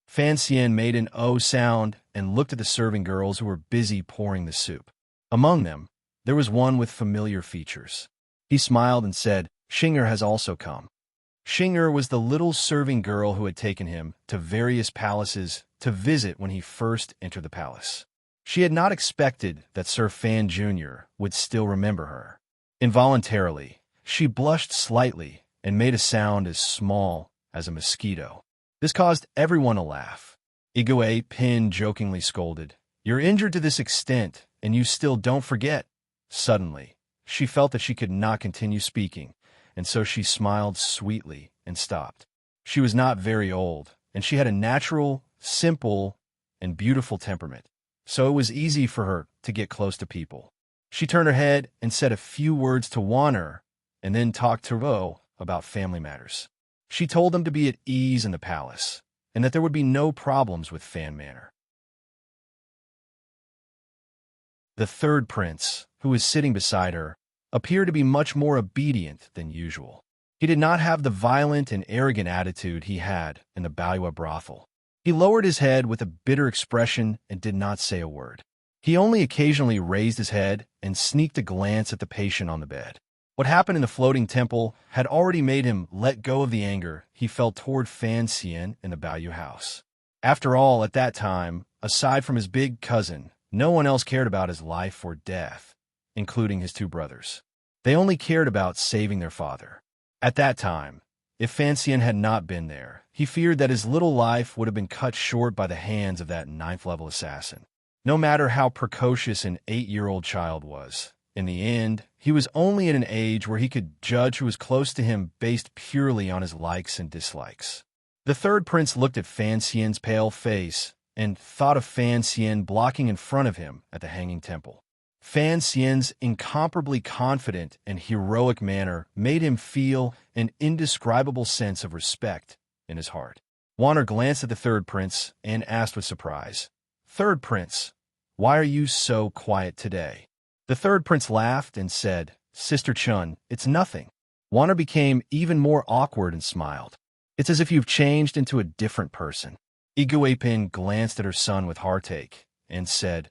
Fan Xian made an O sound and looked at the serving girls who were busy pouring the soup. Among them, there was one with familiar features. He smiled and said, "Xing'er has also come." Xing'er was the little serving girl who had taken him to various palaces to visit when he first entered the palace. She had not expected that Sir Fan Jr. would still remember her. Involuntarily, she blushed slightly and made a sound as small as a mosquito. This caused everyone to laugh. Yi Guipin jokingly scolded, "You're injured to this extent, and you still don't forget." Suddenly, she felt that she could not continue speaking, and so she smiled sweetly and stopped. She was not very old, and she had a natural, simple, and beautiful temperament, so it was easy for her to get close to people. She turned her head and said a few words to Wanner, and then talked to Ro about family matters. She told them to be at ease in the palace, and that there would be no problems with Fan Manor. The third prince, who was sitting beside her, appeared to be much more obedient than usual. He did not have the violent and arrogant attitude he had in the Balua brothel. He lowered his head with a bitter expression and did not say a word. He only occasionally raised his head and sneaked a glance at the patient on the bed. What happened in the floating temple had already made him let go of the anger he felt toward Fan Xian in the Balua house. After all, at that time, aside from his big cousin, no one else cared about his life or death, including his two brothers. They only cared about saving their father. At that time, if Fan Xian had not been there, he feared that his little life would have been cut short by the hands of that ninth-level assassin. No matter how precocious an 8-year-old child was, in the end, he was only at an age where he could judge who was close to him based purely on his likes and dislikes. The third prince looked at Fan Xian's pale face and thought of Fan Xian blocking in front of him at the Hanging Temple. Fan Xian's incomparably confident and heroic manner made him feel an indescribable sense of respect in his heart. Wanner glanced at the third prince and asked with surprise, "Third prince, why are you so quiet today?" The third prince laughed and said, "Sister Chun, it's nothing." Wanner became even more awkward and smiled. "It's as if you've changed into a different person." Iguipin glanced at her son with heartache and said,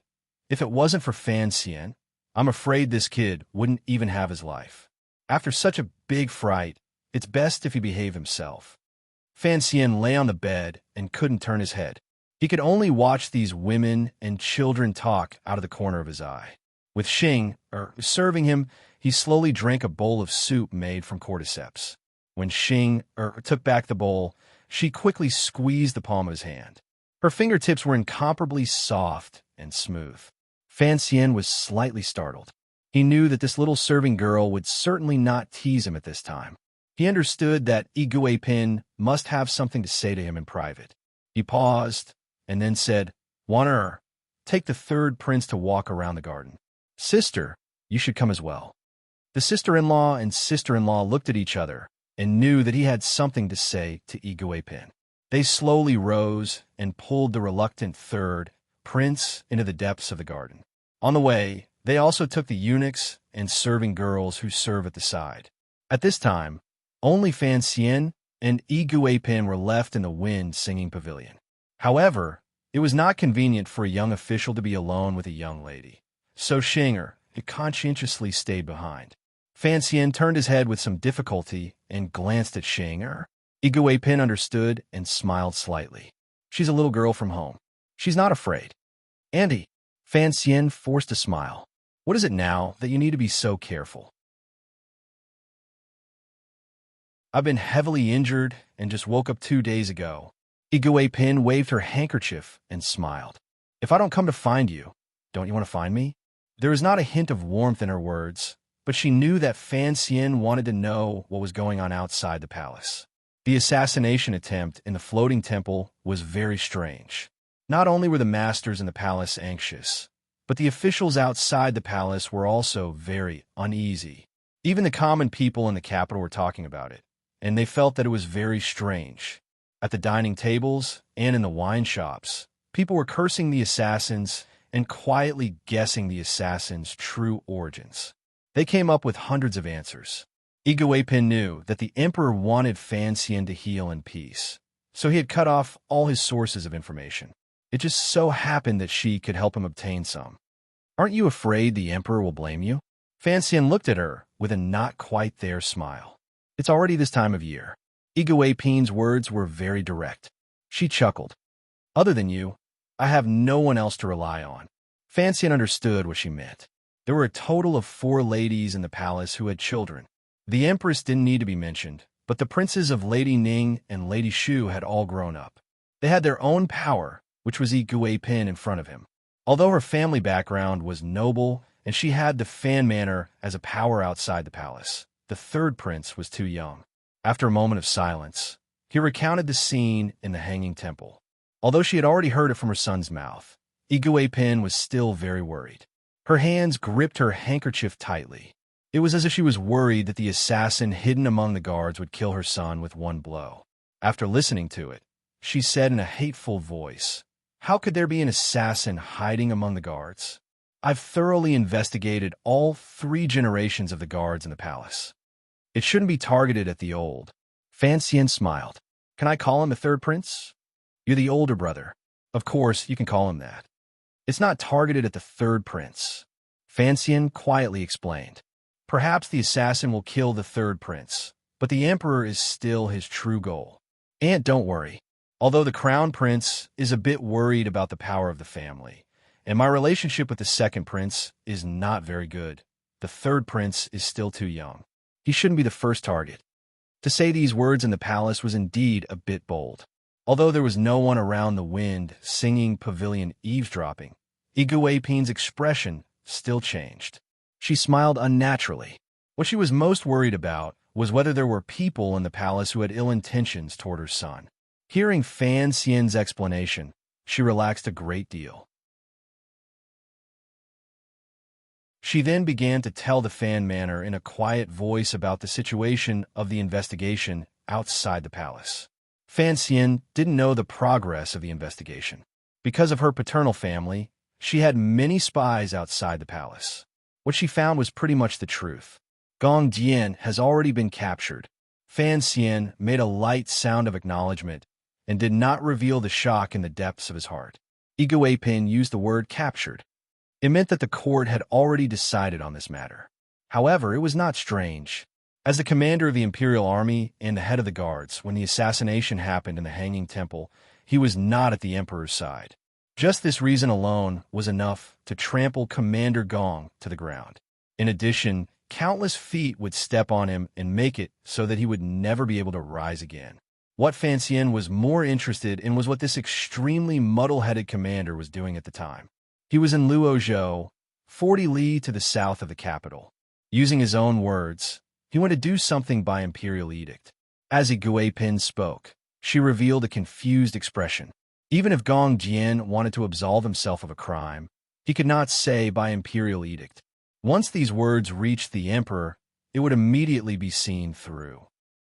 "If it wasn't for Fan Xian, I'm afraid this kid wouldn't even have his life. After such a big fright, it's best if he behave himself." Fan Xian lay on the bed and couldn't turn his head. He could only watch these women and children talk out of the corner of his eye. With Xing serving him, he slowly drank a bowl of soup made from cordyceps. When Xing took back the bowl, she quickly squeezed the palm of his hand. Her fingertips were incomparably soft and smooth. Fan Xian was slightly startled. He knew that this little serving girl would certainly not tease him at this time. He understood that Iguipin must have something to say to him in private. He paused and then said, "Wanner, take the third prince to walk around the garden. Sister, you should come as well." The sister-in-law and sister-in-law looked at each other and knew that he had something to say to Iguipin. They slowly rose and pulled the reluctant third prince into the depths of the garden. On the way, they also took the eunuchs and serving girls who serve at the side. At this time, only Fan Xian and Iguipin were left in the wind singing pavilion. However, it was not convenient for a young official to be alone with a young lady, so Xinger conscientiously stayed behind. Fan Xian turned his head with some difficulty and glanced at Xinger. Iguipin understood and smiled slightly. "She's a little girl from home. She's not afraid." "Andy," Fan Xian forced a smile. "What is it now that you need to be so careful?" "I've been heavily injured and just woke up 2 days ago." Iguipin waved her handkerchief and smiled. "If I don't come to find you, don't you want to find me?" There was not a hint of warmth in her words, but she knew that Fan Xian wanted to know what was going on outside the palace. The assassination attempt in the floating temple was very strange. Not only were the masters in the palace anxious, but the officials outside the palace were also very uneasy. Even the common people in the capital were talking about it, and they felt that it was very strange. At the dining tables and in the wine shops, people were cursing the assassins and quietly guessing the assassins' true origins. They came up with hundreds of answers. Iguipin knew that the emperor wanted Fan Xian to heal in peace, so he had cut off all his sources of information. It just so happened that she could help him obtain some. "Aren't you afraid the emperor will blame you?" Fan Xian looked at her with a not-quite-there smile. "It's already this time of year." Iguipin's words were very direct. She chuckled. "Other than you, I have no one else to rely on." Fan Xian understood what she meant. There were a total of 4 ladies in the palace who had children. The empress didn't need to be mentioned, but the princes of Lady Ning and Lady Shu had all grown up. They had their own power, which was Iguipin in front of him. Although her family background was noble and she had the fan manor as a power outside the palace, the third prince was too young. After a moment of silence, he recounted the scene in the Hanging Temple. Although she had already heard it from her son's mouth, Iguipin was still very worried. Her hands gripped her handkerchief tightly. It was as if she was worried that the assassin hidden among the guards would kill her son with one blow. After listening to it, she said in a hateful voice, "How could there be an assassin hiding among the guards? I've thoroughly investigated all 3 generations of the guards in the palace. It shouldn't be targeted at the old." Fan Xian smiled. "Can I call him the third prince?" "You're the older brother. Of course, you can call him that. It's not targeted at the third prince," Fan Xian quietly explained. "Perhaps the assassin will kill the third prince, but the emperor is still his true goal. And don't worry. Although the crown prince is a bit worried about the power of the family, and my relationship with the second prince is not very good, the third prince is still too young. He shouldn't be the first target." To say these words in the palace was indeed a bit bold. Although there was no one around the wind singing pavilion eavesdropping, Iguipin's expression still changed. She smiled unnaturally. What she was most worried about was whether there were people in the palace who had ill intentions toward her son. Hearing Fan Xian's explanation, She relaxed a great deal. She then began to tell the fan manor in a quiet voice about the situation of the investigation outside the palace. Fan Xian didn't know the progress of the investigation. Because of her paternal family, she had many spies outside the palace. What she found was pretty much the truth. Gong Jian has already been captured. Fan Xian made a light sound of acknowledgement and did not reveal the shock in the depths of his heart. Igwe Pin used the word captured. It meant that the court had already decided on this matter. However, it was not strange. As the commander of the Imperial Army and the head of the guards, when the assassination happened in the Hanging Temple, he was not at the Emperor's side. Just this reason alone was enough to trample Commander Gong to the ground. In addition, countless feet would step on him and make it so that he would never be able to rise again. What Fan Xian was more interested in was what this extremely muddle-headed commander was doing at the time. He was in Luozhou, 40 li to the south of the capital. Using his own words, he wanted to do something by imperial edict. As Igwe Pin spoke, she revealed a confused expression. Even if Gong Jian wanted to absolve himself of a crime, he could not say by imperial edict. Once these words reached the emperor, it would immediately be seen through.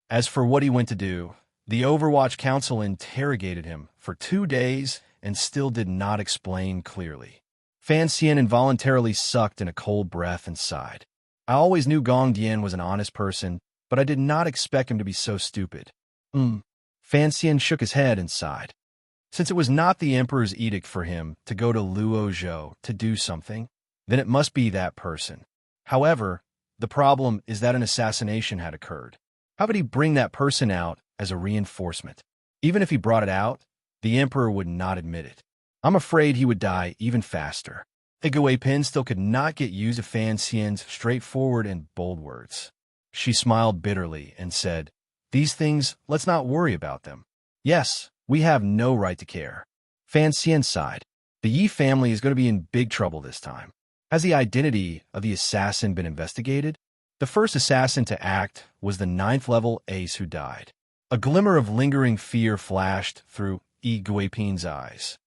As for what he went to do, the Overwatch Council interrogated him for 2 days and still did not explain clearly. Fan Xian involuntarily sucked in a cold breath and sighed. I always knew Gong Jian was an honest person, but I did not expect him to be so stupid. Fan Xian shook his head and sighed. Since it was not the emperor's edict for him to go to Luozhou to do something, then it must be that person. However, the problem is that an assassination had occurred. How could he bring that person out as a reinforcement? Even if he brought it out, the emperor would not admit it. I'm afraid he would die even faster. Igwe Pin still could not get used to Fan Xian's straightforward and bold words. She smiled bitterly and said, "These things, let's not worry about them. Yes, we have no right to care." Fan Xian sighed. The Yi family is going to be in big trouble this time. Has the identity of the assassin been investigated? The first assassin to act was the 9th-level ace who died. A glimmer of lingering fear flashed through Igwe Pin's eyes.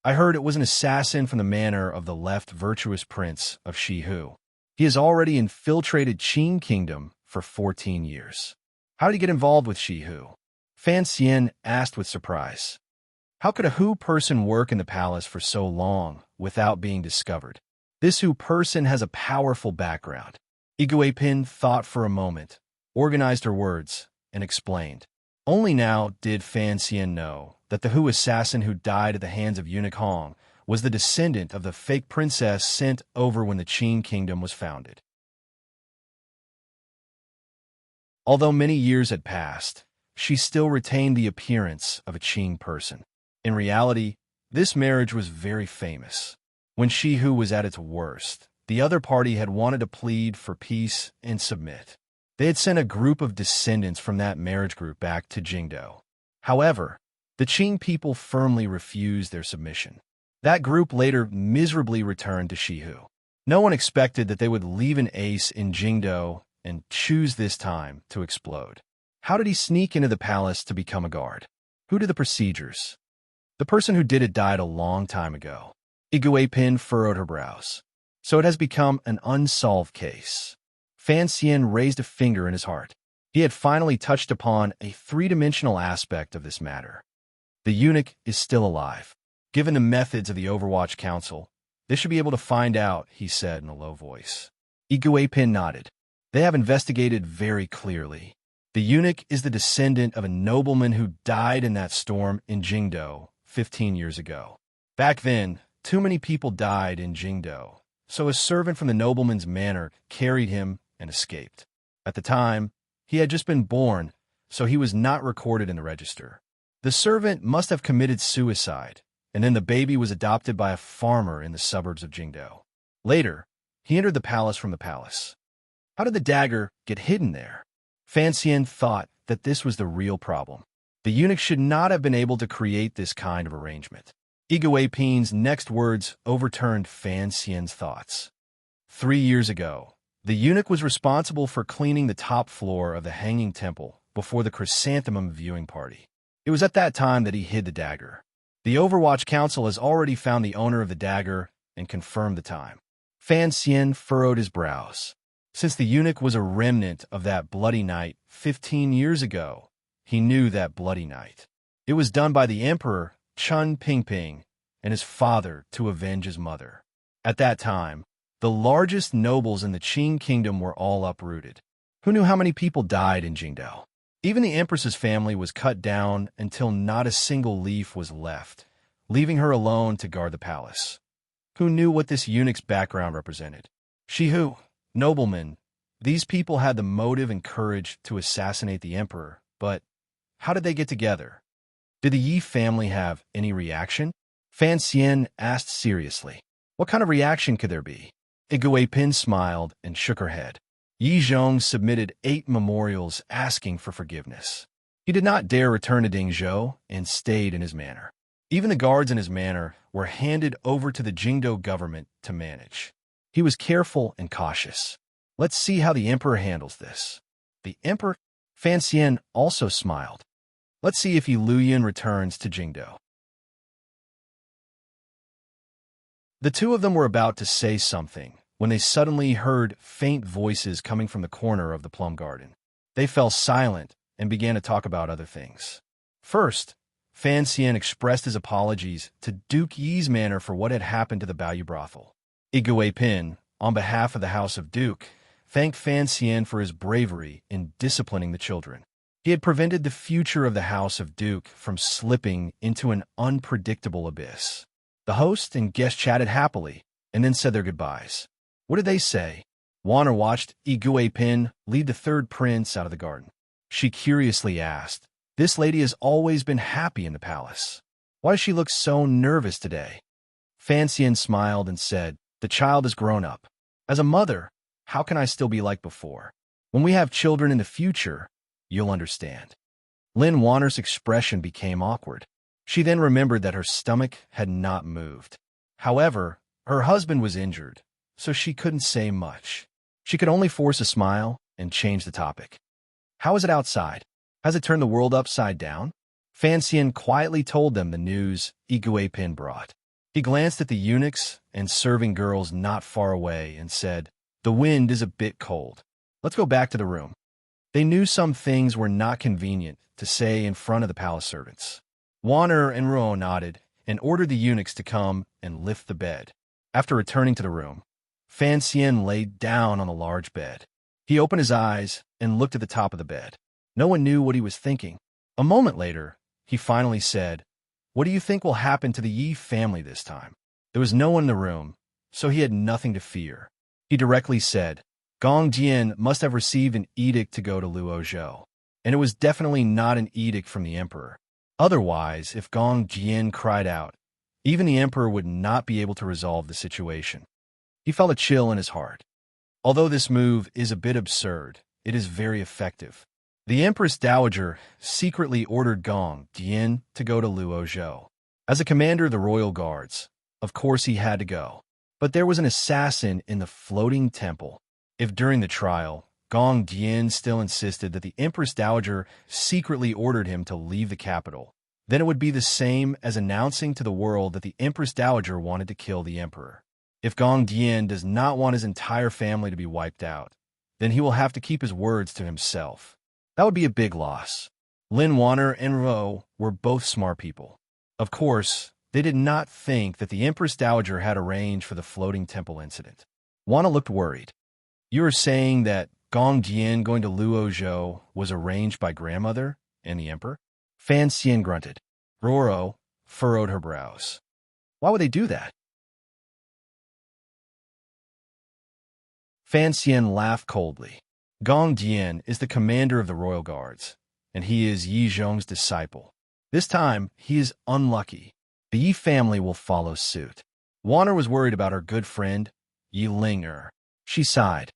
I heard it was an assassin from the manor of the left virtuous prince of Shihu. He has already infiltrated Qin Kingdom for 14 years. How did he get involved with Shihu? Fan Xian asked with surprise. How could a Hu person work in the palace for so long without being discovered? This Hu person has a powerful background. Igwe Pin thought for a moment, organized her words, and explained. Only now did Fan Xian know that the Hu assassin who died at the hands of Eunuch Hong was the descendant of the fake princess sent over when the Qin Kingdom was founded. Although many years had passed, she still retained the appearance of a Qin person. In reality, this marriage was very famous. When Shihu was at its worst, the other party had wanted to plead for peace and submit. They had sent a group of descendants from that marriage group back to Jingdo. However, the Qing people firmly refused their submission. That group later miserably returned to Shihu. No one expected that they would leave an ace in Jingdo and choose this time to explode. How did he sneak into the palace to become a guard? Who did the procedures? The person who did it died a long time ago. Igwe Pin furrowed her brows. So it has become an unsolved case. Fan Xian raised a finger in his heart. He had finally touched upon a three-dimensional aspect of this matter. The eunuch is still alive. Given the methods of the Overwatch Council, they should be able to find out, he said in a low voice. Igwe Pin nodded. They have investigated very clearly. The eunuch is the descendant of a nobleman who died in that storm in Jingdo 15 years ago. Back then, too many people died in Jingdo, so a servant from the nobleman's manor carried him and escaped. At the time, he had just been born, so he was not recorded in the register. The servant must have committed suicide, and then the baby was adopted by a farmer in the suburbs of Jingdo. Later, he entered the palace from the palace. How did the dagger get hidden there? Fan Xian thought that this was the real problem. The eunuch should not have been able to create this kind of arrangement. Igwe Pin's next words overturned Fan Xian's thoughts. 3 years ago, the eunuch was responsible for cleaning the top floor of the Hanging Temple before the Chrysanthemum viewing party. It was at that time that he hid the dagger. The Overwatch Council has already found the owner of the dagger and confirmed the time. Fan Xian furrowed his brows. Since the eunuch was a remnant of that bloody night 15 years ago, he knew that bloody night. It was done by the Emperor Chun Pingping and his father to avenge his mother. At that time, the largest nobles in the Qing kingdom were all uprooted. Who knew how many people died in Jingdao? Even the Empress's family was cut down until not a single leaf was left, leaving her alone to guard the palace. Who knew what this eunuch's background represented? Shihu, noblemen. These people had the motive and courage to assassinate the emperor, but how did they get together? Did the Yi family have any reaction? Fan Xian asked seriously. What kind of reaction could there be? Igui Pin smiled and shook her head. Yi Zhong submitted 8 memorials asking for forgiveness. He did not dare return to Dingzhou and stayed in his manor. Even the guards in his manor were handed over to the Jingdou government to manage. He was careful and cautious. Let's see how the emperor handles this. The emperor? Fan Xian also smiled. Let's see if Yi Luyan returns to Jingdou. The two of them were about to say something when they suddenly heard faint voices coming from the corner of the plum garden. They fell silent and began to talk about other things. First, Fan Xian expressed his apologies to Duke Yi's manor for what had happened to the Baoyu brothel. Igui Pin, on behalf of the House of Duke, thanked Fan Xian for his bravery in disciplining the children. He had prevented the future of the House of Duke from slipping into an unpredictable abyss. The host and guest chatted happily and then said their goodbyes. What did they say? Wanner watched Igui Pin lead the third prince out of the garden. She curiously asked, "This lady has always been happy in the palace. Why does she look so nervous today?" Fan Xian smiled and said, "The child has grown up. As a mother, how can I still be like before? When we have children in the future, you'll understand." Lin Wanner's expression became awkward. She then remembered that her stomach had not moved. However, her husband was injured, so she couldn't say much. She could only force a smile and change the topic. "How is it outside? Has it turned the world upside down?" Fan Xian quietly told them the news Igui Pin brought. He glanced at the eunuchs and serving girls not far away and said, "The wind is a bit cold. Let's go back to the room." They knew some things were not convenient to say in front of the palace servants. Wanner and Ruo nodded and ordered the eunuchs to come and lift the bed. After returning to the room, Fan Xian laid down on the large bed. He opened his eyes and looked at the top of the bed. No one knew what he was thinking. A moment later, he finally said, "What do you think will happen to the Yi family this time?" There was no one in the room, so he had nothing to fear. He directly said, "Gong Jian must have received an edict to go to Luozhou, and it was definitely not an edict from the emperor. Otherwise, if Gong Jian cried out, even the emperor would not be able to resolve the situation." He felt a chill in his heart. Although this move is a bit absurd, it is very effective. The Empress Dowager secretly ordered Gong Jian to go to Luozhou. As a commander of the royal guards, of course he had to go. But there was an assassin in the floating temple. If during the trial, Gong Jian still insisted that the Empress Dowager secretly ordered him to leave the capital, then it would be the same as announcing to the world that the Empress Dowager wanted to kill the emperor. If Gong Jian does not want his entire family to be wiped out, then he will have to keep his words to himself. That would be a big loss. Lin Wanner and Ruo were both smart people. Of course, they did not think that the Empress Dowager had arranged for the floating temple incident. Wanna looked worried. "You are saying that Gong Jian going to Luozhou was arranged by grandmother and the emperor?" Fan Xian grunted. Roro furrowed her brows. "Why would they do that?" Fan Xian laughed coldly. Gong Jian is the commander of the royal guards, and he is Yi Zhong's disciple. This time, he is unlucky. The Yi family will follow suit. Wanner was worried about her good friend, Yi Ling-er. She sighed.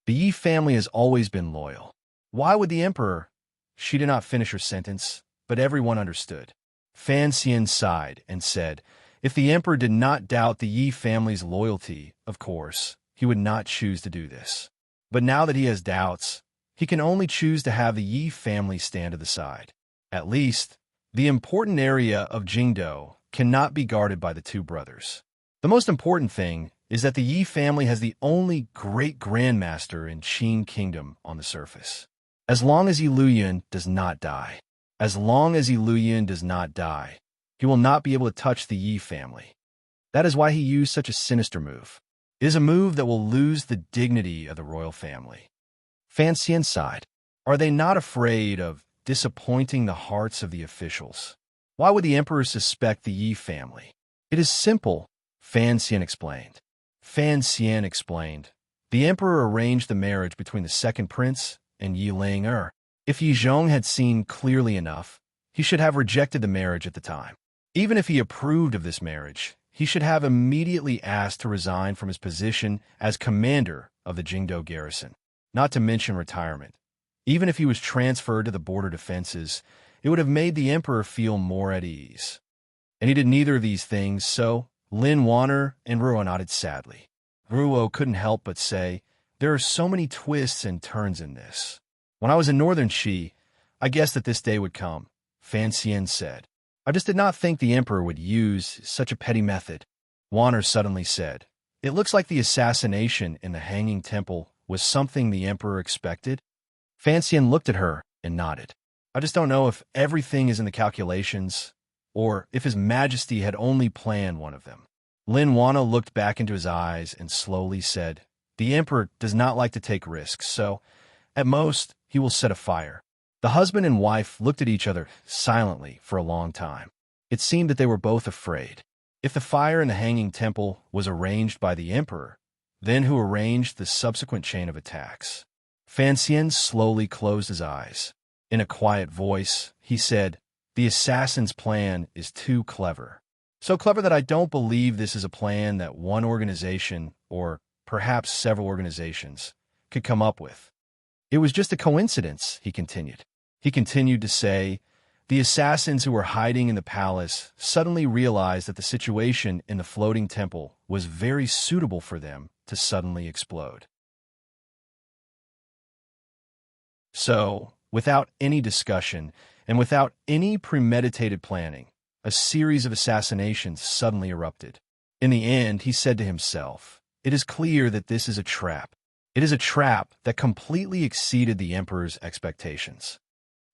The Yi family has always been loyal. Why would the emperor? She did not finish her sentence, but everyone understood. Fan Xian sighed and said, if the emperor did not doubt the Yi family's loyalty, of course, he would not choose to do this. But now that he has doubts, he can only choose to have the Yi family stand to the side. At least, the important area of Jingdou cannot be guarded by the two brothers. The most important thing is that the Yi family has the only great-grandmaster in Qin Kingdom on the surface. As long as Yi Luoyun does not die, he will not be able to touch the Yi family. That is why he used such a sinister move. It is a move that will lose the dignity of the royal family. Fan Xian sighed. Are they not afraid of disappointing the hearts of the officials? Why would the emperor suspect the Yi family? It is simple, Fan Xian explained. The emperor arranged the marriage between the second prince and Yi Lang-er. If Yi Zhong had seen clearly enough, he should have rejected the marriage at the time. Even if he approved of this marriage, he should have immediately asked to resign from his position as commander of the Jingdo garrison, not to mention retirement. Even if he was transferred to the border defenses, it would have made the emperor feel more at ease. And he did neither of these things, so Lin Wanner and Ruo nodded sadly. Ruo couldn't help but say, there are so many twists and turns in this. When I was in northern Qi, I guessed that this day would come, Fan Xian said. I just did not think the emperor would use such a petty method. Wanner suddenly said, it looks like the assassination in the Hanging Temple was something the emperor expected. Fan Xian looked at her and nodded. I just don't know if everything is in the calculations, or if His Majesty had only planned one of them. Lin Wanner looked back into his eyes and slowly said, the emperor does not like to take risks, so, at most, he will set a fire. The husband and wife looked at each other silently for a long time. It seemed that they were both afraid. If the fire in the Hanging Temple was arranged by the emperor, then who arranged the subsequent chain of attacks? Fan Xian slowly closed his eyes. In a quiet voice, he said, the assassin's plan is too clever. So clever that I don't believe this is a plan that one organization, or perhaps several organizations, could come up with. It was just a coincidence, he continued. He continued to say, the assassins who were hiding in the palace suddenly realized that the situation in the floating temple was very suitable for them to suddenly explode. So, without any discussion and without any premeditated planning, a series of assassinations suddenly erupted. In the end, he said to himself, it is clear that this is a trap. It is a trap that completely exceeded the emperor's expectations.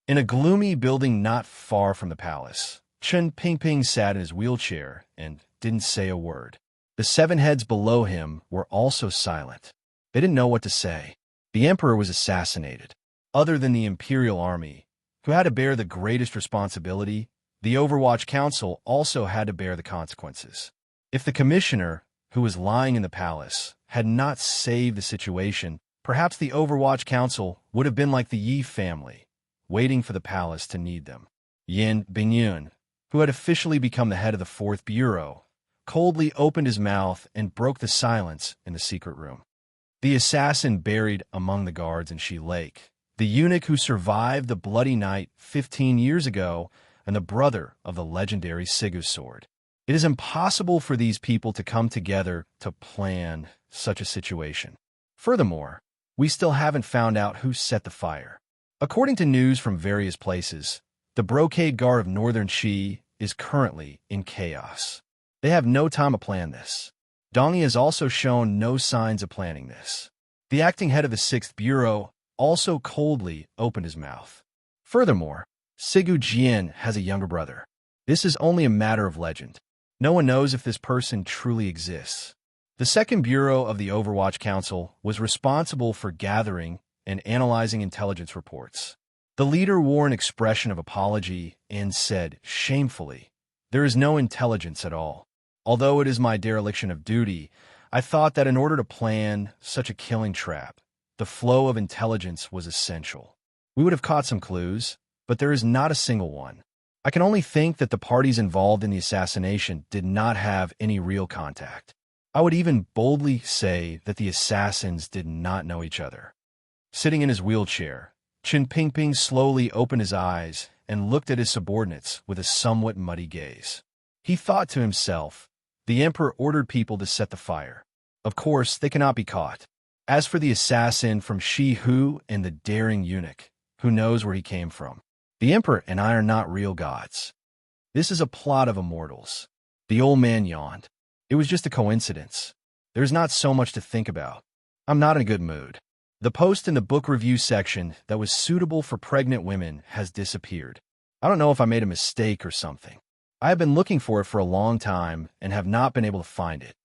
In a gloomy building not far from the palace, Chen Pingping sat in his wheelchair and didn't say a word. The 7 heads below him were also silent. They didn't know what to say. The emperor was assassinated. Other than the imperial army, who had to bear the greatest responsibility, the Overwatch Council also had to bear the consequences. If the commissioner, who was lying in the palace, had not saved the situation, perhaps the Overwatch Council would have been like the Yi family, waiting for the palace to need them. Yin Bingyun, who had officially become the head of the 4th Bureau, coldly opened his mouth and broke the silence in the secret room. The assassin buried among the guards in Shi Lake, the eunuch who survived the bloody night 15 years ago, and the brother of the legendary Sigu sword. It is impossible for these people to come together to plan such a situation. Furthermore, we still haven't found out who set the fire. According to news from various places, the Brocade Guard of Northern Qi is currently in chaos. They have no time to plan this. Dongyi has also shown no signs of planning this. The acting head of the 6th Bureau also coldly opened his mouth. Furthermore, Sigu Jian has a younger brother. This is only a matter of legend. No one knows if this person truly exists. The 2nd Bureau of the Overwatch Council was responsible for gathering and analyzing intelligence reports. The leader wore an expression of apology and said, shamefully, there is no intelligence at all. Although it is my dereliction of duty, I thought that in order to plan such a killing trap, the flow of intelligence was essential. We would have caught some clues, but there is not a single one. I can only think that the parties involved in the assassination did not have any real contact. I would even boldly say that the assassins did not know each other. Sitting in his wheelchair, Chen Pingping slowly opened his eyes and looked at his subordinates with a somewhat muddy gaze. He thought to himself, the emperor ordered people to set the fire. Of course, they cannot be caught. As for the assassin from Shi Hu and the daring eunuch, who knows where he came from? The emperor and I are not real gods. This is a plot of immortals. The old man yawned. It was just a coincidence. There's not so much to think about. I'm not in a good mood. The post in the book review section that was suitable for pregnant women has disappeared. I don't know if I made a mistake or something. I have been looking for it for a long time and have not been able to find it.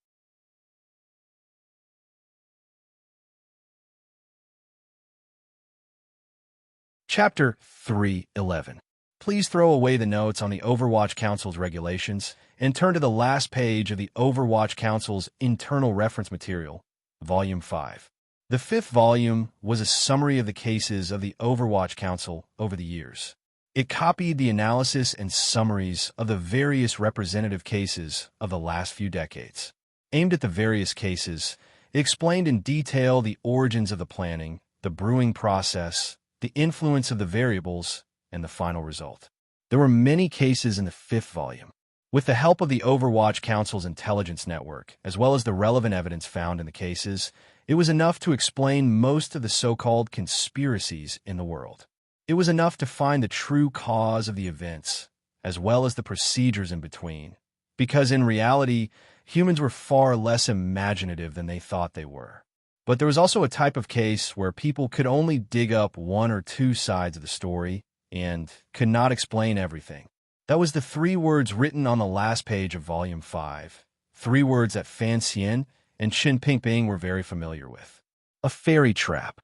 Chapter 3:11. Please throw away the notes on the Overwatch Council's regulations and turn to the last page of the Overwatch Council's internal reference material, Volume 5. The fifth volume was a summary of the cases of the Overwatch Council over the years. It copied the analysis and summaries of the various representative cases of the last few decades. Aimed at the various cases, it explained in detail the origins of the planning, the brewing process, the influence of the variables, and the final result. There were many cases in the fifth volume. With the help of the Overwatch Council's intelligence network, as well as the relevant evidence found in the cases, it was enough to explain most of the so-called conspiracies in the world. It was enough to find the true cause of the events, as well as the procedures in between, because in reality, humans were far less imaginative than they thought they were. But there was also a type of case where people could only dig up one or two sides of the story and could not explain everything. That was the 3 words written on the last page of Volume 5, 3 words that Fan Xian and Qin Pingping were very familiar with. A fairy trap.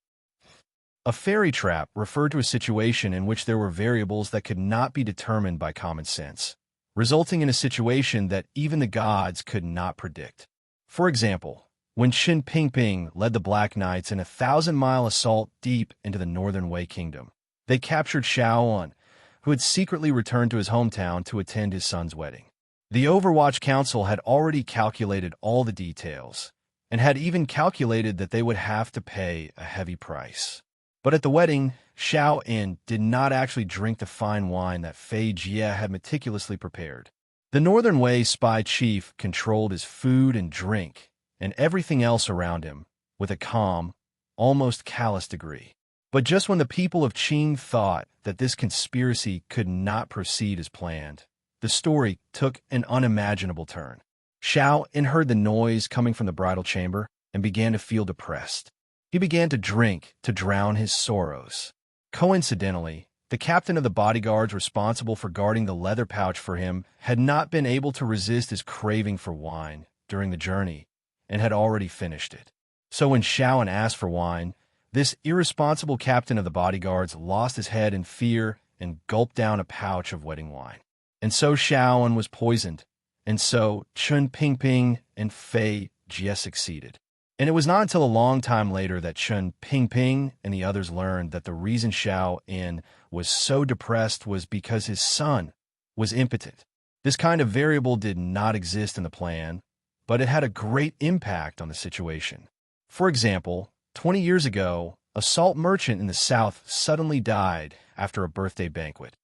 A fairy trap referred to a situation in which there were variables that could not be determined by common sense, resulting in a situation that even the gods could not predict. For example, when Qin Pingping led the Black Knights in a 1,000-mile assault deep into the Northern Wei Kingdom, they captured Xiaoan, who had secretly returned to his hometown to attend his son's wedding. The Overwatch Council had already calculated all the details, and had even calculated that they would have to pay a heavy price. But at the wedding, Xiao Yin did not actually drink the fine wine that Fei Jie had meticulously prepared. The Northern Wei spy chief controlled his food and drink, and everything else around him, with a calm, almost callous degree. But just when the people of Qing thought that this conspiracy could not proceed as planned, the story took an unimaginable turn. Xiao Yin heard the noise coming from the bridal chamber and began to feel depressed. He began to drink to drown his sorrows. Coincidentally, the captain of the bodyguards responsible for guarding the leather pouch for him had not been able to resist his craving for wine during the journey and had already finished it. So when Xiao Yin asked for wine, this irresponsible captain of the bodyguards lost his head in fear and gulped down a pouch of wedding wine. And so Xiao Yin was poisoned, and so Qin Pingping and Fei Jie succeeded. And it was not until a long time later that Qin Pingping and the others learned that the reason Xiao Yin was so depressed was because his son was impotent. This kind of variable did not exist in the plan, but it had a great impact on the situation. For example, 20 years ago, a salt merchant in the south suddenly died after a birthday banquet.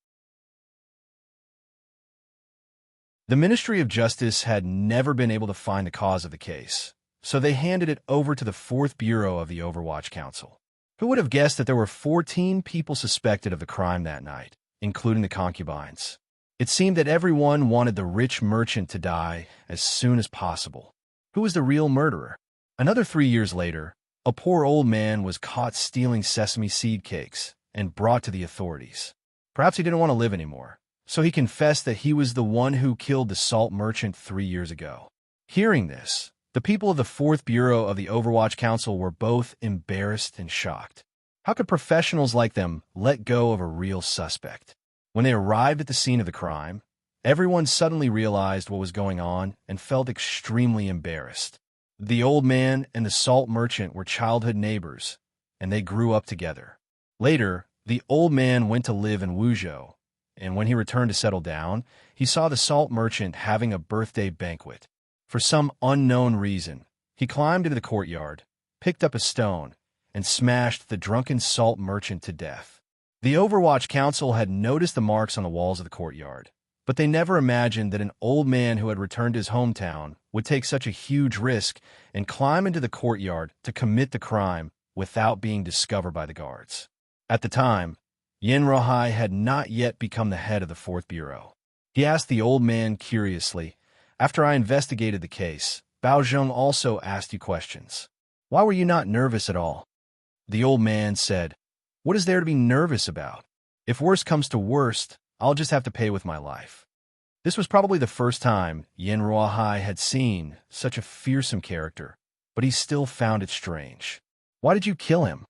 The Ministry of Justice had never been able to find the cause of the case, so they handed it over to the 4th Bureau of the Overwatch Council. Who would have guessed that there were 14 people suspected of the crime that night, including the concubines? It seemed that everyone wanted the rich merchant to die as soon as possible. Who was the real murderer? Another 3 years later, a poor old man was caught stealing sesame seed cakes and brought to the authorities. Perhaps he didn't want to live anymore, so he confessed that he was the one who killed the salt merchant 3 years ago. Hearing this, the people of the 4th Bureau of the Overwatch Council were both embarrassed and shocked. How could professionals like them let go of a real suspect? When they arrived at the scene of the crime, everyone suddenly realized what was going on and felt extremely embarrassed. The old man and the salt merchant were childhood neighbors, and they grew up together. Later, the old man went to live in Wuzhou, and when he returned to settle down, he saw the salt merchant having a birthday banquet. For some unknown reason, he climbed into the courtyard, picked up a stone, and smashed the drunken salt merchant to death. The Overwatch Council had noticed the marks on the walls of the courtyard, but they never imagined that an old man who had returned to his hometown would take such a huge risk and climb into the courtyard to commit the crime without being discovered by the guards. At the time, Yin Rohai had not yet become the head of the 4th Bureau. he asked the old man curiously. After I investigated the case, Bao Zheng also asked you questions. Why were you not nervous at all? The old man said, what is there to be nervous about? If worst comes to worst, I'll just have to pay with my life. This was probably the first time Yin Ruohai had seen such a fearsome character, but he still found it strange. Why did you kill him?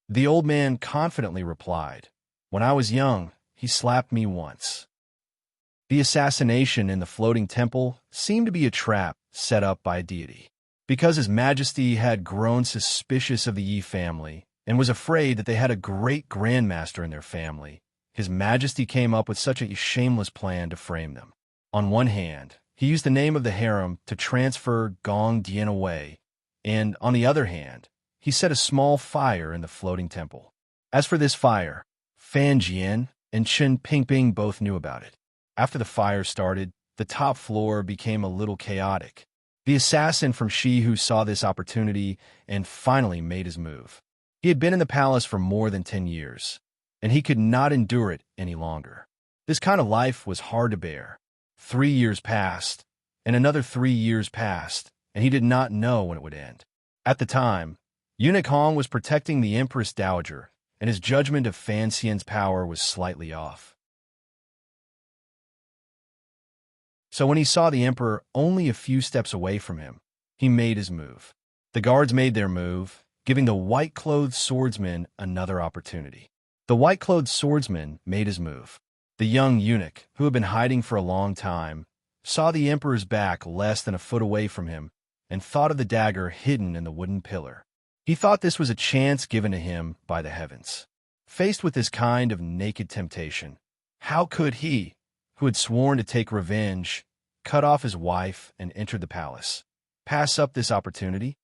The old man confidently replied, when I was young, he slapped me once. The assassination in the floating temple seemed to be a trap set up by a deity. Because His Majesty had grown suspicious of the Yi family and was afraid that they had a great grandmaster in their family, His Majesty came up with such a shameless plan to frame them. On one hand, he used the name of the harem to transfer Gong Dian away, and on the other hand, he set a small fire in the floating temple. As for this fire, Fan Jian and Chen Pingping both knew about it. After the fire started, the top floor became a little chaotic. The assassin from Shihu saw this opportunity and finally made his move. He had been in the palace for more than 10 years, and he could not endure it any longer. This kind of life was hard to bear. 3 years passed, and another 3 years passed, and he did not know when it would end. At the time, Eunuch Hong was protecting the Empress Dowager, and his judgment of Fan Xian's power was slightly off. So when he saw the Emperor only a few steps away from him, he made his move. The guards made their move, giving the white-clothed swordsman another opportunity. The white-clothed swordsman made his move. The young eunuch, who had been hiding for a long time, saw the Emperor's back less than a foot away from him and thought of the dagger hidden in the wooden pillar. He thought this was a chance given to him by the heavens. Faced with this kind of naked temptation, how could he, who had sworn to take revenge, cut off his wife and entered the palace, pass up this opportunity?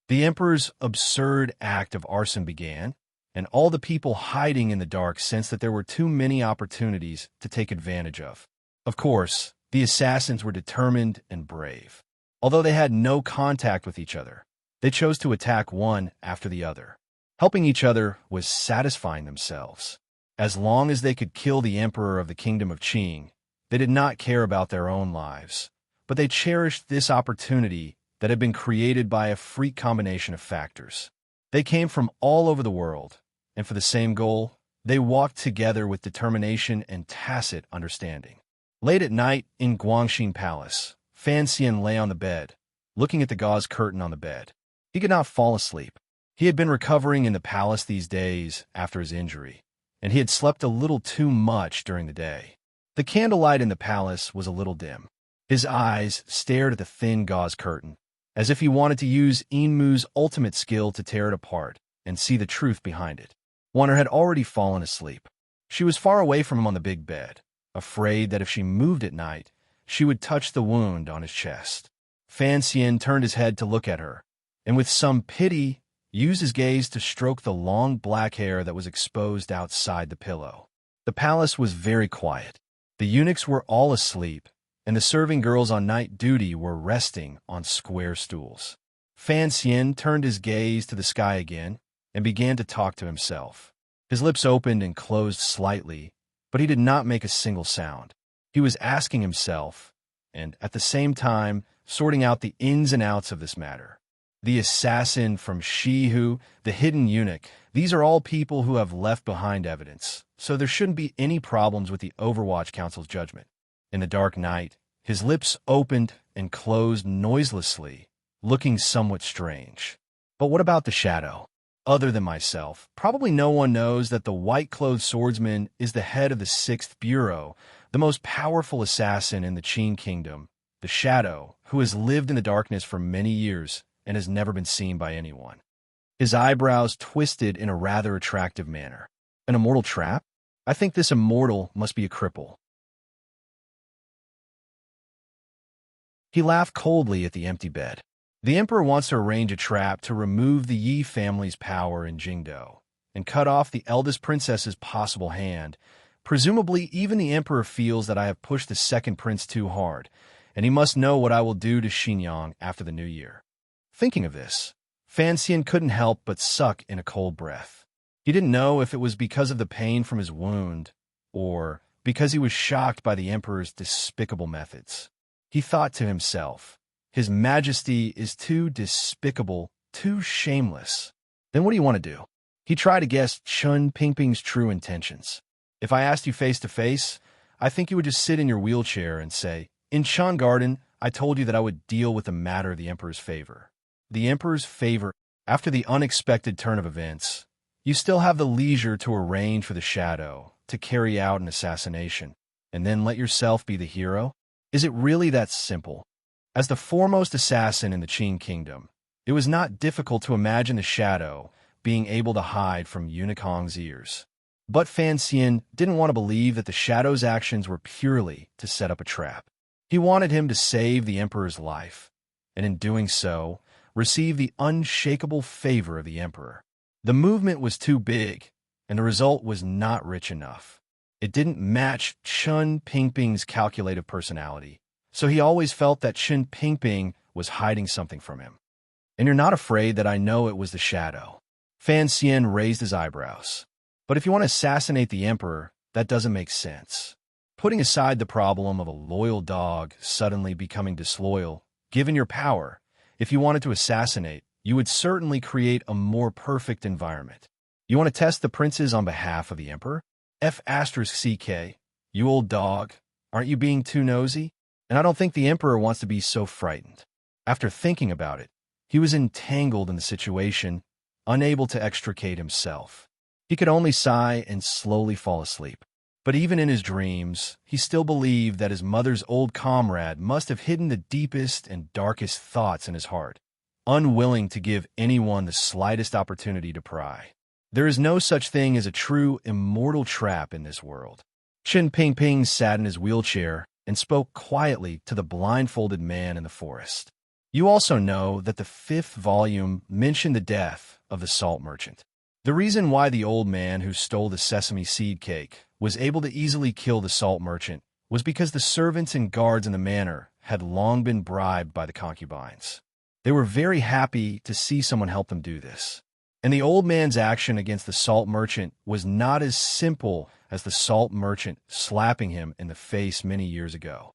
The Emperor's absurd act of arson began, and all the people hiding in the dark sensed that there were too many opportunities to take advantage of. Of course, the assassins were determined and brave. Although they had no contact with each other, they chose to attack one after the other. Helping each other was satisfying themselves. As long as they could kill the Emperor of the Kingdom of Qing, they did not care about their own lives, but they cherished this opportunity that had been created by a freak combination of factors. They came from all over the world, and for the same goal, they walked together with determination and tacit understanding. Late at night in Guangxin Palace, Fan Xian lay on the bed, looking at the gauze curtain on the bed. He could not fall asleep. He had been recovering in the palace these days after his injury, and he had slept a little too much during the day. The candlelight in the palace was a little dim. His eyes stared at the thin gauze curtain, as if he wanted to use Enmu's ultimate skill to tear it apart and see the truth behind it. Wonder had already fallen asleep. She was far away from him on the big bed, afraid that if she moved at night, she would touch the wound on his chest. Fan Xian turned his head to look at her, and with some pity, used his gaze to stroke the long black hair that was exposed outside the pillow. The palace was very quiet. The eunuchs were all asleep, and the serving girls on night duty were resting on square stools. Fan Xian turned his gaze to the sky again and began to talk to himself. His lips opened and closed slightly, but he did not make a single sound. He was asking himself, and at the same time sorting out the ins and outs of this matter. The assassin from Shihu, the hidden eunuch, these are all people who have left behind evidence, so there shouldn't be any problems with the Overwatch Council's judgment. In the dark night, his lips opened and closed noiselessly, looking somewhat strange. But what about the shadow? Other than myself, probably no one knows that the white-clothed swordsman is the head of the 6th Bureau, the most powerful assassin in the Qin Kingdom, the shadow, who has lived in the darkness for many years and has never been seen by anyone. His eyebrows twisted in a rather attractive manner. An immortal trap? I think this immortal must be a cripple. He laughed coldly at the empty bed. The Emperor wants to arrange a trap to remove the Yi family's power in Jingdou and cut off the eldest princess's possible hand. Presumably, even the Emperor feels that I have pushed the second prince too hard, and he must know what I will do to Xinyang after the new year. Thinking of this, Fan Xian couldn't help but suck in a cold breath. He didn't know if it was because of the pain from his wound, or because he was shocked by the emperor's despicable methods. He thought to himself, His Majesty is too despicable, too shameless. Then what do you want to do? He tried to guess Chun Pingping's true intentions. If I asked you face to face, I think you would just sit in your wheelchair and say, In Chun Garden, I told you that I would deal with the matter of the emperor's favor. The emperor's favor. After the unexpected turn of events, you still have the leisure to arrange for the shadow to carry out an assassination, and then let yourself be the hero? Is it really that simple? As the foremost assassin in the Qin kingdom, it was not difficult to imagine the shadow being able to hide from Unikong's ears. But Fan Xian didn't want to believe that the shadow's actions were purely to set up a trap. He wanted him to save the emperor's life, and in doing so, receive the unshakable favor of the emperor. The movement was too big, and the result was not rich enough. It didn't match Chun Pingping's calculative personality, so he always felt that Chun Pingping was hiding something from him. And you're not afraid that I know it was the shadow? Fan Xian raised his eyebrows. But if you want to assassinate the emperor, that doesn't make sense. Putting aside the problem of a loyal dog suddenly becoming disloyal, given your power, if you wanted to assassinate, you would certainly create a more perfect environment. You want to test the princes on behalf of the emperor? F***CK, you old dog, aren't you being too nosy? And I don't think the emperor wants to be so frightened. After thinking about it, he was entangled in the situation, unable to extricate himself. He could only sigh and slowly fall asleep. But even in his dreams, he still believed that his mother's old comrade must have hidden the deepest and darkest thoughts in his heart, unwilling to give anyone the slightest opportunity to pry. There is no such thing as a true immortal trap in this world. Chun Pingping sat in his wheelchair and spoke quietly to the blindfolded man in the forest. You also know that the 5th volume mentioned the death of the salt merchant. The reason why the old man who stole the sesame seed cake was able to easily kill the salt merchant was because the servants and guards in the manor had long been bribed by the concubines. They were very happy to see someone help them do this. And the old man's action against the salt merchant was not as simple as the salt merchant slapping him in the face many years ago.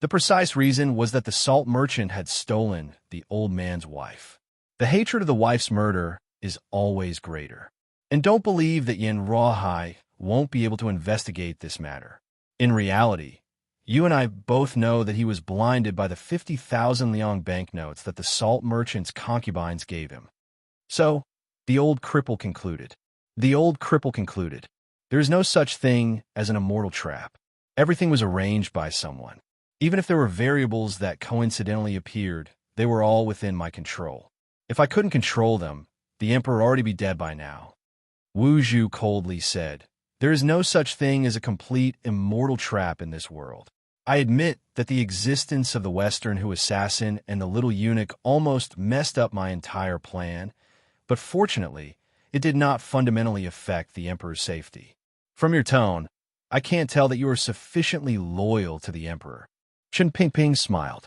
The precise reason was that the salt merchant had stolen the old man's wife. The hatred of the wife's murder is always greater. And don't believe that Yin Rawhai won't be able to investigate this matter. In reality, you and I both know that he was blinded by the 50,000 liang banknotes that the salt merchant's concubines gave him. So, the old cripple concluded. There is no such thing as an immortal trap. Everything was arranged by someone. Even if there were variables that coincidentally appeared, they were all within my control. If I couldn't control them, the emperor would already be dead by now. Wu Zhu coldly said, There is no such thing as a complete immortal trap in this world. I admit that the existence of the Western Hu assassin and the little eunuch almost messed up my entire plan, but fortunately, it did not fundamentally affect the emperor's safety. From your tone, I can't tell that you are sufficiently loyal to the emperor. Chun Pingping smiled.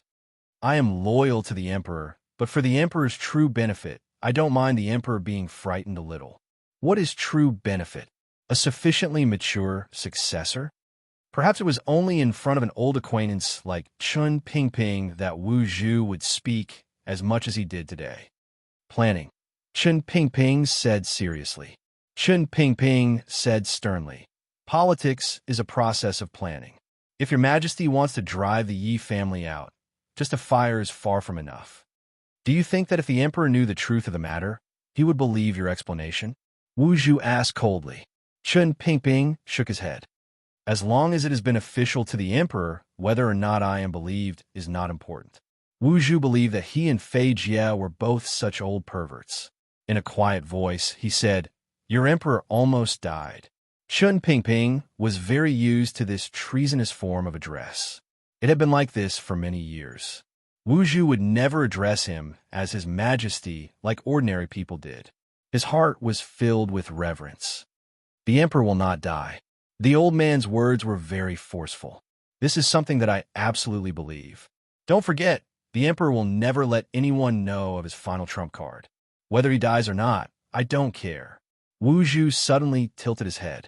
I am loyal to the emperor, but for the emperor's true benefit, I don't mind the emperor being frightened a little. What is true benefit? A sufficiently mature successor? Perhaps it was only in front of an old acquaintance like Chun Pingping that Wu Zhu would speak as much as he did today. Planning. Chun Pingping said seriously. Chun Pingping said sternly. Politics is a process of planning. If your majesty wants to drive the Yi family out, just a fire is far from enough. Do you think that if the emperor knew the truth of the matter, he would believe your explanation? Wu Zhu asked coldly. Chun Pingping shook his head. As long as it is beneficial to the emperor, whether or not I am believed is not important. Wu Zhu believed that he and Fei Jie were both such old perverts. In a quiet voice, he said, Your emperor almost died. Chun Pingping was very used to this treasonous form of address. It had been like this for many years. Wu Zhu would never address him as His Majesty like ordinary people did. His heart was filled with reverence. The emperor will not die. The old man's words were very forceful. This is something that I absolutely believe. Don't forget, the emperor will never let anyone know of his final trump card. Whether he dies or not, I don't care. Wu Zhu suddenly tilted his head.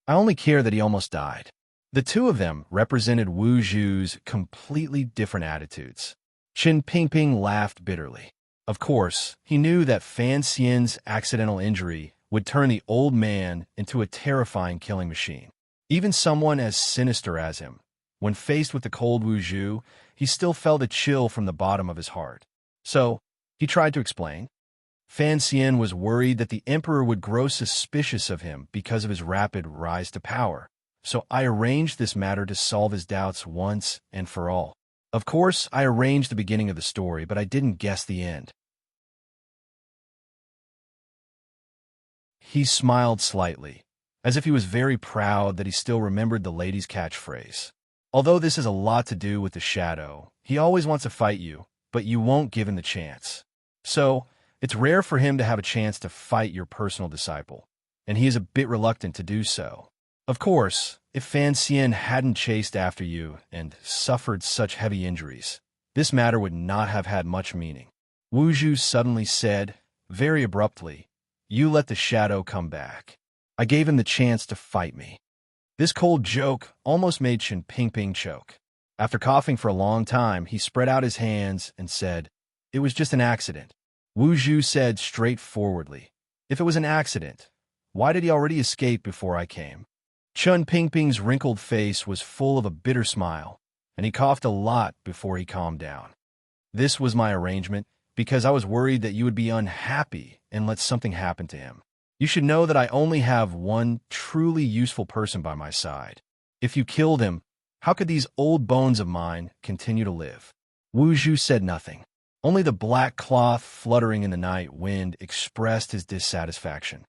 I only care that he almost died. The two of them represented Wu Zhu's completely different attitudes. Qin Pingping laughed bitterly. Of course, he knew that Fan Xian's accidental injury would turn the old man into a terrifying killing machine. Even someone as sinister as him, when faced with the cold Wu Zhu, he still felt a chill from the bottom of his heart. So, he tried to explain. Fan Xian was worried that the emperor would grow suspicious of him because of his rapid rise to power. So I arranged this matter to solve his doubts once and for all. Of course, I arranged the beginning of the story, but I didn't guess the end. He smiled slightly, as if he was very proud that he still remembered the lady's catchphrase. Although this has a lot to do with the shadow, he always wants to fight you, but you won't give him the chance. So, it's rare for him to have a chance to fight your personal disciple, and he is a bit reluctant to do so. Of course, if Fan Xian hadn't chased after you and suffered such heavy injuries, this matter would not have had much meaning. Wu Zhu suddenly said, very abruptly, "You let the shadow come back. I gave him the chance to fight me." This cold joke almost made Qin Pingping choke. After coughing for a long time, he spread out his hands and said, "It was just an accident." Wu Zhu said straightforwardly, "If it was an accident, why did he already escape before I came?" Qin Pingping's wrinkled face was full of a bitter smile, and he coughed a lot before he calmed down. "This was my arrangement because I was worried that you would be unhappy and let something happen to him. You should know that I only have one truly useful person by my side. If you killed him, how could these old bones of mine continue to live?" Wu Zhu said nothing. Only the black cloth fluttering in the night wind expressed his dissatisfaction.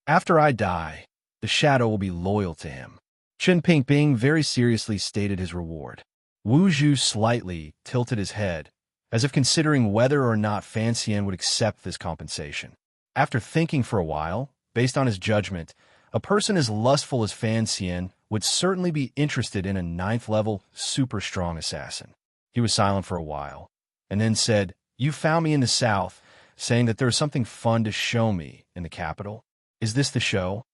"After I die, the shadow will be loyal to him." Qin Pingping very seriously stated his reward. Wu Zhu slightly tilted his head, as if considering whether or not Fan Xian would accept this compensation. After thinking for a while, based on his judgment, a person as lustful as Fan Xian would certainly be interested in a 9th-level, super-strong assassin. He was silent for a while, and then said, "You found me in the south, saying that there is something fun to show me in the capital. Is this the show?"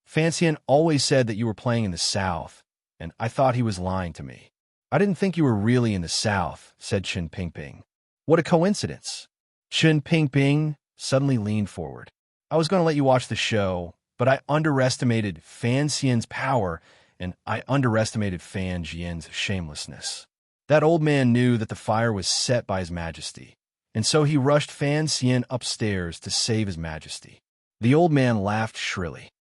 Fan Xian always said that you were playing in the south, and I thought he was lying to me. "I didn't think you were really in the south," said Qin Pingping. "What a coincidence." Qin Pingping suddenly leaned forward. "I was going to let you watch the show, but I underestimated Fan Xian's power, and I underestimated Fan Jian's shamelessness. That old man knew that the fire was set by His Majesty, and so he rushed Fan Xian upstairs to save His Majesty." The old man laughed shrilly.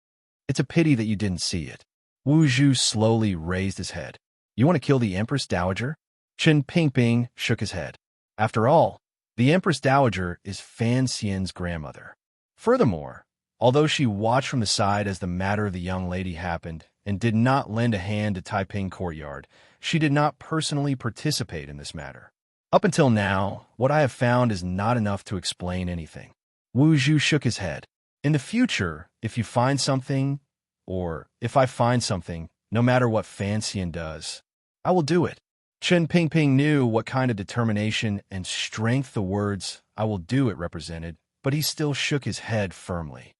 "It's a pity that you didn't see it." Wu Zhu slowly raised his head. "You want to kill the Empress Dowager?" Qin Pingping shook his head. After all, the Empress Dowager is Fan Xian's grandmother. Furthermore, although she watched from the side as the matter of the young lady happened and did not lend a hand to Taiping Courtyard, she did not personally participate in this matter. Up until now, what I have found is not enough to explain anything. Wu Zhu shook his head. "In the future, if you find something, or if I find something, no matter what Fan Xian does, I will do it." Qin Pingping knew what kind of determination and strength the words "I will do it" represented, but he still shook his head firmly.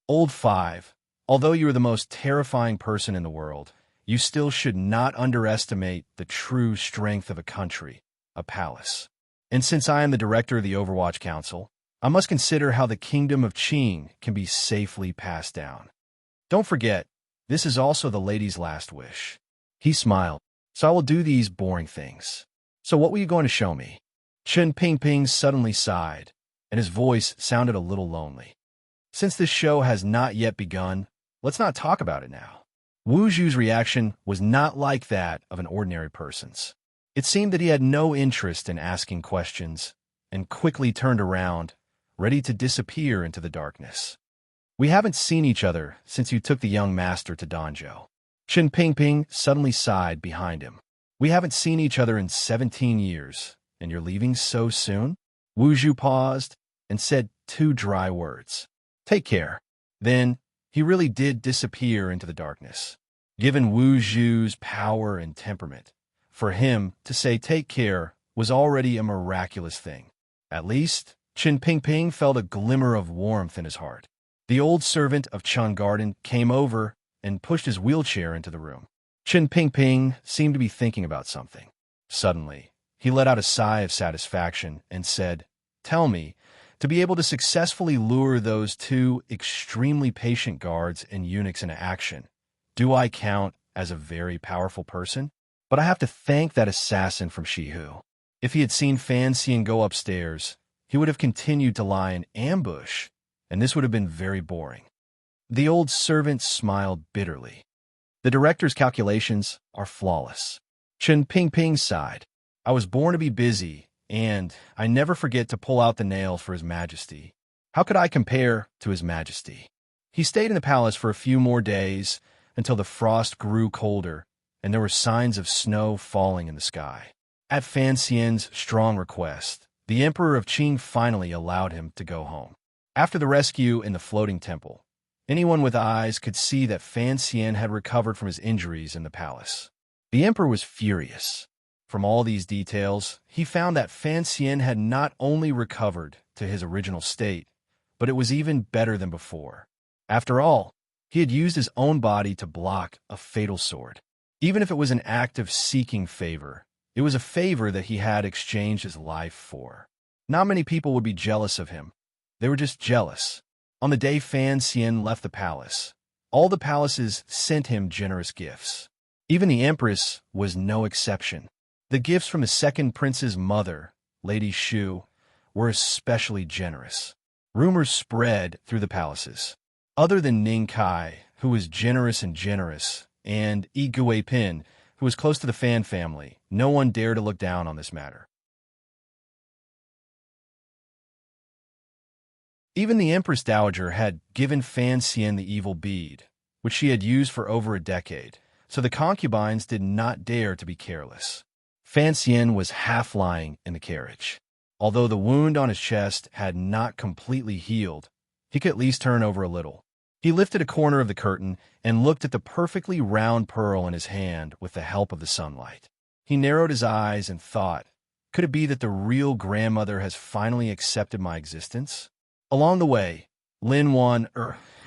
Old 5. Although you are the most terrifying person in the world, you still should not underestimate the true strength of a country, a palace. And since I am the director of the Overwatch Council, I must consider how the kingdom of Qing can be safely passed down. Don't forget, this is also the lady's last wish. He smiled. "So I will do these boring things. So what were you going to show me?" Qin Pingping suddenly sighed, and his voice sounded a little lonely. "Since this show has not yet begun, let's not talk about it now." Wu Zhu's reaction was not like that of an ordinary person's. It seemed that he had no interest in asking questions, and quickly turned around, ready to disappear into the darkness. "We haven't seen each other since you took the young master to Danzhou." Qin Pingping suddenly sighed behind him. "We haven't seen each other in 17 years, and you're leaving so soon?" Wu Zhu paused and said 2 dry words. "Take care." Then he really did disappear into the darkness. Given Wu Zhu's power and temperament, for him to say "take care" was already a miraculous thing. At least, Qin Pingping felt a glimmer of warmth in his heart. The old servant of Chun Garden came over and pushed his wheelchair into the room. Qin Pingping seemed to be thinking about something. Suddenly, he let out a sigh of satisfaction and said, "Tell me, to be able to successfully lure those two extremely patient guards and eunuchs into action, do I count as a very powerful person? But I have to thank that assassin from Shihu. If he had seen Fan Xian go upstairs, he would have continued to lie in ambush, and this would have been very boring." The old servant smiled bitterly. "The director's calculations are flawless." Qin Pingping sighed. "I was born to be busy, and I never forget to pull out the nails for His Majesty. How could I compare to His Majesty?" He stayed in the palace for a few more days until the frost grew colder and there were signs of snow falling in the sky. At Fan Xian's strong request, the Emperor of Qing finally allowed him to go home. After the rescue in the floating temple, anyone with eyes could see that Fan Xian had recovered from his injuries in the palace. The Emperor was furious. From all these details, he found that Fan Xian had not only recovered to his original state, but it was even better than before. After all, he had used his own body to block a fatal sword. Even if it was an act of seeking favor, it was a favor that he had exchanged his life for. Not many people would be jealous of him. They were just jealous. On the day Fan Xian left the palace, all the palaces sent him generous gifts. Even the Empress was no exception. The gifts from the second prince's mother, Lady Shu, were especially generous. Rumors spread through the palaces. Other than Ning Kai, who was generous, and Yi Guipin, who was close to the Fan family, no one dared to look down on this matter. Even the Empress Dowager had given Fan Xian the evil bead, which she had used for over a decade, so the concubines did not dare to be careless. Fan Xian was half lying in the carriage. Although the wound on his chest had not completely healed, he could at least turn over a little. He lifted a corner of the curtain and looked at the perfectly round pearl in his hand with the help of the sunlight. He narrowed his eyes and thought, could it be that the real grandmother has finally accepted my existence? Along the way, Lin Wan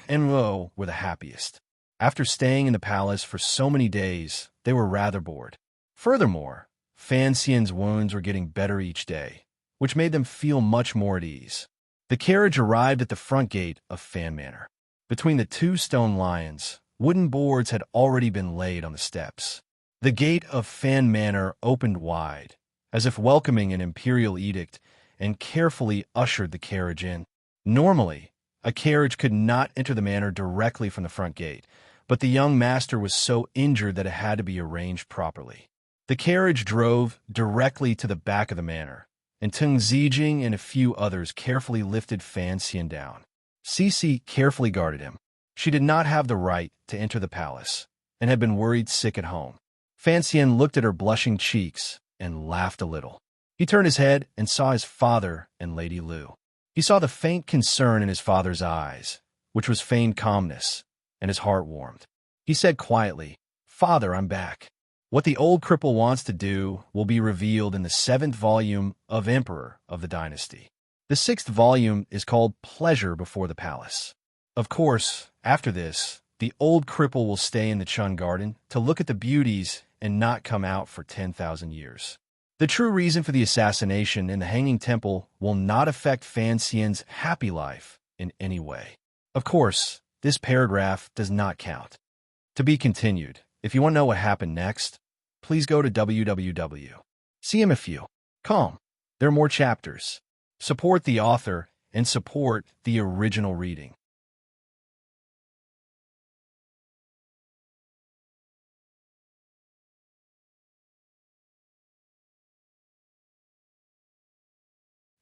and Ro were the happiest. After staying in the palace for so many days, they were rather bored. Furthermore, Fan Xian's wounds were getting better each day, which made them feel much more at ease. The carriage arrived at the front gate of Fan Manor. Between the two stone lions, wooden boards had already been laid on the steps. The gate of Fan Manor opened wide, as if welcoming an imperial edict, and carefully ushered the carriage in. Normally, a carriage could not enter the manor directly from the front gate, but the young master was so injured that it had to be arranged properly. The carriage drove directly to the back of the manor, and Teng Zijing and a few others carefully lifted Fan Xian down. Cece carefully guarded him. She did not have the right to enter the palace, and had been worried sick at home. Fan Xian looked at her blushing cheeks and laughed a little. He turned his head and saw his father and Lady Lu. He saw the faint concern in his father's eyes, which was feigned calmness, and his heart warmed. He said quietly, "Father, I'm back. What the old cripple wants to do will be revealed in the 7th volume of Emperor of the Dynasty. The 6th volume is called Pleasure Before the Palace. Of course, after this, the old cripple will stay in the Chun Garden to look at the beauties and not come out for 10,000 years. The true reason for the assassination in the Hanging Temple will not affect Fan Xian's happy life in any way." Of course, this paragraph does not count. To be continued. If you want to know what happened next, please go to www.cmfu.com. There are more chapters. Support the author and support the original reading.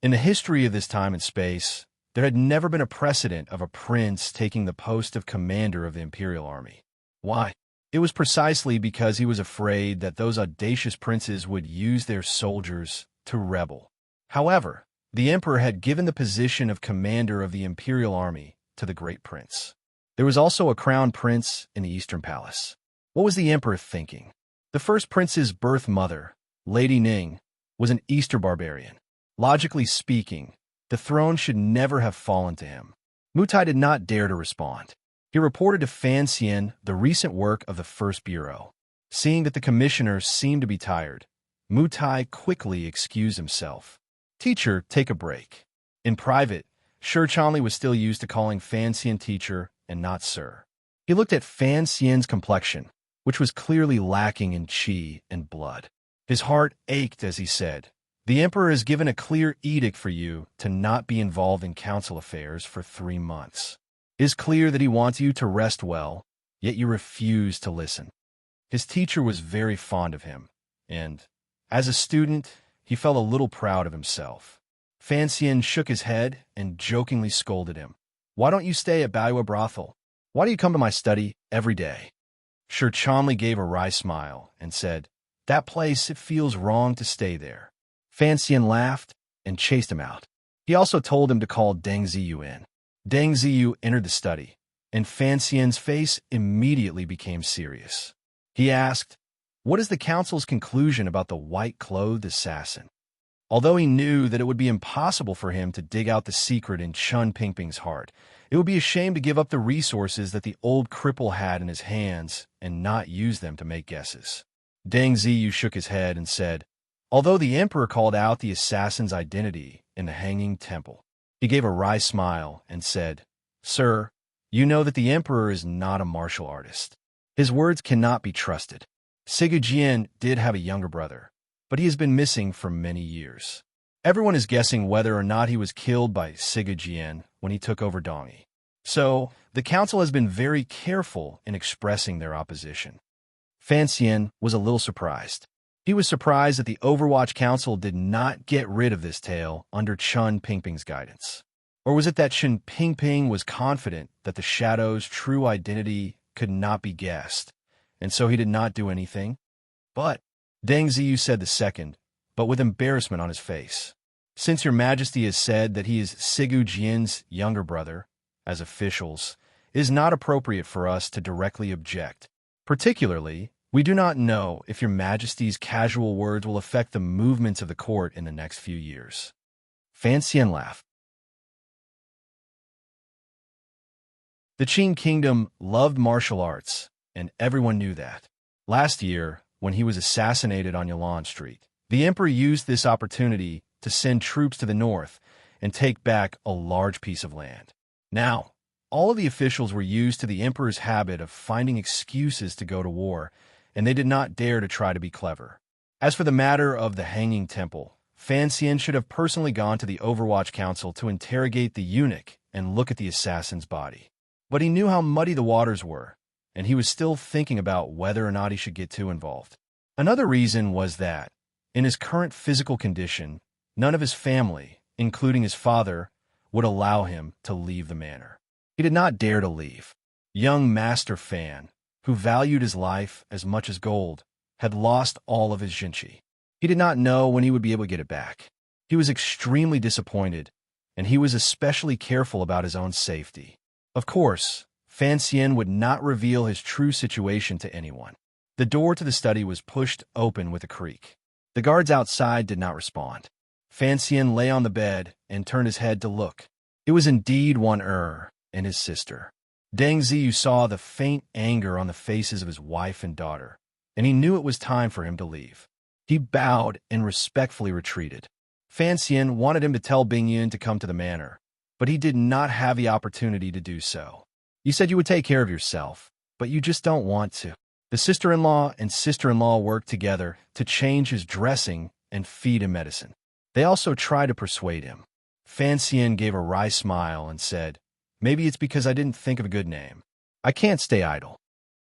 In the history of this time and space, there had never been a precedent of a prince taking the post of commander of the imperial army. Why? It was precisely because he was afraid that those audacious princes would use their soldiers to rebel. However, the emperor had given the position of commander of the imperial army to the great prince. There was also a crown prince in the Eastern Palace. What was the emperor thinking? The first prince's birth mother, Lady Ning, was an Easter barbarian. Logically speaking, the throne should never have fallen to him. Mutai did not dare to respond. He reported to Fan Xian the recent work of the First Bureau. Seeing that the commissioner seemed to be tired, Mutai quickly excused himself. Teacher, take a break. In private, Shi Chanli was still used to calling Fan Xian teacher and not sir. He looked at Fan Xian's complexion, which was clearly lacking in qi and blood. His heart ached as he said, "The emperor has given a clear edict for you to not be involved in council affairs for 3 months. It is clear that he wants you to rest well, yet you refuse to listen." His teacher was very fond of him, and, as a student, he felt a little proud of himself. Fan Xian shook his head and jokingly scolded him. "Why don't you stay at Baiwa Brothel? Why do you come to my study every day?" Shi Chanli gave a wry smile and said, "That place, it feels wrong to stay there." Fan Xian laughed and chased him out. He also told him to call Deng Ziyu in. Deng Ziyu entered the study, and Fan Xian's face immediately became serious. He asked, "What is the council's conclusion about the white-clothed assassin?" Although he knew that it would be impossible for him to dig out the secret in Chun Pingping's heart, it would be a shame to give up the resources that the old cripple had in his hands and not use them to make guesses. Deng Ziyu shook his head and said, "Although the emperor called out the assassin's identity in the Hanging Temple," he gave a wry smile and said, "Sir, you know that the emperor is not a martial artist. His words cannot be trusted. Sigu Jian did have a younger brother, but he has been missing for many years. Everyone is guessing whether or not he was killed by Sigu Jian when he took over Dongyi. So, the council has been very careful in expressing their opposition." Fan Xian was a little surprised. He was surprised that the Overwatch Council did not get rid of this tale under Chun Pingping's guidance. Or was it that Chun Pingping was confident that the Shadow's true identity could not be guessed, and so he did not do anything? But Deng Ziyu said the second, but with embarrassment on his face. "Since your majesty has said that he is Sigu Jian's younger brother, as officials, it is not appropriate for us to directly object. Particularly, we do not know if your majesty's casual words will affect the movements of the court in the next few years." Fan Xian laughed. The Qin kingdom loved martial arts, and everyone knew that. Last year, when he was assassinated on Yalan Street, the emperor used this opportunity to send troops to the north and take back a large piece of land. Now, all of the officials were used to the emperor's habit of finding excuses to go to war, and they did not dare to try to be clever. As for the matter of the Hanging Temple, Fan Xian should have personally gone to the Overwatch Council to interrogate the eunuch and look at the assassin's body. But he knew how muddy the waters were, and he was still thinking about whether or not he should get too involved. Another reason was that, in his current physical condition, none of his family, including his father, would allow him to leave the manor. He did not dare to leave. Young Master Fan, who valued his life as much as gold, had lost all of his jinchi. He did not know when he would be able to get it back. He was extremely disappointed, and he was especially careful about his own safety. Of course, Fan Xian would not reveal his true situation to anyone. The door to the study was pushed open with a creak. The guards outside did not respond. Fan Xian lay on the bed and turned his head to look. It was indeed Wan and his sister. Deng Ziyu saw the faint anger on the faces of his wife and daughter, and he knew it was time for him to leave. He bowed and respectfully retreated. Fan Xian wanted him to tell Bingyun to come to the manor, but he did not have the opportunity to do so. "You said you would take care of yourself, but you just don't want to." The sister-in-law and sister-in-law worked together to change his dressing and feed him medicine. They also tried to persuade him. Fan Xian gave a wry smile and said, "Maybe it's because I didn't think of a good name. I can't stay idle."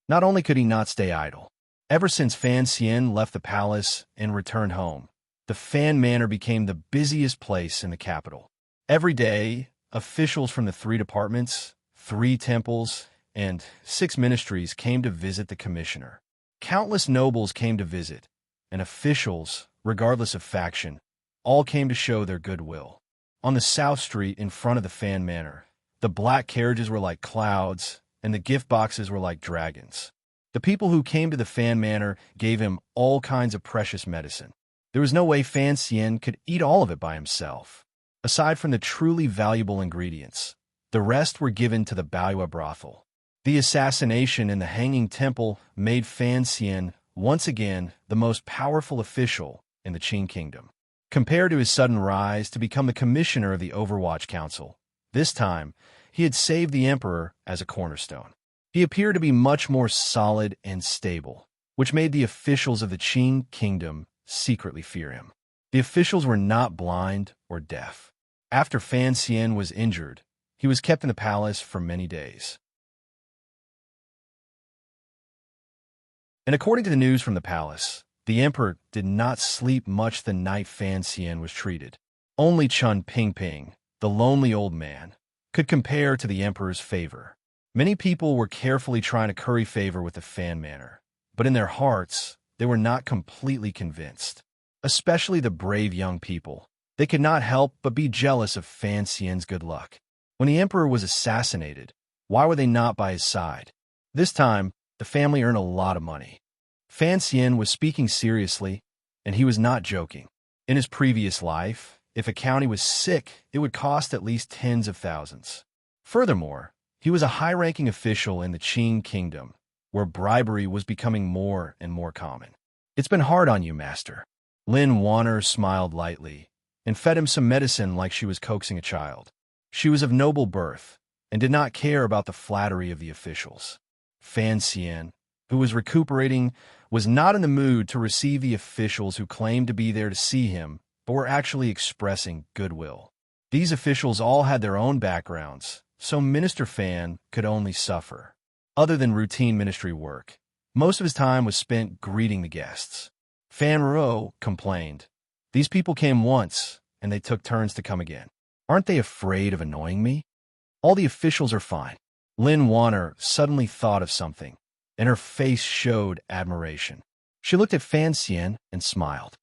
Not only could he not stay idle, ever since Fan Xian left the palace and returned home, the Fan Manor became the busiest place in the capital. Every day, officials from the 3 departments, 3 temples, and 6 ministries came to visit the commissioner. Countless nobles came to visit, and officials, regardless of faction, all came to show their goodwill. On the South Street in front of the Fan Manor, the black carriages were like clouds, and the gift boxes were like dragons. The people who came to the Fan Manor gave him all kinds of precious medicine. There was no way Fan Xian could eat all of it by himself. Aside from the truly valuable ingredients, the rest were given to the Baoyue brothel. The assassination in the Hanging Temple made Fan Xian once again the most powerful official in the Qin Kingdom. Compared to his sudden rise to become the commissioner of the Overwatch Council, this time he had saved the emperor as a cornerstone. He appeared to be much more solid and stable, which made the officials of the Qin Kingdom secretly fear him. The officials were not blind or deaf. After Fan Xian was injured, he was kept in the palace for many days. And according to the news from the palace, the emperor did not sleep much the night Fan Xian was treated. Only Chun Pingping, the lonely old man, could compare to the emperor's favor. Many people were carefully trying to curry favor with the Fan manor, but in their hearts, they were not completely convinced. Especially the brave young people. They could not help but be jealous of Fan Xian's good luck. When the emperor was assassinated, why were they not by his side? This time, the family earned a lot of money. Fan Xian was speaking seriously, and he was not joking. In his previous life, if a county was sick, it would cost at least tens of thousands. Furthermore, he was a high-ranking official in the Qin Kingdom, where bribery was becoming more and more common. "It's been hard on you, master." Lin Wanner smiled lightly and fed him some medicine like she was coaxing a child. She was of noble birth and did not care about the flattery of the officials. Fan Xian, who was recuperating, was not in the mood to receive the officials who claimed to be there to see him, but were actually expressing goodwill. These officials all had their own backgrounds, so Minister Fan could only suffer. Other than routine ministry work, most of his time was spent greeting the guests. Fan Ro complained, "These people came once, and they took turns to come again. Aren't they afraid of annoying me? All the officials are fine." Lin Wanner suddenly thought of something, and her face showed admiration. She looked at Fan Xian and smiled.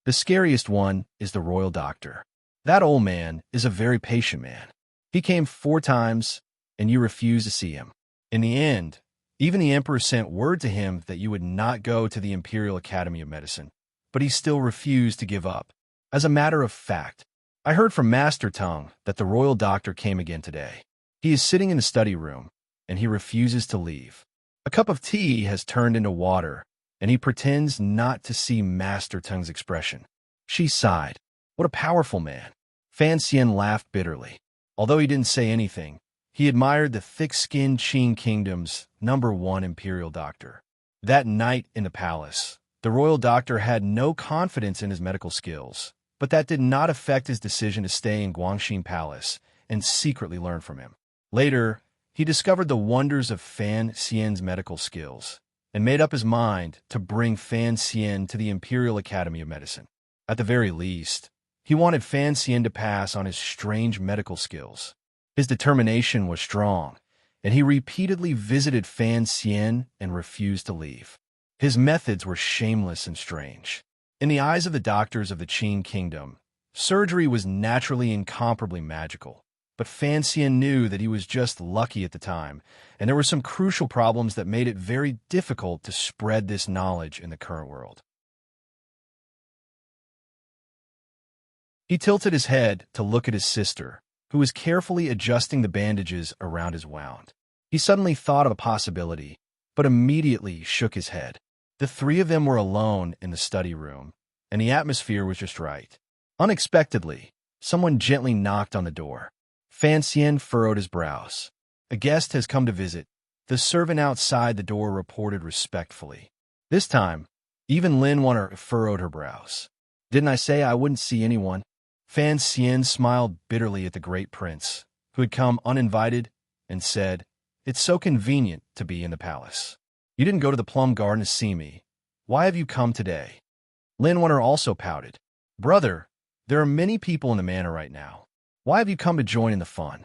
"The scariest one is the royal doctor. That old man is a very patient man. He came 4 times, and you refused to see him. In the end, even the emperor sent word to him that you would not go to the Imperial Academy of Medicine, but he still refused to give up. As a matter of fact, I heard from Master Tung that the royal doctor came again today. He is sitting in the study room, and he refuses to leave. A cup of tea has turned into water, and he pretends not to see Master Tung's expression." She sighed. What a powerful man. Fan Xian laughed bitterly. Although he didn't say anything, he admired the thick-skinned Qin Kingdom's #1 imperial doctor. That night in the palace, the royal doctor had no confidence in his medical skills, but that did not affect his decision to stay in Guangxin Palace and secretly learn from him. Later, he discovered the wonders of Fan Xian's medical skills and made up his mind to bring Fan Xian to the Imperial Academy of Medicine. At the very least, he wanted Fan Xian to pass on his strange medical skills. His determination was strong, and he repeatedly visited Fan Xian and refused to leave. His methods were shameless and strange. In the eyes of the doctors of the Qin Kingdom, surgery was naturally incomparably magical. But Fan Xian knew that he was just lucky at the time, and there were some crucial problems that made it very difficult to spread this knowledge in the current world. He tilted his head to look at his sister, who was carefully adjusting the bandages around his wound. He suddenly thought of a possibility, but immediately shook his head. The 3 of them were alone in the study room, and the atmosphere was just right. Unexpectedly, someone gently knocked on the door. Fan Xian furrowed his brows. "A guest has come to visit," the servant outside the door reported respectfully. This time, even Lin Wanner furrowed her brows. "Didn't I say I wouldn't see anyone?" Fan Xian smiled bitterly at the great prince, who had come uninvited, and said, "It's so convenient to be in the palace. You didn't go to the plum garden to see me. Why have you come today?" Lin Wanner also pouted. "Brother, there are many people in the manor right now. Why have you come to join in the fun?"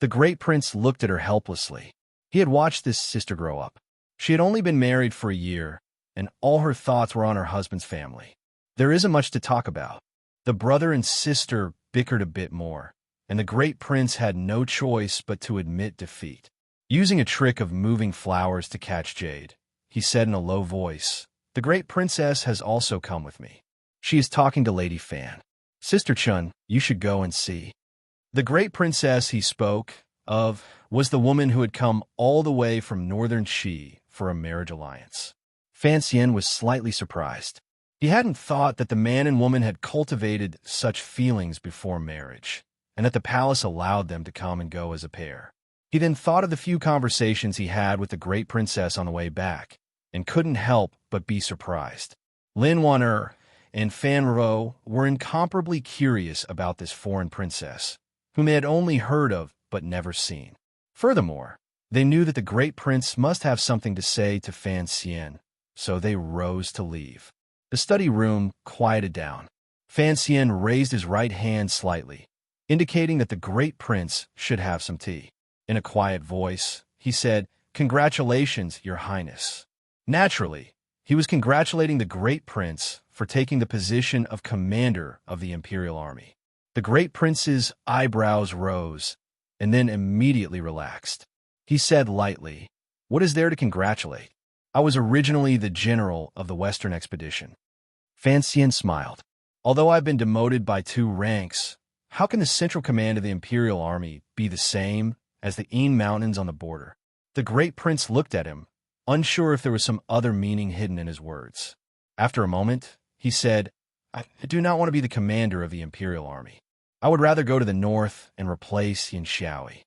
The great prince looked at her helplessly. He had watched this sister grow up. She had only been married for a year, and all her thoughts were on her husband's family. There isn't much to talk about. The brother and sister bickered a bit more, and the great prince had no choice but to admit defeat. Using a trick of moving flowers to catch jade, he said in a low voice, "The great princess has also come with me." She is talking to Lady Fan. Sister Chun, you should go and see. The great princess he spoke of was the woman who had come all the way from northern Qi for a marriage alliance. Fan Xian was slightly surprised. He hadn't thought that the man and woman had cultivated such feelings before marriage, and that the palace allowed them to come and go as a pair. He then thought of the few conversations he had with the great princess on the way back, and couldn't help but be surprised. Lin Wan'er and Fan Ro were incomparably curious about this foreign princess, whom they had only heard of but never seen. Furthermore, they knew that the great prince must have something to say to Fan Xian, so they rose to leave. The study room quieted down. Fan Xian raised his right hand slightly, indicating that the great prince should have some tea. In a quiet voice, he said, "Congratulations, Your Highness." Naturally, he was congratulating the great prince for taking the position of commander of the imperial army. The great prince's eyebrows rose, and then immediately relaxed. He said lightly, "What is there to congratulate? I was originally the general of the Western expedition." Fan Xian smiled. "Although I've been demoted by 2 ranks, how can the central command of the imperial army be the same as the Yin Mountains on the border?" The great prince looked at him, unsure if there was some other meaning hidden in his words. After a moment, he said, I do not want to be the commander of the imperial army. I would rather go to the north and replace Yin Xiaoyi."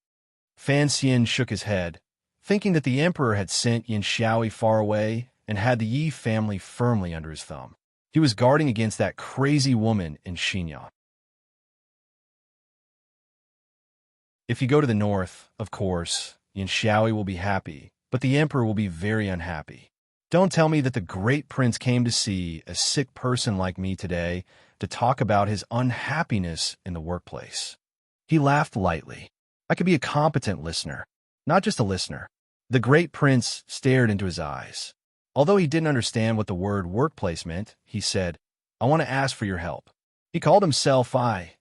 Fan Xian shook his head, thinking that the emperor had sent Yin Xiaoyi far away and had the Yi family firmly under his thumb. He was guarding against that crazy woman in Xinjiang. If you go to the north, of course, Yin Xiaoyi will be happy, but the emperor will be very unhappy. Don't tell me that the great prince came to see a sick person like me today to talk about his unhappiness in the workplace. He laughed lightly. I could be a competent listener, not just a listener. The great prince stared into his eyes. Although he didn't understand what the word workplace meant, he said, "I want to ask for your help." He called himself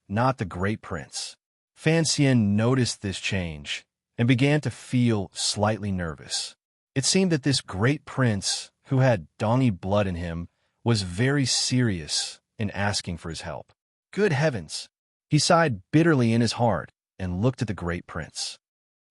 not the great prince. Fan Xian noticed this change and began to feel slightly nervous. It seemed that this great prince, who had Dongi blood in him, was very serious in asking for his help. Good heavens! He sighed bitterly in his heart and looked at the great prince.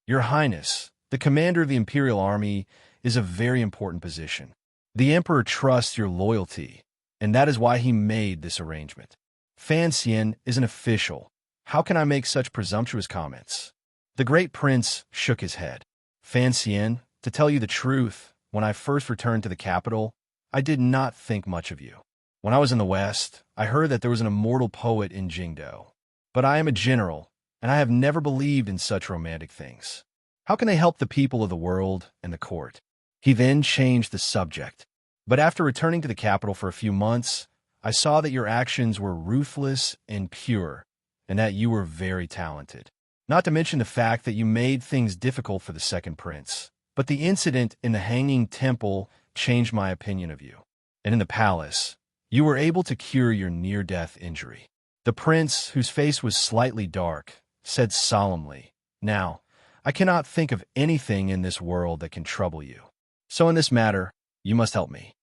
"Your Highness, the commander of the imperial army is a very important position. The emperor trusts your loyalty, and that is why he made this arrangement. Fan Xian is an official. How can I make such presumptuous comments?" The great prince shook his head. "Fan Xian, to tell you the truth, when I first returned to the capital, I did not think much of you. When I was in the West, I heard that there was an immortal poet in Jingdo. But I am a general, and I have never believed in such romantic things. How can they help the people of the world and the court?" He then changed the subject. "But after returning to the capital for a few months, I saw that your actions were ruthless and pure, and that you were very talented. Not to mention the fact that you made things difficult for the second prince. But the incident in the Hanging Temple changed my opinion of you. And in the palace, you were able to cure your near-death injury." The prince, whose face was slightly dark, said solemnly, "Now, I cannot think of anything in this world that can trouble you. So in this matter, you must help me."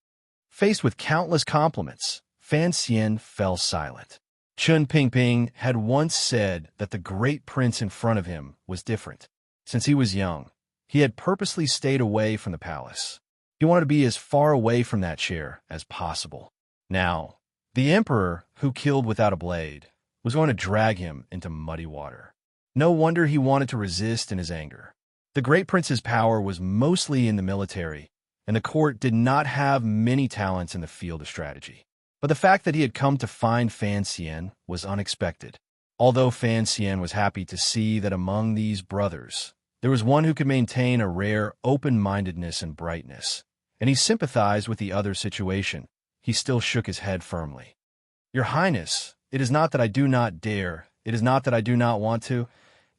Faced with countless compliments, Fan Xian fell silent. Chun Pingping had once said that the great prince in front of him was different. Since he was young, he had purposely stayed away from the palace. He wanted to be as far away from that chair as possible. Now, the emperor, who killed without a blade, was going to drag him into muddy water. No wonder he wanted to resist in his anger. The great prince's power was mostly in the military, and the court did not have many talents in the field of strategy. But the fact that he had come to find Fan Xian was unexpected. Although Fan Xian was happy to see that among these brothers, there was one who could maintain a rare open-mindedness and brightness, and he sympathized with the other's situation, he still shook his head firmly. "Your Highness, it is not that I do not dare, it is not that I do not want to,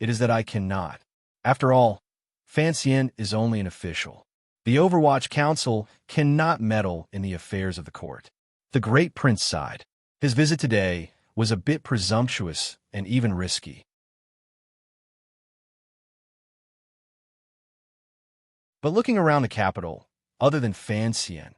it is that I cannot. After all, Fan Xian is only an official. The Overwatch Council cannot meddle in the affairs of the court." The great prince sighed. His visit today was a bit presumptuous and even risky. But looking around the capital, other than Fan Xian,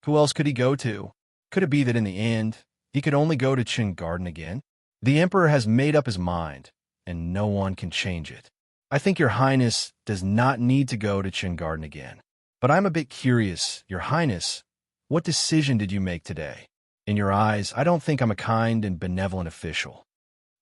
who else could he go to? Could it be that in the end, he could only go to Qin Garden again? The Emperor has made up his mind, and no one can change it. I think Your Highness does not need to go to Qin Garden again. But I'm a bit curious, Your Highness, what decision did you make today? In your eyes, I don't think I'm a kind and benevolent official.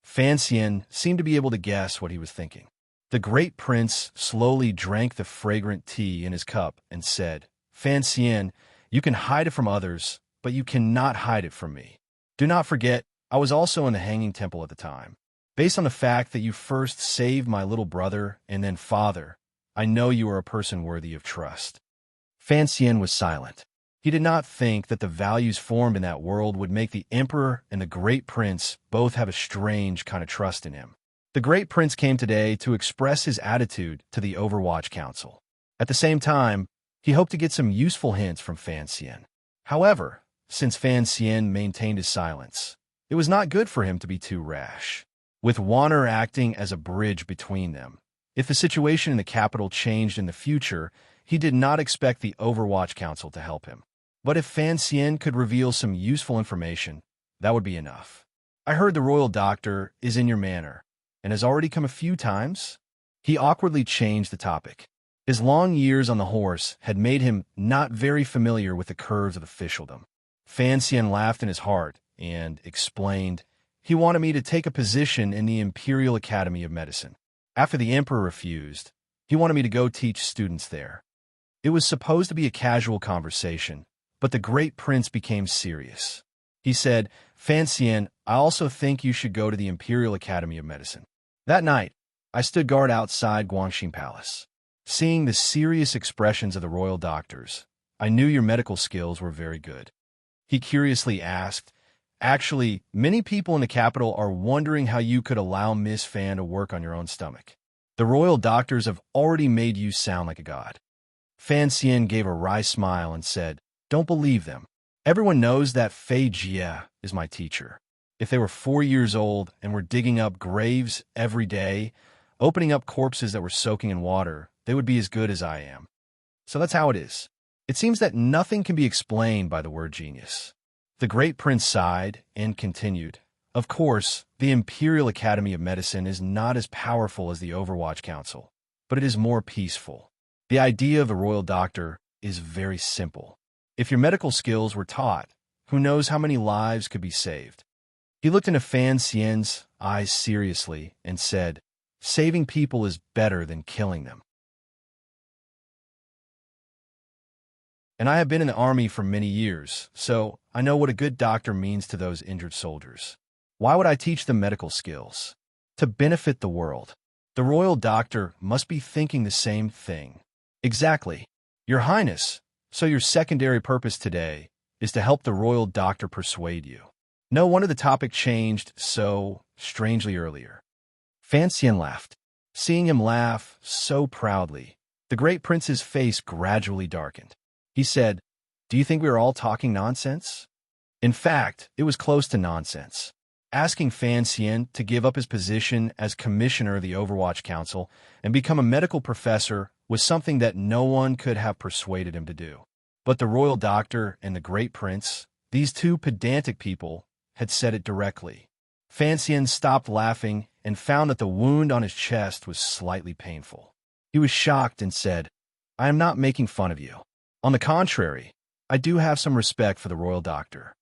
Fan Xian seemed to be able to guess what he was thinking. The great prince slowly drank the fragrant tea in his cup and said, Fan Xian, you can hide it from others, but you cannot hide it from me. Do not forget, I was also in the Hanging Temple at the time. Based on the fact that you first saved my little brother and then father, I know you are a person worthy of trust. Fan Xian was silent. He did not think that the values formed in that world would make the Emperor and the Great Prince both have a strange kind of trust in him. The Great Prince came today to express his attitude to the Overwatch Council. At the same time, he hoped to get some useful hints from Fan Xian. However, since Fan Xian maintained his silence, it was not good for him to be too rash. With Wanner acting as a bridge between them, if the situation in the capital changed in the future, he did not expect the Overwatch Council to help him. But if Fan Xian could reveal some useful information, that would be enough. I heard the royal doctor is in your manor, and has already come a few times. He awkwardly changed the topic. His long years on the horse had made him not very familiar with the curves of officialdom. Fan Xian laughed in his heart and explained, he wanted me to take a position in the Imperial Academy of Medicine. After the Emperor refused, he wanted me to go teach students there. It was supposed to be a casual conversation, but the Great Prince became serious. He said, Fan Xian, I also think you should go to the Imperial Academy of Medicine. That night, I stood guard outside Guangxin Palace. Seeing the serious expressions of the royal doctors, I knew your medical skills were very good. He curiously asked, actually, many people in the capital are wondering how you could allow Miss Fan to work on your own stomach. The royal doctors have already made you sound like a god. Fan Xian gave a wry smile and said, don't believe them. Everyone knows that Fei Jie is my teacher. If they were 4 years old and were digging up graves every day, opening up corpses that were soaking in water, they would be as good as I am. So that's how it is. It seems that nothing can be explained by the word genius. The Great Prince sighed and continued, of course, the Imperial Academy of Medicine is not as powerful as the Overwatch Council, but it is more peaceful. The idea of the royal doctor is very simple. If your medical skills were taught, who knows how many lives could be saved? He looked into Fan Xian's eyes seriously and said, saving people is better than killing them. And I have been in the army for many years, so I know what a good doctor means to those injured soldiers. Why would I teach them medical skills? To benefit the world. The royal doctor must be thinking the same thing. Exactly. Your Highness, so your secondary purpose today is to help the royal doctor persuade you. No wonder the topic changed so strangely earlier. Fan Xian laughed. Seeing him laugh so proudly, the Great Prince's face gradually darkened. He said, do you think we are all talking nonsense? In fact, it was close to nonsense. Asking Fan Xian to give up his position as commissioner of the Overwatch Council and become a medical professor was something that no one could have persuaded him to do. But the royal doctor and the Great Prince, these two pedantic people, had said it directly. Fan Xian stopped laughing and found that the wound on his chest was slightly painful. He was shocked and said, I am not making fun of you. On the contrary, I do have some respect for the royal doctor.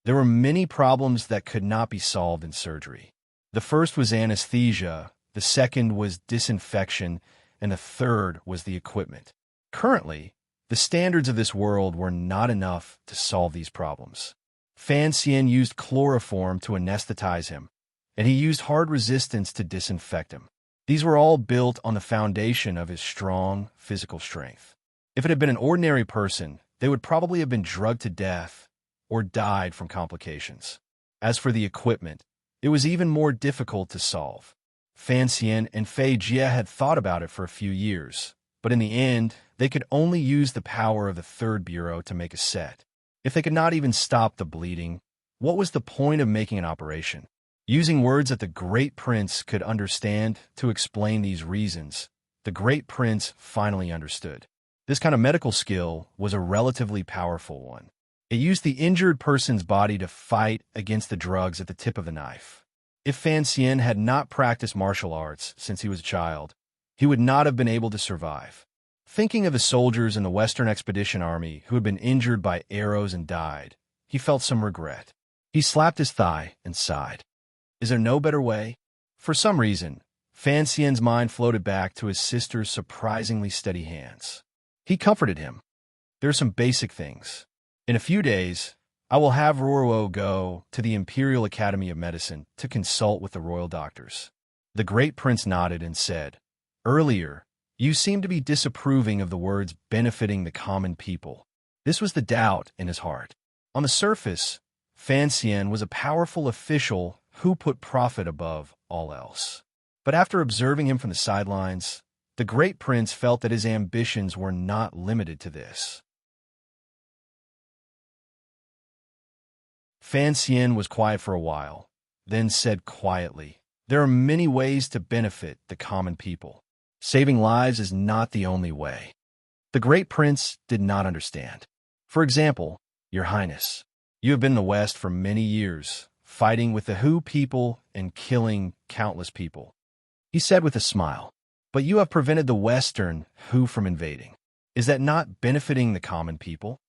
There were many problems that could not be solved in surgery. The first was anesthesia, the second was disinfection, and the third was the equipment. Currently, the standards of this world were not enough to solve these problems. Fan Xian used chloroform to anesthetize him, and he used hard resistance to disinfect him. These were all built on the foundation of his strong physical strength. If it had been an ordinary person, they would probably have been drugged to death or died from complications. As for the equipment, it was even more difficult to solve. Fan Xian and Fei Jie had thought about it for a few years, but in the end, they could only use the power of the Third Bureau to make a set. If they could not even stop the bleeding, what was the point of making an operation? Using words that the Great Prince could understand to explain these reasons, the Great Prince finally understood. This kind of medical skill was a relatively powerful one. It used the injured person's body to fight against the drugs at the tip of the knife. If Fan Xian had not practiced martial arts since he was a child, he would not have been able to survive. Thinking of the soldiers in the Western Expedition Army who had been injured by arrows and died, he felt some regret. He slapped his thigh and sighed. Is there no better way? For some reason, Fan Xian's mind floated back to his sister's surprisingly steady hands. He comforted him. There are some basic things. In a few days, I will have Ruo go to the Imperial Academy of Medicine to consult with the royal doctors. The great prince nodded and said, Earlier, you seemed to be disapproving of the words benefiting the common people. This was the doubt in his heart. On the surface, Fan Xian was a powerful official who put profit above all else. But after observing him from the sidelines, the great prince felt that his ambitions were not limited to this. Fan Xian was quiet for a while, then said quietly, There are many ways to benefit the common people. Saving lives is not the only way. The great prince did not understand. For example, Your Highness, you have been in the West for many years, fighting with the Hu people and killing countless people. He said with a smile, But you have prevented the Western Hu from invading. Is that not benefiting the common people?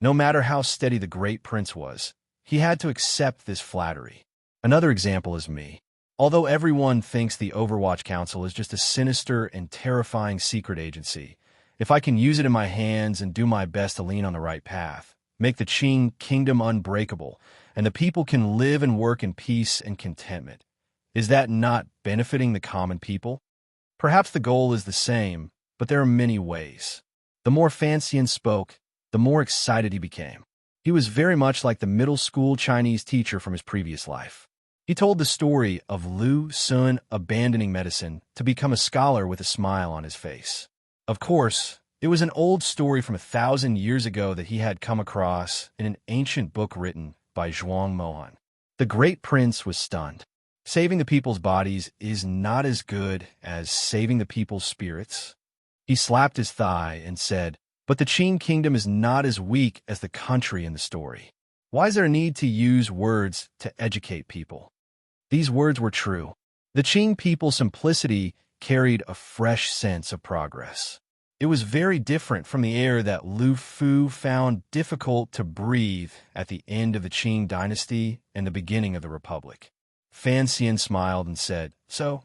No matter how steady the great prince was, he had to accept this flattery. Another example is me. Although everyone thinks the Overwatch Council is just a sinister and terrifying secret agency, if I can use it in my hands and do my best to lean on the right path, make the Qing kingdom unbreakable, and the people can live and work in peace and contentment, is that not benefiting the common people? Perhaps the goal is the same, but there are many ways. The more Fan Xian spoke, the more excited he became. He was very much like the middle school Chinese teacher from his previous life. He told the story of Lu Sun abandoning medicine to become a scholar with a smile on his face. Of course, it was an old story from 1,000 years ago that he had come across in an ancient book written by Zhuang Mohan. The great prince was stunned. Saving the people's bodies is not as good as saving the people's spirits. He slapped his thigh and said, But the Qing kingdom is not as weak as the country in the story. Why is there a need to use words to educate people? These words were true. The Qing people's simplicity carried a fresh sense of progress. It was very different from the air that Lu Fu found difficult to breathe at the end of the Qing dynasty and the beginning of the Republic. Fan Xian smiled and said, So,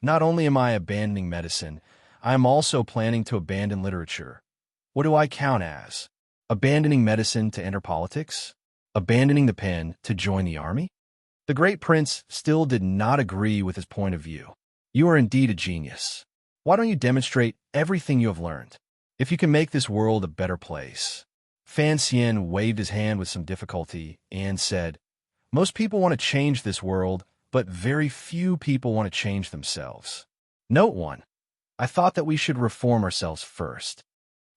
not only am I abandoning medicine, I am also planning to abandon literature. What do I count as? Abandoning medicine to enter politics? Abandoning the pen to join the army? The great prince still did not agree with his point of view. You are indeed a genius. Why don't you demonstrate everything you have learned? If you can make this world a better place. Fan Xian waved his hand with some difficulty and said, Most people want to change this world, but very few people want to change themselves. Note 1. I thought that we should reform ourselves first.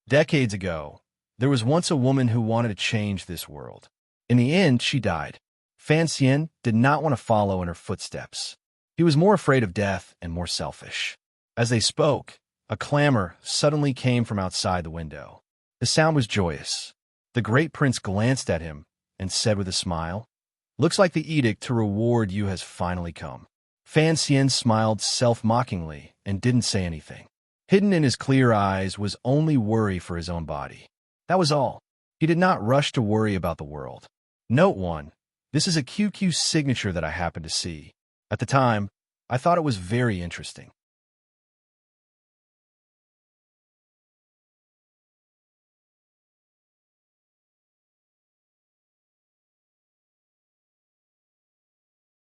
Decades ago, there was once a woman who wanted to change this world. In the end, she died. Fan Xian did not want to follow in her footsteps. He was more afraid of death and more selfish. As they spoke, a clamor suddenly came from outside the window. The sound was joyous. The great prince glanced at him and said with a smile, Looks like the edict to reward you has finally come. Fan Xian smiled self-mockingly and didn't say anything. Hidden in his clear eyes was only worry for his own body. That was all. He did not rush to worry about the world. Note 1. This is a QQ signature that I happened to see. At the time, I thought it was very interesting.